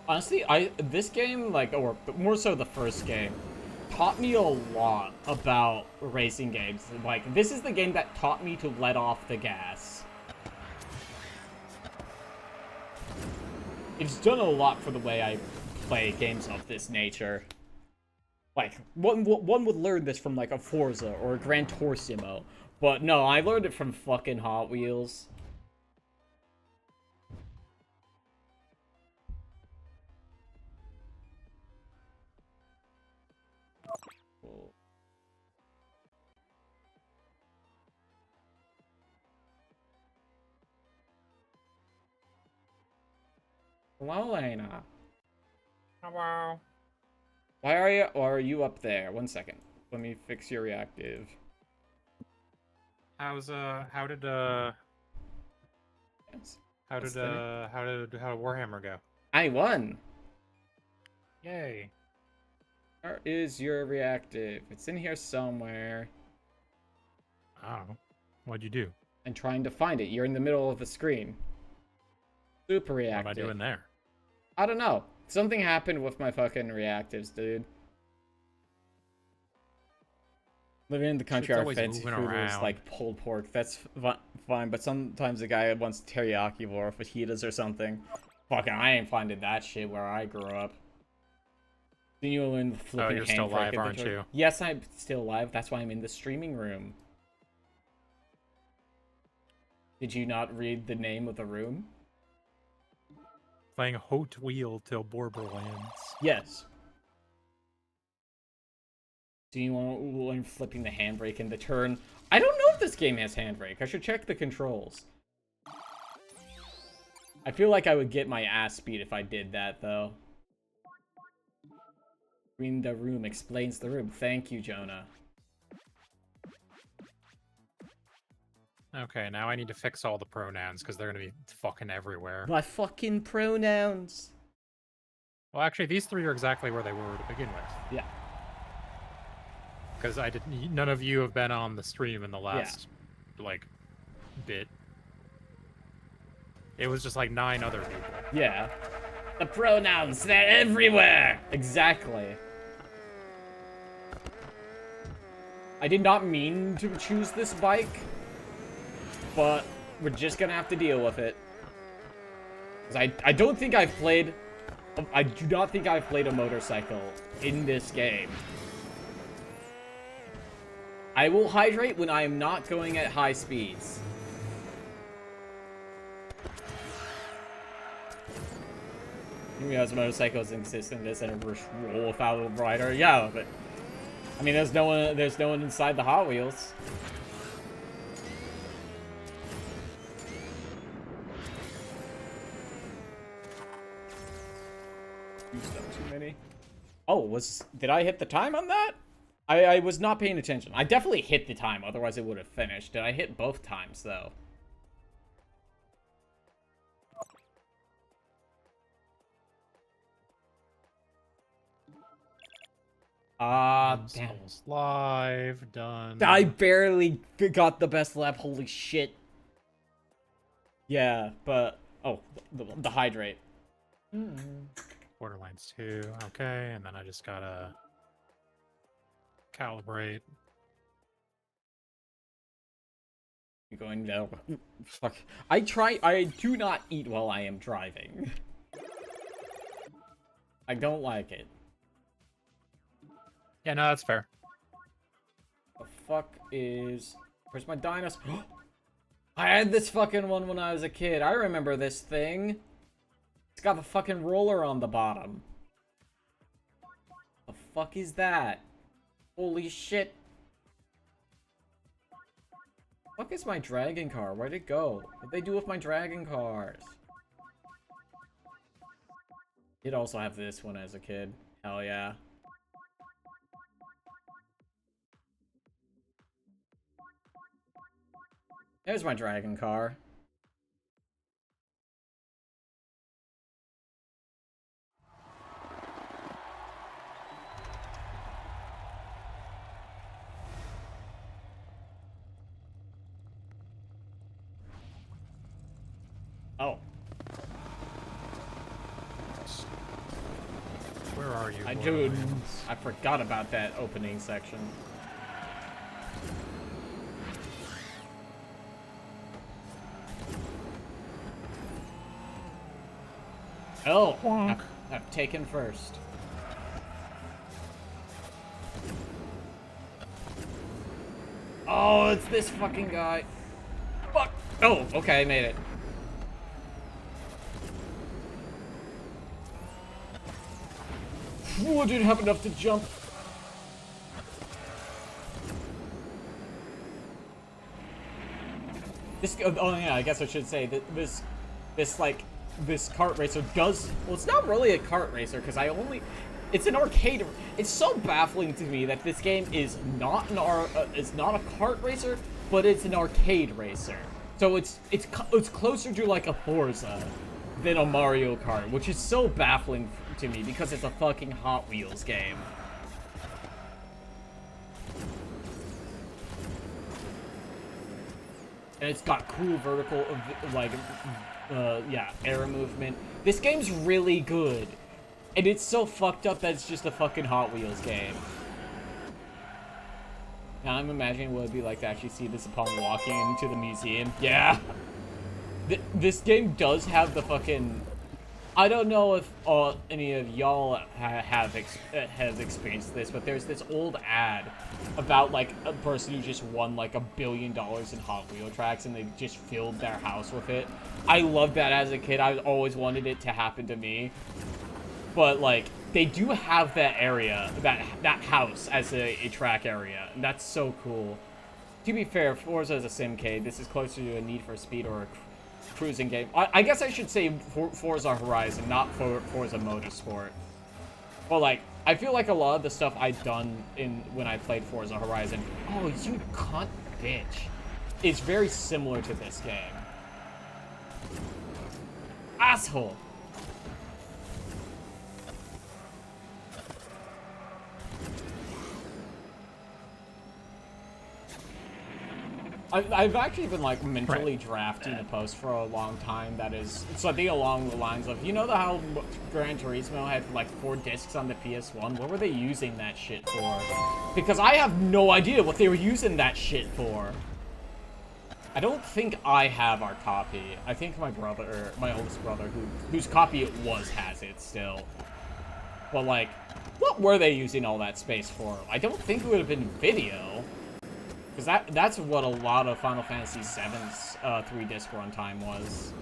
Honestly, this game, like, or more so the first game, taught me a lot about racing games. Like, this is the game that taught me to let off the gas. It's done a lot for the way I play games of this nature. Like, one would learn this from, like, a Forza or a Gran Turismo. But no, I learned it from fucking Hot Wheels. Hello, Lena. Hello. Why are you, or are you up there? 1 second. Let me fix your reactive. How did Yes. how What's did the- how did Warhammer go? I won. Yay. Where is your reactive? It's in here somewhere. Oh. What'd you do? I'm trying to find it. You're in the middle of the screen. Super What am reactive. I doing there? I don't know. Something happened with my fucking reactives, dude. Living in the country, Shit's our always fancy moving food is around. like pulled pork. That's fine, but sometimes the guy wants teriyaki or fajitas or something. Fucking, I ain't finding that shit where I grew up. Seen you in the flipping you're still handbrake live, at the aren't door. you? Yes, I'm still live. That's why I'm in the streaming room. Did you not read the name of the room? Playing Hot Wheel till Borderlands. Yes. Do you want to learn flipping the handbrake in the turn? I don't know if this game has handbrake. I should check the controls. I feel like I would get my ass beat if I did that, though. Reading the room explains the room. Thank you, Jonah. Okay, now I need to fix all the pronouns because they're gonna be fucking everywhere. My fucking pronouns. Well, actually, these three are exactly where they were to begin with. Yeah. Because none of you have been on the stream in the last, like, bit. It was just like 9 other people. Yeah. The pronouns, they're everywhere! Exactly. I did not mean to choose this bike, but we're just gonna have to deal with it. 'Cause I don't think I've played... I do not think I've played a motorcycle in this game. I will hydrate when I am not going at high speeds. You realize motorcycles exist in this and roll without a rider? Yeah, but I mean, there's no one inside the Hot Wheels. Used up too many. Oh, did I hit the time on that? I was not paying attention. I definitely hit the time, otherwise it would have finished. Did I hit both times though? Damn. Souls live, done. I barely got the best lap, holy shit. Yeah, but... Oh, the hydrate. Borderlands 2, okay, and then I just gotta calibrate. You're going down. Fuck. I do not eat while I am driving. I don't like it. Yeah, no, that's fair. The fuck is... Where's my dinosaur? I had this fucking one when I was a kid. I remember this thing. It's got the fucking roller on the bottom. The fuck is that? Holy shit. Fuck is my dragon car? Where'd it go? What'd they do with my dragon cars? Did also have this one as a kid. Hell yeah. There's my dragon car. Oh. Where are you? Dude, Borderlands? I forgot about that opening section. Oh, I've taken first. Oh, it's this fucking guy. Fuck. Oh, okay, I made it. Ooh, I didn't have enough to jump. This, oh yeah, I guess I should say that this like this kart racer does. Well, it's not really a kart racer because it's an arcade. It's so baffling to me that this game is not it's not a kart racer, but it's an arcade racer. So it's closer to like a Forza than a Mario Kart, which is so baffling to me because it's a fucking Hot Wheels game. And it's got cool vertical, like, yeah, air movement. This game's really good. And it's so fucked up that it's just a fucking Hot Wheels game. Now I'm imagining what it'd be like to actually see this upon walking into the museum. Yeah! This game does have the fucking... I don't know if any of y'all have experienced this, but there's this old ad about, like, a person who just won, like, $1 billion in Hot Wheel tracks, and they just filled their house with it. I loved that as a kid. I always wanted it to happen to me. But, like, they do have that area, that house as a track area, and that's so cool. To be fair, Forza is a simcade. This is closer to a Need for Speed or a cruising game. I guess I should say Forza Horizon, not Forza Motorsport. But, like, I feel like a lot of the stuff I've done when I played Forza Horizon, oh, you cunt bitch, is very similar to this game. Asshole! I've actually been, like, mentally drafting a post for a long time that is something along the lines of, you know how Gran Turismo had, like, 4 discs on the PS1? What were they using that shit for? Because I have no idea what they were using that shit for. I don't think I have our copy. I think my brother, my oldest brother, whose copy it was, has it still. But, like, what were they using all that space for? I don't think it would have been video. Because that's what a lot of Final Fantasy VII's 3-disc runtime was.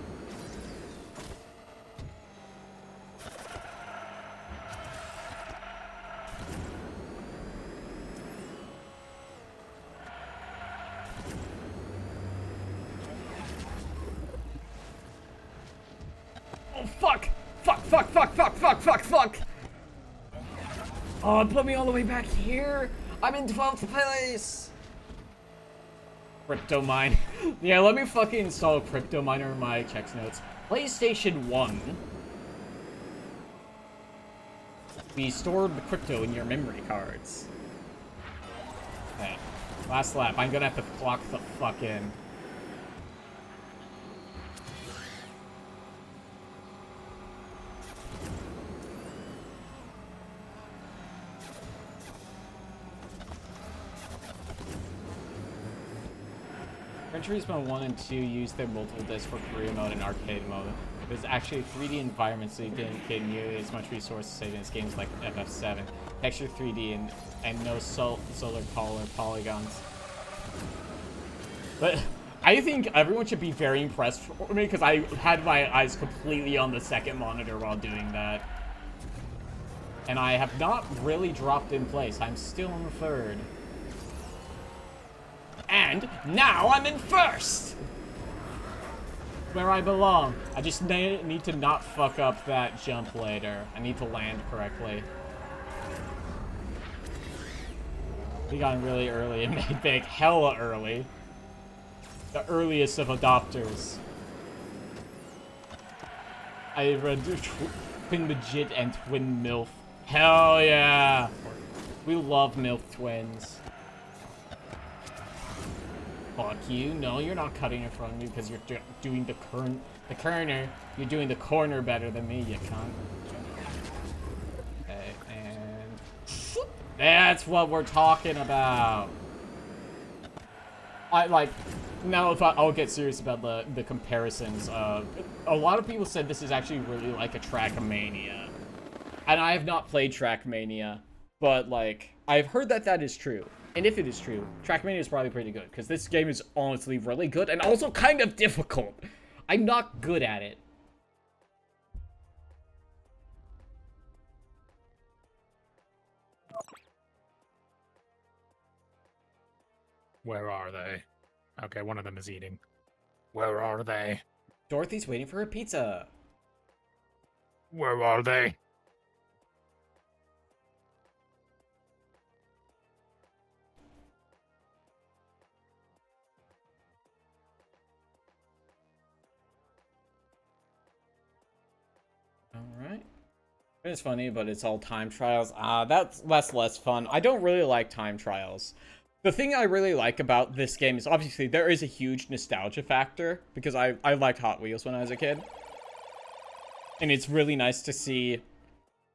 Oh, fuck! Fuck, fuck, fuck, fuck, fuck, fuck, fuck! Oh, it put me all the way back here! I'm in 12th place! Crypto mine. Yeah, let me fucking install a crypto miner in my checks notes. PlayStation 1. We stored the crypto in your memory cards. Okay. Last lap. I'm gonna have to clock the fuck in. Gran Turismo 1 and 2 used their multiple discs for career mode and arcade mode. It was actually a 3D environment, so you didn't get nearly as much resource saving as games like FF7. Extra 3D and no solar color polygons. But I think everyone should be very impressed for me because I had my eyes completely on the second monitor while doing that. And I have not really dropped in place. I'm still in third. And now I'm in first! Where I belong. I just need to not fuck up that jump later. I need to land correctly. We got in really early and made big. Hella early. The earliest of adopters. I read Twin Legit and Twin MILF. Hell yeah! We love MILF twins. Fuck you. No, you're not cutting in front of me because you're doing the corner. You're doing the corner better than me, you cunt. Okay, and... That's what we're talking about. Now if I'll get serious about the comparisons. A lot of people said this is actually really like a Trackmania. And I have not played Trackmania, but, like, I've heard that is true. And if it is true, Trackmania is probably pretty good, because this game is honestly really good, and also kind of difficult. I'm not good at it. Where are they? Okay, one of them is eating. Where are they? Dorothy's waiting for her pizza. Where are they? All right. It's funny, but it's all time trials. That's less fun. I don't really like time trials. The thing I really like about this game is obviously there is a huge nostalgia factor because I liked Hot Wheels when I was a kid. And it's really nice to see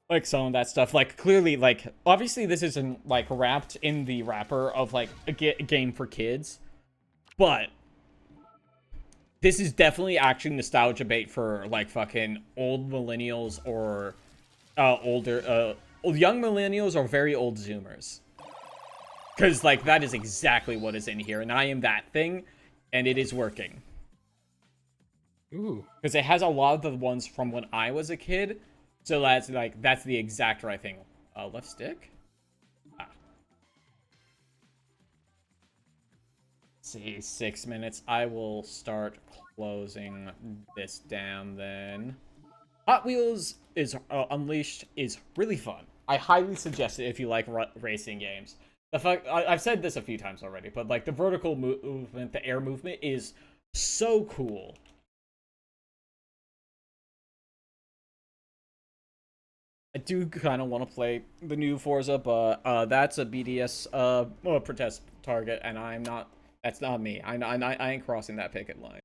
like some of that stuff. Like clearly, like obviously this isn't like wrapped in the wrapper of like a game for kids, but this is definitely actually nostalgia bait for like fucking old millennials or older young millennials or very old zoomers. Because like that is exactly what is in here, and I am that thing, and it is working. Ooh. Because it has a lot of the ones from when I was a kid, so that's the exact right thing. Left stick. See, 6 minutes. I will start closing this down then. Hot Wheels is Unleashed is really fun. I highly suggest it if you like racing games. I've said this a few times already, but like the vertical movement, the air movement is so cool. I do kind of want to play the new Forza, but that's a BDS protest target, and I'm not. That's not me. I ain't crossing that picket line.